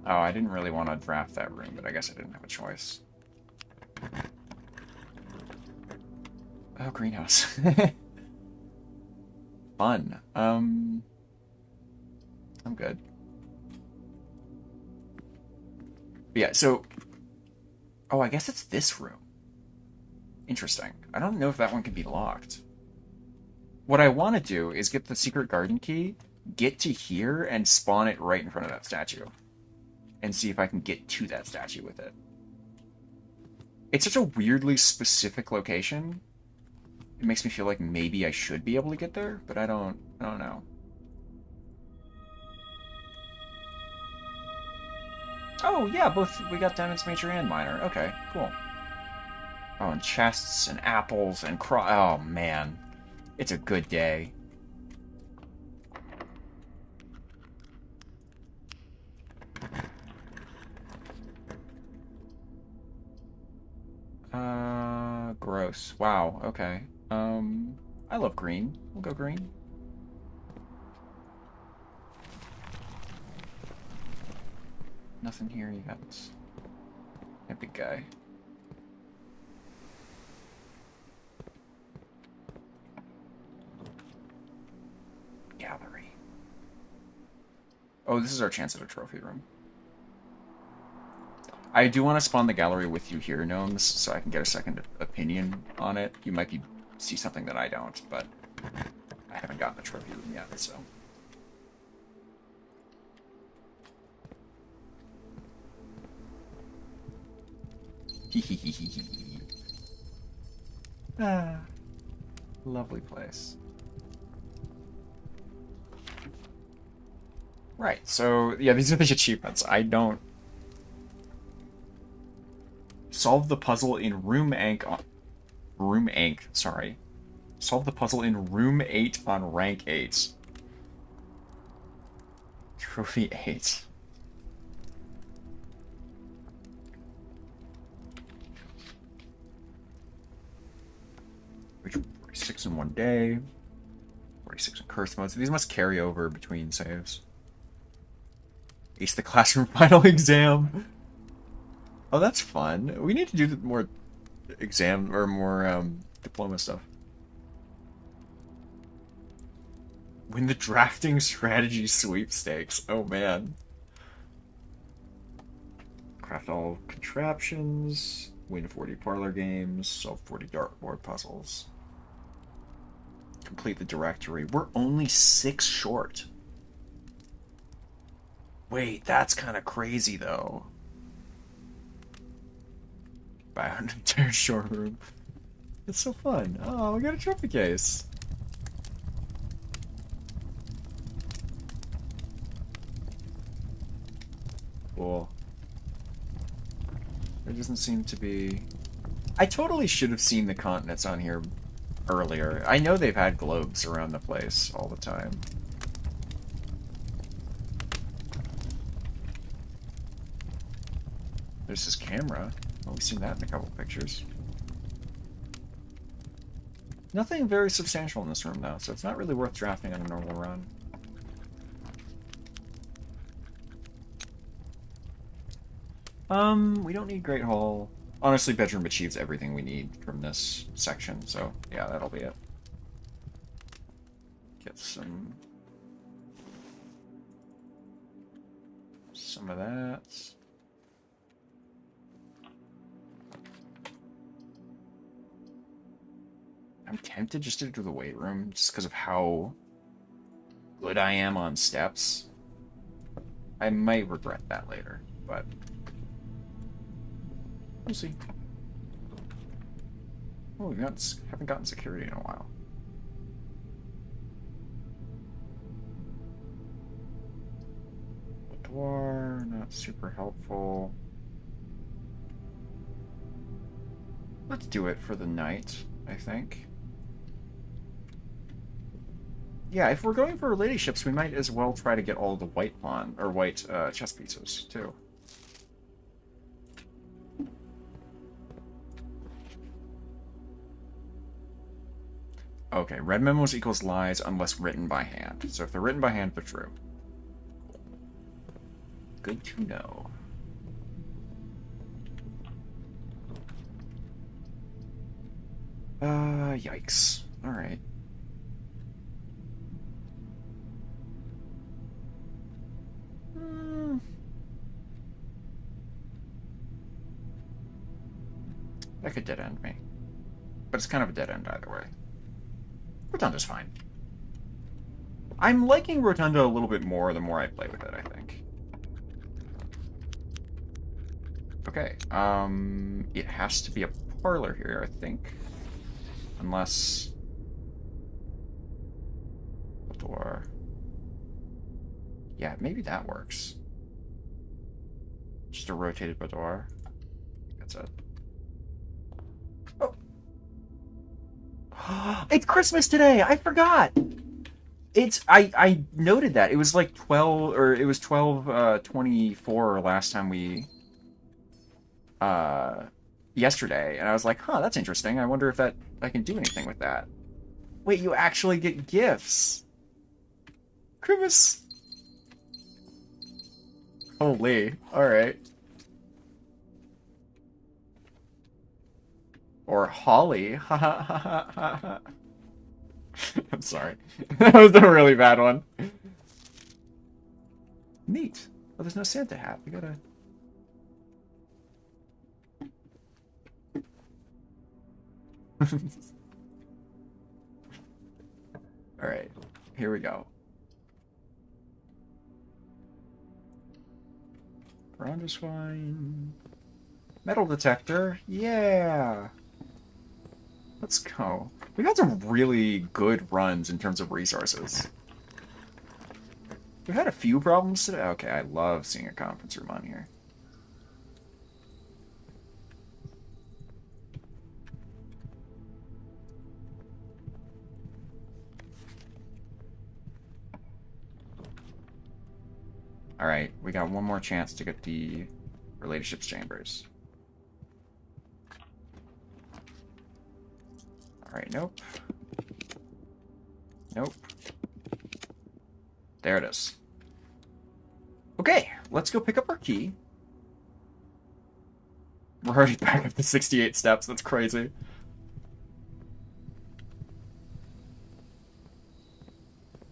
Oh, I didn't really want to draft that room, but I guess I didn't have a choice. Oh, greenhouse. Fun. I'm good. But yeah, so... Oh, I guess it's this room. Interesting. I don't know if that one can be locked. What I want to do is get the secret garden key, get to here, and spawn it right in front of that statue. And see if I can get to that statue with it. It's such a weirdly specific location. It makes me feel like maybe I should be able to get there, but I don't know. Oh, yeah, both we got diamonds major and minor. Okay, cool. Oh, and chests and apples and oh man. It's a good day. Gross. Wow, okay. I love green. We'll go green. Nothing here, you got this. That big guy. Gallery. Oh, this is our chance at a trophy room. I do want to spawn the gallery with you here, Gnomes, so I can get a second opinion on it. You might see something that I don't, but I haven't gotten the trophy room yet, so... Ah, lovely place. Right, so, yeah, these are the achievements. I don't... Solve the puzzle in Room 8 sorry. Solve the puzzle in Room 8 on Rank 8. Trophy 8. Which 46 in one day. 46 in curse mode. So these must carry over between saves. Ace the classroom final exam. Oh, that's fun. We need to do more exam or more diploma stuff. Win the drafting strategy sweepstakes. Oh man. Craft all contraptions. Win 40 parlor games. Solve 40 dartboard puzzles. Complete the directory. We're only 6 short. Wait, that's kind of crazy though. Buy an entire showroom. It's so fun. Oh, we got a trophy case. Cool. There doesn't seem to be... I totally should have seen the continents on here earlier. I know they've had globes around the place all the time. There's his camera. Oh, we've seen that in a couple pictures. Nothing very substantial in this room, though, so it's not really worth drafting on a normal run. We don't need Great Hall. Honestly, bedroom achieves everything we need from this section, so yeah, that'll be it. Get some of that. I'm tempted just to do the weight room, just because of how good I am on steps. I might regret that later, but we'll see. Oh, we haven't gotten security in a while. Boudoir, not super helpful. Let's do it for the night, I think. Yeah, if we're going for ladyships, we might as well try to get all the white pawn or white chess pieces too. Okay, red memos equals lies unless written by hand. So if they're written by hand, they're true. Good to know. Yikes. All right. That could dead end me. But it's kind of a dead end either way. Rotunda's fine. I'm liking Rotunda a little bit more the more I play with it, I think. Okay, it has to be a parlor here, I think. Unless... Door. Yeah, maybe that works. Just a rotated boudoir. That's it. Oh. It's Christmas today! I forgot! I noted that. It was like 12, or it was 12:24 last time we... yesterday. And I was like, huh, that's interesting. I wonder if I can do anything with that. Wait, you actually get gifts! Christmas! Holy. Alright. Or Holly. Ha ha ha ha ha ha. I'm sorry. That was a really bad one. Neat. Oh, there's no Santa hat. We gotta... Alright. Here we go. Brandiswine. Metal detector. Yeah. Let's go. We got some really good runs in terms of resources. We've had a few problems today. Okay, I love seeing a conference room on here. Alright, we got one more chance to get the relationships chambers. Alright, nope. Nope. There it is. Okay, let's go pick up our key. We're already back up to 68 steps. That's crazy.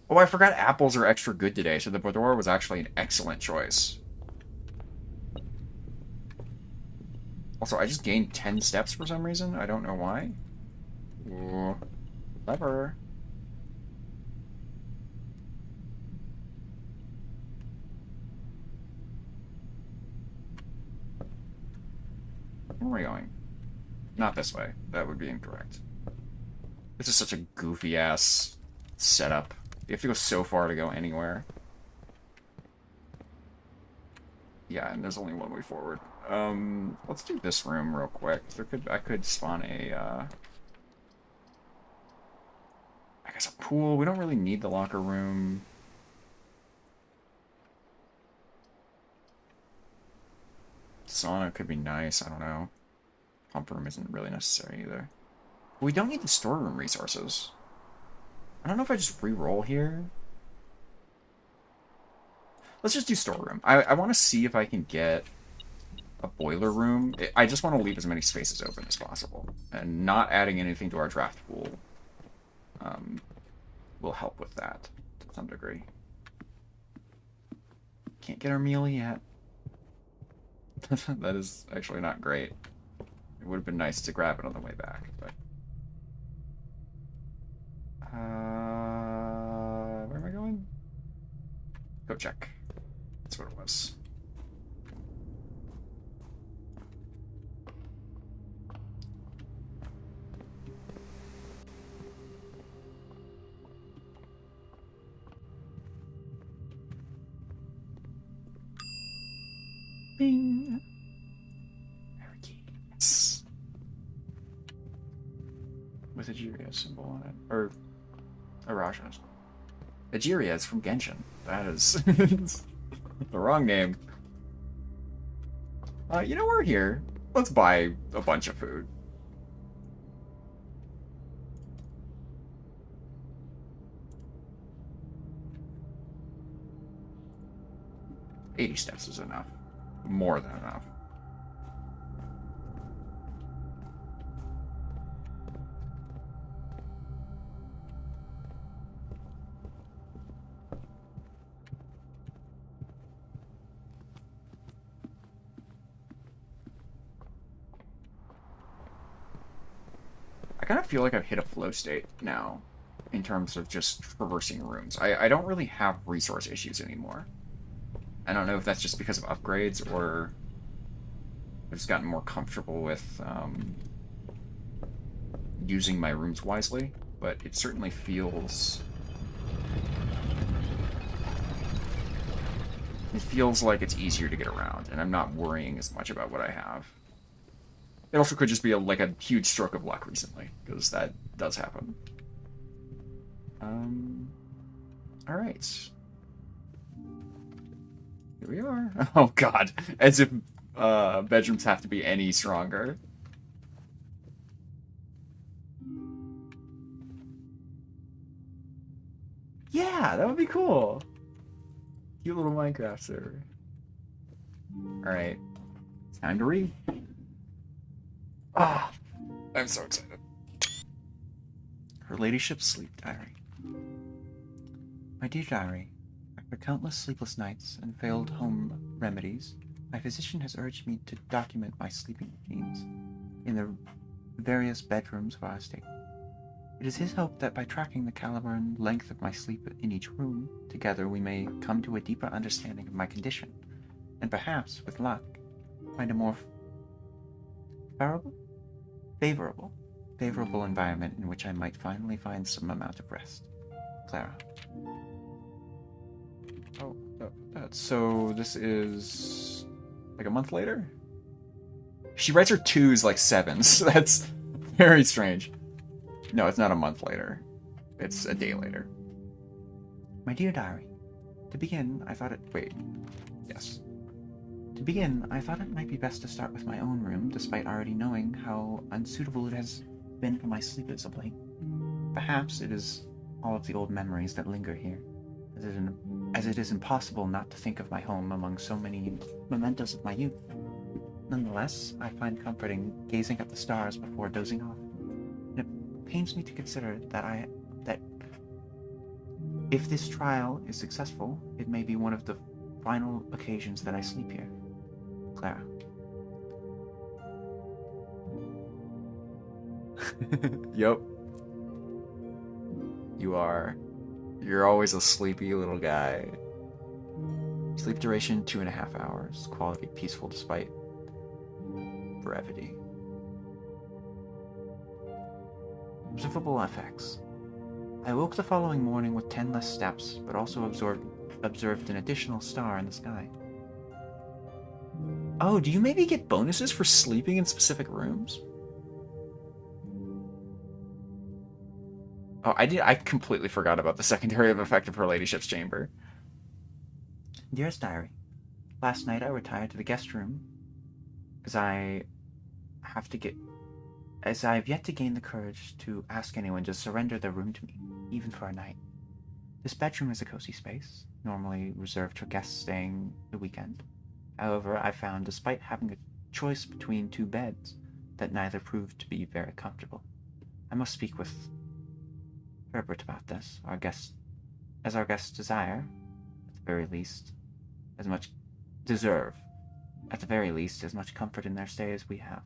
Oh, I forgot apples are extra good today, so the Bordora was actually an excellent choice. Also, I just gained 10 steps for some reason. I don't know why. Ooh, clever. Where am I going? Not this way. That would be incorrect. This is such a goofy-ass setup. You have to go so far to go anywhere. Yeah, and there's only one way forward. Let's do this room real quick. I could spawn a, I guess a pool. We don't really need the locker room. Sauna could be nice, I don't know. Pump room isn't really necessary either. But we don't need the storeroom resources. I don't know if I just re-roll here. Let's just do storeroom. I want to see if I can get a boiler room. I just want to leave as many spaces open as possible. And not adding anything to our draft pool will help with that to some degree. Can't get our meal yet. That is actually not great. It would have been nice to grab it on the way back, but... where am I going? Go check. That's what it was. Bing! Yes. With a Jiria symbol on it. Or a Raja. Ajiria is from Genshin. That is the wrong name. You know, we're here. Let's buy a bunch of food. $80 steps is enough. More than enough. I kind of feel like I've hit a flow state now in terms of just traversing rooms. I don't really have resource issues anymore. I don't know if that's just because of upgrades or I've just gotten more comfortable with using my rooms wisely, but it certainly feels... It feels like it's easier to get around, and I'm not worrying as much about what I have. It also could just be like a huge stroke of luck recently, because that does happen. Alright. Here we are. Oh god, as if bedrooms have to be any stronger. Yeah, that would be cool. Cute little Minecraft server. Alright. Time to read. Ah, I'm so excited. Her Ladyship's Sleep Diary. My dear diary, after countless sleepless nights and failed home remedies, my physician has urged me to document my sleeping routines in the various bedrooms of our estate. It is his hope that by tracking the caliber and length of my sleep in each room, together we may come to a deeper understanding of my condition, and perhaps, with luck, find a more favorable environment in which I might finally find some amount of rest. Clara. Oh, so this is like a month later? She writes her twos like sevens. That's very strange. No, it's not a month later. It's a day later. My dear diary, to begin, I thought it... Wait. Yes. To begin, I thought it might be best to start with my own room, despite already knowing how unsuitable it has been for my sleep as of late. Perhaps it is all of the old memories that linger here, as it is impossible not to think of my home among so many mementos of my youth. Nonetheless, I find comfort in gazing at the stars before dozing off. And it pains me to consider that if this trial is successful, it may be one of the final occasions that I sleep here. Clara. Yep. You're always a sleepy little guy. Sleep duration 2.5 hours. Quality peaceful despite brevity. Observable effects. I woke the following morning with 10 less steps, but also observed an additional star in the sky. Oh, do you maybe get bonuses for sleeping in specific rooms? Oh, I completely forgot about the secondary effect of her ladyship's chamber. Dearest Diary, last night I retired to the guest room as I have yet to gain the courage to ask anyone to surrender their room to me, even for a night. This bedroom is a cozy space, normally reserved for guests staying the weekend. However, I found, despite having a choice between two beds, that neither proved to be very comfortable. I must speak with Herbert about this, our guests desire, at the very least, as much comfort in their stay as we have.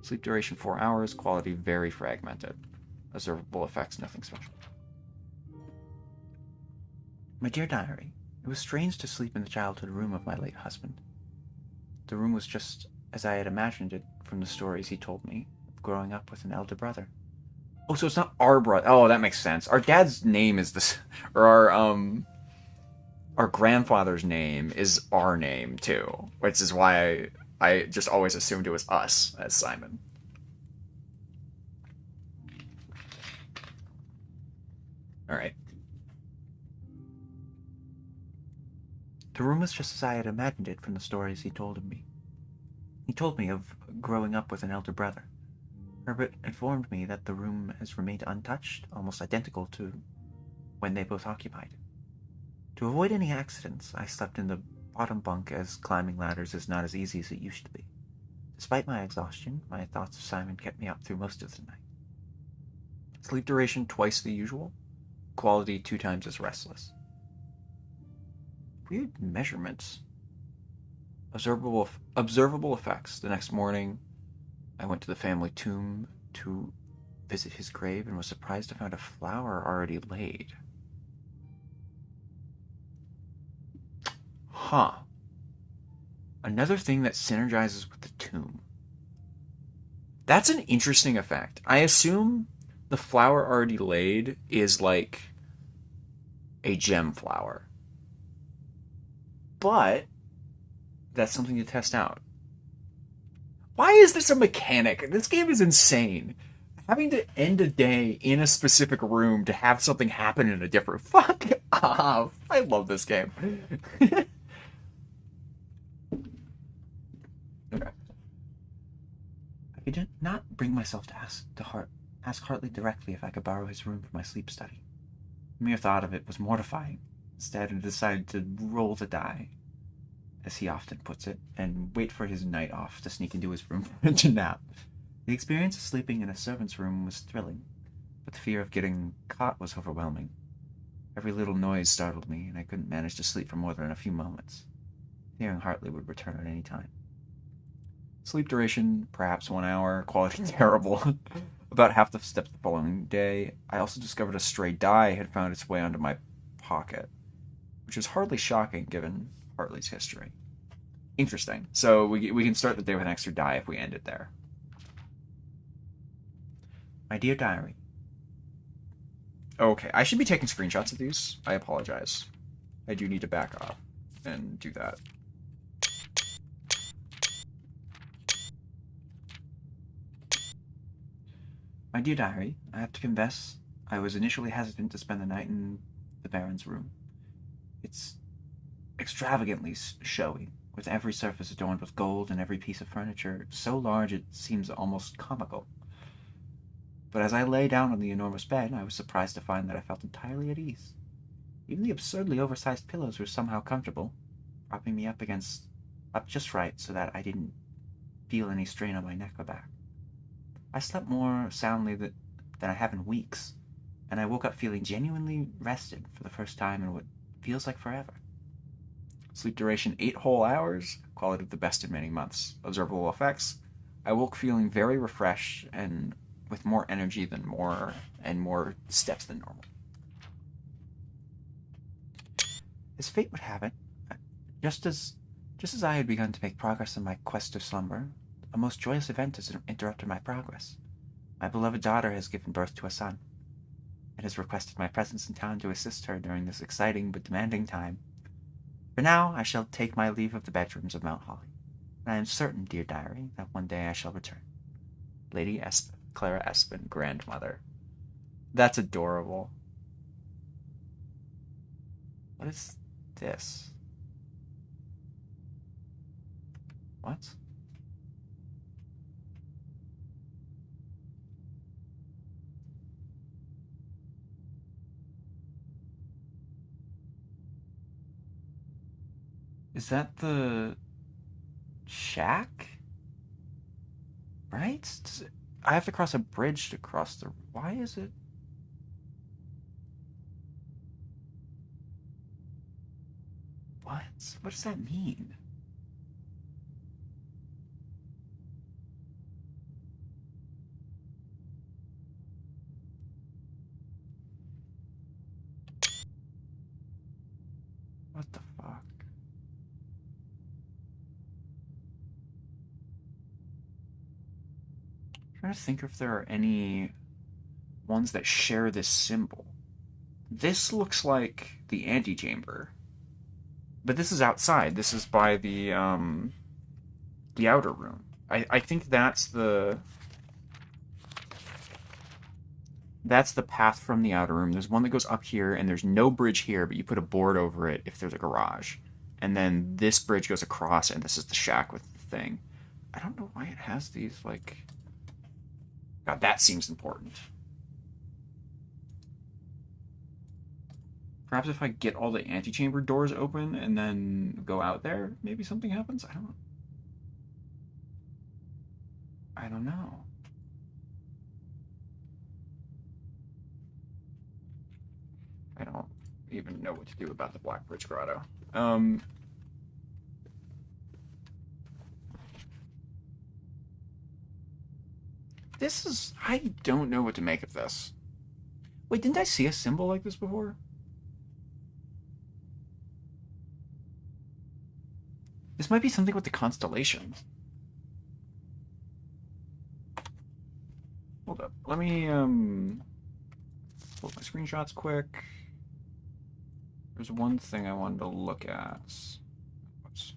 Sleep duration 4 hours, quality very fragmented. Observable effects, nothing special. My dear diary, it was strange to sleep in the childhood room of my late husband. The room was just as I had imagined it from the stories he told me of growing up with an elder brother. Oh, so it's not our brother. Oh, that makes sense. Our dad's name is this, or our grandfather's name is our name too, which is why I just always assumed it was us as Simon. All right. The room was just as I had imagined it from the stories he told of me. He told me of growing up with an elder brother. Herbert informed me that the room has remained untouched, almost identical to when they both occupied it. To avoid any accidents, I slept in the bottom bunk, as climbing ladders is not as easy as it used to be. Despite my exhaustion, my thoughts of Simon kept me up through most of the night. Sleep duration twice the usual. Quality 2 times as restless. Weird measurements. Observable effects. The next morning, I went to the family tomb to visit his grave and was surprised to find a flower already laid. Huh. Another thing that synergizes with the tomb. That's an interesting effect. I assume the flower already laid is like a gem flower. But that's something to test out. Why is this a mechanic? This game is insane. Having to end a day in a specific room to have something happen in a different... Fuck off. I love this game. Okay. I could not bring myself to ask Hartley directly if I could borrow his room for my sleep study. The mere thought of it was mortifying. Instead, I decided to roll the die, as he often puts it, and wait for his night off to sneak into his room to nap. The experience of sleeping in a servant's room was thrilling, but the fear of getting caught was overwhelming. Every little noise startled me, and I couldn't manage to sleep for more than a few moments, fearing Hartley would return at any time. Sleep duration, perhaps 1 hour. Quality terrible. About half the steps the following day. I also discovered a stray die had found its way onto my pocket, which is hardly shocking given Hartley's history. Interesting. So we can start the day with an extra die if we end it there. My dear diary. Okay, I should be taking screenshots of these. I apologize. I do need to back off and do that. My dear diary, I have to confess, I was initially hesitant to spend the night in the Baron's room. It's extravagantly showy, with every surface adorned with gold and every piece of furniture so large it seems almost comical. But as I lay down on the enormous bed, I was surprised to find that I felt entirely at ease. Even the absurdly oversized pillows were somehow comfortable, propping me up just right so that I didn't feel any strain on my neck or back. I slept more soundly than I have in weeks, and I woke up feeling genuinely rested for the first time in what feels like forever. Sleep duration 8 whole hours. Quality of the best in many months. Observable effects. I woke feeling very refreshed and with more energy than more steps than normal. As fate would have it, just as just as I had begun to make progress in my quest of slumber, a most joyous event has interrupted my progress. My beloved daughter has given birth to a son, and has requested my presence in town to assist her during this exciting but demanding time. For now, I shall take my leave of the bedrooms of Mount Holly, and I am certain, dear diary, that one day I shall return. Lady Espen, Clara Espen, grandmother. That's adorable. What is this? What? Is that the shack? Right? I have to cross a bridge to cross the. Why is it? What? What does that mean? What the fuck? I'm trying to think if there are any ones that share this symbol. This looks like the antechamber. But this is outside. This is by the outer room. I think that's the path from the outer room. There's one that goes up here, and there's no bridge here, but you put a board over it if there's a garage. And then this bridge goes across, and this is the shack with the thing. I don't know why it has these, like... God, that seems important. Perhaps if I get all the antechamber doors open and then go out there, maybe something happens? I don't know. I don't even know what to do about the Black Bridge Grotto. This is... I don't know what to make of this. Wait, didn't I see a symbol like this before? This might be something with the constellations. Hold up. Let me, pull up my screenshots quick. There's one thing I wanted to look at. Whoops.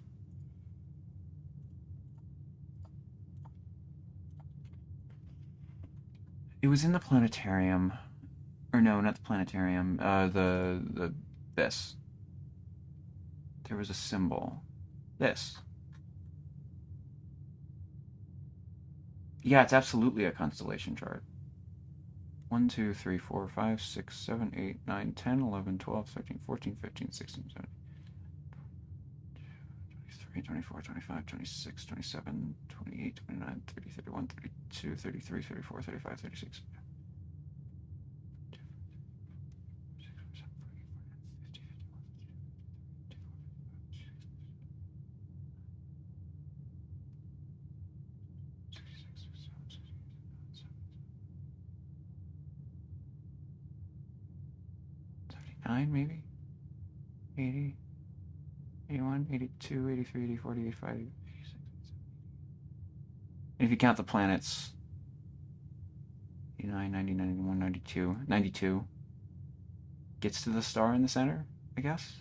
It was in the planetarium. Or no, not the planetarium. This. There was a symbol. This. Yeah, it's absolutely a constellation chart. 1, 2, 3, 4, 5, 6, 7, 8, 9, 10, 11, 12, 13, 14, 15, 16, 17, 23, 24, 25, 26, 27, 28, 29, 30, 31, 32, 33, 34, 35, 36. 79, maybe? 80, 81, 82, 83, 84, 85, 86. And if you count the planets, 89, 90, 91, 92, 92 gets to the star in the center, I guess?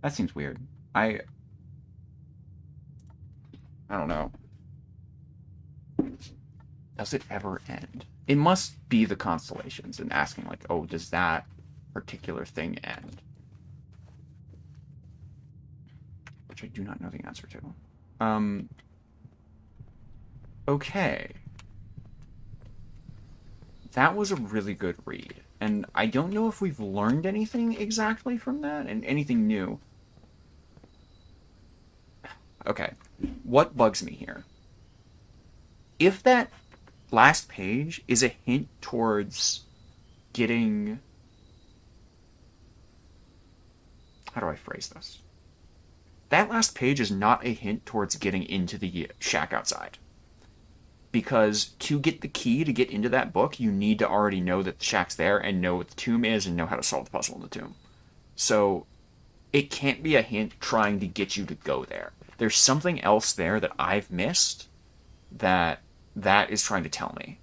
That seems weird. I don't know. Does it ever end? It must be the constellations and asking, like, oh, does that particular thing end? Which I do not know the answer to. Okay. That was a really good read. And I don't know if we've learned anything exactly from that, and anything new. Okay, what bugs me here? If that last page is a hint towards getting... How do I phrase this? That last page is not a hint towards getting into the shack outside. Because to get the key to get into that book, you need to already know that the shack's there and know what the tomb is and know how to solve the puzzle in the tomb. So it can't be a hint trying to get you to go there. There's something else there that I've missed that is trying to tell me.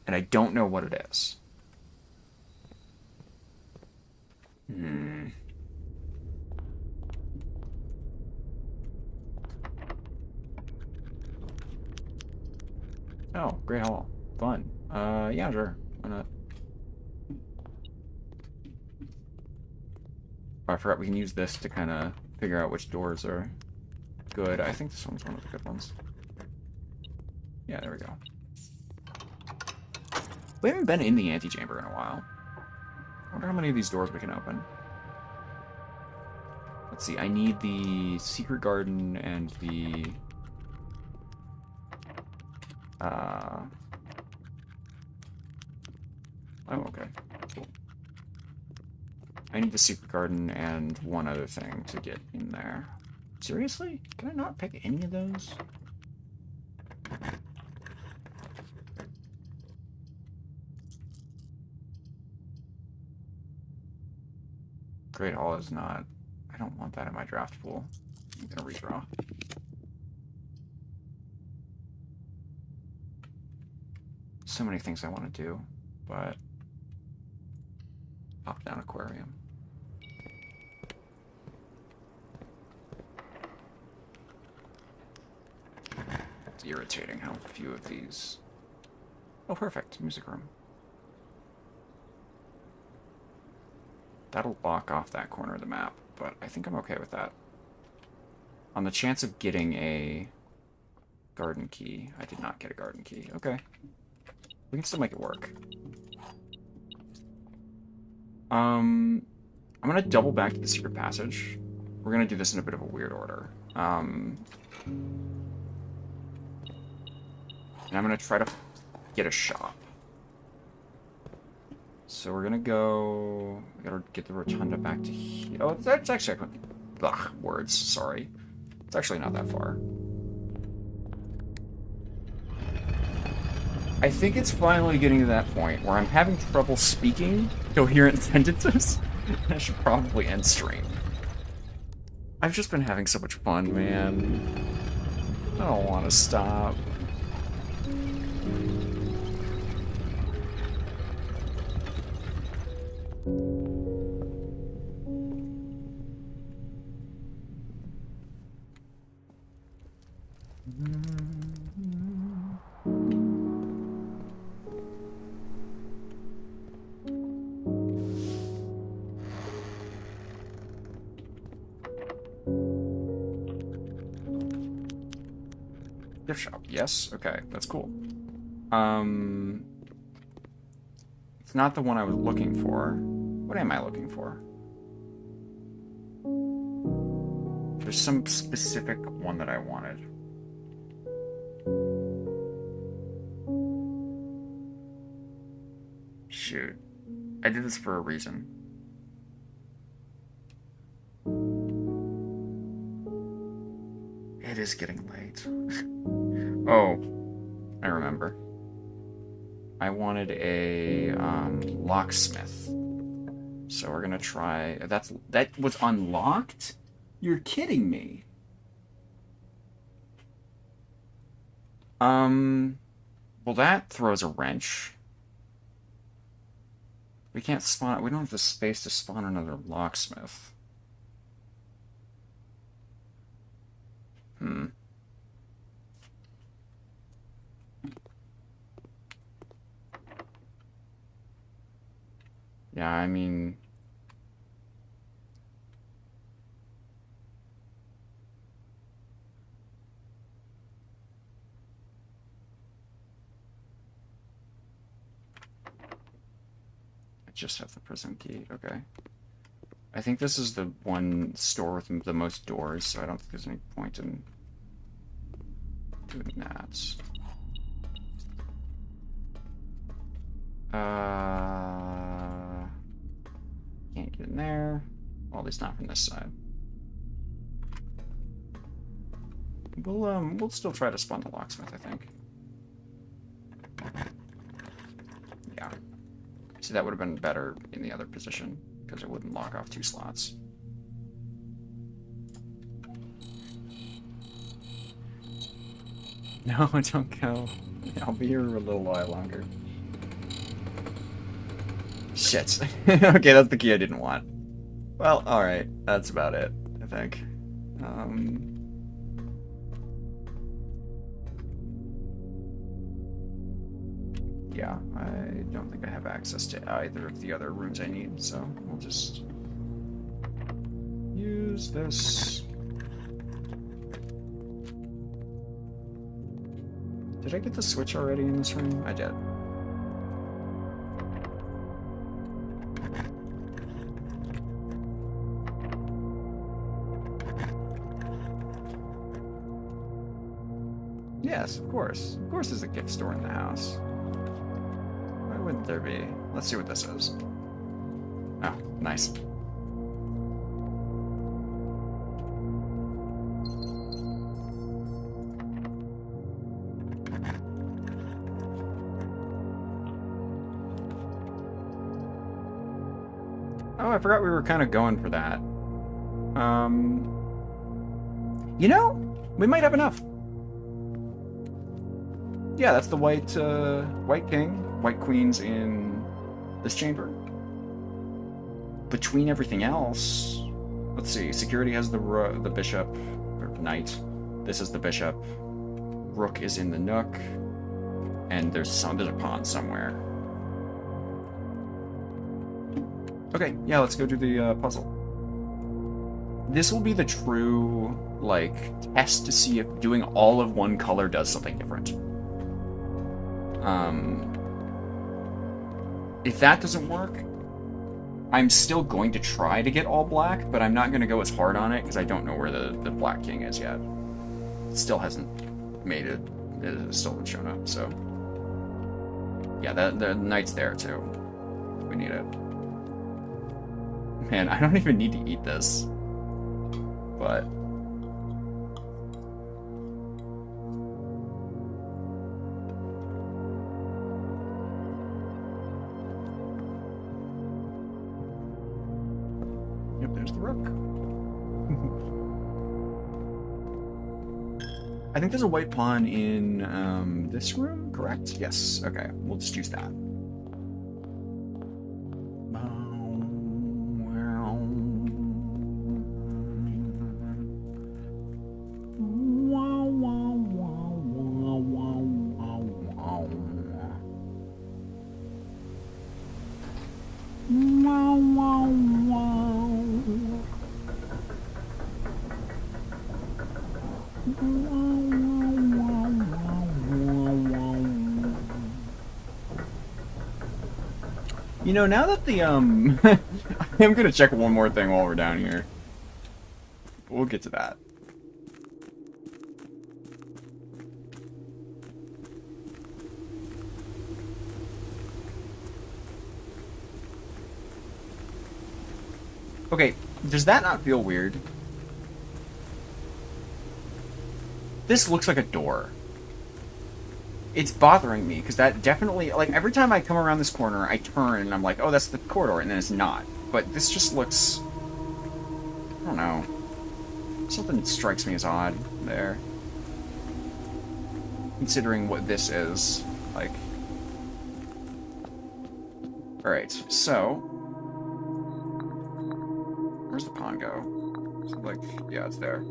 And I don't know what it is. Oh, Great Hall. Fun. Yeah, sure. Why not? Oh, I forgot we can use this to kind of figure out which doors are good. I think this one's one of the good ones. Yeah, there we go. We haven't been in the antechamber in a while. I wonder how many of these doors we can open. Let's see, I need the secret garden and the... Oh, okay. Cool. I need the secret garden and one other thing to get in there. Seriously? Can I not pick any of those? Great Hall is not... I don't want that in my draft pool. I'm gonna redraw. So many things I want to do, but... Pop down aquarium. It's irritating how few of these... Oh, perfect. Music room. That'll block off that corner of the map, but I think I'm okay with that. On the chance of getting a garden key, I did not get a garden key. Okay. We can still make it work. I'm gonna double back to the secret passage. We're gonna do this in a bit of a weird order. And I'm gonna try to get a shop. So we're gonna go... We gotta get the rotunda back to here. Oh, that's actually... Ugh, words, sorry. It's actually not that far. I think it's finally getting to that point where I'm having trouble speaking coherent sentences. I should probably end stream. I've just been having so much fun, man. I don't want to stop. Gift shop, yes? Okay, that's cool. It's not the one I was looking for. What am I looking for? There's some specific one that I wanted. Shoot. I did this for a reason. It is getting late. Oh, I remember. I wanted a locksmith. So we're gonna try... That was unlocked? You're kidding me. Well, that throws a wrench. We can't spawn... We don't have the space to spawn another locksmith. Yeah, I mean... just have the prism key. Okay. I think this is the one store with the most doors, so I don't think there's any point in doing that. Can't get in there. Well, at least not from this side. We'll still try to spawn the locksmith, I think. Yeah. See, that would have been better in the other position, because it wouldn't lock off 2 slots. No, don't go. I'll be here a little while longer. Shit. Okay, that's the key I didn't want. Well, alright. That's about it, I think. Yeah, I don't think I have access to either of the other rooms I need, so we'll just use this. Did I get the switch already in this room? I did. Yes, of course. Of course there's a gift store in the house. Why wouldn't there be? Let's see what this is. Oh, nice. Oh, I forgot we were kind of going for that. You know, we might have enough. Yeah, that's the white king, white queen's in this chamber. Between everything else, let's see. Security has the bishop or knight. This is the bishop. Rook is in the nook, and there's a pawn somewhere. Okay, yeah, let's go do the puzzle. This will be the true like test to see if doing all of one color does something different. If that doesn't work, I'm still going to try to get all black, but I'm not going to go as hard on it because I don't know where the black king is yet. It still hasn't made it. It still hasn't shown up, so... Yeah, the knight's there, too. We need it. Man, I don't even need to eat this. But... Yep, there's the rook. I think there's a white pawn in this room, correct? Yes, okay. We'll just use that. You know, now that the, I'm gonna check one more thing while we're down here. We'll get to that. Okay, does that not feel weird? This looks like a door. It's bothering me, because that definitely... Like, every time I come around this corner, I turn, and I'm like, oh, that's the corridor, and then it's not. But this just looks... I don't know. Something strikes me as odd there. Considering what this is. Like... Alright, so... Where's the pawn go? So, like, yeah, it's there.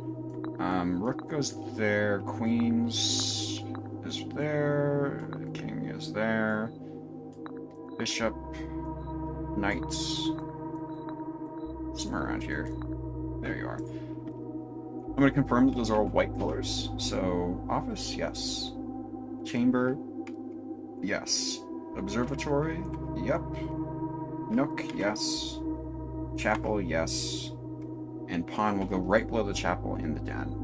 Rook goes there, queens is there, king is there, bishop, knights, somewhere around here. There you are. I'm going to confirm that those are all white colors. So, office, yes. Chamber, yes. Observatory, yep. Nook, yes. Chapel, yes. And pawn will go right below the chapel in the den.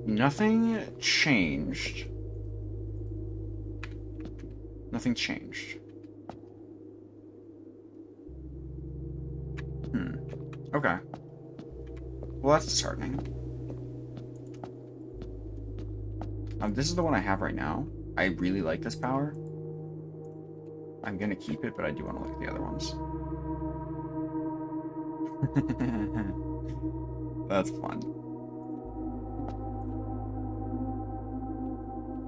Nothing changed. Nothing changed. Okay. Well, that's disheartening. This is the one I have right now. I really like this power. I'm gonna keep it, but I do want to look at the other ones. That's fun.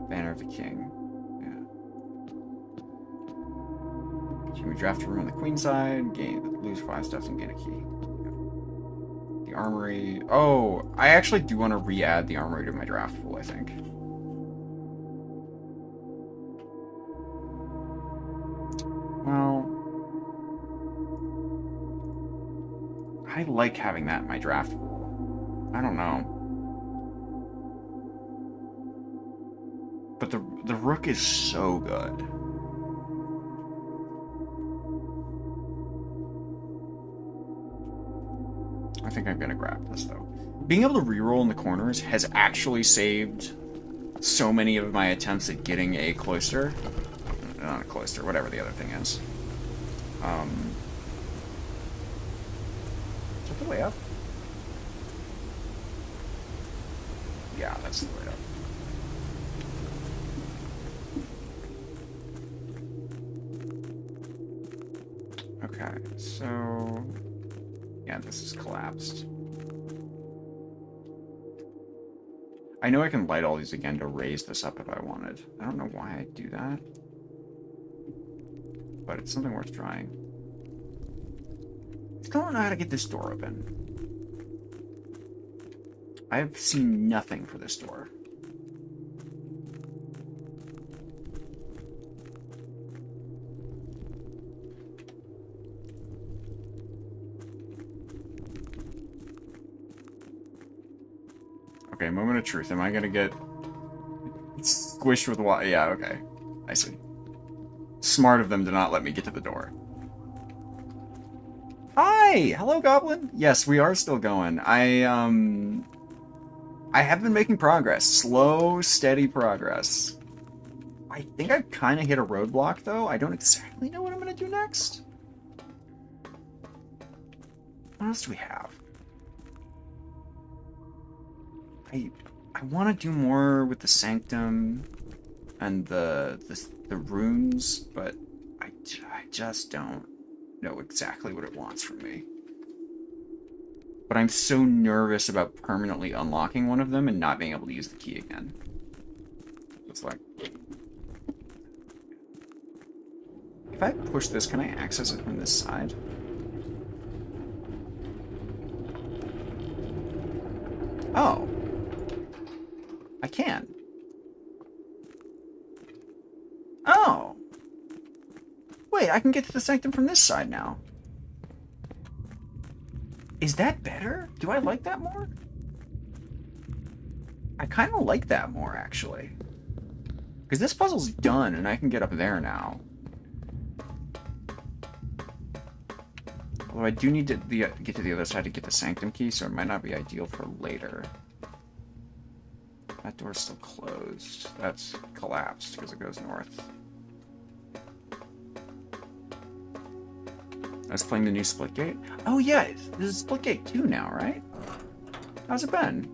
Banner of the King. Yeah. Can we draft a room on the queen side? Gain lose 5 stuff and gain a key. The armory. Oh, I actually do want to re-add the armory to my draft pool, I think. Well, I like having that in my draft pool. I don't know. But the rook is so good. I think I'm gonna grab this though. Being able to reroll in the corners has actually saved so many of my attempts at getting a cloister. Not a cloister, whatever the other thing is. Is that the way up? Yeah, that's the way up. Okay, so... yeah, this is collapsed. I know I can light all these again to raise this up if I wanted. I don't know why I do that. But it's something worth trying. I still don't know how to get this door open. I've seen nothing for this door. Okay, moment of truth. Am I gonna get squished with water? Yeah, okay. I see. Smart of them to not let me get to the door. Hi! Hello, Goblin! Yes, we are still going. I have been making progress. Slow, steady progress. I think I've kind of hit a roadblock, though. I don't exactly know what I'm going to do next. What else do we have? I want to do more with the Sanctum and the runes, but I just don't know exactly what it wants from me. But I'm so nervous about permanently unlocking one of them and not being able to use the key again. It's like... if I push this, can I access it from this side? Oh. I can. Oh. Wait, I can get to the Sanctum from this side now. Is that better? Do I like that more? I kind of like that more, actually. Because this puzzle's done, and I can get up there now. Although I do need to get to the other side to get the Sanctum key, so it might not be ideal for later. That door's still closed. That's collapsed because it goes north. I was playing the new Splitgate. Oh yeah, this is Splitgate 2 now, right? How's it been?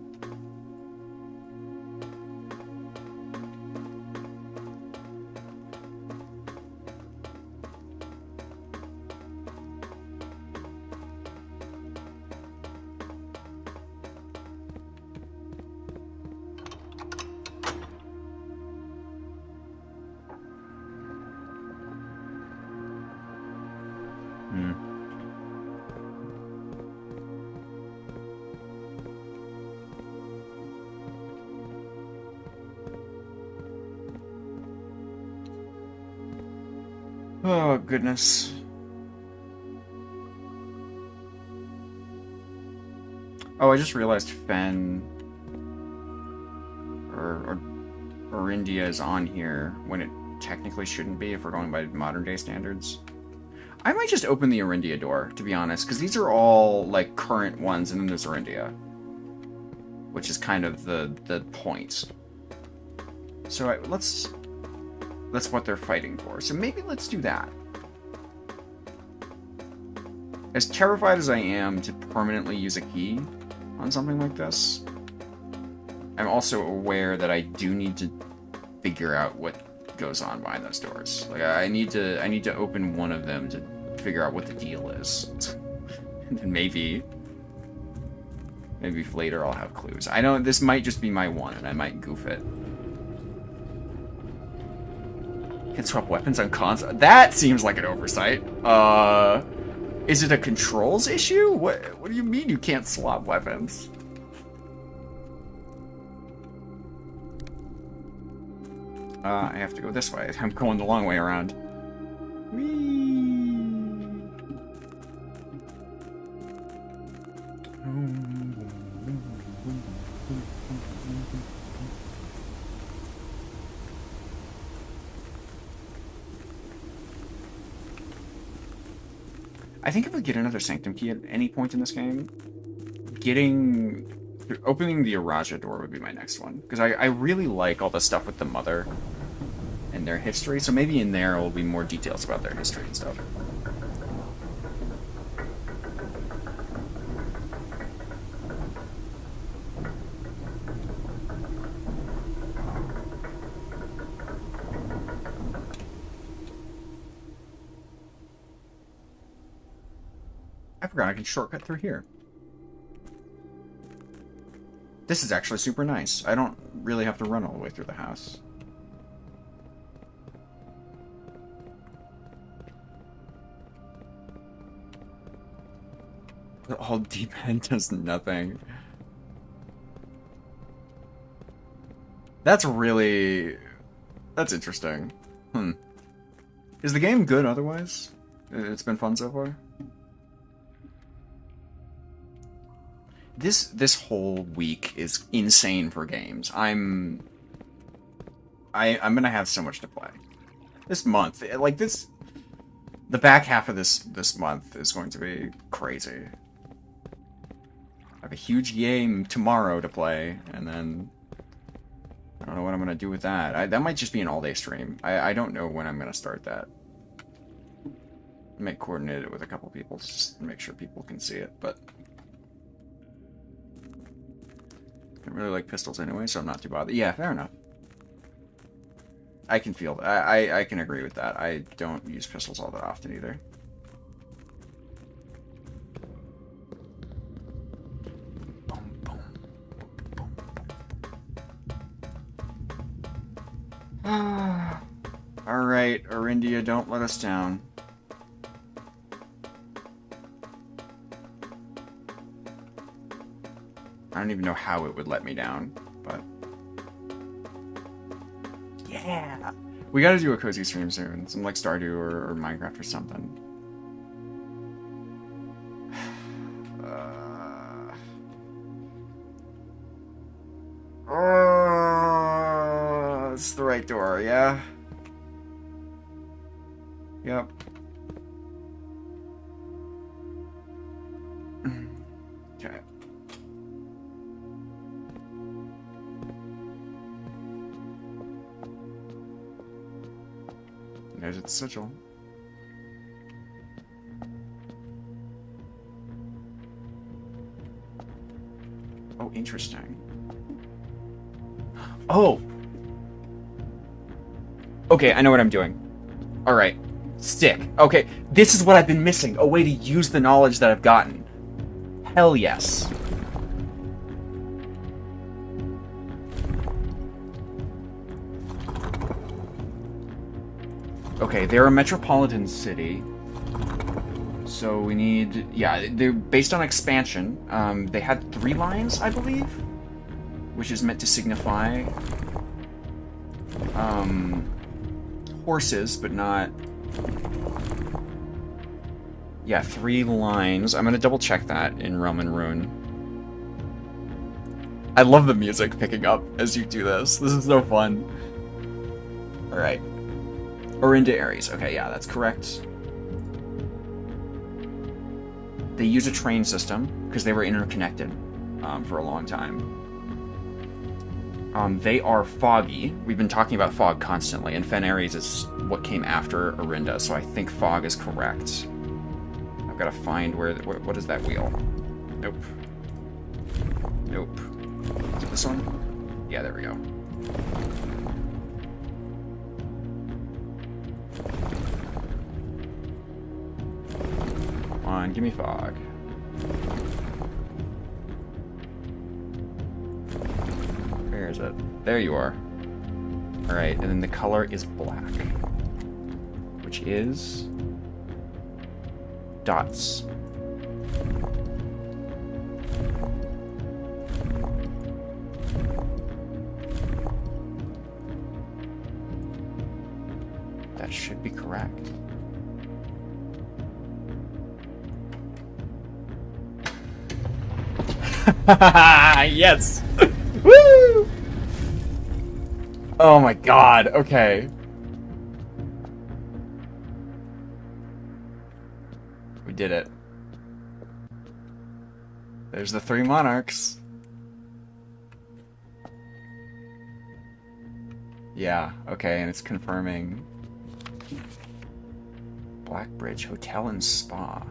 Oh, goodness. Oh, I just realized Fen or Orindia is on here when it technically shouldn't be if we're going by modern day standards. I might just open the Orindia door, to be honest, because these are all like current ones, and then there's Orindia, which is kind of the point. So that's what they're fighting for. So maybe let's do that. As terrified as I am to permanently use a key on something like this, I'm also aware that I do need to figure out what goes on behind those doors. Like I need to open one of them to figure out what the deal is. And then maybe later I'll have clues. I know this might just be my one and I might goof it. Can swap weapons on console. That seems like an oversight. Is it a controls issue? What do you mean you can't swap weapons? I have to go this way. I'm going the long way around. Whee! I think if we get another Sanctum key at any point in this game, opening the Araja door would be my next one. Because I really like all the stuff with the mother and their history, so maybe in there will be more details about their history and stuff. I forgot I can shortcut through here. This is actually super nice. I don't really have to run all the way through the house. The all D-pad does nothing. That's interesting. Is the game good otherwise? It's been fun so far? This whole week is insane for games. I'm gonna have so much to play. This month, the back half of this month is going to be crazy. I have a huge game tomorrow to play, and then I don't know what I'm gonna do with that. That might just be an all-day stream. I don't know when I'm gonna start that. I might coordinate it with a couple people just to make sure people can see it, but I don't really like pistols anyway, so I'm not too bothered. Yeah, fair enough. I can feel that. I can agree with that. I don't use pistols all that often either. Boom, boom, boom, boom. Alright, Orindia, don't let us down. I don't even know how it would let me down, but yeah, we gotta do a cozy stream soon, some like Stardew or Minecraft or something. It's the right door, yeah. Yep. Okay. There's its sigil. Oh, interesting. Oh! Okay, I know what I'm doing. Alright. Sick. Okay, this is what I've been missing. A way to use the knowledge that I've gotten. Hell yes. Okay, they're a metropolitan city. So we need... Yeah, they're based on expansion. They had 3 lines, I believe, which is meant to signify horses, but not... Yeah, 3 lines. I'm gonna double check that in Realm and Ruin. I love the music picking up as you do this. This is so fun. Alright. Orindia Aries. Okay, yeah, that's correct. They use a train system because they were interconnected for a long time. They are foggy. We've been talking about fog constantly, and Fen Aries is what came after Orinda, so I think fog is correct. I've got to find what is that wheel? Nope. Nope. Is it this one? Yeah, there we go. Come on, give me fog. Where is it? There you are. Alright, and then the color is black. Which is... dots. That should be correct. Yes! Woo! Oh my god, okay. We did it. There's the 3 monarchs. Yeah, okay, and it's confirming. Blackbridge Hotel and Spa.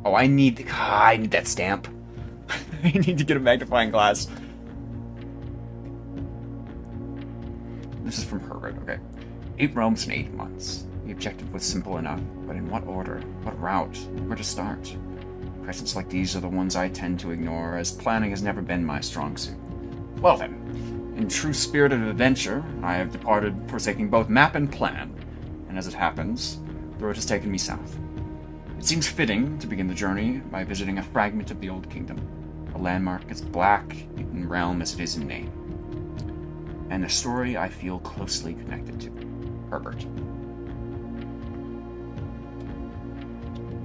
Oh, I need that stamp. I need to get a magnifying glass. This is from Herbert, okay. 8 realms in 8 months. The objective was simple enough, but in what order? What route? Where to start? Questions like these are the ones I tend to ignore, as planning has never been my strong suit. Well then, in true spirit of adventure, I have departed, forsaking both map and plan, and as it happens, the road has taken me south. It seems fitting to begin the journey by visiting a fragment of the Old Kingdom, a landmark as black in realm as it is in name, and a story I feel closely connected to. Herbert.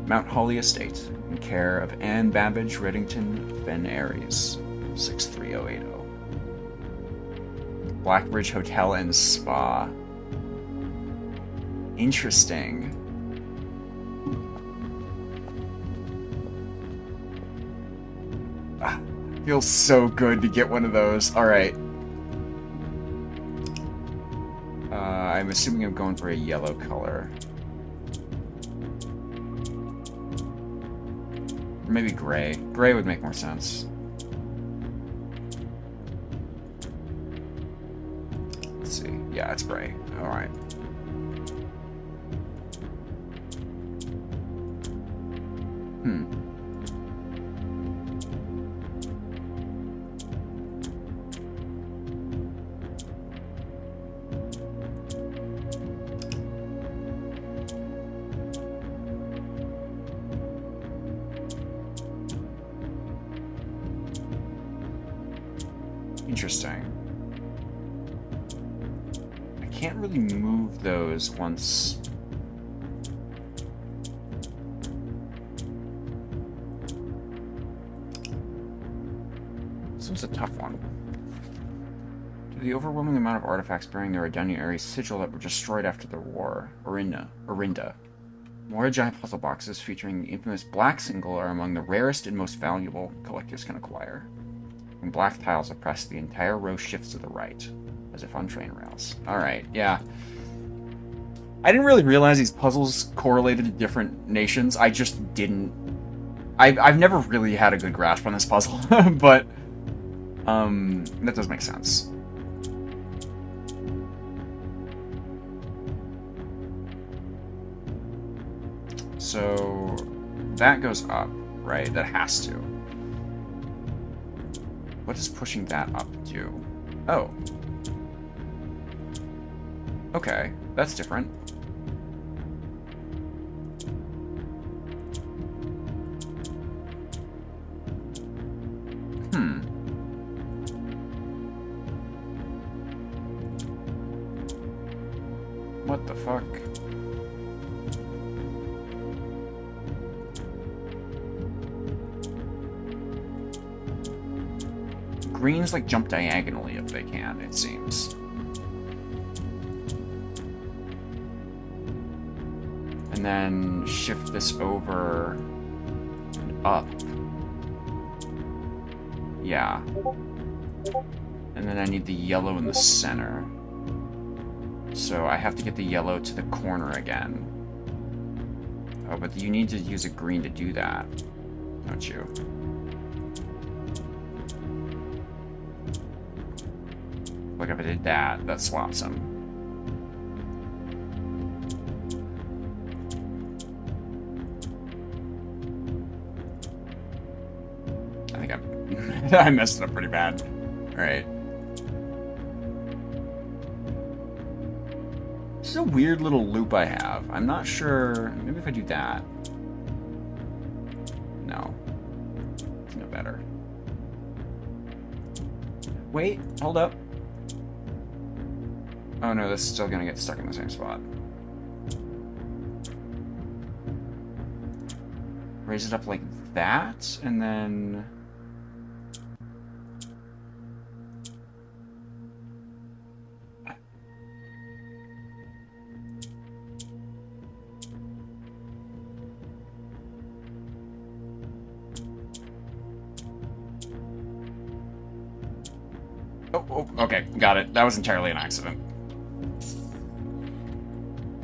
Mount Holly Estate, in care of Anne Babbage Reddington Fen Aries, 63080. Blackbridge Hotel and Spa. Interesting. Feels so good to get one of those. Alright. I'm assuming I'm going for a yellow color. Or maybe gray. Gray would make more sense. Let's see. Yeah, it's gray. Alright. Interesting. I can't really move those once... This one's a tough one. Due to the overwhelming amount of artifacts bearing the Redania Aries sigil that were destroyed after the war, Orinda. More giant puzzle boxes featuring the infamous black single are among the rarest and most valuable collectors can acquire. When black tiles are pressed, the entire row shifts to the right, as if on train rails. Alright, yeah. I didn't really realize these puzzles correlated to different nations. I just didn't... I've never really had a good grasp on this puzzle, but... that does make sense. So... that goes up, right? That has to. What does pushing that up do? Oh. Okay, that's different. What the fuck? greens, like, jump diagonally if they can, it seems. And then shift this over and up. Yeah. And then I need the yellow in the center. So I have to get the yellow to the corner again. Oh, but you need to use a green to do that, don't you? Like if I did that, that swaps them. I think I messed it up pretty bad. Alright. This is a weird little loop I have. I'm not sure. Maybe if I do that. No. It's no better. Wait, hold up. Oh no, this is still gonna get stuck in the same spot. Raise it up like that, and then... Oh, okay, got it. That was entirely an accident.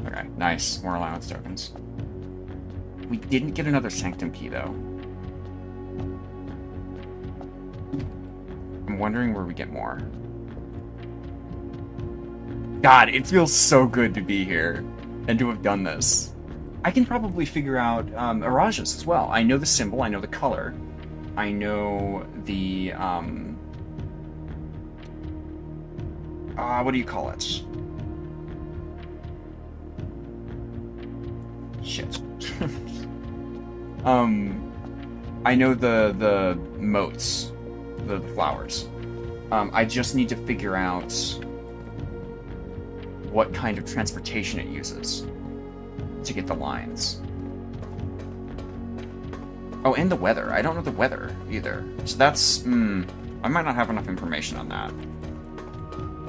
Okay, nice. More allowance tokens. We didn't get another Sanctum key, though. I'm wondering where we get more. God, it feels so good to be here and to have done this. I can probably figure out Arajas as well. I know the symbol, I know the color. I know the, what do you call it? Shit. I know the motes, the flowers. I just need to figure out what kind of transportation it uses to get the lines. Oh, and the weather. I don't know the weather either. So that's, I might not have enough information on that.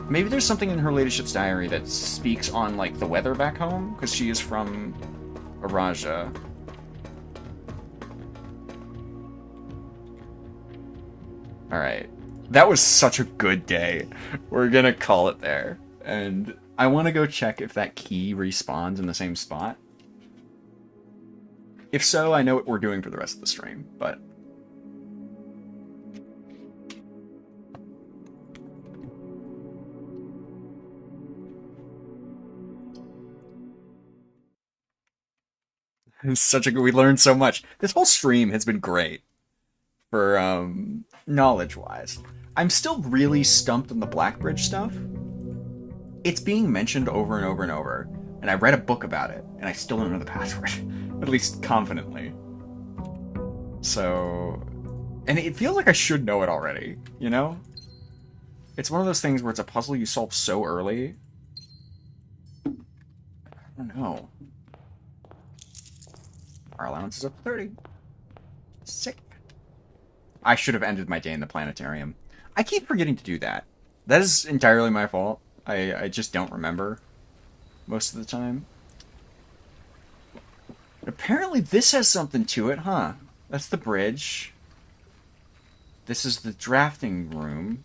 Maybe there's something in her ladyship's diary that speaks on, like, the weather back home, because she is from Araja. Alright. That was such a good day. We're gonna call it there. And I want to go check if that key respawns in the same spot. If so, I know what we're doing for the rest of the stream, but... It's such a good... We learned so much. This whole stream has been great. For, knowledge-wise. I'm still really stumped on the Blackbridge stuff. It's being mentioned over and over and over. And I read a book about it, and I still don't know the password. At least confidently. So... And it feels like I should know it already, you know? It's one of those things where it's a puzzle you solve so early. I don't know. Our allowance is up to 30. Sick. I should have ended my day in the planetarium. I keep forgetting to do that. That is entirely my fault. I just don't remember most of the time. Apparently this has something to it, huh? That's the bridge. This is the drafting room.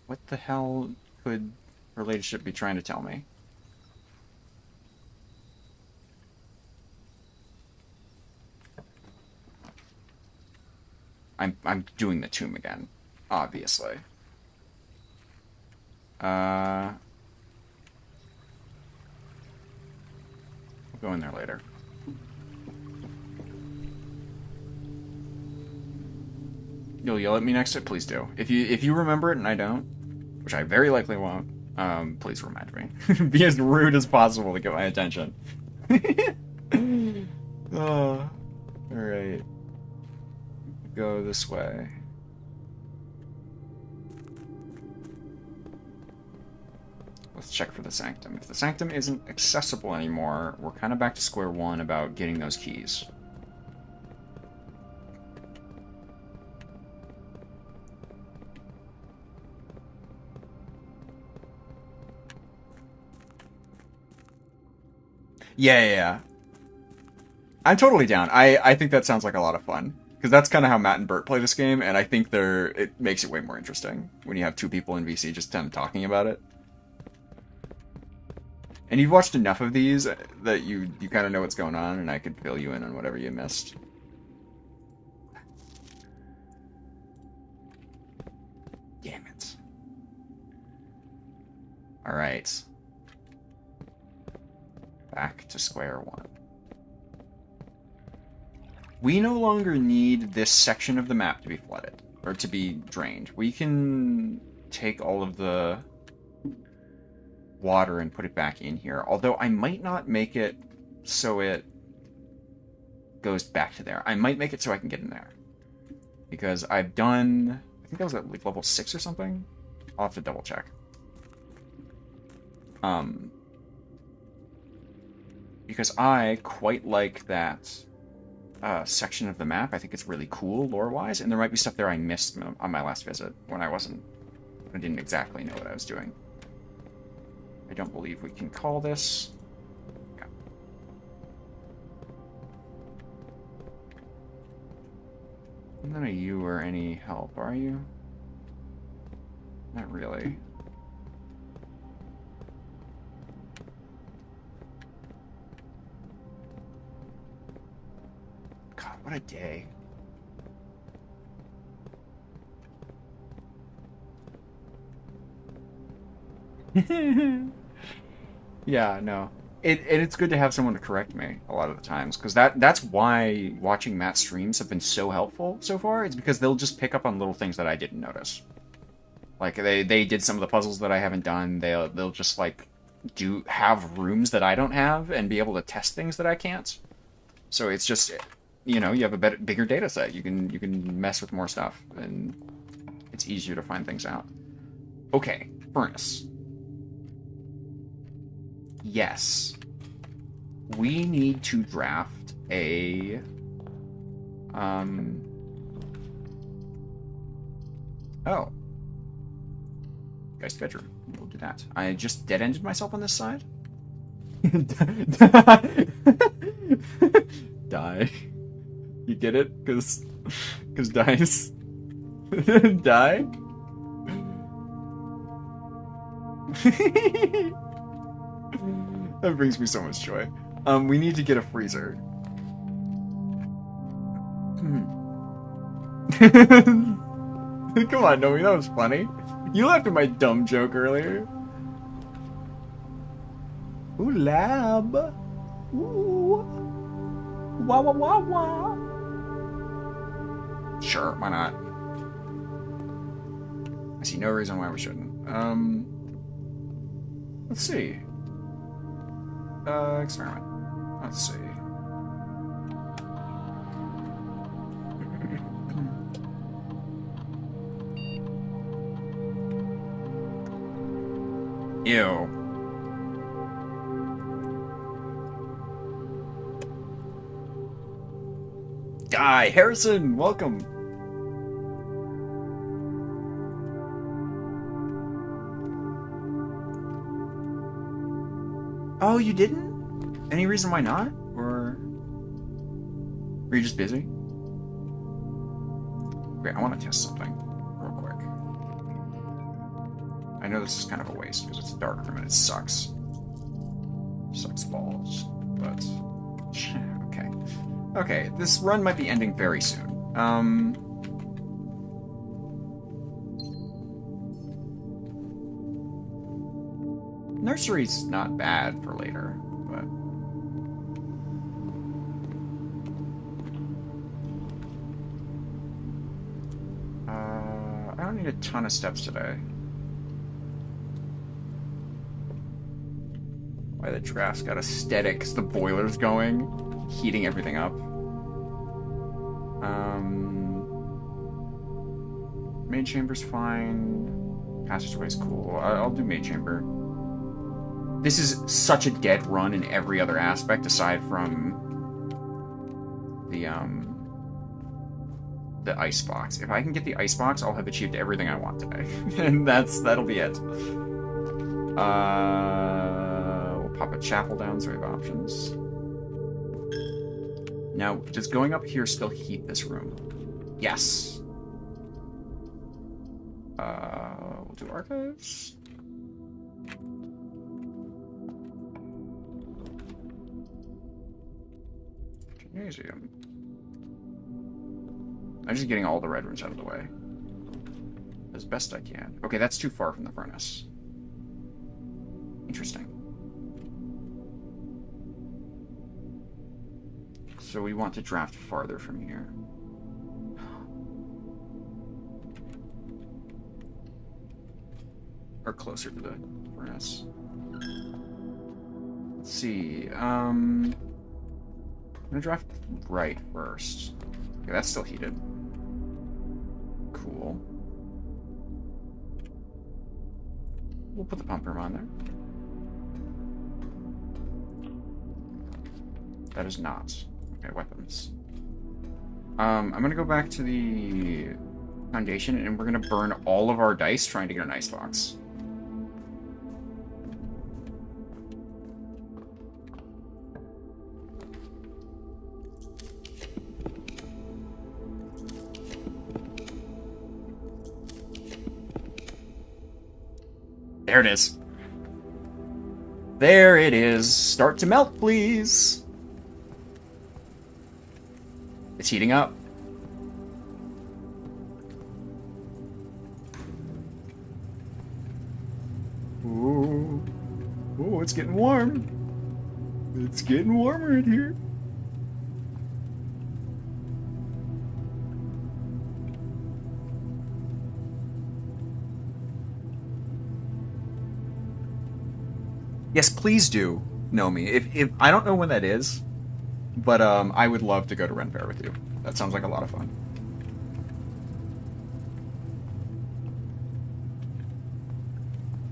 What the hell could her ladyship be trying to tell me? I'm doing the tomb again, obviously. We'll go in there later. You'll yell at me next time? Please do. If you remember it and I don't, which I very likely won't, please remind me. Be as rude as possible to get my attention. Oh, alright. Go this way. Let's check for the Sanctum. If the Sanctum isn't accessible anymore, we're kind of back to square one about getting those keys. Yeah, yeah, yeah. I'm totally down. I think that sounds like a lot of fun. Because that's kind of how Matt and Bert play this game, and I think it makes it way more interesting when you have two people in VC just kind of talking about it. And you've watched enough of these that you kind of know what's going on, and I could fill you in on whatever you missed. Damn it. Alright. Back to square one. We no longer need this section of the map to be flooded, or to be drained. We can take all of the water and put it back in here, although I might not make it so it goes back to there. I might make it so I can get in there. Because I've done... I think that was at like level 6 or something? I'll have to double check. Because I quite like that section of the map. I think it's really cool lore-wise, and there might be stuff there I missed on my last visit when I didn't exactly know what I was doing. I don't believe we can call this. Okay. None of you are any help, are you? Not really. God, what a day. Yeah, no. It's good to have someone to correct me a lot of the times, because that's why watching Matt's streams have been so helpful so far. It's because they'll just pick up on little things that I didn't notice. Like they did some of the puzzles that I haven't done. They'll just like have rooms that I don't have and be able to test things that I can't. So it's just, you know, you have a bigger data set. You can mess with more stuff, and it's easier to find things out. Okay, furnace. Yes. We need to draft a oh. Guy's bedroom. We'll do that. I just dead-ended myself on this side. Die. You get it? Cause dice. Die? That brings me so much joy. We need to get a freezer. Come on, Nomi, that was funny. You laughed at my dumb joke earlier. Ooh, lab. Ooh. Wah, wah, wah, wah. Sure, why not? I see no reason why we shouldn't. Let's see. Experiment. Let's see. Ew. Die, Harrison, welcome. Oh, you didn't? Any reason why not? Or were you just busy? Wait, I want to test something real quick. I know this is kind of a waste because it's a dark room and it sucks. Sucks balls, but okay. Okay, this run might be ending very soon. Nursery's not bad for later, but I don't need a ton of steps today. Why the giraffe's got aesthetics, the boiler's going, heating everything up. Main chamber's fine. Passageway's cool. I'll do main chamber. This is such a dead run in every other aspect aside from the icebox. If I can get the icebox, I'll have achieved everything I want today. And that'll be it. We'll pop a chapel down so we have options. Now, does going up here still heat this room? Yes. We'll do archives. Gymnasium. I'm just getting all the red rooms out of the way. As best I can. Okay, that's too far from the furnace. Interesting. So we want to draft farther from here. Or closer to the furnace. Let's see. I'm gonna draft right first. Okay, that's still heated. Cool. We'll put the pump room on there. That is not. Okay, weapons. I'm gonna go back to the foundation and we're gonna burn all of our dice trying to get an icebox. There it is. There it is. Start to melt, please. It's heating up. Ooh. Ooh, it's getting warm. It's getting warmer in here. Yes, please do know me. If I don't know when that is, but I would love to go to Ren Fair with you. That sounds like a lot of fun.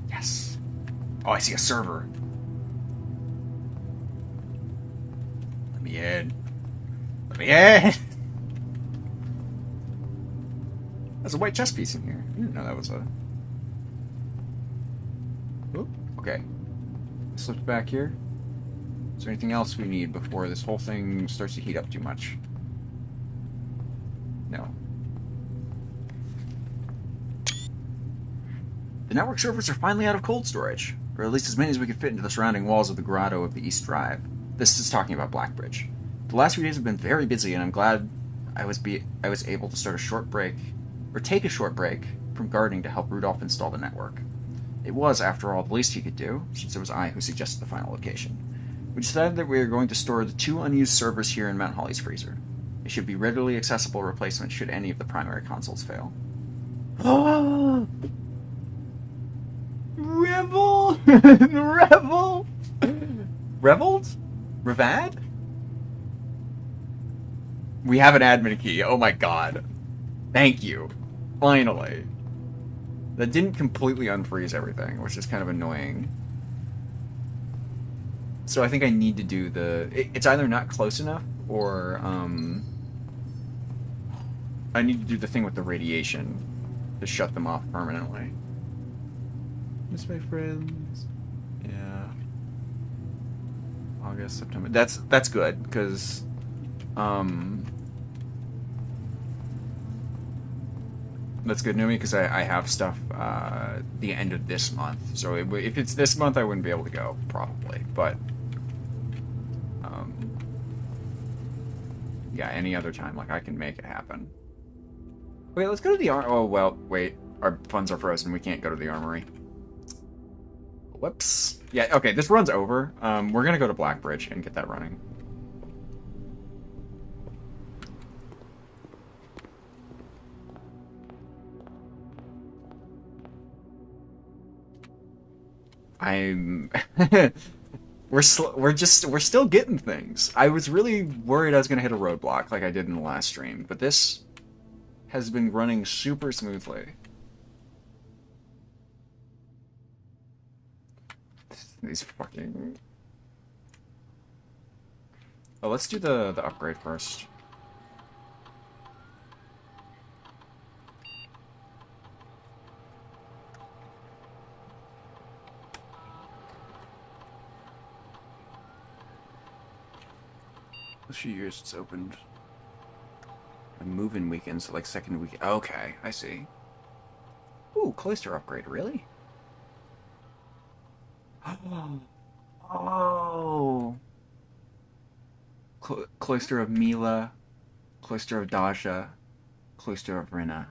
Yes. Oh, I see a server. Let me in. Let me in. There's a white chess piece in here. I didn't know that was a. Oop. Okay. Slipped back here. Is there anything else we need before this whole thing starts to heat up too much? No. The network servers are finally out of cold storage, or at least as many as we could fit into the surrounding walls of the grotto of the East Drive. This is talking about Blackbridge. The last few days have been very busy, and I'm glad I was able to start a short break, or take a short break from gardening to help Rudolph install the network. It was, after all, the least he could do, since it was I who suggested the final location. We decided that we are going to store the 2 unused servers here in Mount Holly's freezer. They should be readily accessible replacements should any of the primary consoles fail. Revel! Revel! Reveled? Revad? We have an admin key. Oh my god. Thank you. Finally. That didn't completely unfreeze everything, which is kind of annoying. So I think I need to do the... It's either not close enough, or I need to do the thing with the radiation to shut them off permanently. Miss my friends. Yeah. August, September. That's good, because that's good, Numi, because I have stuff the end of this month. So if it's this month, I wouldn't be able to go, probably. But yeah, any other time, like, I can make it happen. Wait, let's go to the oh, well, wait. Our funds are frozen. We can't go to the armory. Whoops. Yeah, okay, this run's over. We're gonna go to Blackbridge and get that running. We're still getting things. I was really worried I was gonna hit a roadblock like I did in the last stream, but this has been running super smoothly. These fucking... Oh, let's do the upgrade first. A few years it's opened. A move-in weekend, so like second week. Okay, I see. Ooh, cloister upgrade, really? Oh. Cloister of Mila, Cloister of Daja, Cloister of Rina.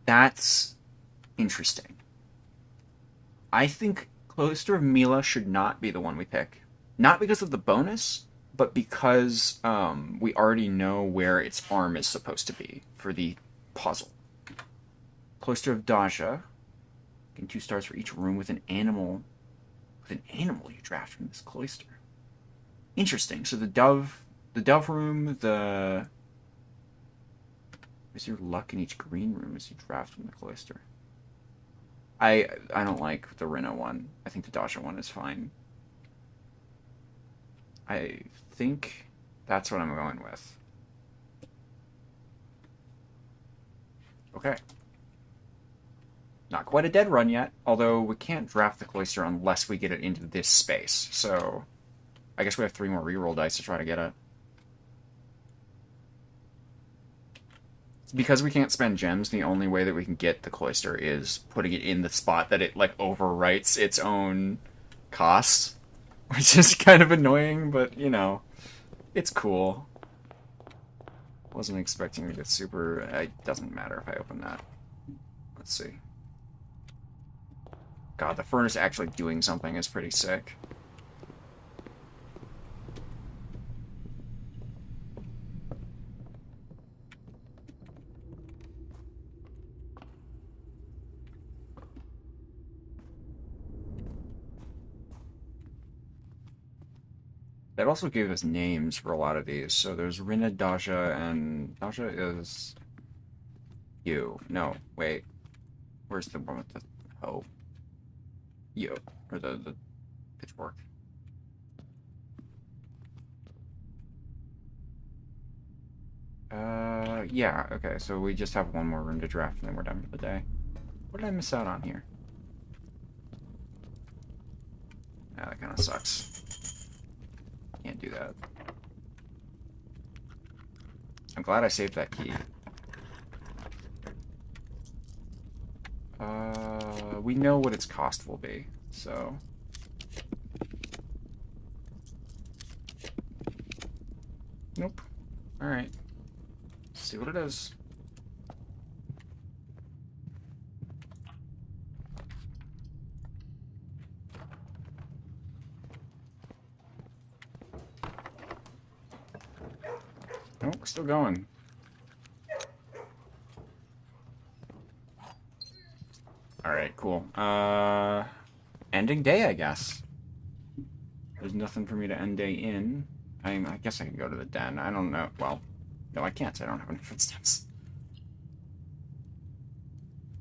That's interesting. I think Cloister of Mila should not be the one we pick. Not because of the bonus, but because we already know where its arm is supposed to be for the puzzle. Cloister of Daja. Getting 2 stars for each room with an animal. With an animal you draft from this cloister. Interesting. So the dove room, the... Is your luck in each green room as you draft from the cloister? I don't like the Rena one. I think the Daja one is fine. I think that's what I'm going with. Okay. Not quite a dead run yet, although we can't draft the cloister unless we get it into this space, so I guess we have 3 more reroll dice to try to get it. Because we can't spend gems, the only way that we can get the cloister is putting it in the spot that it, like, overwrites its own cost. Which is kind of annoying, but, you know, it's cool. Wasn't expecting to get super... It doesn't matter if I open that. Let's see. God, the furnace actually doing something is pretty sick. That also gave us names for a lot of these. So there's Rina, Daja, and Daja is you. No, wait. Where's the one with the hoe? You. Or the pitchfork. Yeah, okay, so we just have 1 more room to draft and then we're done for the day. What did I miss out on here? Yeah, that kind of sucks. Can't do that. I'm glad I saved that key. We know what its cost will be, so... Nope. Alright. See what it is. Nope, we're still going. Alright, cool. Ending day, I guess. There's nothing for me to end day in. I guess I can go to the den. I don't know. Well, no, I can't. I don't have any footsteps.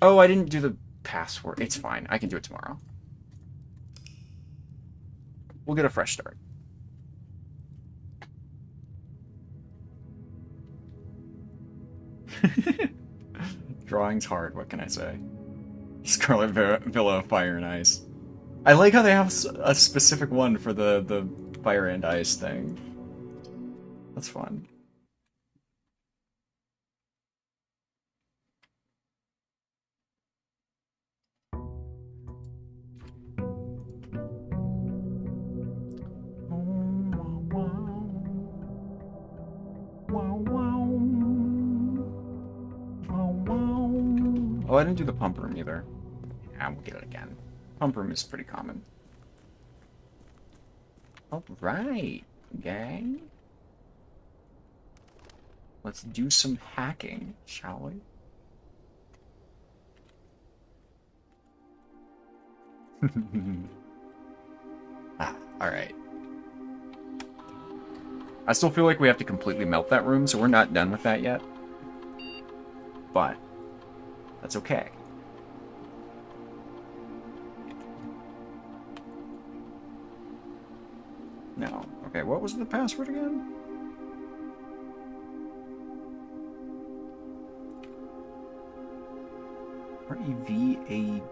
Oh, I didn't do the password. It's fine. I can do it tomorrow. We'll get a fresh start. Drawing's hard. What can I say? Scarlet Villa, Fire and Ice. I like how they have a specific one for the Fire and Ice thing. That's fun. Oh, I didn't do the pump room either. Yeah, we'll get it again. Pump room is pretty common. Alright, gang. Let's do some hacking, shall we? Alright. I still feel like we have to completely melt that room, so we're not done with that yet. But that's okay. No. Okay, what was the password again? REVAD?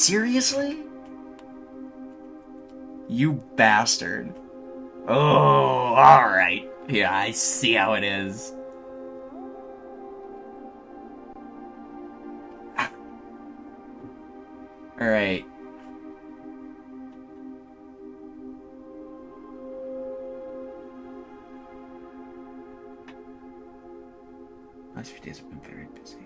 Seriously? You bastard. Oh, alright. Yeah, I see how it is. Alright. Last few days have been very busy.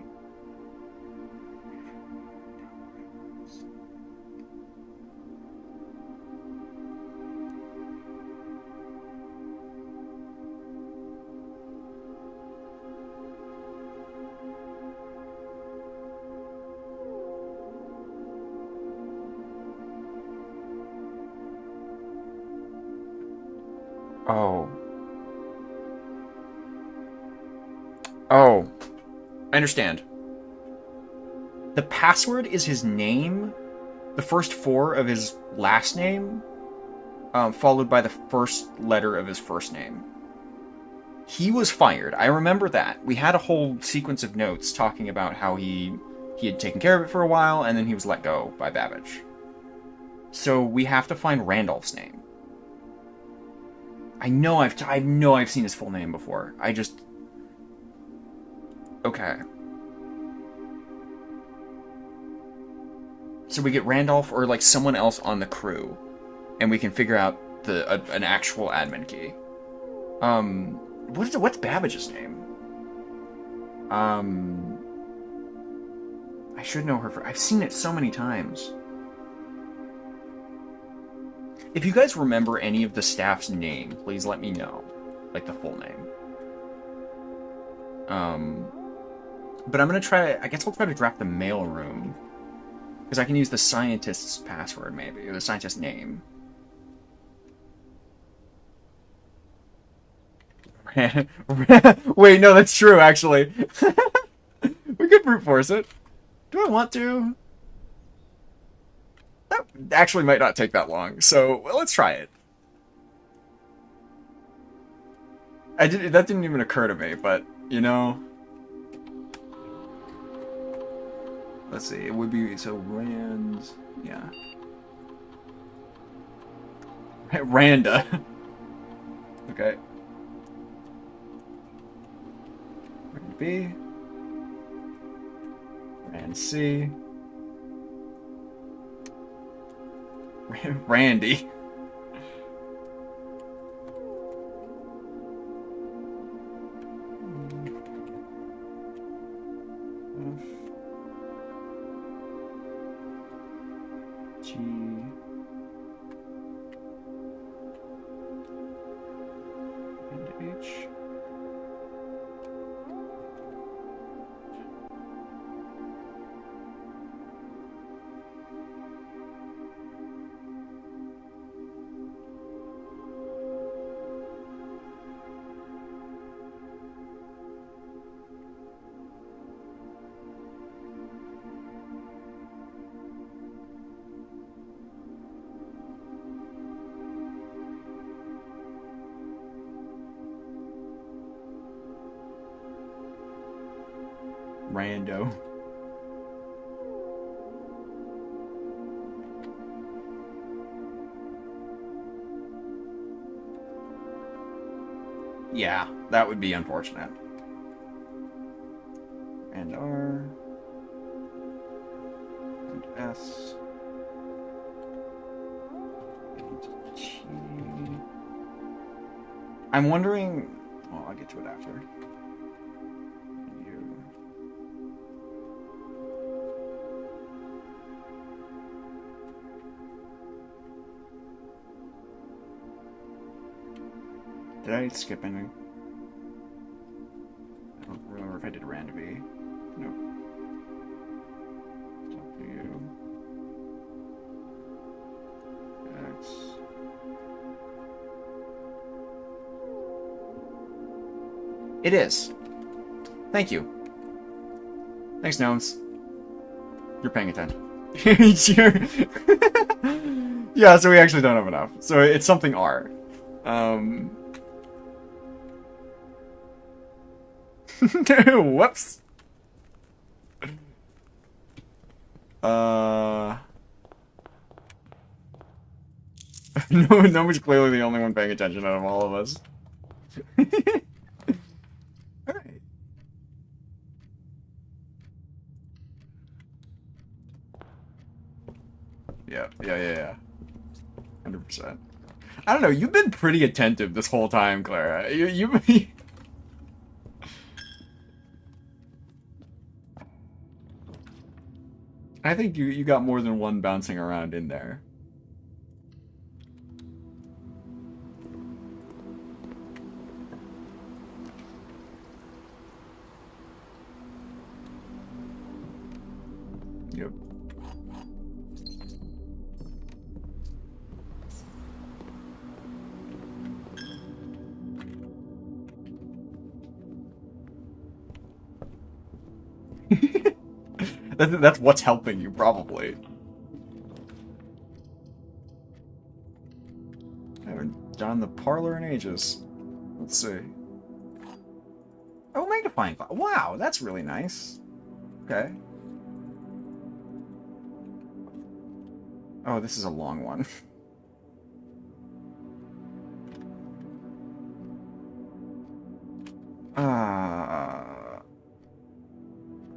Oh. Oh. I understand. The password is his name, the first four of his last name, followed by the first letter of his first name. He was fired. I remember that. We had a whole sequence of notes talking about how he had taken care of it for a while, and then he was let go by Babbage. So we have to find Randolph's name. I know I've seen his full name before. I just... Okay. So we get Randolph or like someone else on the crew, and we can figure out an actual admin key. What's Babbage's name? I should know her. I've seen it so many times. If you guys remember any of the staff's name, please let me know, like the full name. But I'm gonna try. I guess I'll try to draft the mailroom. Because I can use the scientist's password, maybe, or the scientist's name. Wait, no, that's true, actually. We could brute force it. Do I want to? That actually might not take that long, so well, let's try it. That didn't even occur to me, but, you know... Let's see, it would be, so Rand, yeah. Randa. Okay. Rand B. Rand C. Randy. G. And H. Rando. Yeah, that would be unfortunate. And R. And S. And T. I'm wondering... Well, I'll get to it after. And U. Did I skip anything? I don't remember if I did Rand B. Nope. W. X. It is. Thank you. Thanks, Gnomes. You're paying attention. Yeah, so we actually don't have enough. So it's something R. Whoops. No, Nomu's clearly the only one paying attention out of all of us. Alright. Yeah. 100%. I don't know, you've been pretty attentive this whole time, Clara. You I think you got more than one bouncing around in there. Yep. That's what's helping you, probably. I haven't done the parlor in ages. Let's see. Oh, magnifying glass. Wow, that's really nice. Okay. Oh, this is a long one.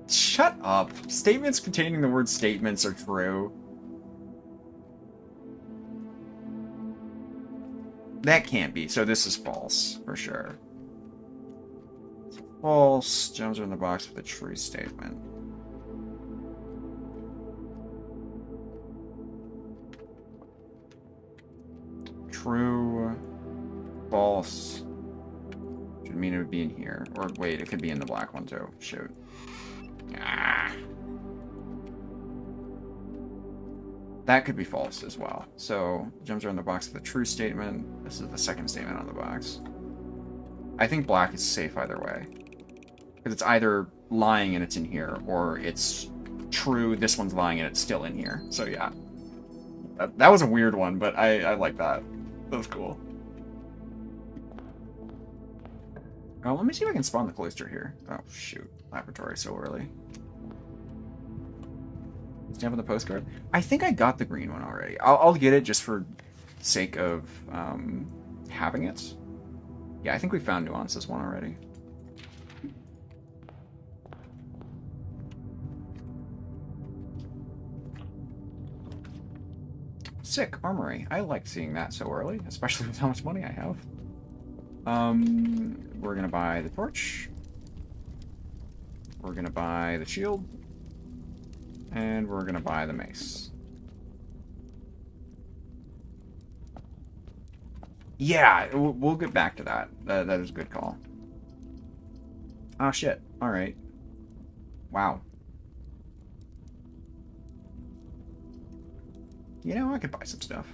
Shut up. Statements containing the word statements are true. That can't be, so this is false, for sure. False. Gems are in the box with a true statement. True. False. Should mean it would be in here. Or wait, it could be in the black one too. Shoot. Ah. That could be false as well. So, gems are in the box with a true statement. This is the second statement on the box. I think black is safe either way. Because it's either lying and it's in here, or it's true, this one's lying and it's still in here. So yeah. That was a weird one, but I like that. That was cool. Oh, let me see if I can spawn the cloister here. Oh, shoot. Laboratory so early. Stamp on the postcard. I think I got the green one already. I'll get it just for sake of having it. Yeah, I think we found Nuance's one already. Sick, armory. I like seeing that so early, especially with how much money I have. We're gonna buy the torch. We're gonna buy the shield. And we're gonna buy the mace. Yeah, we'll get back to that. That is a good call. Oh shit, alright. Wow. You know, I could buy some stuff.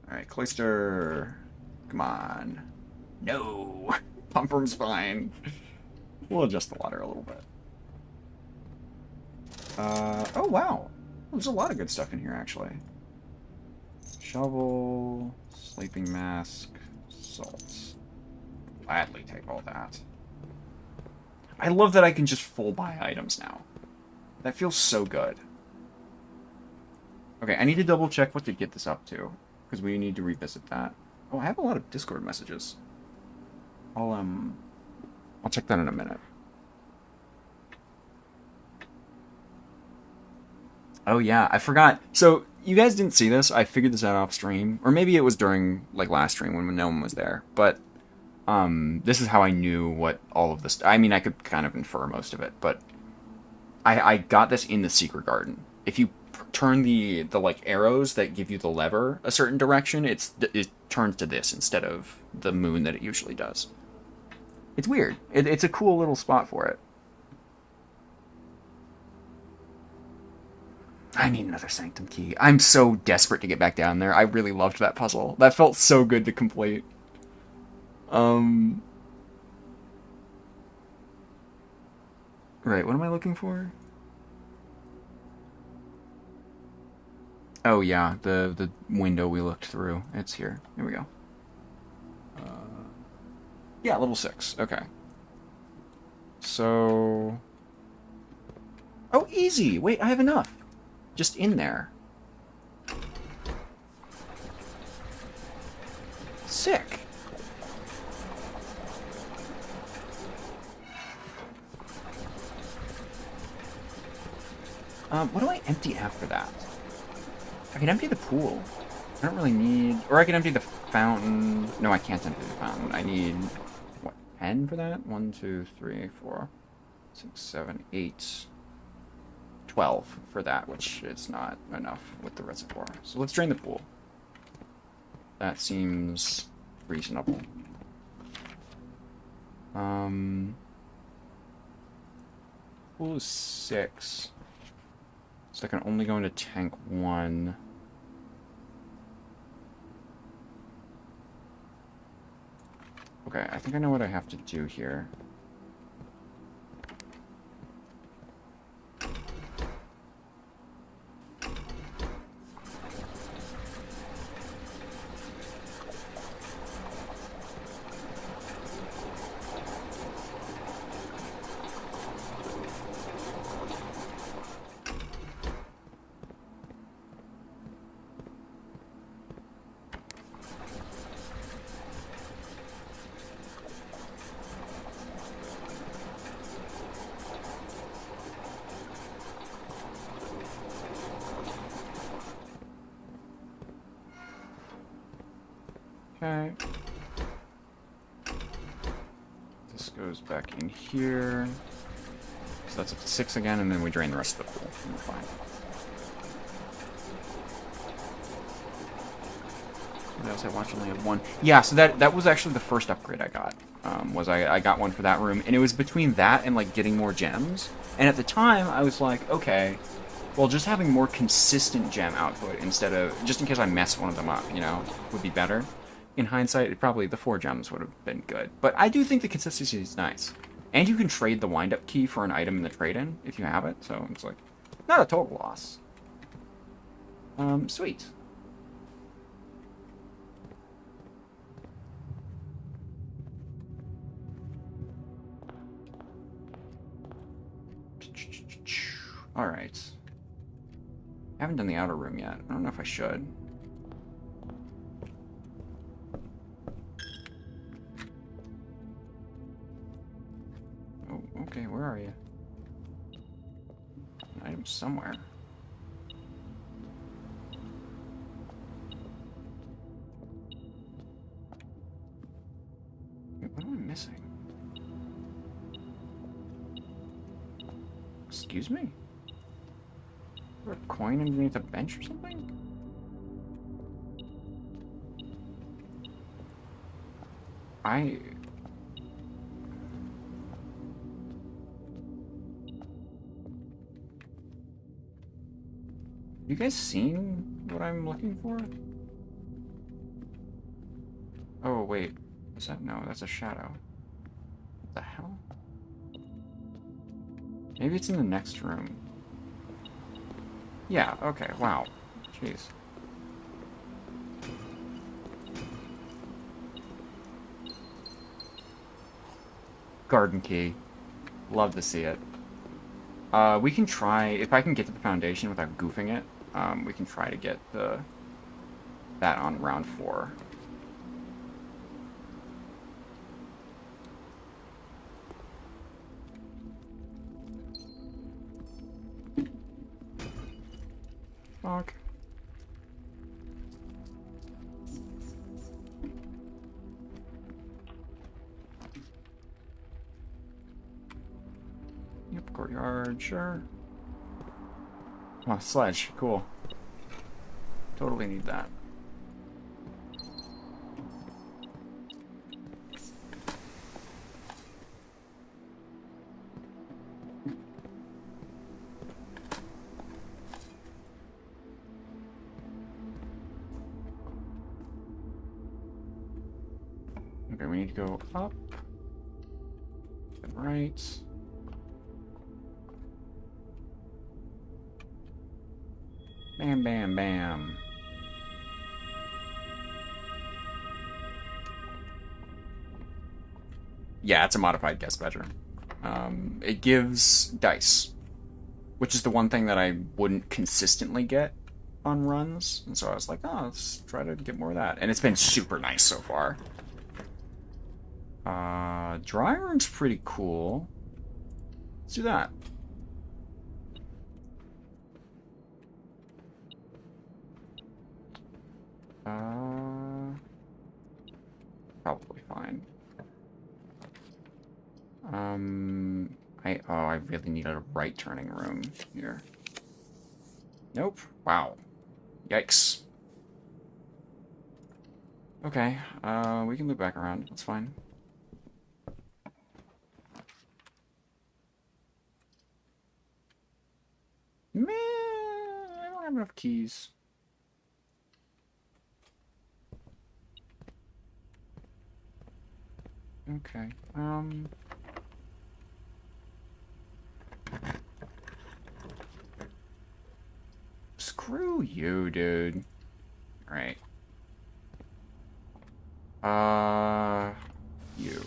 Alright, cloister. Come on. No. Pump room's fine. We'll adjust the water a little bit. Oh wow. There's a lot of good stuff in here, actually. Shovel, sleeping mask, salt. Gladly take all that. I love that I can just full buy items now. That feels so good. Okay, I need to double check what to get this up to, because we need to revisit that. Oh, I have a lot of Discord messages. I'll check that in a minute. Oh yeah, I forgot. So, you guys didn't see this. I figured this out off stream. Or maybe it was during, like, last stream when no one was there. But, this is how I knew what all of this... I mean, I could kind of infer most of it, but... I got this in the secret garden. If you turn the like, arrows that give you the lever a certain direction, it turns to this instead of the moon that it usually does. It's weird. It's a cool little spot for it. I need another Sanctum key. I'm so desperate to get back down there. I really loved that puzzle. That felt so good to complete. Right, what am I looking for? Oh yeah, the window we looked through. It's here. Here we go. Yeah, level 6. Okay. So... Oh, easy! Wait, I have enough. Just in there. Sick. What do I empty after that? I can empty the pool. I don't really need... Or I can empty the fountain. No, I can't empty the fountain. I need... What, 10 for that? 1, 2, 3, 4, 6, 7, 8... 12 for that, which is not enough with the reservoir. So let's drain the pool. That seems reasonable. Pool is 6. So I can only go into tank 1. Okay, I think I know what I have to do here. Okay. This goes back in here. So that's up to 6 again, and then we drain the rest of the pool, and we're fine. What else I watched? Only have 1. Yeah, so that was actually the first upgrade I got. I got one for that room, and it was between that and like getting more gems. And at the time, I was like, okay, well, just having more consistent gem output instead of just in case I mess one of them up, you know, would be better. In hindsight, probably the 4 gems would have been good. But I do think the consistency is nice. And you can trade the wind-up key for an item in the trade-in, if you have it. So it's like, not a total loss. Sweet. Alright. I haven't done the outer room yet. I don't know if I should. Okay, where are you? An item somewhere. Wait, what am I missing? Excuse me? Is there a coin underneath a bench or something? You guys seen what I'm looking for? Oh, wait. Is that? No, that's a shadow. What the hell? Maybe it's in the next room. Yeah, okay, wow. Jeez. Garden key. Love to see it. We can try, if I can get to the foundation without goofing it, we can try to get that on round 4. Fuck. Yep, courtyard, sure. Oh, sledge, cool. Totally need that. Okay, we need to go up and right. Bam, bam, bam. Yeah, it's a modified guest bedroom. It gives dice, which is the one thing that I wouldn't consistently get on runs, and so I was like, oh, let's try to get more of that. And it's been super nice so far. Dry room's pretty cool. Let's do that. Probably fine. I really need a right turning room here. Nope. Wow. Yikes. Okay, we can loop back around. That's fine. Man, I don't have enough keys. Okay, screw you, dude. Alright. You.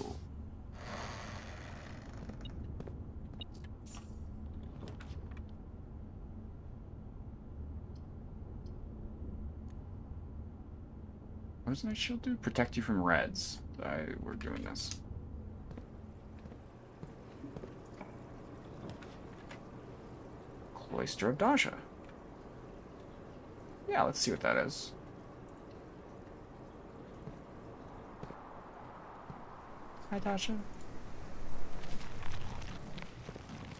What does Night Shield do? Protect you from reds. We're doing this. Cloister of Dasha. Yeah, let's see what that is. Hi, Dasha.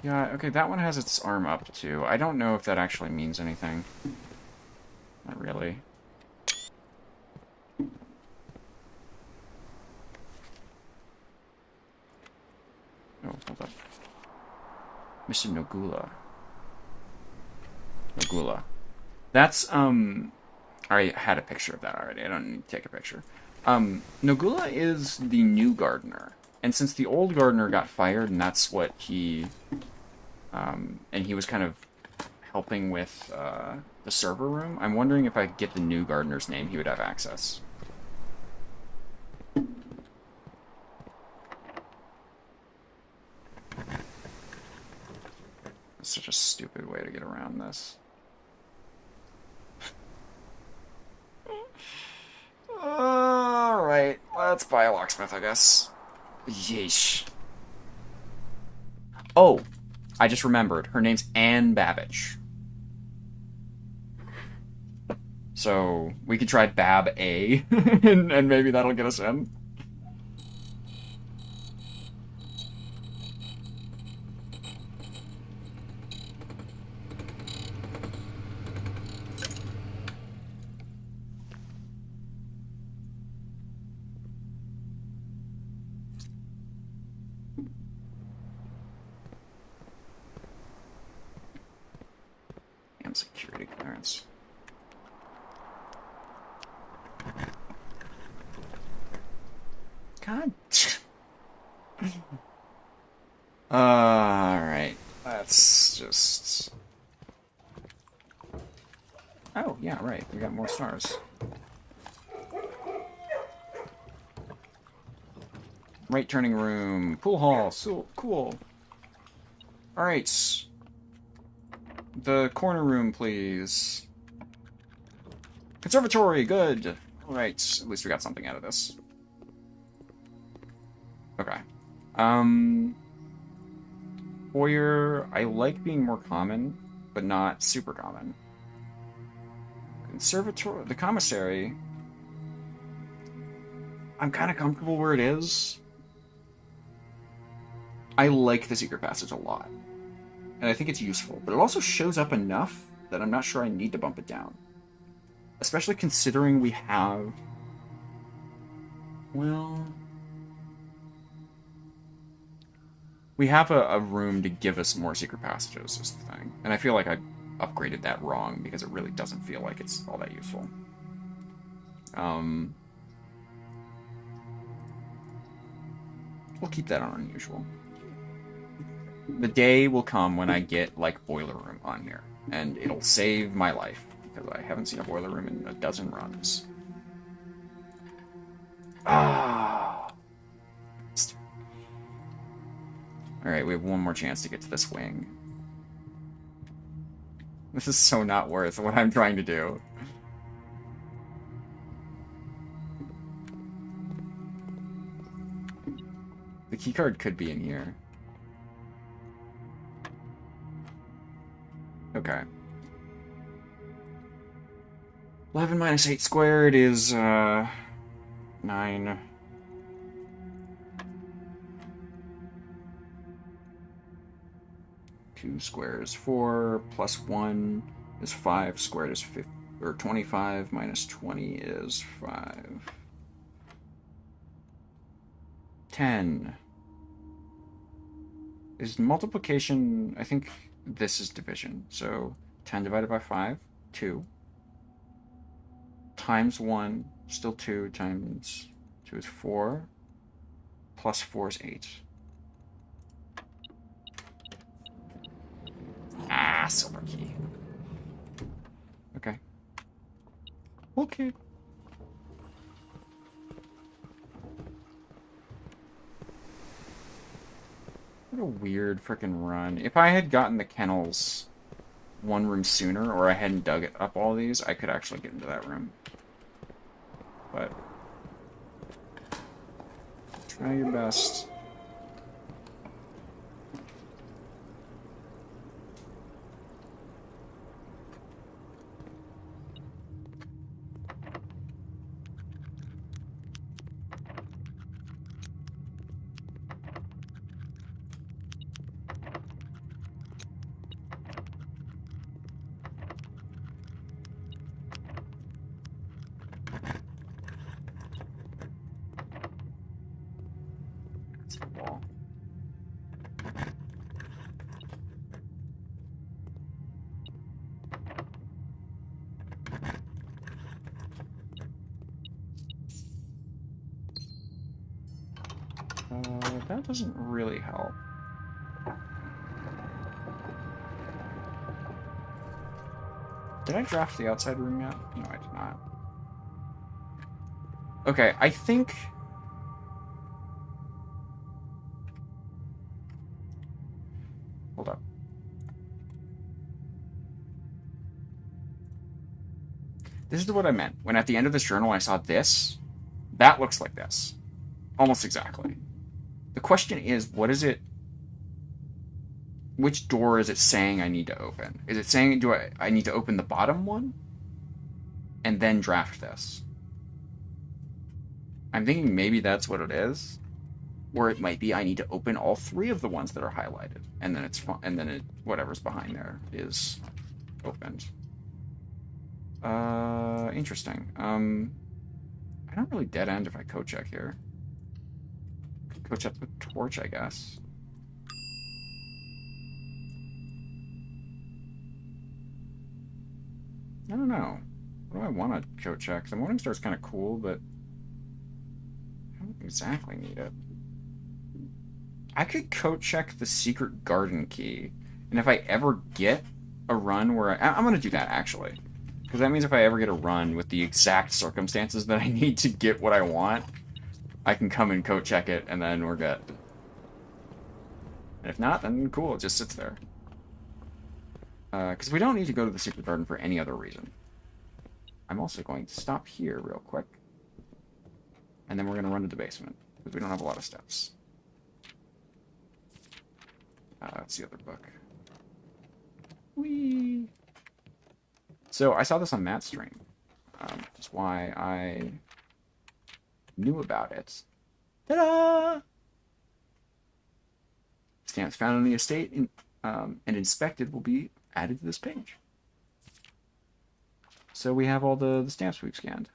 Yeah, okay, that one has its arm up, too. I don't know if that actually means anything. Not really. Oh, hold up. Mr. Nogula. Nogula. That's, I already had a picture of that already. I don't need to take a picture. Nogula is the new gardener. And since the old gardener got fired, and that's what he, and he was kind of helping with, the server room, I'm wondering if I get the new gardener's name, he would have access. That's such a stupid way to get around this. Alright, let's buy a locksmith, I guess. Yeesh. Oh, I just remembered. Her name's Anne Babbage. So, we could try Bab A, and maybe that'll get us in. And security clearance. God. Alright. Let's just... Oh, yeah, right. We got more stars. Right turning room. Pool hall. So cool. Alright. The corner room, please. Conservatory, good. Alright, at least we got something out of this. Okay. Foyer, I like being more common, but not super common. Conservatory, the commissary, I'm kind of comfortable where it is. I like the secret passage a lot. And I think it's useful, but it also shows up enough that I'm not sure I need to bump it down. Especially considering we have... Well... We have a room to give us more secret passages, is the thing. And I feel like I upgraded that wrong, because it really doesn't feel like it's all that useful. We'll keep that on unusual. The day will come when I get, like, boiler room on here. And it'll save my life, because I haven't seen a boiler room in a dozen runs. Ah! Alright, we have one more chance to get to this wing. This is so not worth what I'm trying to do. The keycard could be in here. Okay. 11 minus 8 squared is, 9. 2 squared is 4, plus 1 is 5, squared is 50, or 25, minus 20 is 5. 10. Is multiplication, I think this is division, so 10 divided by 5, 2. Times 1, still 2, times 2 is 4, plus 4 is 8. Ah, silver key. Okay. Okay. What a weird frickin' run. If I had gotten the kennels one room sooner, or I hadn't dug it up all these, I could actually get into that room. But try your best. That's the wall. That doesn't really help. Did I draft the outside room yet? No, I did not. Okay, I think... Hold up. This is what I meant. When at the end of this journal I saw this, that looks like this. Almost exactly. The question is, what is it... Which door is it saying I need to open? Is it saying I need to open the bottom one? And then draft this? I'm thinking maybe that's what it is. Or it might be I need to open all 3 of the ones that are highlighted. And then it's and then whatever's behind there is opened. Interesting. I don't really dead end if I code check here. Code check with torch, I guess. I don't know. What do I want to code check? The Morning Star's kind of cool, but I don't exactly need it. I could code check the secret garden key, and if I ever get a run where I'm going to do that actually, because that means if I ever get a run with the exact circumstances that I need to get what I want, I can come and code check it, and then we're good. And if not, then cool, it just sits there. Because we don't need to go to the secret garden for any other reason. I'm also going to stop here real quick. And then we're going to run to the basement, because we don't have a lot of steps. That's the other book. Whee! So, I saw this on Matt's stream. Which is why I knew about it. Ta-da! Stamps found on the estate and inspected will be added to this page. So we have all the stamps we've scanned.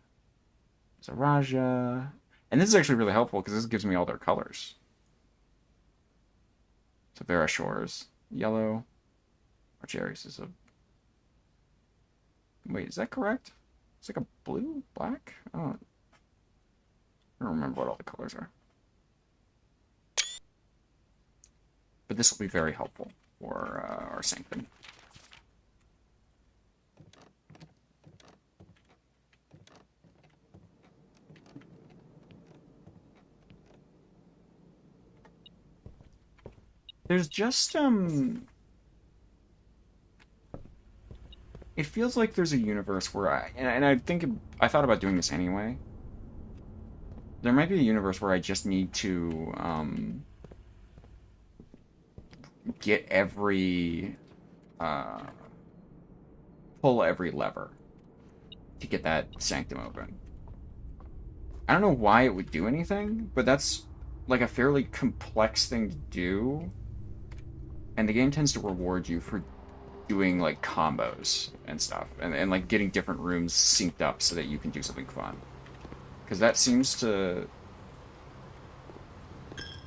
So Raja. And this is actually really helpful because this gives me all their colors. So Vera Shores, yellow. Archerius is a... Wait, is that correct? It's like a blue? Black? Oh. I don't remember what all the colors are. But this will be very helpful for our Sanctum. There's just, it feels like there's a universe where and I think I thought about doing this anyway. There might be a universe where I just need to get uh, pull every lever to get that sanctum open. I don't know why it would do anything, but that's like a fairly complex thing to do, and the game tends to reward you for doing like combos and stuff, and like getting different rooms synced up so that you can do something fun. Because that seems to...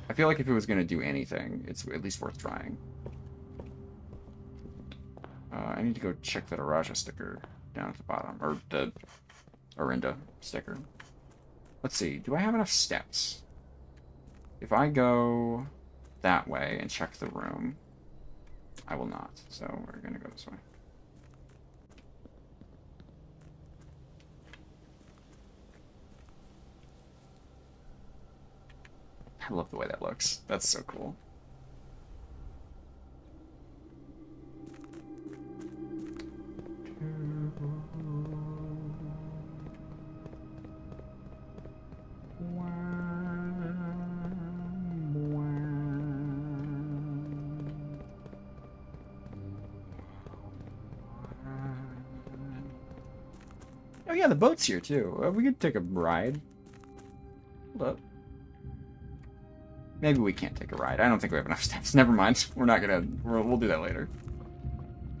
I feel like if it was going to do anything, it's at least worth trying. I need to go check that Araja sticker down at the bottom, or the Orinda sticker. Let's see, do I have enough steps? If I go that way and check the room, I will not, so we're going to go this way. I love the way that looks. That's so cool. Oh yeah, the boat's here too. We could take a ride. Hold up. Maybe we can't take a ride. I don't think we have enough steps. Never mind. We're not gonna... We'll do that later.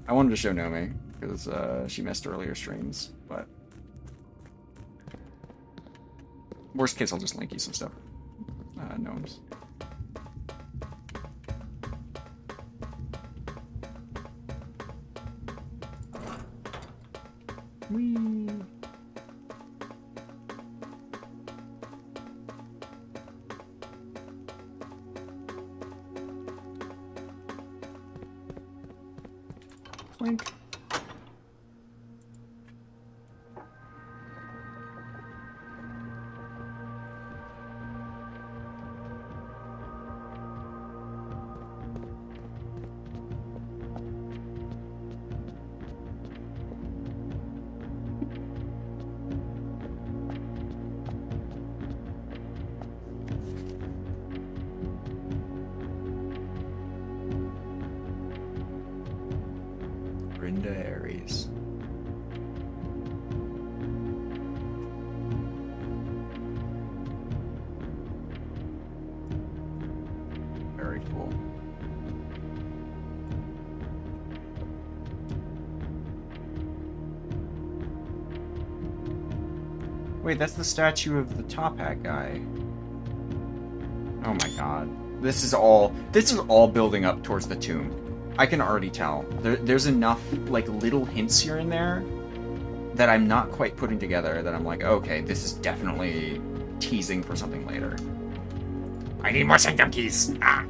I wanted to show Nomi, because she missed earlier streams, but... Worst case, I'll just link you some stuff. Gnomes. Whee! Clink. Orindia Aries. Very cool. Wait, that's the statue of the top hat guy. Oh my god. This is all building up towards the tomb. I can already tell. There's enough like little hints here and there that I'm not quite putting together that I'm like, okay, this is definitely teasing for something later. I need more sanctum keys! Ah!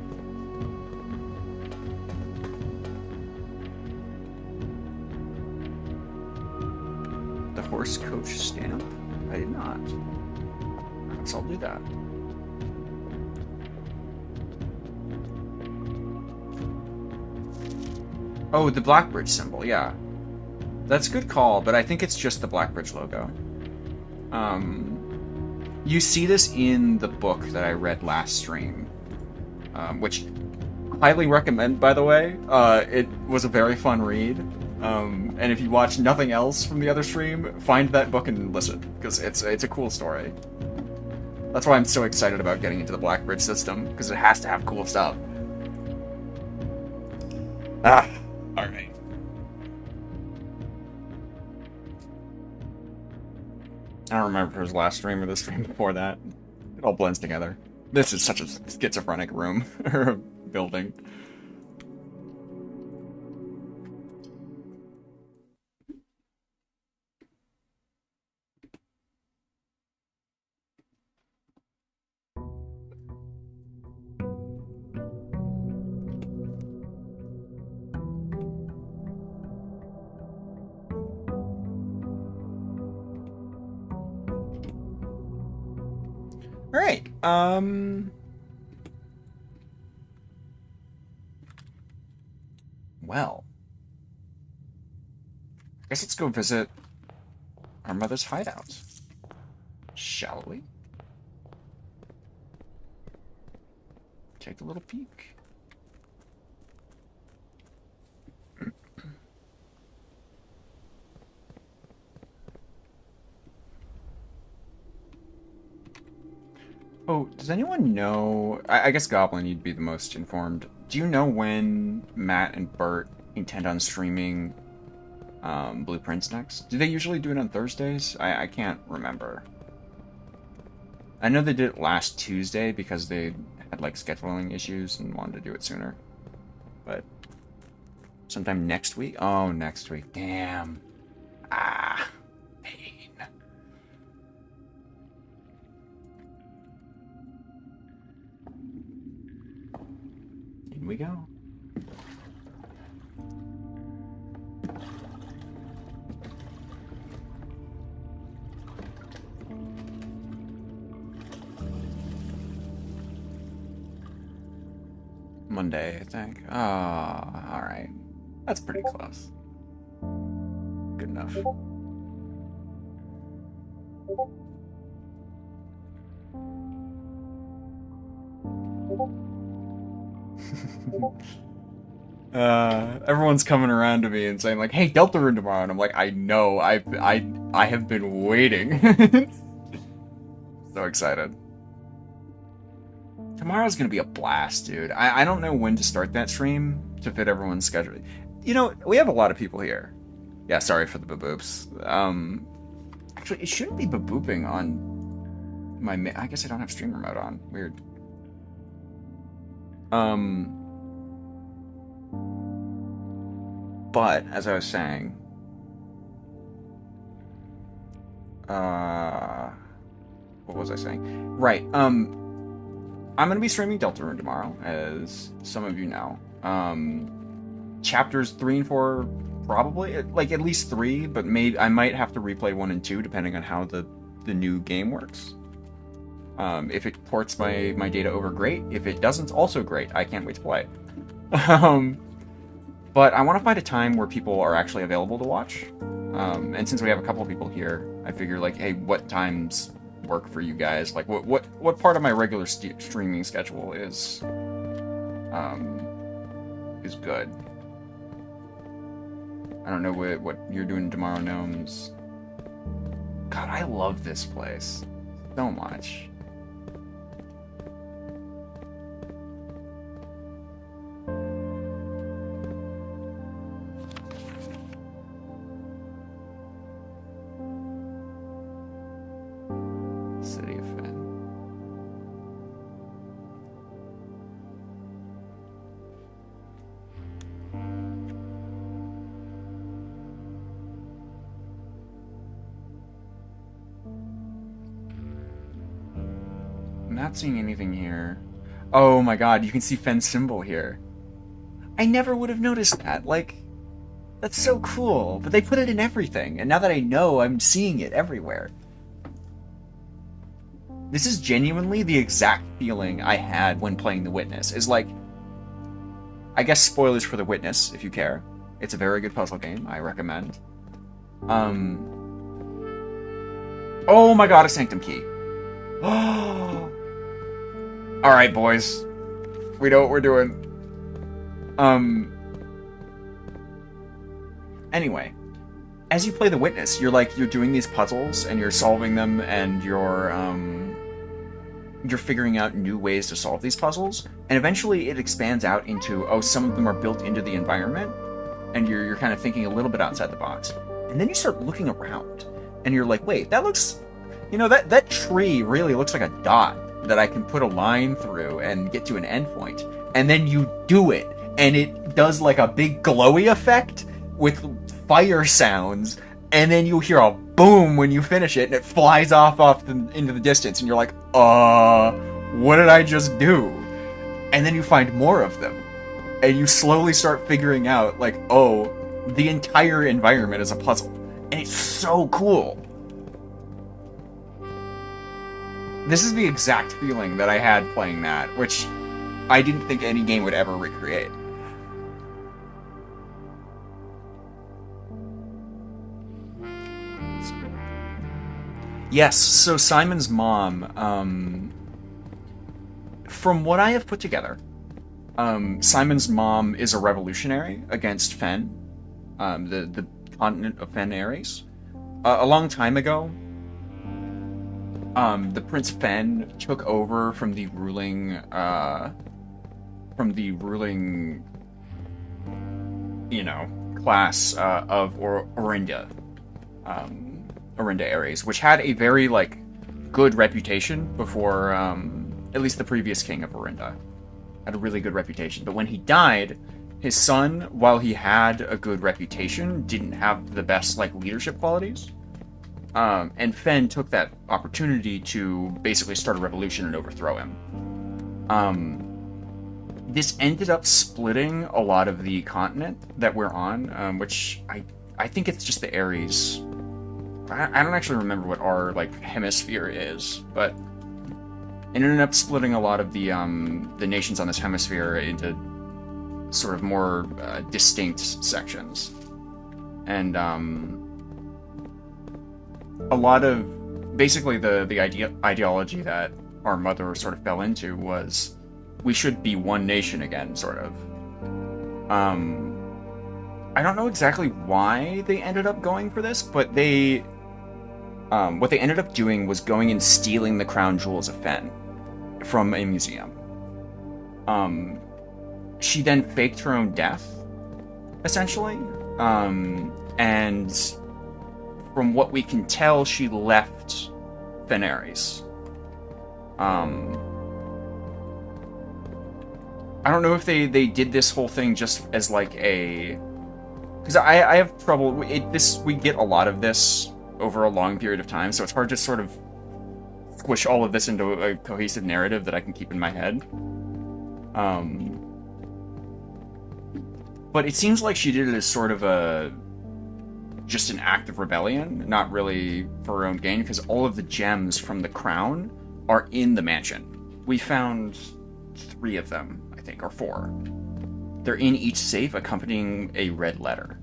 The horse coach stamp? I did not. I guess I'll do that. Oh, the Blackbridge symbol, yeah. That's a good call, but I think it's just the Blackbridge logo. You see this in the book that I read last stream, which I highly recommend, by the way. It was a very fun read, and if you watch nothing else from the other stream, find that book and listen, because it's a cool story. That's why I'm so excited about getting into the Blackbridge system, because it has to have cool stuff. Ah, alright. I don't remember if it was last stream or the stream before that. It all blends together. This is such a schizophrenic room, or building. Alright, well. I guess let's go visit our mother's hideout. Shall we? Take a little peek. Oh, does anyone know? I guess Goblin, you'd be the most informed. Do you know when Matt and Bert intend on streaming Blueprints next? Do they usually do it on Thursdays? I can't remember. I know they did it last Tuesday because they had like scheduling issues and wanted to do it sooner. But sometime next week? Oh, next week. Damn. Ah. Pain. In we go. Monday, I think. Ah, alright. That's pretty close. Good enough. Everyone's coming around to me and saying like, "Hey, Deltarune tomorrow," and I'm like, "I know. I have been waiting." So excited. Tomorrow's gonna be a blast, dude. I don't know when to start that stream to fit everyone's schedule. You know, we have a lot of people here. Yeah, sorry for the baboops. Actually, it shouldn't be babooping on my. I guess I don't have streamer mode on. Weird. But as I was saying, what was I saying? Right. I'm going to be streaming Deltarune tomorrow, as some of you know. Chapters 3 and 4, probably, like at least 3, but maybe I might have to replay 1 and 2 depending on how the new game works. If it ports my data over, great. If it doesn't, also great. I can't wait to play. But I want to find a time where people are actually available to watch. And since we have a couple of people here, I figure like, hey, what times work for you guys? Like, what part of my regular streaming schedule is good? I don't know what you're doing tomorrow, Gnomes. God, I love this place so much. City of Fen. I'm not seeing anything here. Oh my god, you can see Fen's symbol here. I never would have noticed that. Like, that's so cool. But they put it in everything, and now that I know, I'm seeing it everywhere. This is genuinely the exact feeling I had when playing The Witness. Is like, I guess spoilers for The Witness, if you care. It's a very good puzzle game, I recommend. Oh my god, a Sanctum Key. Alright, boys. We know what we're doing. Anyway. As you play The Witness, you're doing these puzzles, and you're solving them, and you're figuring out new ways to solve these puzzles, and eventually it expands out into, oh, some of them are built into the environment, and you're kind of thinking a little bit outside the box. And then you start looking around, and you're like, wait, that looks, you know, that tree really looks like a dot that I can put a line through and get to an endpoint. And then you do it, and it does like a big glowy effect with fire sounds, and then you hear a boom when you finish it, and it flies off into the distance, and you're like, what did I just do? And then you find more of them, and you slowly start figuring out, like, oh, the entire environment is a puzzle, and it's so cool. This is the exact feeling that I had playing that, which I didn't think any game would ever recreate. Yes, so Simon's mom, from what I have put together, Simon's mom is a revolutionary against Fen, the continent of Fen Ares. A long time ago, the Prince Fen took over from the ruling, class of Orindia, Orinda Ares, which had a very good reputation before, at least the previous king of Orinda had a really good reputation. But when he died, his son, while he had a good reputation, didn't have the best leadership qualities. And Fen took that opportunity to basically start a revolution and overthrow him. This ended up splitting a lot of the continent that we're on, which I think it's just the Ares. I don't actually remember what our hemisphere is, but it ended up splitting a lot of the nations on this hemisphere into sort of more distinct sections, and a lot of basically the ideology that our mother sort of fell into was we should be one nation again, sort of. I don't know exactly why they ended up going for this, but what they ended up doing was going and stealing the crown jewels of Fen from a museum. She then faked her own death, essentially, and from what we can tell, she left Fen Ares. I don't know if they did this whole thing just as because I have trouble. We get a lot of this over a long period of time, so it's hard to sort of squish all of this into a cohesive narrative that I can keep in my head. But it seems like she did it as sort of just an act of rebellion, not really for her own gain, because all of the gems from the crown are in the mansion. We found 3 of them, I think, or 4. They're in each safe, accompanying a red letter,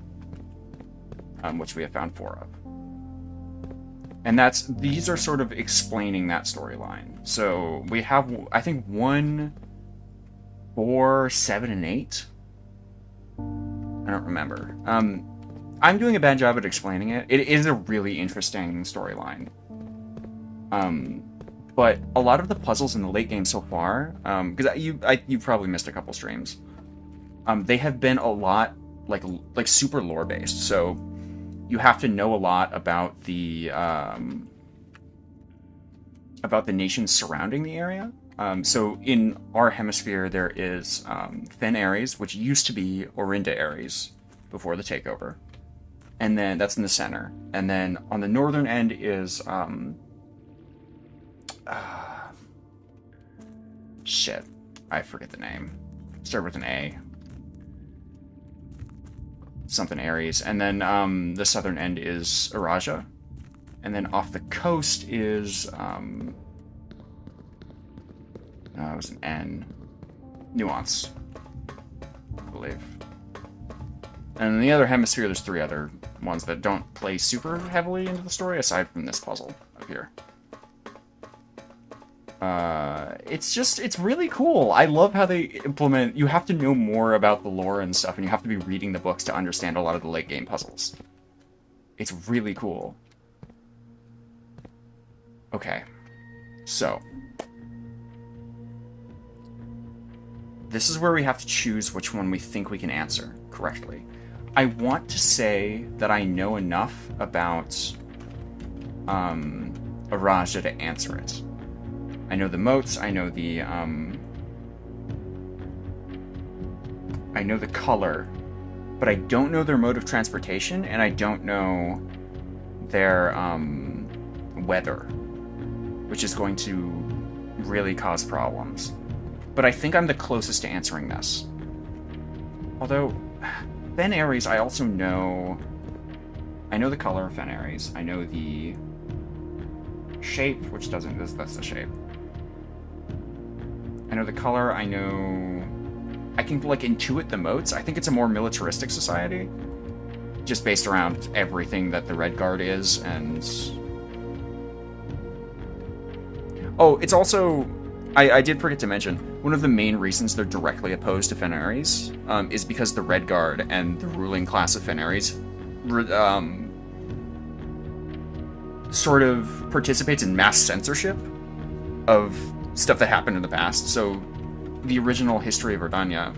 which we have found 4 of. And these are sort of explaining that storyline. So we have, I think, 1, 4, 7, and 8. I don't remember. I'm doing a bad job at explaining it. It is a really interesting storyline. But a lot of the puzzles in the late game so far, because you probably missed a couple streams, they have been a lot like super lore based. So you have to know a lot about the nations surrounding the area. So in our hemisphere, there is Fen Ares, which used to be Orinda Ares before the takeover. And then that's in the center. And then on the northern end is shit, I forget the name. Start with an A. Something Ares. And then the southern end is Araja. And then off the coast is it was an N. Nuance, I believe. And in the other hemisphere, there's 3 other ones that don't play super heavily into the story, aside from this puzzle up here. It's really cool. I love how they implement. You have to know more about the lore and stuff, and you have to be reading the books to understand a lot of the late game puzzles. It's really cool. Okay, so this is where we have to choose which one we think we can answer correctly. I want to say that I know enough about Araja to answer it. I know the moats, I know the color, but I don't know their mode of transportation, and I don't know their weather, which is going to really cause problems. But I think I'm the closest to answering this. Although, Fen Ares, I also know... I know the color of Fen Ares. I know the shape, which doesn't... That's the shape. I know the color, I know... I can, intuit the moats. I think it's a more militaristic society. Just based around everything that the Red Guard is, and... Oh, it's also... I did forget to mention, one of the main reasons they're directly opposed to Fenaris is because the Red Guard and the ruling class of Fenaris sort of participates in mass censorship of stuff that happened in the past. So the original history of Orindia,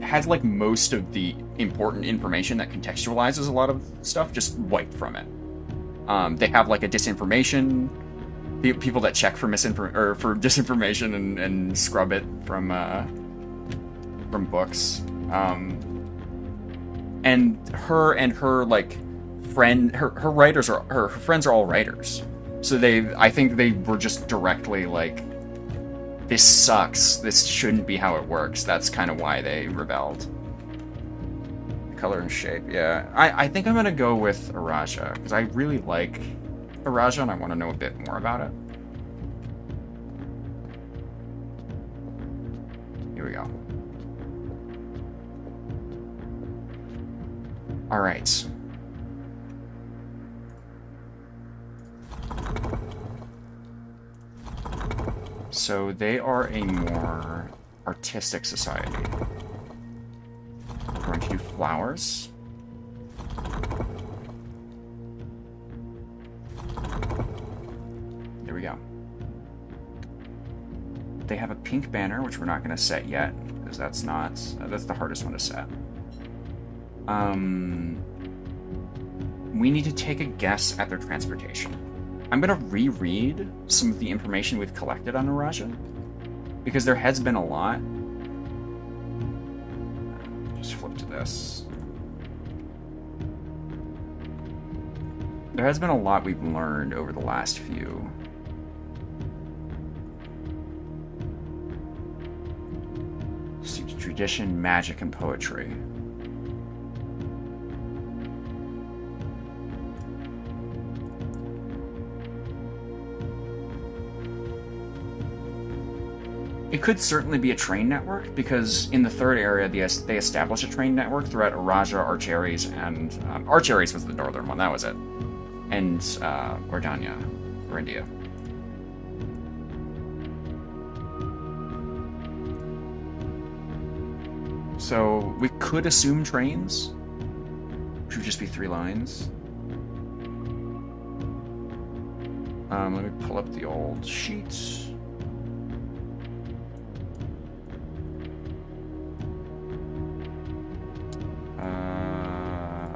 has like most of the important information that contextualizes a lot of stuff just wiped from it. They have like a disinformation, people that check for for disinformation and scrub it from books. And her like friend, her writers are her friends are all writers, so I think they were just directly like, this sucks, this shouldn't be how it works. That's kind of why they rebelled. Color and shape, yeah. I think I'm gonna go with Araja, because I really like Araja and I want to know a bit more about it. Here we go. Alright. So they are a more artistic society. We're going to do flowers. There we go. They have a pink banner, which we're not going to set yet, because that's the hardest one to set. We need to take a guess at their transportation. I'm going to reread some of the information we've collected on Araja, because there has been a lot. Just flip to this. There has been a lot we've learned over the last few. Tradition, magic, and poetry. It could certainly be a train network, because in the third area, they established a train network throughout Araja, Archares, and... Archares was the northern one, that was it. And Orindia. So, we could assume trains, which would just be 3 lines. Let me pull up the old sheets.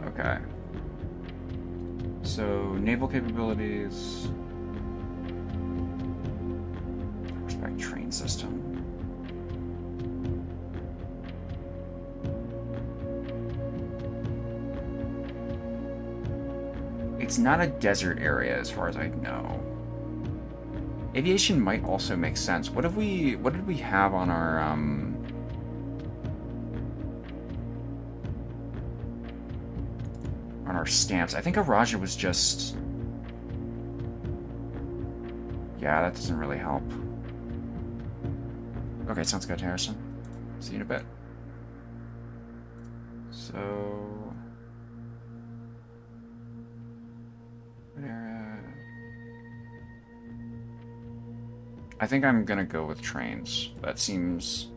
Okay. So, naval capabilities. Respect train system. It's not a desert area as far as I know. Aviation might also make sense. What did we have on our stamps? I think Araja was just... Yeah, that doesn't really help. Okay, sounds good, Harrison. See you in a bit. So... I think I'm gonna go with trains. That seems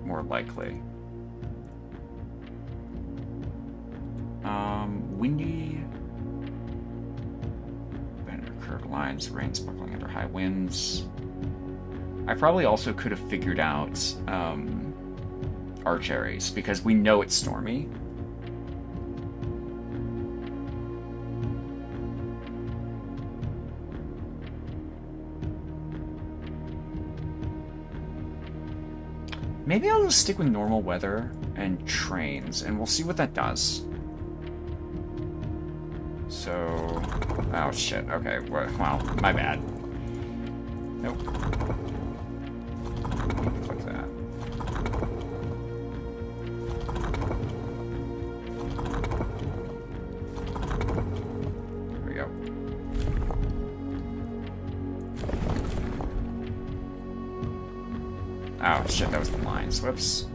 more likely. Windy. Bender curved lines, rain sparkling under high winds. I probably also could have figured out Archares, because we know it's stormy. Maybe I'll just stick with normal weather and trains, and we'll see what that does. So... Oh, shit. Okay, well, my bad. Nope. Click that. There we go. Oh, shit, that was the lines. Whoops.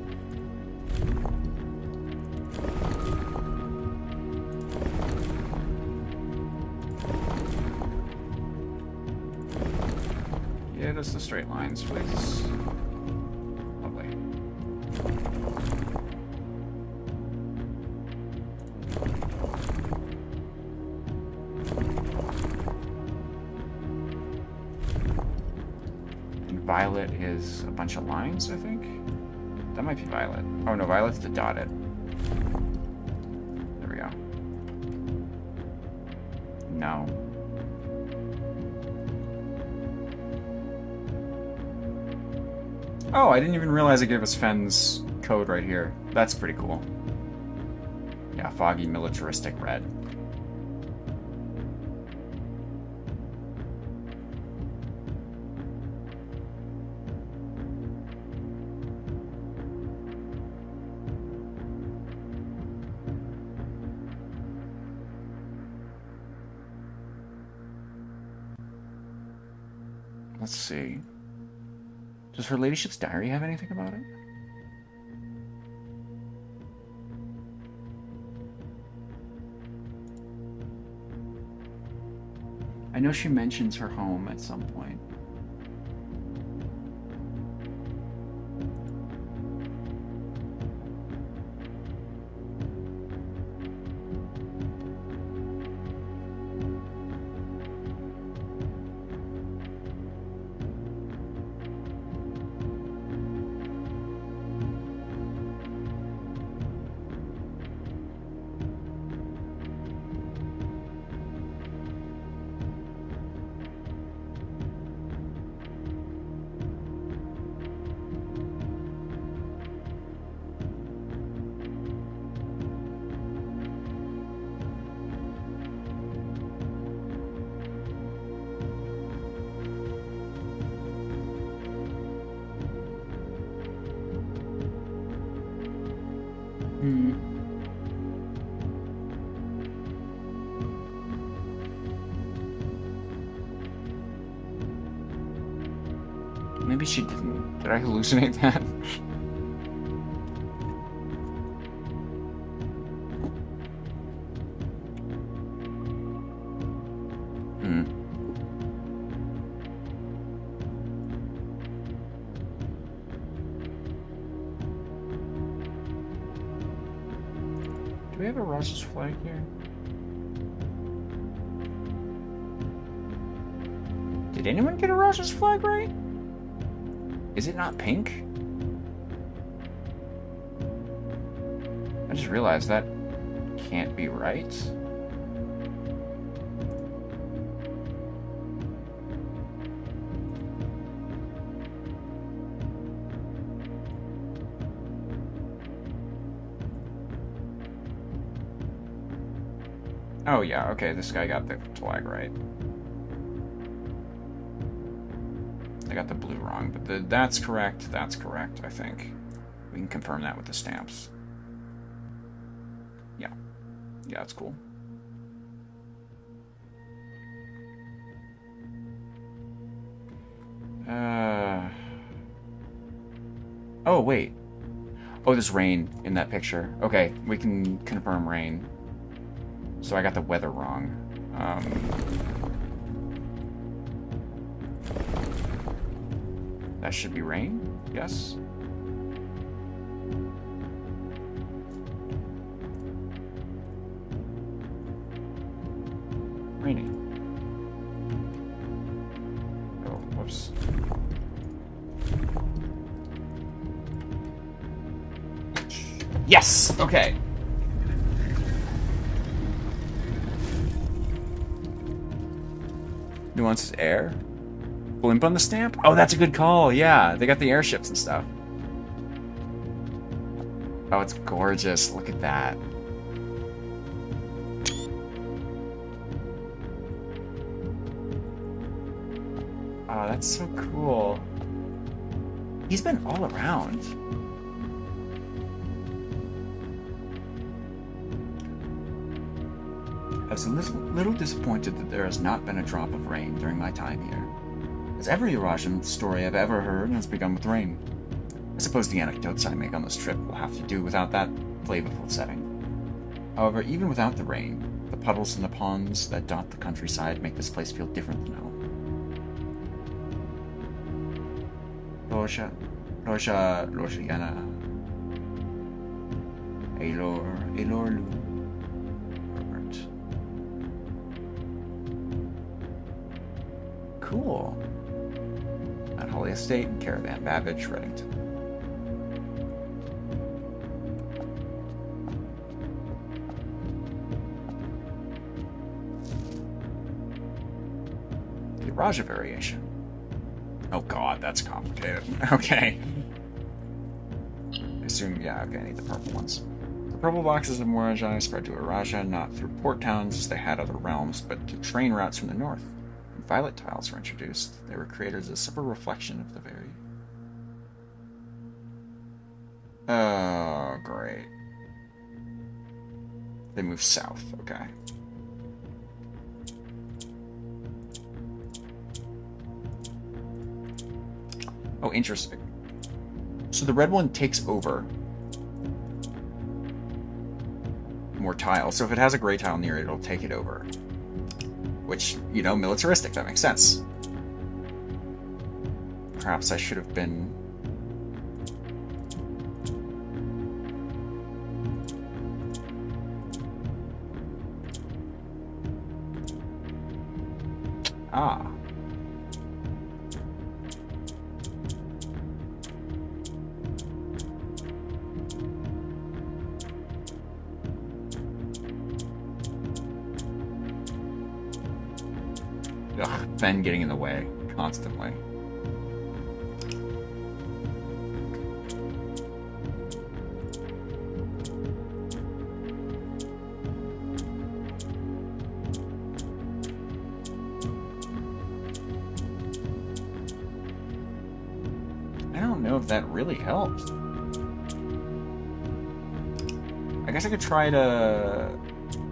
get us the straight lines, please. Lovely. And violet is a bunch of lines, I think? That might be violet. Oh no, violet's the dotted. There we go. No. Oh, I didn't even realize it gave us Fenn's code right here. That's pretty cool. Yeah, foggy militaristic red. Let's see. Does her ladyship's diary have anything about it? I know she mentions her home at some point. Maybe she didn't. Did I hallucinate that? Do we have a Russia's flag here? Did anyone get a Russia's flag right? Is it not pink? I just realized that can't be right. Oh yeah, okay, this guy got the flag right. I got the blue wrong, but that's correct, I think. We can confirm that with the stamps. Yeah. Yeah, that's cool. Oh, wait. Oh, there's rain in that picture. Okay, we can confirm rain. So I got the weather wrong. That should be rain, yes? Rainy. Oh, whoops. Yes! Okay. Nuances air? Blimp on the stamp? Oh, that's a good call. Yeah, they got the airships and stuff. Oh, it's gorgeous. Look at that. Oh, that's so cool. He's been all around. I was a little disappointed that there has not been a drop of rain during my time here, as every Eurasian story I've ever heard has begun with rain. I suppose the anecdotes I make on this trip will have to do without that flavorful setting. However, even without the rain, the puddles and the ponds that dot the countryside make this place feel different than home. Loja Yana. Elor Lu. Robert. Cool. At Holly Estate and Caravan Babbage, Reddington. The Raja variation. Oh god, that's complicated. Okay. I assume, yeah, okay, I need the purple ones. The purple boxes of Morajai spread to Araja, not through port towns as they had other realms, but to train routes from the north. When violet tiles were introduced, they were created as a simple reflection of the very... Oh, great. They move south, okay. Oh, interesting. So the red one takes over more tiles. So if it has a gray tile near it, it'll take it over. Which, you know, militaristic, that makes sense. Perhaps I should have been... Ah. Ugh, Ben getting in the way constantly. I don't know if that really helps. I guess I could try to...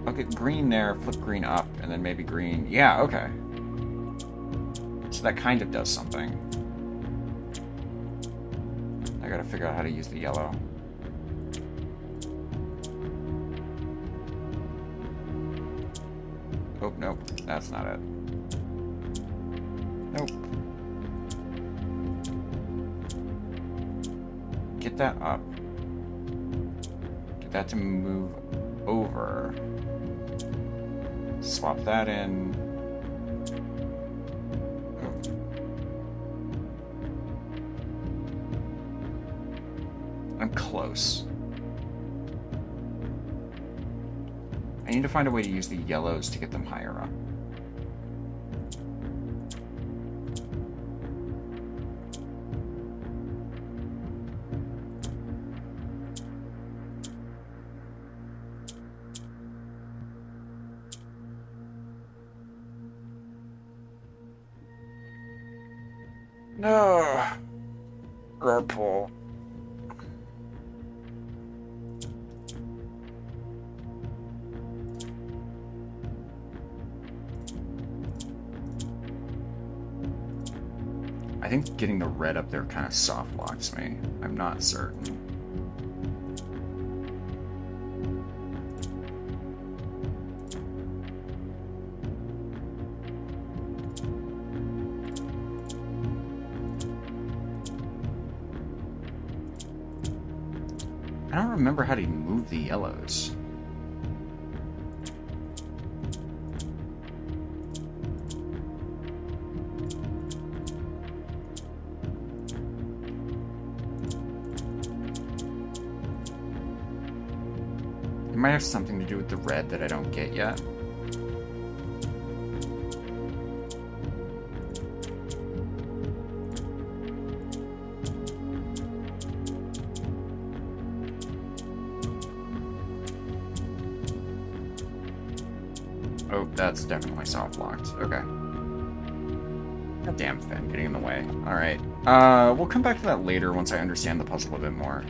I'll get green there, flip green up, and then maybe green... Yeah, okay. So that kind of does something. I gotta figure out how to use the yellow. Oh, nope. That's not it. Nope. Get that up. Get that to move over. Swap that in. I'm close. I need to find a way to use the yellows to get them higher up. No. Purple. I think getting the red up there kind of soft locks me. I'm not certain. I don't remember how to move the yellows. It might have something to do with the red that I don't get yet. Oh, that's definitely soft locked. Okay. God damn Finn, getting in the way. Alright. We'll come back to that later once I understand the puzzle a bit more.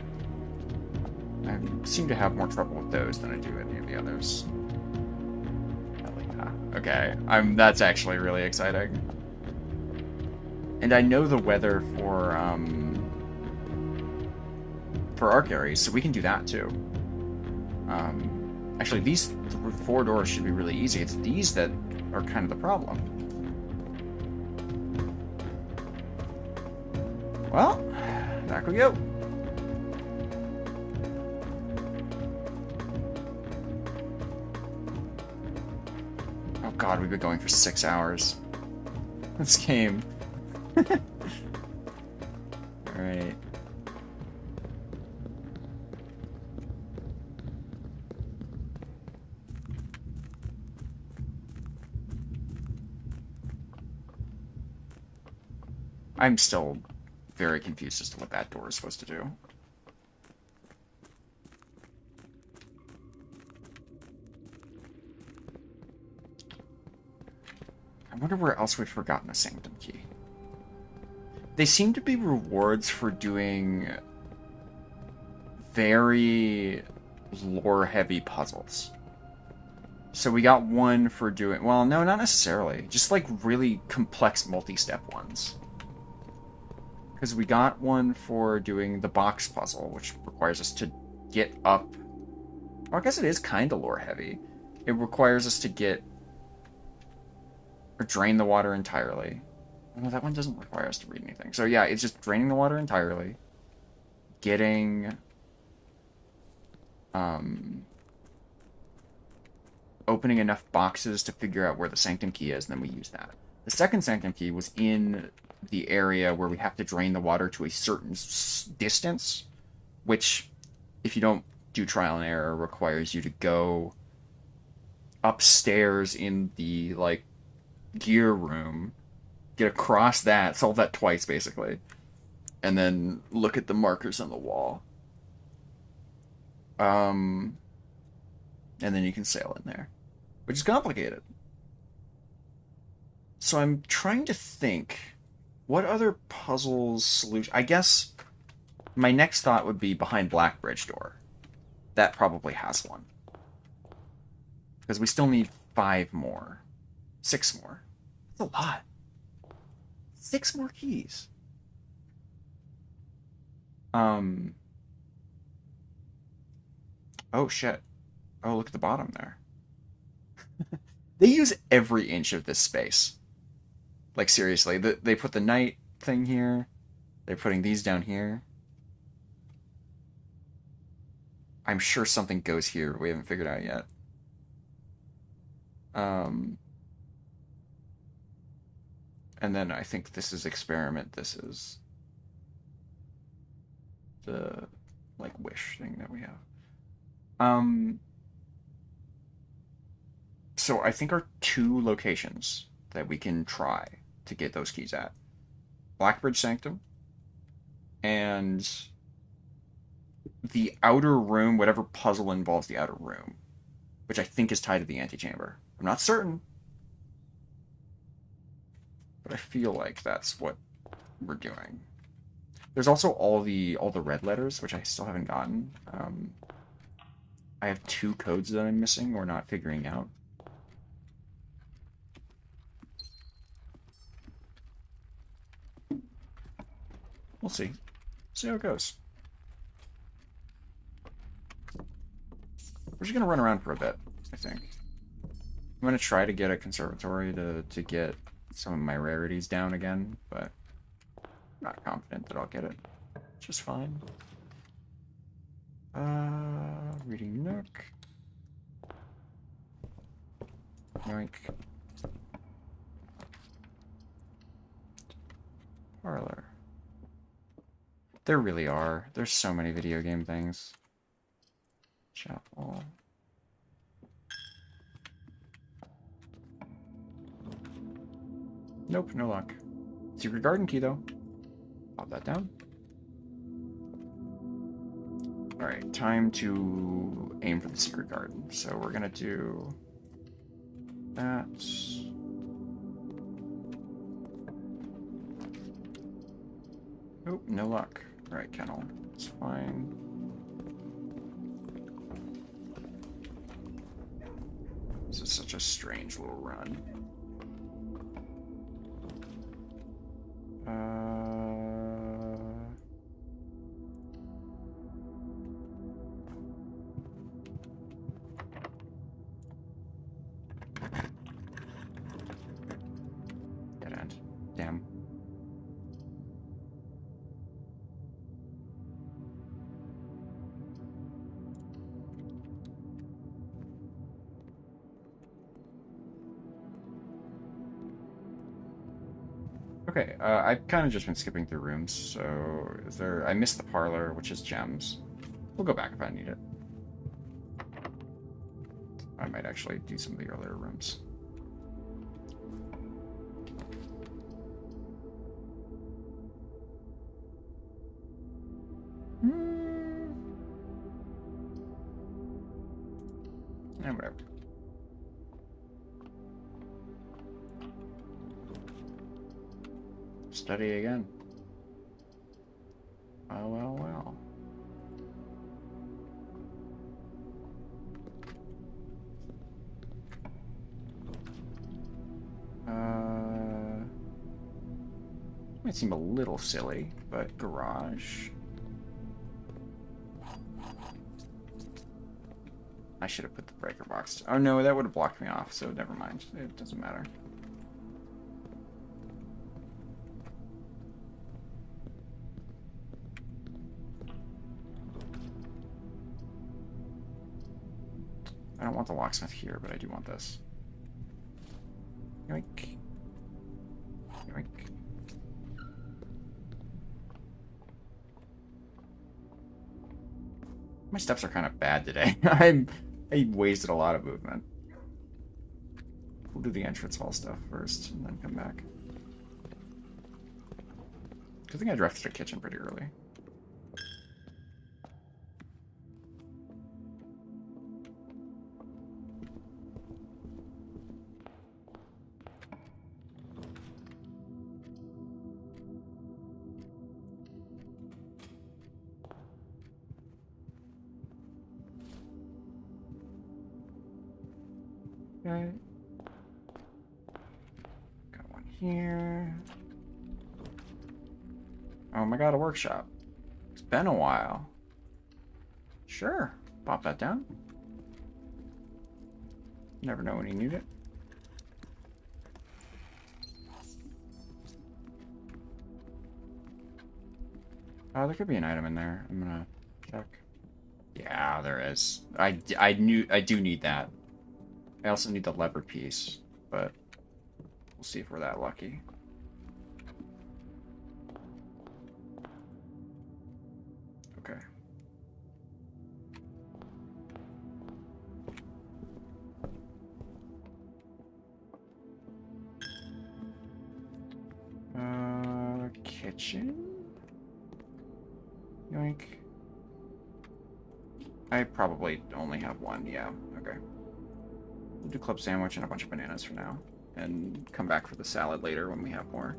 I seem to have more trouble with those than I do any of the others. Hell yeah. Okay. That's actually really exciting. And I know the weather for Arc Aries, so we can do that too. Actually, these 4 doors should be really easy. It's these that are kind of the problem. Well, Back we go. Oh god, we've been going for 6 hours. This game. Alright. I'm still very confused as to what that door is supposed to do. I wonder where else we've forgotten a sanctum key. They seem to be rewards for doing very lore-heavy puzzles. So we got one for doing... Well, no, not necessarily. Just, like, really complex multi-step ones. Because we got one for doing the box puzzle, which requires us to get up... Well, I guess it is kind of lore-heavy. It requires us to get... Or drain the water entirely. No, that one doesn't require us to read anything. So yeah, it's just draining the water entirely. Getting... opening enough boxes to figure out where the sanctum key is, and then we use that. The second sanctum key was in the area where we have to drain the water to a certain distance, which, if you don't do trial and error, requires you to go upstairs in the, like, gear room, get across that, solve that twice, basically, and then look at the markers on the wall. And then you can sail in there, which is complicated. So I'm trying to think, what other puzzles solution... I guess my next thought would be behind Black Bridge door. That probably has one. Because we still need 5 more. 6 more. That's a lot. 6 more keys. Oh, shit. Oh, look at the bottom there. They use every inch of this space. Like, seriously. They put the night thing here. They're putting these down here. I'm sure something goes here we haven't figured out yet. And then I think this is experiment. This is the, like, wish thing that we have. So I think our 2 locations that we can try to get those keys at. Blackbridge Sanctum and the outer room, whatever puzzle involves the outer room, which I think is tied to the antechamber. I'm not certain, but I feel like that's what we're doing. There's also all the red letters, which I still haven't gotten. I have 2 codes that I'm missing or not figuring out. We'll see. See how it goes. We're just gonna run around for a bit, I think. I'm gonna try to get a conservatory to get some of my rarities down again, but I'm not confident that I'll get it just fine. Reading Nook. Yoink. Parlor. There really are. There's so many video game things. Chapel. Nope, no luck. Secret garden key, though. Pop that down. Alright, time to aim for the secret garden. So we're gonna do that. Oh, no luck. Alright, kennel. It's fine. This is such a strange little run. Dead end. Damn. Okay, I've kind of just been skipping through rooms, so is there... I missed the parlor, which is gems. We'll go back if I need it. I might actually do some of the earlier rooms. Whatever. Study again. Oh, well, well. Might seem a little silly, but garage. I should have put the breaker box. Oh no, that would have blocked me off, so never mind. It doesn't matter. I don't want the locksmith here, but I do want this. Yoink. Yoink. My steps are kind of bad today. I wasted a lot of movement. We'll do the entrance hall stuff first, and then come back. Good thing I drafted the kitchen pretty early. Okay. Got one here. Oh my god, a workshop. It's been a while. Sure, pop that down. Never know when you need it. Oh, there could be an item in there. I'm gonna check. Yeah, there is. I do need that. I also need the lever piece, but we'll see if we're that lucky. Okay. Kitchen? Yoink. I probably only have one, yeah, okay. We'll do club sandwich and a bunch of bananas for now, and come back for the salad later when we have more.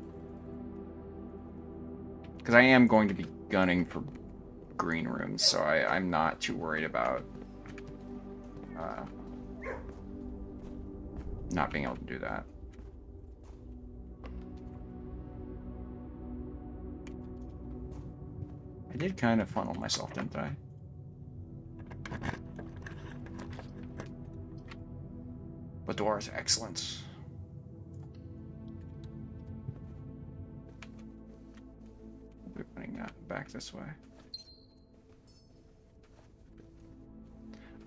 Because I am going to be gunning for green rooms, so I'm not too worried about not being able to do that. I did kind of funnel myself, didn't I? The door is excellent. We're putting that back this way.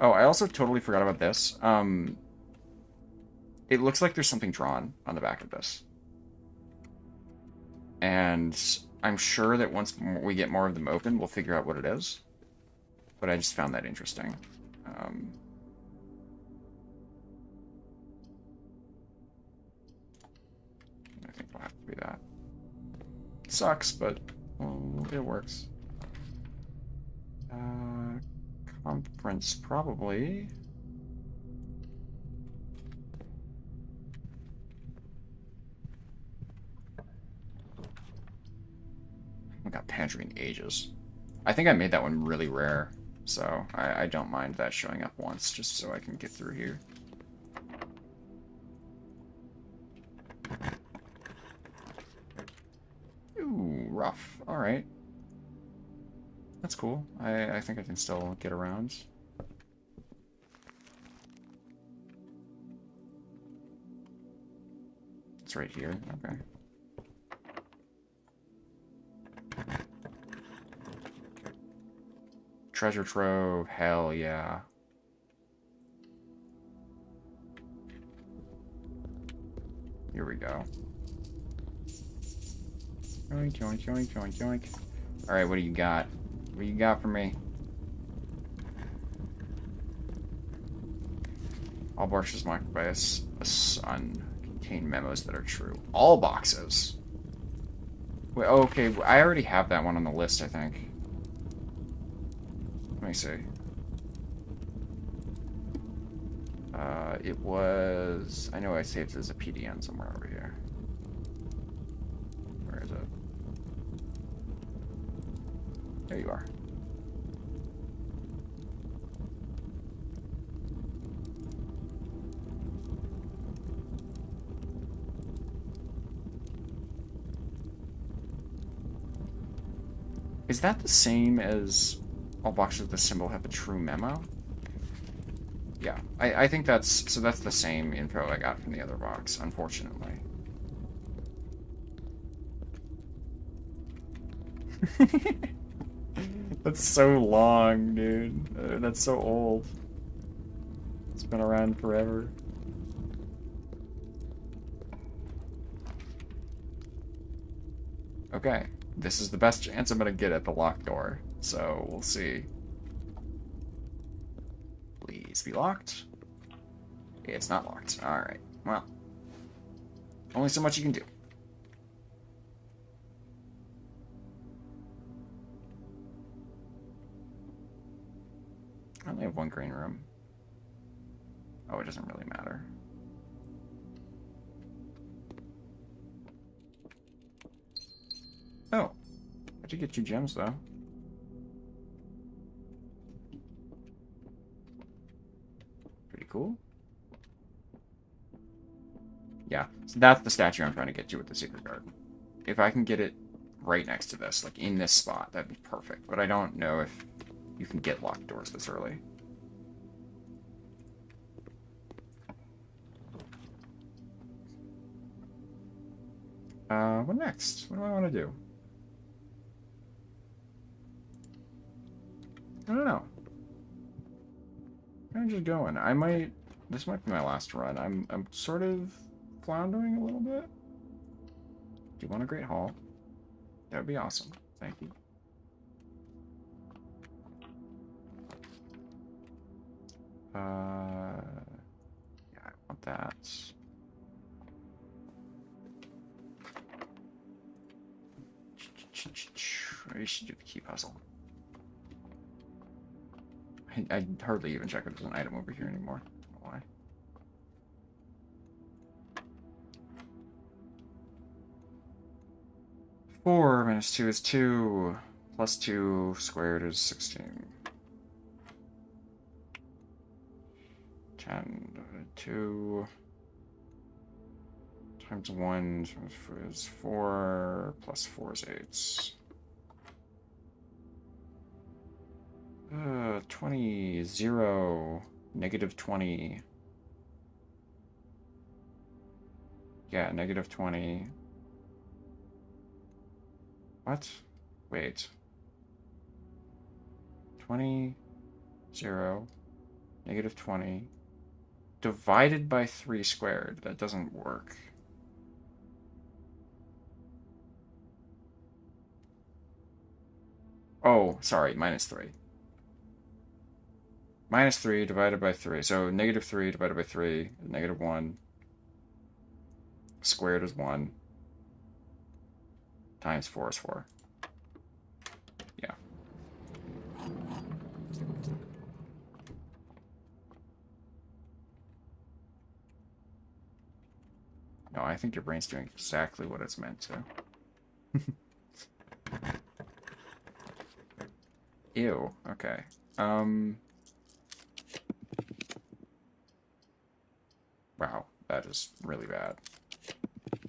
Oh, I also totally forgot about this. It looks like there's something drawn on the back of this. And I'm sure that once we get more of them open, we'll figure out what it is. But I just found that interesting. I think it'll have to be that. It sucks, but it works. Conference, probably. I haven't got pantry in ages. I think I made that one really rare, so I don't mind that showing up once, just so I can get through here. Ooh, rough. Alright. That's cool. I think I can still get around. It's right here. Okay. Treasure trove. Hell yeah. Here we go. Joink, joink, joink, joink, joink. Alright, what do you got? What do you got for me? All boxes marked by a sun contain memos that are true. All boxes. Wait, oh, okay, I already have that one on the list, I think. Let me see. It was... I know I saved it as a PDN somewhere over here. Where is it? There you are. Is that the same as all boxes with the symbol have a true memo? Yeah, I think that's... So that's the same info I got from the other box, unfortunately. That's so long, dude. That's so old. It's been around forever. Okay, this is the best chance I'm gonna get at the locked door, so we'll see. Please be locked. It's not locked. Alright, well. Only so much you can do. I only have one green room. Oh, it doesn't really matter. Oh, I did get 2 gems, though. Pretty cool. Yeah, so that's the statue I'm trying to get to with the secret garden. If I can get it right next to this, like in this spot, that'd be perfect. But I don't know if you can get locked doors this early. What next? What do I want to do? I don't know. I'm just going. I might... This might be my last run. I'm sort of floundering a little bit. Do you want a Great Hall? That would be awesome. Thank you. Yeah, I want that. I should do the key puzzle. I hardly even check if there's an item over here anymore. I don't know why. Four minus 2 is 2. Plus 2 squared is 16. 10 divided 2 times 1 is 4. Plus 4 is 8. 20, 0, negative 20. Yeah, negative 20. What? Wait. 20, 0, negative 20. Divided by 3 squared. That doesn't work. Oh, sorry, minus 3. Minus 3 divided by 3. So negative 3 divided by 3 is negative 1. Squared is 1. Times 4 is 4. Yeah. No, I think your brain's doing exactly what it's meant to. Ew. Okay. Wow, that is really bad.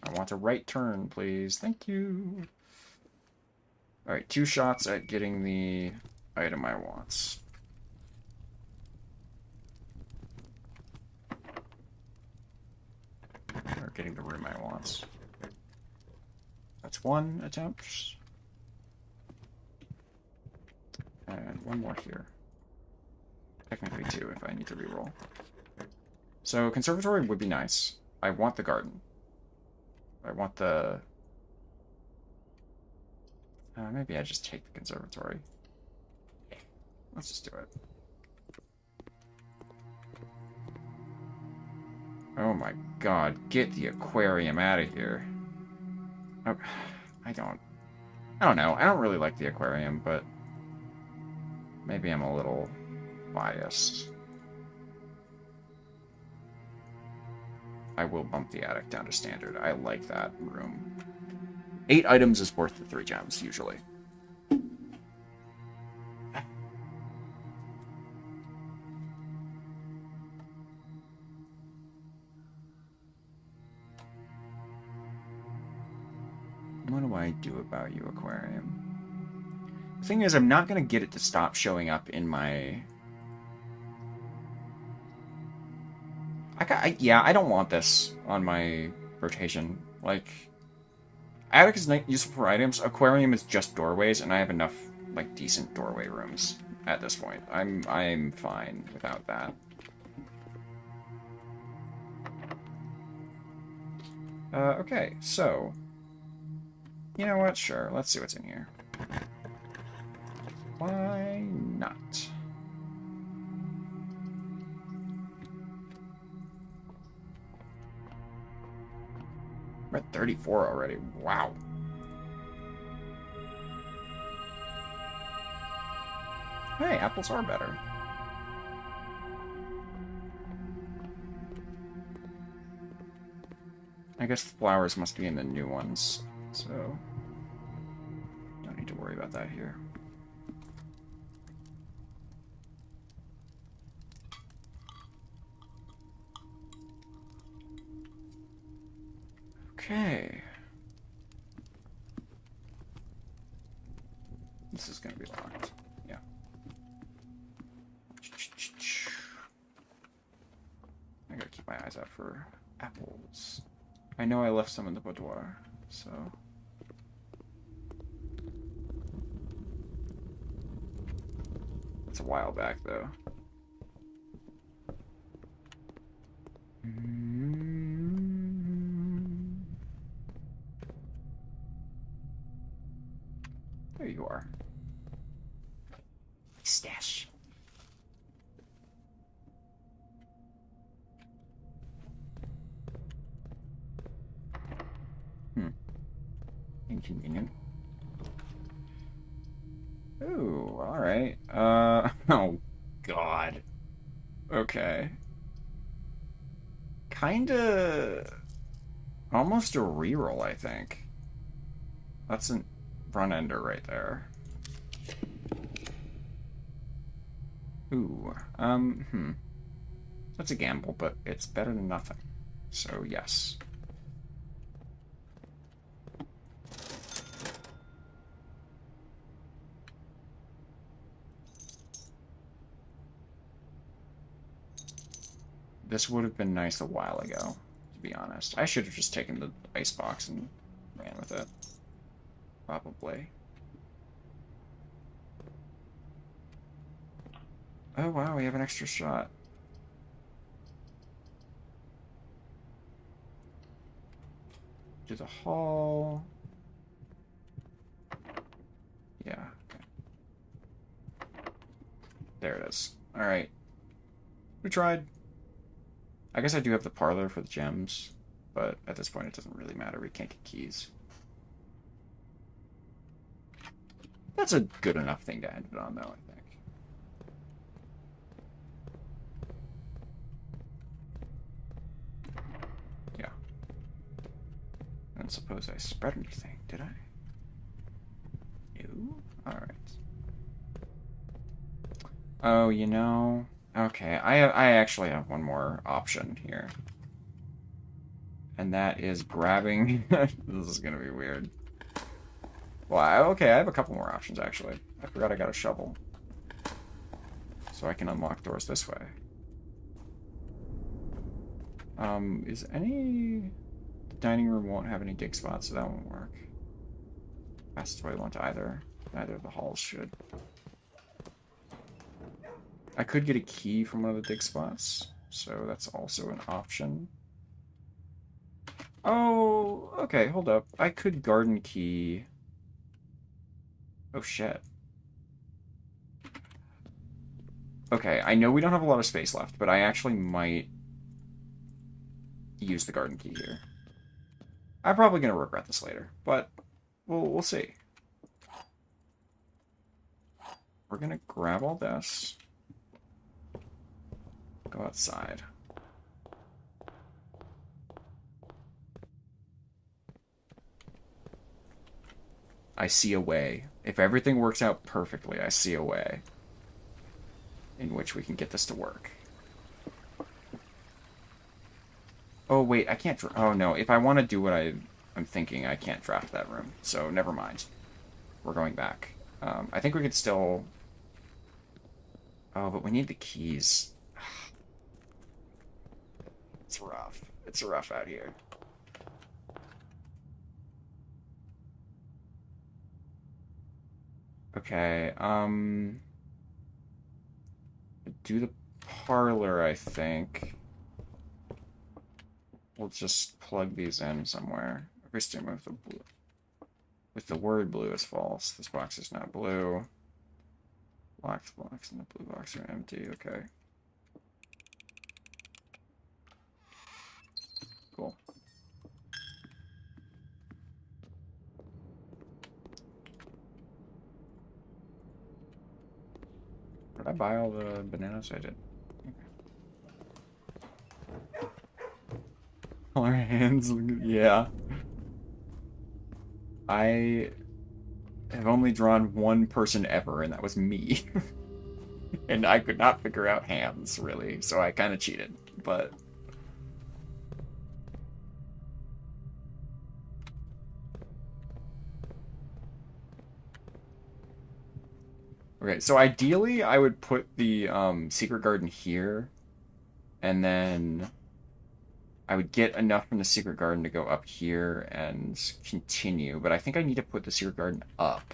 I want a right turn, please. Thank you. Alright, 2 shots at getting the item I want. Or getting the room I want. That's 1 attempt. And 1 more here. Technically 2 if I need to reroll. So, conservatory would be nice. I want the garden. I want the Maybe I just take the conservatory. Let's just do it. Oh my god, get the aquarium out of here. Oh, I don't know. I don't really like the aquarium, but maybe I'm a little biased. I will bump the attic down to standard. I like that room. 8 items is worth the 3 gems, usually. What do I do about you, aquarium? The thing is, I'm not going to get it to stop showing up in my... yeah, I don't want this on my rotation. Like, attic is useful for items. Aquarium is just doorways, and I have enough, like, decent doorway rooms at this point. I'm fine without that. Okay, so... You know what? Sure, let's see what's in here. Why not? We're at 34 already. Wow. Hey, apples are better. I guess the flowers must be in the new ones, so don't need to worry about that here. Okay. This is going to be locked. Yeah. I gotta keep my eyes out for apples. I know I left some in the boudoir, so... It's a while back, though. There you are. Stash. Inconvenient. Ooh, alright. Oh, God. Okay. Kinda... Almost a reroll, I think. That's a front ender right there. Ooh, That's a gamble, but it's better than nothing. So, yes. This would have been nice a while ago, to be honest. I should have just taken the icebox and ran with it. Probably. Oh wow, we have an extra shot. Do the hall. Yeah, okay. There it is. Alright. We tried. I guess I do have the parlor for the gems, but at this point it doesn't really matter. We can't get keys. That's a good enough thing to end it on, though, I think. Yeah. I don't suppose I spread anything, did I? No? Alright. Oh, you know... Okay, I actually have one more option here. And that is grabbing... This is gonna be weird. Well, okay, I have a couple more options, actually. I forgot I got a shovel. So I can unlock doors this way. Is any... The dining room won't have any dig spots, so that won't work. Passageway won't either. Neither of the halls should. I could get a key from one of the dig spots, so that's also an option. Oh, okay, hold up. I could garden key Oh shit. Okay, I know we don't have a lot of space left, but I actually might use the garden key here. I'm probably gonna regret this later, but we'll see. We're gonna grab all this. Go outside. I see a way. If everything works out perfectly, I see a way in which we can get this to work. Oh, wait, I can't... Oh, no, if I want to do what I'm thinking, I can't draft that room. So, never mind. We're going back. I think we could still... Oh, but we need the keys. It's rough. It's rough out here. Okay, do the parlor, I think. We'll just plug these in somewhere. Every with the blue. With the word blue is false. This box is not blue. Blocks and the blue box are empty. Okay. Cool. Did I buy all the bananas? I did. Okay. All our hands, yeah. I have only drawn one person ever, and that was me. And I could not figure out hands, really, so I kind of cheated, but... Okay, so ideally I would put the secret garden here, and then I would get enough from the secret garden to go up here and continue, but I think I need to put the secret garden up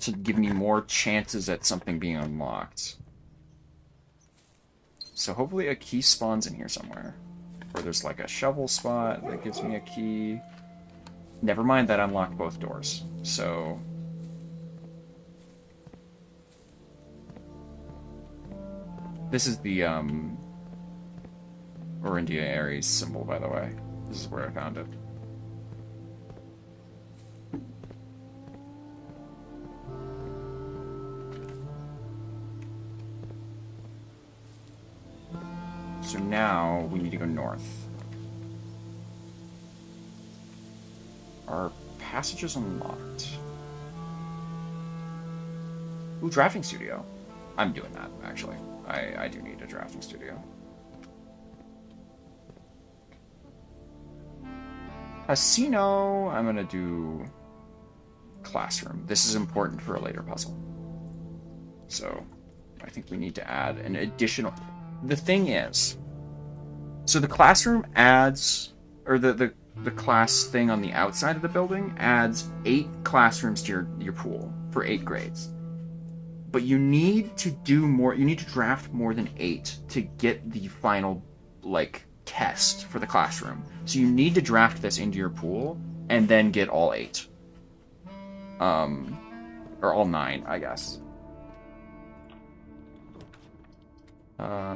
to give me more chances at something being unlocked. So hopefully a key spawns in here somewhere, or there's like a shovel spot that gives me a key. Never mind, that unlocked both doors, so... This is the, Orindia Ares symbol, by the way. This is where I found it. So now we need to go north. Are passages unlocked? Ooh, drafting studio. I'm doing that, actually. I do need a drafting studio. Casino, I'm gonna do classroom. This is important for a later puzzle. So, I think we need to add an additional... The thing is, so the classroom adds, or the class thing on the outside of the building adds 8 classrooms to your pool for 8 grades. But you need to do more, you need to draft more than 8 to get the final, like, test for the classroom. So you need to draft this into your pool and then get all 8. Or all 9, I guess.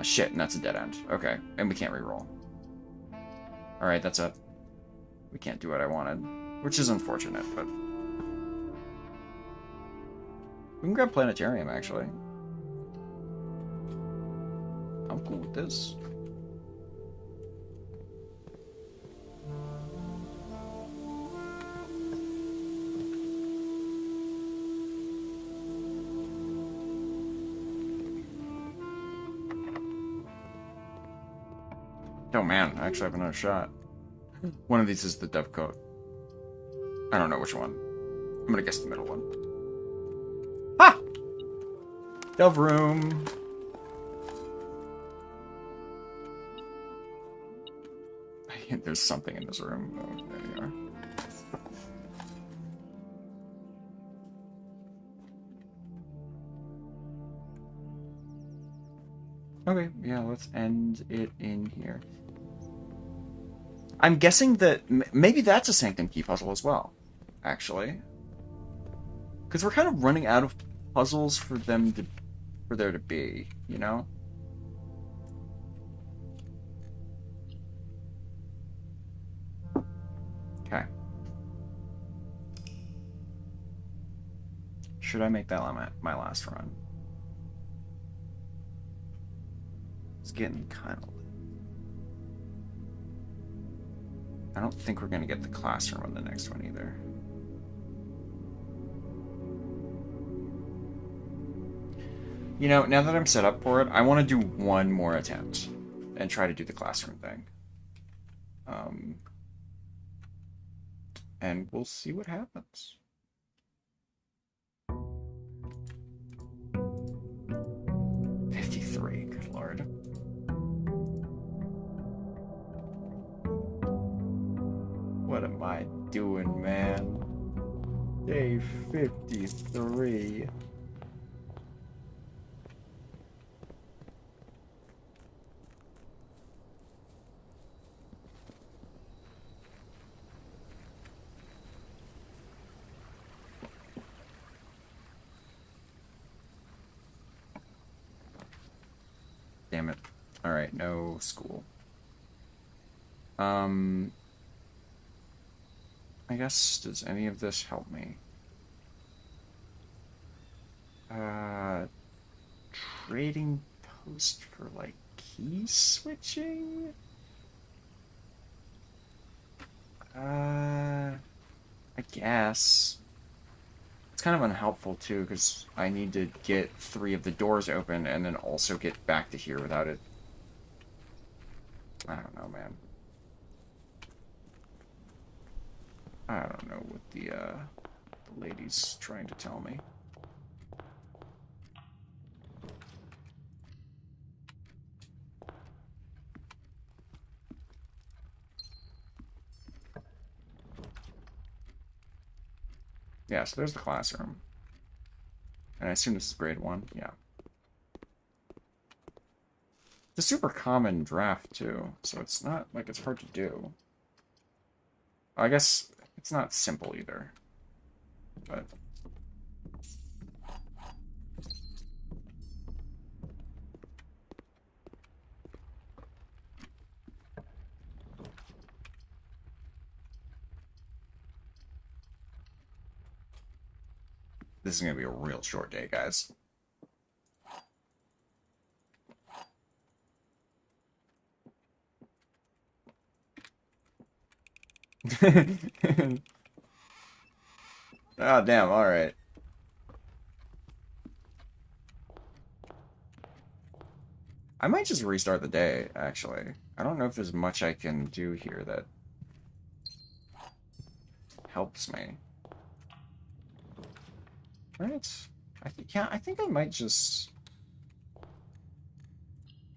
Shit, and that's a dead end. Okay, and we can't reroll. Alright, that's it. We can't do what I wanted, which is unfortunate, but... We can grab Planetarium, actually. I'm cool with this. Oh man, I actually have another shot. One of these is the dove coat. I don't know which one. I'm gonna guess the middle one. Ha! Dove room. I think there's something in this room. Oh, there you are. Okay, yeah, let's end it in here. I'm guessing that maybe that's a Sanctum Key puzzle as well. actually. Because we're kind of running out of puzzles for there to be, you know? Okay. Should I make that my last run? It's getting kind of late. I don't think we're going to get the classroom on the next one either. You know, now that I'm set up for it, I want to do one more attempt and try to do the classroom thing. And we'll see what happens. Good lord. What am I doing, man? Day 53. Damn it. Alright, no school. I guess, does any of this help me? Trading post for, like, key switching? I guess. It's kind of unhelpful, too, because I need to get 3 of the doors open and then also get back to here without it. I don't know, man. I don't know what the lady's trying to tell me. Yeah, so there's the classroom. And I assume this is grade 1? Yeah. It's a super common draft, too, so it's not like it's hard to do. I guess it's not simple either, but... This is going to be a real short day, guys. Oh, damn, alright. I might just restart the day, actually. I don't know if there's much I can do here that helps me. Right? I think I might just...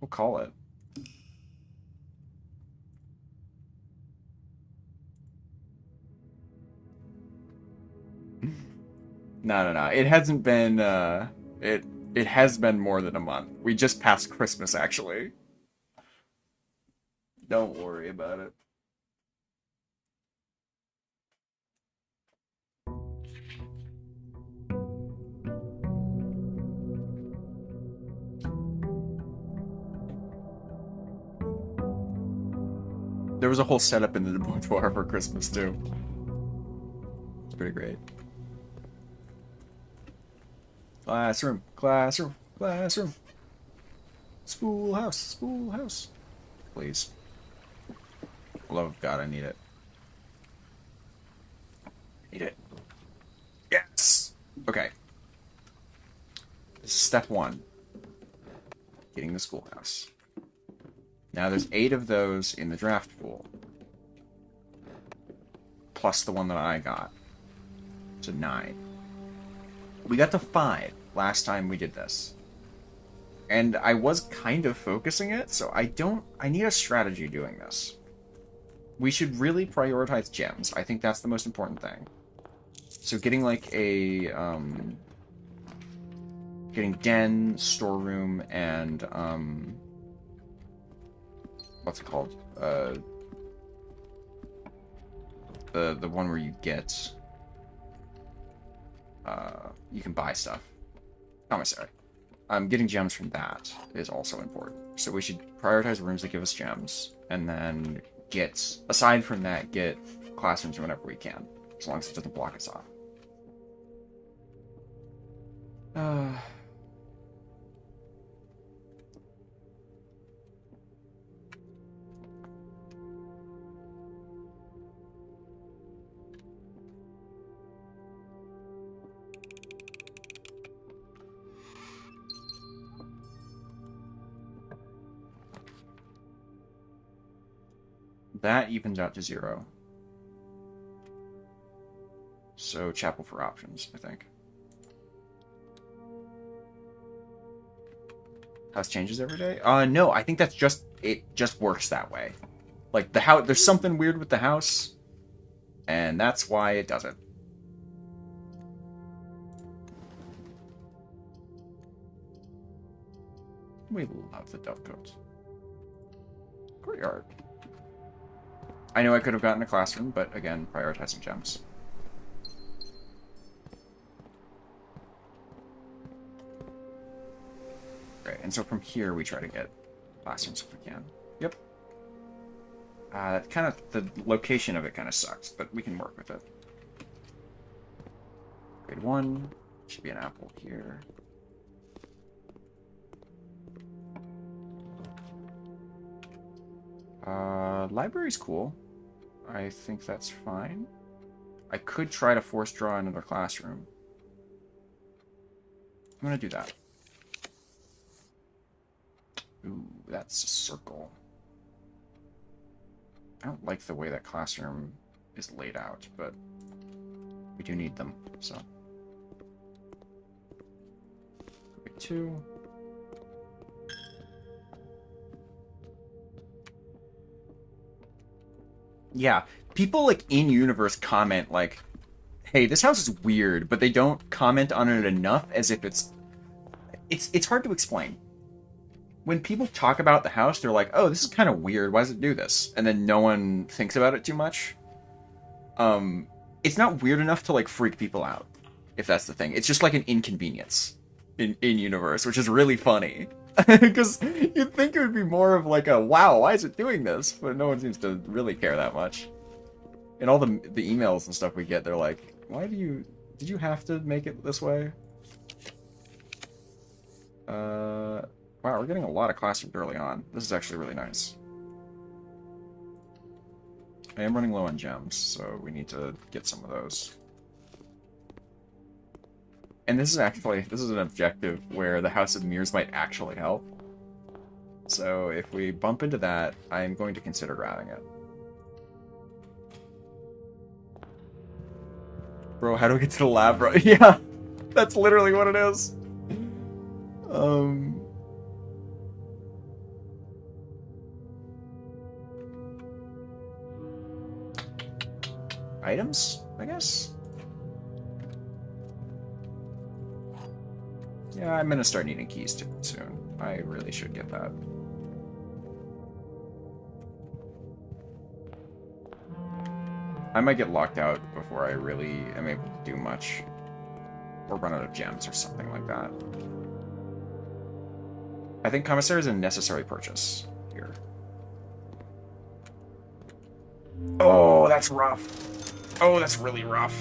We'll call it. No. It hasn't been, it has been more than a month. We just passed Christmas, actually. Don't worry about it. There was a whole setup in the boudoir for Christmas, too. It's pretty great. Classroom, classroom, classroom. Schoolhouse, schoolhouse. Please. For the love of God, I need it. Need it. Yes! Okay. This is step 1. Getting the schoolhouse. Now there's 8 of those in the draft pool. Plus the one that I got. So 9. We got to 5 last time we did this. And I was kind of focusing it, so I need a strategy doing this. We should really prioritize gems. I think that's the most important thing. So getting like a, getting den, storeroom, and, what's it called? The one where you get you can buy stuff. Commissary. Getting gems from that is also important. So we should prioritize rooms that give us gems, and then aside from that, get classrooms whenever we can, as long as it doesn't block us off. That evens out to 0. So chapel for options, I think. House changes every day? No, I think that's just, it just works that way. Like, the house, there's something weird with the house, and that's why it does it. We love the dovecotes. Courtyard. I know I could have gotten a classroom, but again, prioritizing gems. Great, and so from here we try to get classrooms if we can. Yep. The location of it kind of sucks, but we can work with it. Grade 1, should be an apple here. Library's cool. I think that's fine. I could try to force draw another classroom. I'm gonna do that. Ooh, that's a circle. I don't like the way that classroom is laid out, but we do need them, so. Grade 2. Yeah, people like in universe comment like, "Hey, this house is weird," but they don't comment on it enough as if it's hard to explain. When people talk about the house, they're like, "Oh, this is kind of weird. Why does it do this?" And then no one thinks about it too much. It's not weird enough to like freak people out, if that's the thing. It's just like an inconvenience in universe, which is really funny. Because you'd think it would be more of like a, wow, why is it doing this? But no one seems to really care that much. And all the emails and stuff we get, they're like, did you have to make it this way? Wow, we're getting a lot of classrooms early on. This is actually really nice. I am running low on gems, so we need to get some of those. And this is an objective where the House of Mirrors might actually help. So if we bump into that, I'm going to consider grabbing it. Bro, how do we get to the lab, bro? Yeah, that's literally what it is. Items, I guess? Yeah, I'm gonna start needing keys too soon. I really should get that. I might get locked out before I really am able to do much. Or run out of gems or something like that. I think Commissary is a necessary purchase here. Oh, that's rough. Oh, that's really rough.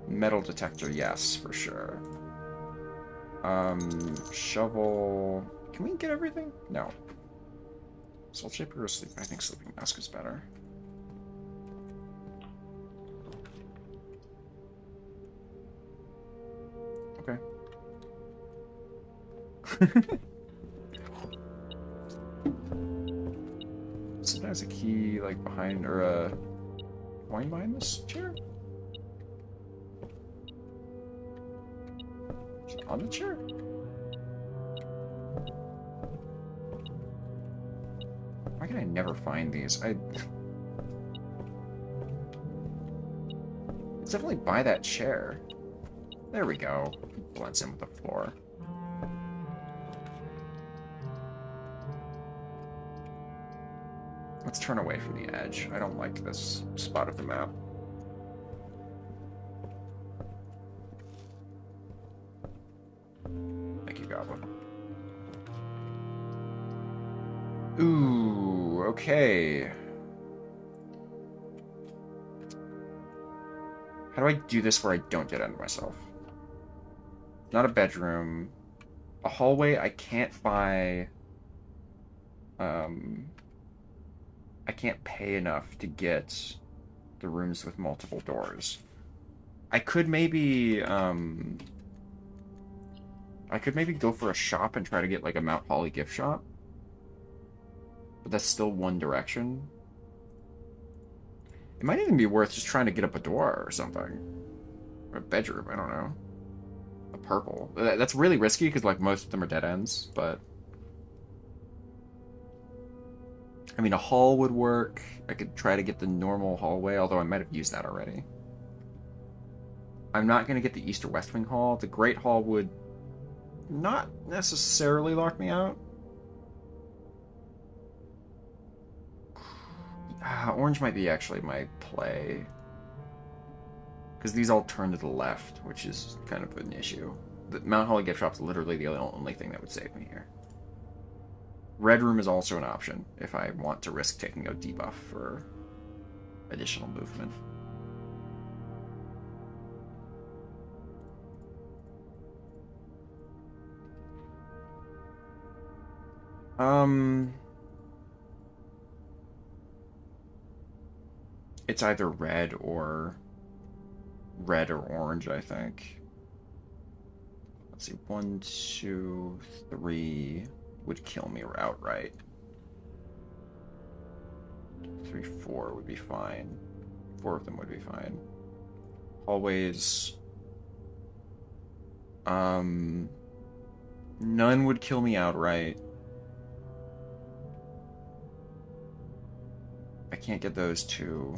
Metal detector, yes, for sure. Shovel. Can we get everything? No. Salt shaper or sleep? I think sleeping mask is better. Okay. Sometimes a key like behind or a coin behind this chair? Is it on the chair? Why can I never find these? It's definitely by that chair. There we go. Blends in with the floor. Let's turn away from the edge. I don't like this spot of the map. Thank you, Goblin. Ooh, okay. How do I do this where I don't get under myself? Not a bedroom. A hallway I can't buy. I can't pay enough to get the rooms with multiple doors. I could maybe go for a shop and try to get like a Mount Holly gift shop. But that's still one direction. It might even be worth just trying to get up a door or something. Or a bedroom, I don't know. A purple. That's really risky because like most of them are dead ends, but I mean, a hall would work. I could try to get the normal hallway, although I might have used that already. I'm not going to get the East or West Wing Hall. The Great Hall would not necessarily lock me out. Orange might be actually my play. Because these all turn to the left, which is kind of an issue. The Mount Holly gift shop's literally the only thing that would save me here. Red room is also an option if I want to risk taking a debuff for additional movement. It's either red or orange, I think. Let's see, 1, 2, 3 would kill me outright. 3, 4 would be fine. 4 of them would be fine. Hallways. None would kill me outright. I can't get those two.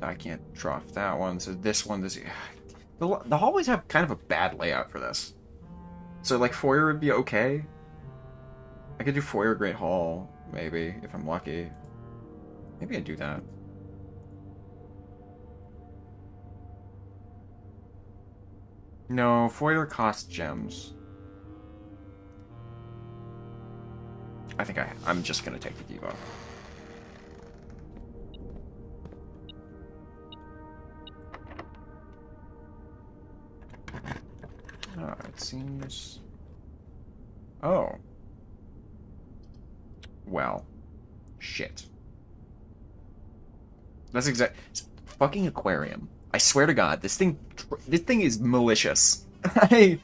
I can't drop that one, so this one, the hallways have kind of a bad layout for this. So, like, foyer would be okay. I could do foyer Great Hall, maybe, if I'm lucky. Maybe I'd do that. No, foyer costs gems. I think I'm just gonna take the debuff. Oh, it seems... Oh. Well. Shit. That's fucking aquarium. I swear to God, this thing is malicious. Okay.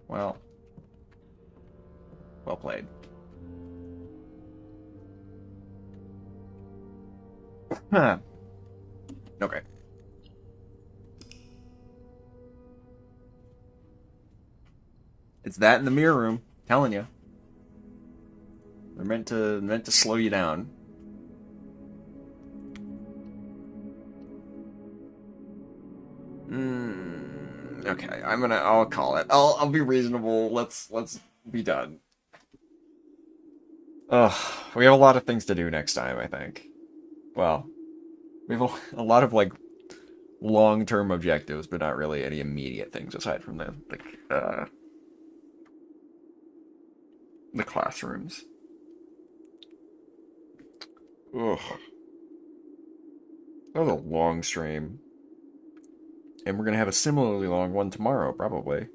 Well. Well played. Huh. Okay. It's that in the mirror room. Telling you. They're meant to slow you down. Okay, I'll call it. I'll be reasonable. Let's be done. Ugh, we have a lot of things to do next time, I think. Well, we have a lot of, like, long-term objectives, but not really any immediate things aside from the classrooms. Ugh. That was a long stream. And we're gonna have a similarly long one tomorrow, probably.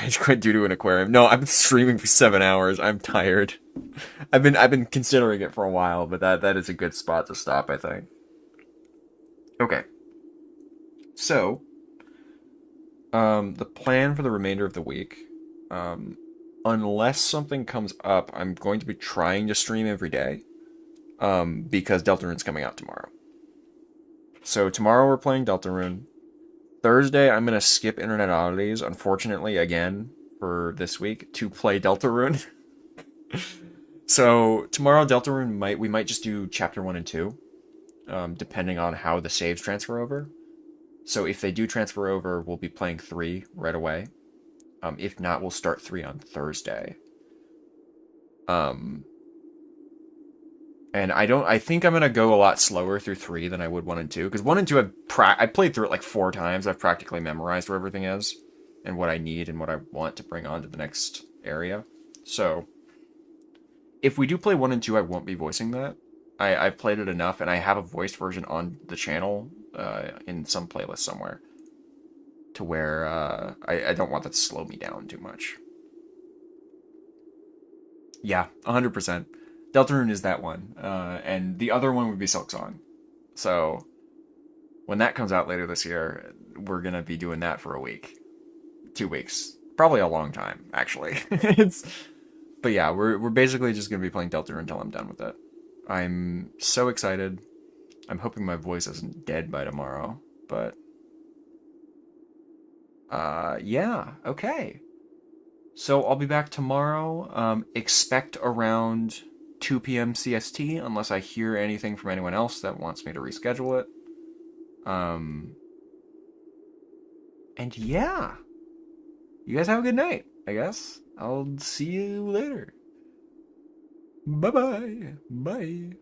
Rage quit due to an aquarium. No, I've been streaming for 7 hours. I'm tired. I've been considering it for a while, but that is a good spot to stop, I think. Okay. So, the plan for the remainder of the week, unless something comes up, I'm going to be trying to stream every day, because Deltarune's coming out tomorrow. So tomorrow we're playing Deltarune. Thursday, I'm going to skip Internet Oddities, unfortunately, again, for this week, to play Deltarune. So, tomorrow, Deltarune we might just do Chapter 1 and 2. depending on how the saves transfer over. So if they do transfer over, we'll be playing 3 right away. If not, we'll start 3 on Thursday. Um, and I think I'm gonna go a lot slower through 3 than I would 1 and 2, because 1 and 2 I played through it like 4 times. I've practically memorized where everything is and what I need and what I want to bring on to the next area. So if we do play 1 and 2, I won't be voicing that. I've played it enough, and I have a voiced version on the channel in some playlist somewhere, to where I don't want that to slow me down too much. Yeah, 100%. Deltarune is that one, and the other one would be Silk Song. So when that comes out later this year, we're gonna be doing that for a week, 2 weeks, probably a long time actually. But yeah, we're basically just gonna be playing Deltarune until I'm done with it. I'm so excited. I'm hoping my voice isn't dead by tomorrow, but yeah, okay. So I'll be back tomorrow. Expect around 2 p.m. CST, unless I hear anything from anyone else that wants me to reschedule it. And yeah, you guys have a good night, I guess. I'll see you later. Bye-bye. Bye.